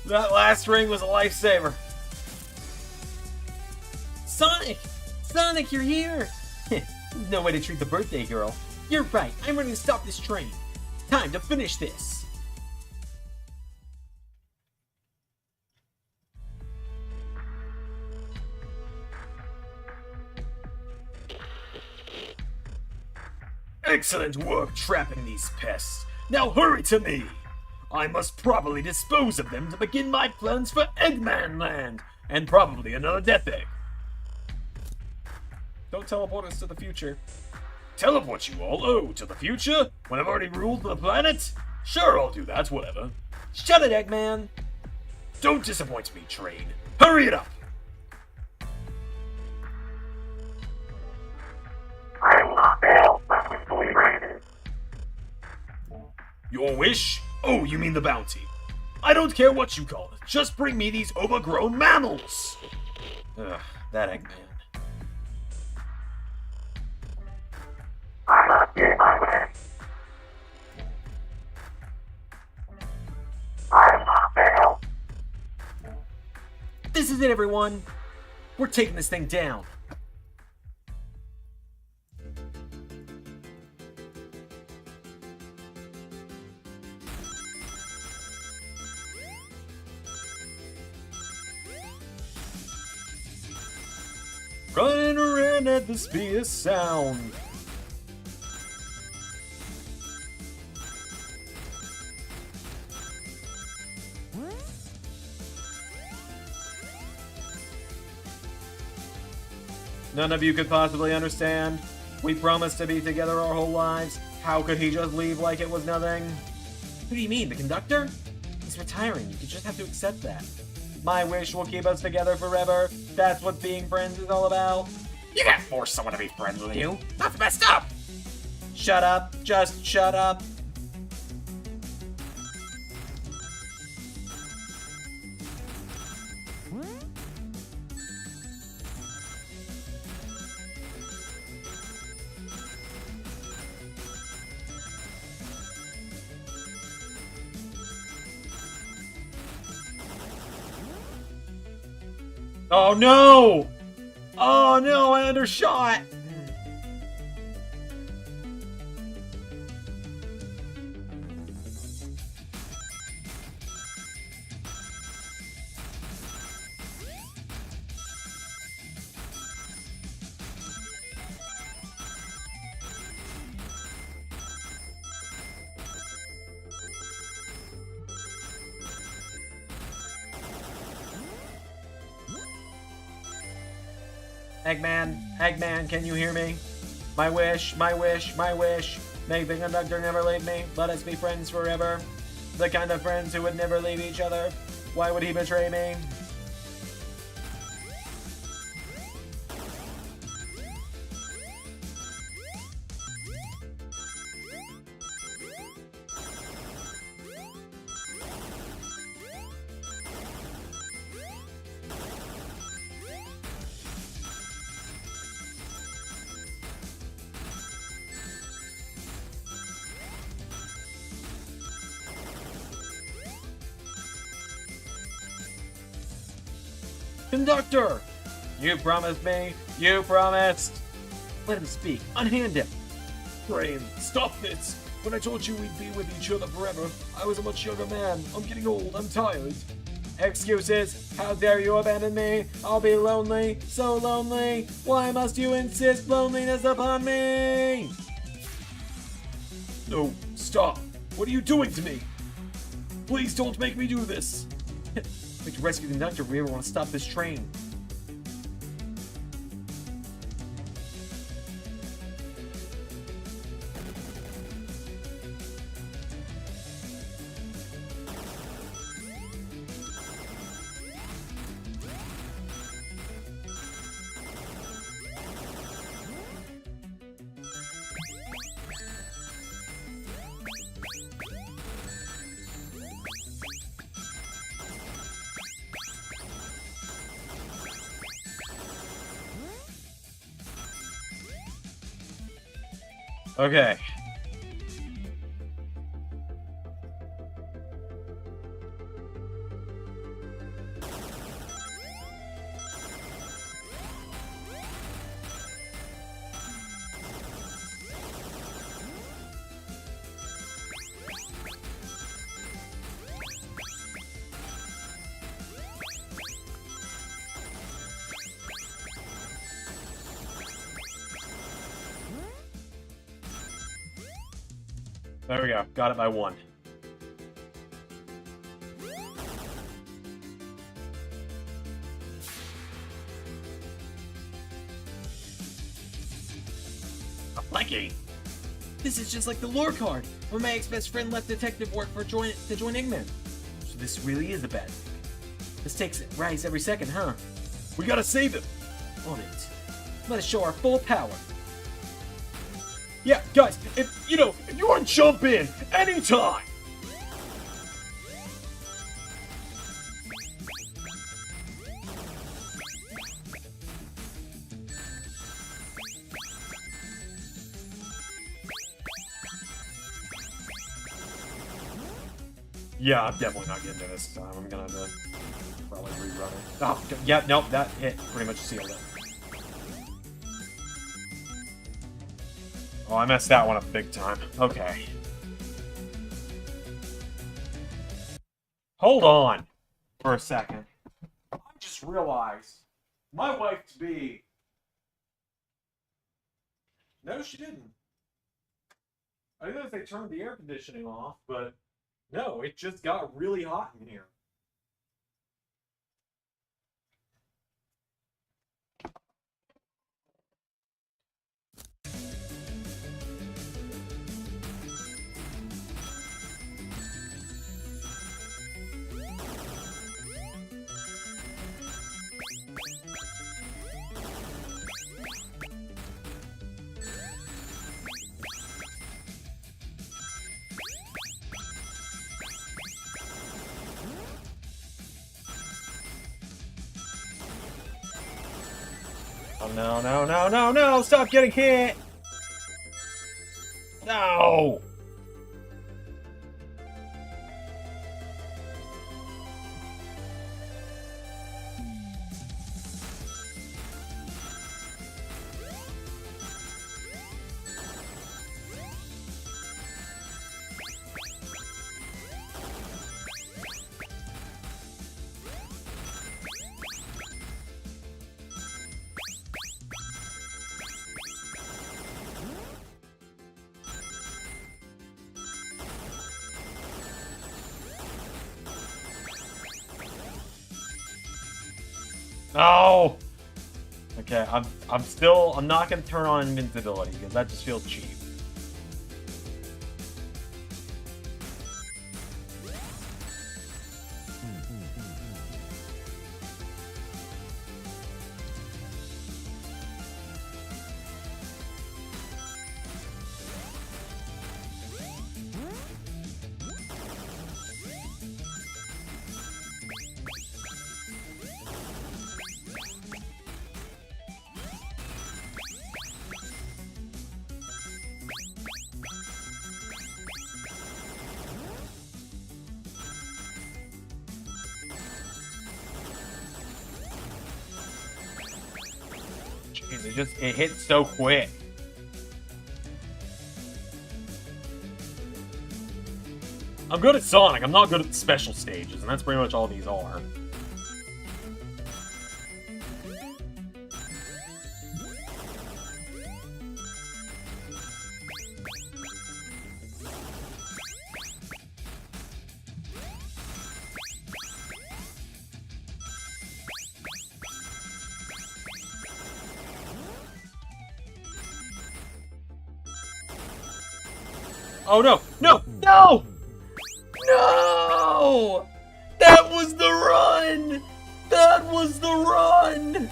That last ring was a lifesaver. Sonic! Sonic, you're here! No way to treat the birthday girl. You're right, I'm ready to stop this train. Time to finish this. Excellent work trapping these pests. Now hurry to me. I must properly dispose of them to begin my plans for Eggman Land, and probably another Death Egg. Don't teleport us to the future. Teleport you all? Oh, to the future? When I've already ruled the planet? Sure, I'll do that, whatever. Shut it, Eggman! Don't disappoint me, train. Hurry it up! I will not fail unless we fully granted. Your wish? Oh, you mean the bounty. I don't care what you call it. Just bring me these overgrown mammals! Ugh, that Eggman. I must get my way. I will not fail. This is it, everyone! We're taking this thing down. Running around at the speed of sound. None of you could possibly understand. We promised to be together our whole lives. How could he just leave like it was nothing? Who do you mean, the conductor? He's retiring. You just have to accept that. My wish will keep us together forever. That's what being friends is all about. You can't force someone to be friends with you. That's messed up. Shut up. Just shut up. Oh no! Oh no, I undershot! Eggman, can you hear me? My wish, my wish, my wish. Make the conductor never leave me. Let us be friends forever. The kind of friends who would never leave each other. Why would he betray me? Conductor! You promised me. You promised. Let him speak. Unhand him. Train, stop this! When I told you we'd be with each other forever, I was a much younger man. I'm getting old, I'm tired. Excuses. How dare you abandon me? I'll be lonely. So lonely. Why must you insist loneliness upon me? No, stop! What are you doing to me? Please don't make me do this! We can rescue the conductor if we ever want to stop this train. Okay. There we go. Got it by 1. Lucky. This is just like the lore card, where my ex-best friend left detective work to join Eggman. So this really is a bet. This takes rise every second, huh? We gotta save him. On it. Let us show our full power. Yeah, guys, if you want to jump in anytime. Yeah, I'm definitely not getting to this time. I'm gonna have to probably rerun it. Oh, yeah, nope, that hit pretty much sealed it. Oh, I messed that one up big time. Okay. Hold on for a second. I just realized my wife-to-be... No, she didn't. I noticed they turned the air conditioning off, but no, it just got really hot in here. Oh, no, no, no, no, no! Stop getting hit! No! No! Okay, I'm not gonna turn on invincibility because that just feels cheap. Jeez, it hits so quick. I'm good at Sonic, I'm not good at the special stages, and that's pretty much all these are. Oh no! No! No! No! That was the run! That was the run!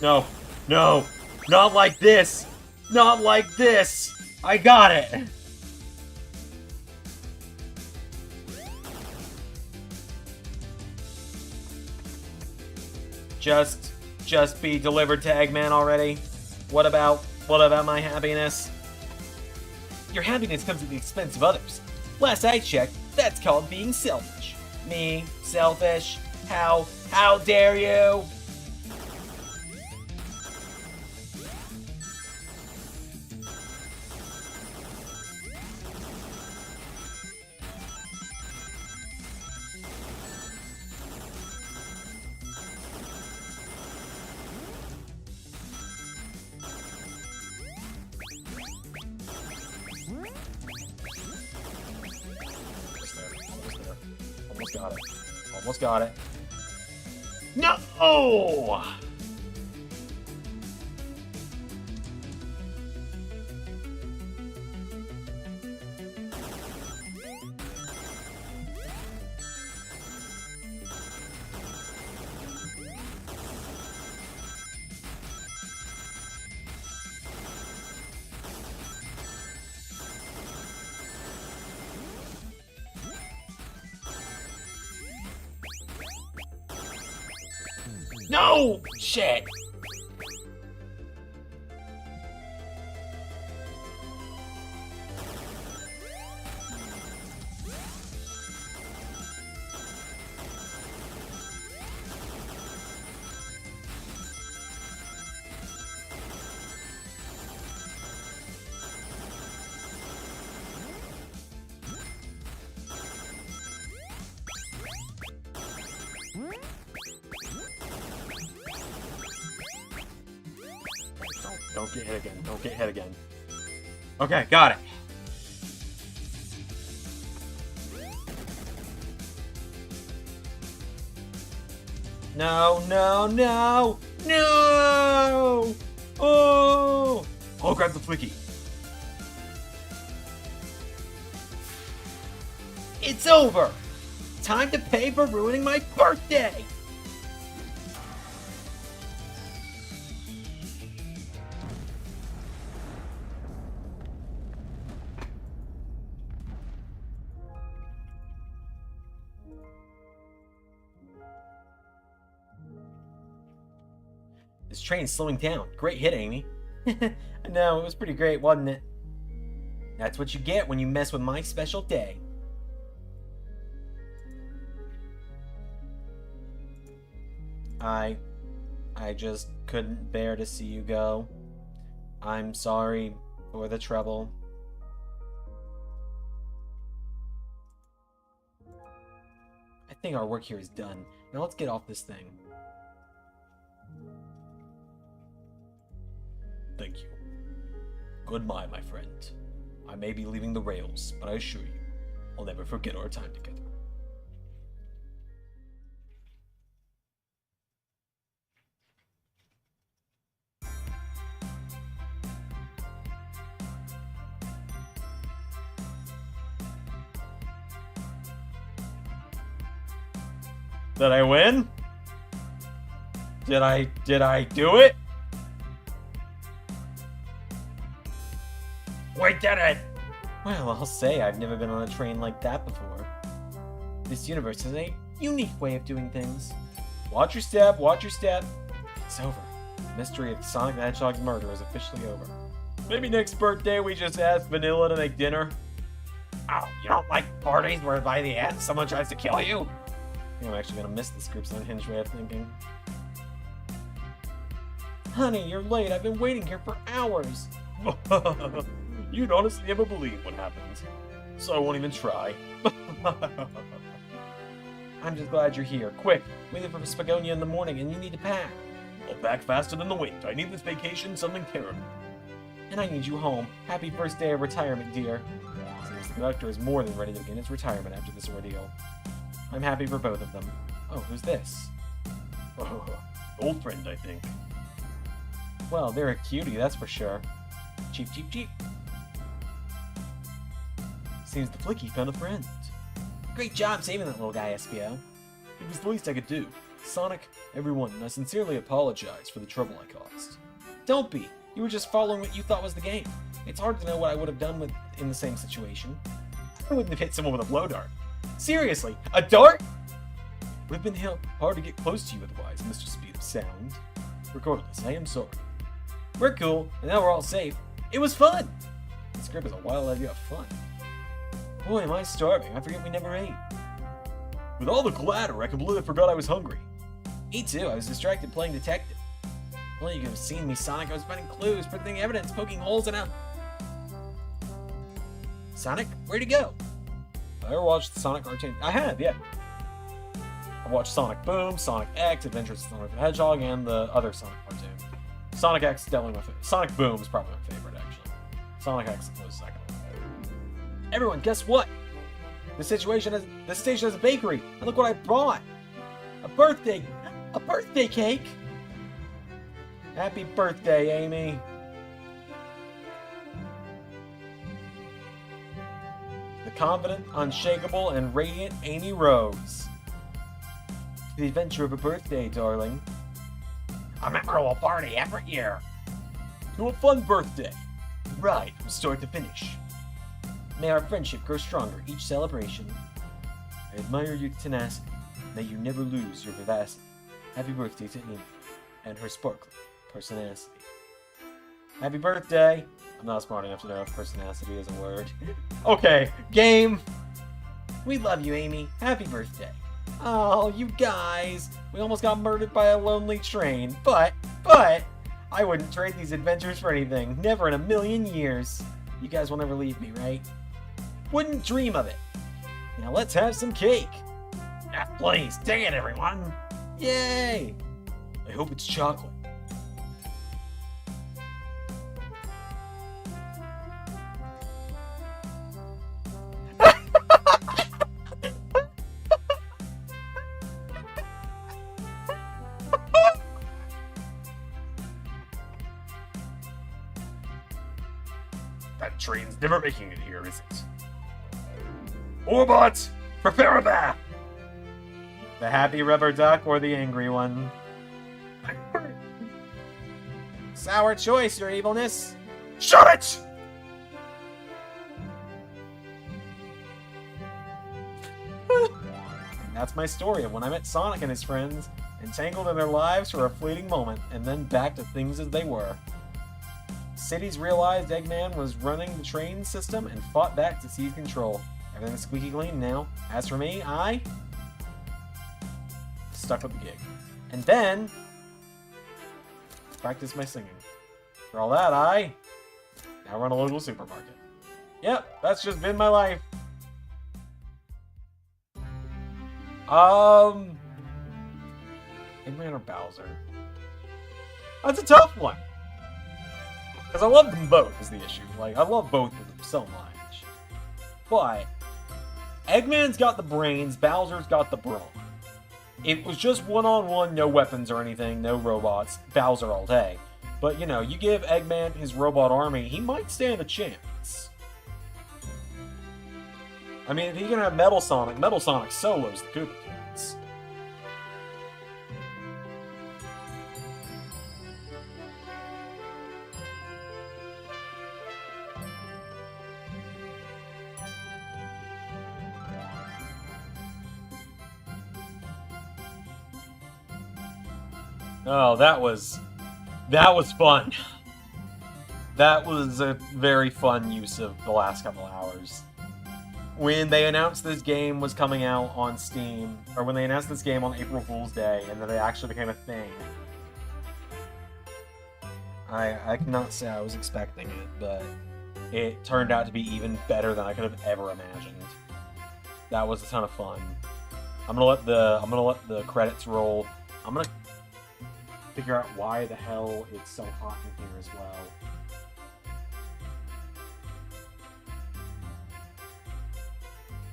No. No. Not like this. Not like this. I got it. Just be delivered to Eggman already. What about my happiness? Your happiness comes at the expense of others. Last I checked, that's called being selfish. Me, selfish? How dare you? Almost got it. Almost got it. No! No! Shit! Don't get hit again. Don't get hit again. Okay, got it. No, no, no! No! Oh! I'll grab the flicky. It's over! Time to pay for ruining my birthday! This train's slowing down. Great hit, Amy. No, it was pretty great, wasn't it? That's what you get when you mess with my special day. I just couldn't bear to see you go. I'm sorry for the trouble. I think our work here is done. Now let's get off this thing. Thank you. Goodbye, my friend. I may be leaving the rails, but I assure you, I'll never forget our time together. Did I win? Did I do it? We did it! Well, I'll say I've never been on a train like that before. This universe has a unique way of doing things. Watch your step, watch your step. It's over. The mystery of Sonic the Hedgehog's murder is officially over. Maybe next birthday we just ask Vanilla to make dinner. Oh, you don't like parties where by the end someone tries to kill you? I think I'm actually gonna miss this group's unhinged way of thinking. Honey, you're late. I've been waiting here for hours. You'd honestly never believe what happens, so I won't even try. I'm just glad you're here. Quick, we leave for Spagonia in the morning and you need to pack. I'll back faster than the wind. I need this vacation something terrible. And I need you home. Happy first day of retirement, dear. Seems the conductor is more than ready to begin his retirement after this ordeal. I'm happy for both of them. Oh, who's this? Oh, old friend, I think. Well, they're a cutie, that's for sure. Cheep, cheep, cheep. Seems the Flicky found a friend. Great job saving that little guy, SPO. It was the least I could do. Sonic, everyone, I sincerely apologize for the trouble I caused. Don't be. You were just following what you thought was the game. It's hard to know what I would have done in the same situation. I wouldn't have hit someone with a blow dart. Seriously, a dart? Would have been hard to get close to you otherwise, Mr. Speed of Sound. Regardless, I am sorry. We're cool, and now we're all safe. It was fun! This grip is a wild idea of fun. Boy, am I starving. I forget we never ate. With all the clatter, I completely forgot I was hungry. Me too. I was distracted playing detective. Well, you could have seen me, Sonic. I was finding clues, printing evidence, poking holes in a... Sonic, where'd you go? Have I ever watched the Sonic cartoon? I have, yeah. I've watched Sonic Boom, Sonic X, Adventures of Sonic the Hedgehog, and the other Sonic cartoon. Sonic X is definitely my favorite. Sonic Boom is probably my favorite, actually. Sonic X was second. Everyone, guess what? This station has a bakery, and look what I brought! A birthday cake! Happy birthday, Amy! The confident, unshakable, and radiant Amy Rose. The adventure of a birthday, darling. A memorable party every year. To a fun birthday. Right from start to finish. May our friendship grow stronger each celebration. I admire your tenacity. May you never lose your vivacity. Happy birthday to Amy and her sparkling personality. Happy birthday! I'm not smart enough to know if personality is a word. Okay, game! We love you, Amy. Happy birthday. Oh, you guys! We almost got murdered by a lonely train, but, I wouldn't trade these adventures for anything. Never in a million years. You guys will never leave me, right? Wouldn't dream of it. Now let's have some cake. Yeah, please, take it, everyone. Yay! I hope it's chocolate. That train's never making it here, is it? Orbot, prepare a bath! The happy rubber duck or the angry one? Sour choice, your evilness. Shut it! And that's my story of when I met Sonic and his friends, entangled in their lives for a fleeting moment, and then back to things as they were. Cities realized Eggman was running the train system and fought back to seize control. Everything's squeaky clean now. As for me, I stuck with the gig. And then practiced my singing. For all that, I now run a local supermarket. Yep, that's just been my life. Eggman or Bowser? That's a tough one. Because I love them both is the issue. Like, I love both of them so much. But Eggman's got the brains, Bowser's got the brawn. It was just one-on-one, no weapons or anything, no robots, Bowser all day. But, you know, you give Eggman his robot army, he might stand a chance. I mean, if he can have Metal Sonic solos the Koopa Kids. Oh, that was fun. That was a very fun use of the last couple hours. When they announced this game was coming out on Steam, or when they announced this game on April Fool's Day, and then it actually became a thing, I cannot say I was expecting it, but it turned out to be even better than I could have ever imagined. That was a ton of fun. I'm gonna let the credits roll. I'm gonna figure out why the hell it's so hot in here as well.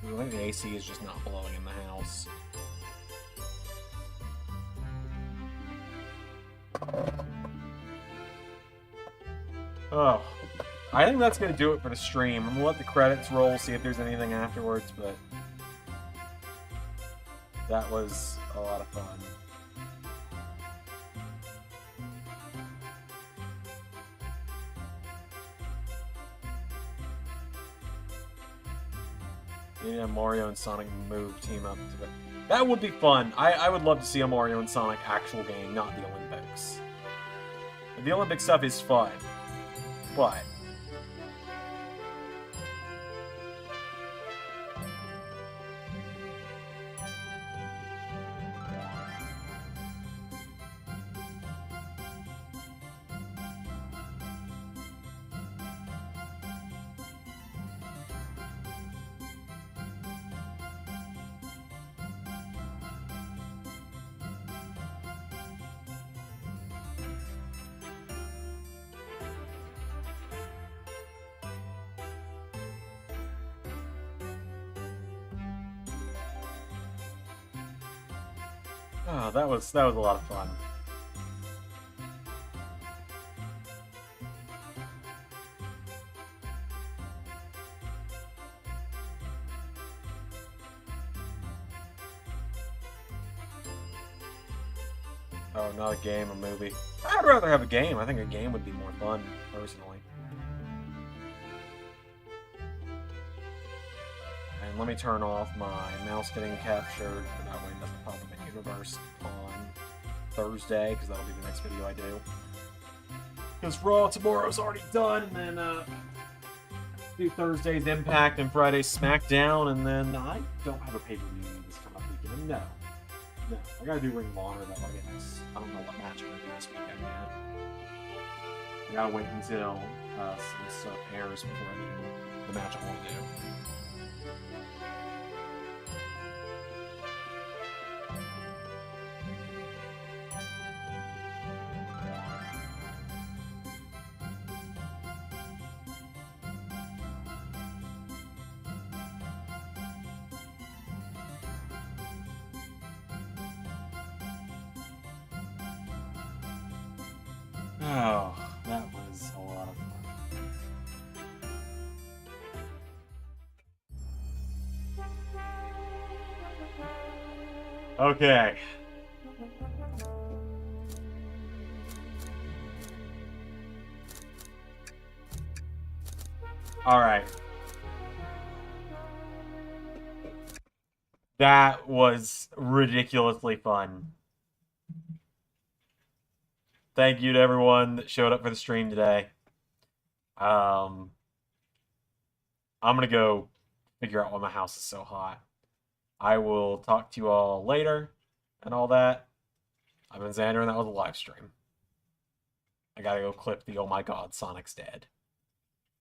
I think the AC is just not blowing in the house. Oh, I think that's going to do it for the stream. I'm going to let the credits roll, see if there's anything afterwards, but that was a lot of fun. Yeah, Mario and Sonic move team up to it. That would be fun. I would love to see a Mario and Sonic actual game, not the Olympics. The Olympic stuff is fun, but oh, that was a lot of fun. Oh, not a game, a movie. I'd rather have a game. I think a game would be more fun, personally. And let me turn off my mouse getting captured, so that way it doesn't pop up in Universe on Thursday, because that'll be the next video I do. Because Raw tomorrow's already done, and then do Thursday's Impact and Friday's SmackDown, and then I don't have a pay-per-view this coming up weekend. No. No. I gotta do Ring of Honor, though, I guess. I don't know what match I'm gonna do this weekend yet. I gotta wait until some stuff airs before I do the match I want to do. Oh, that was a lot of fun. Okay. Alright. That was ridiculously fun. Thank you to everyone that showed up for the stream today. I'm gonna go figure out why my house is so hot. I will talk to you all later and all that. I've been Xander, and that was a live stream. I gotta go clip the "Oh my God, Sonic's dead."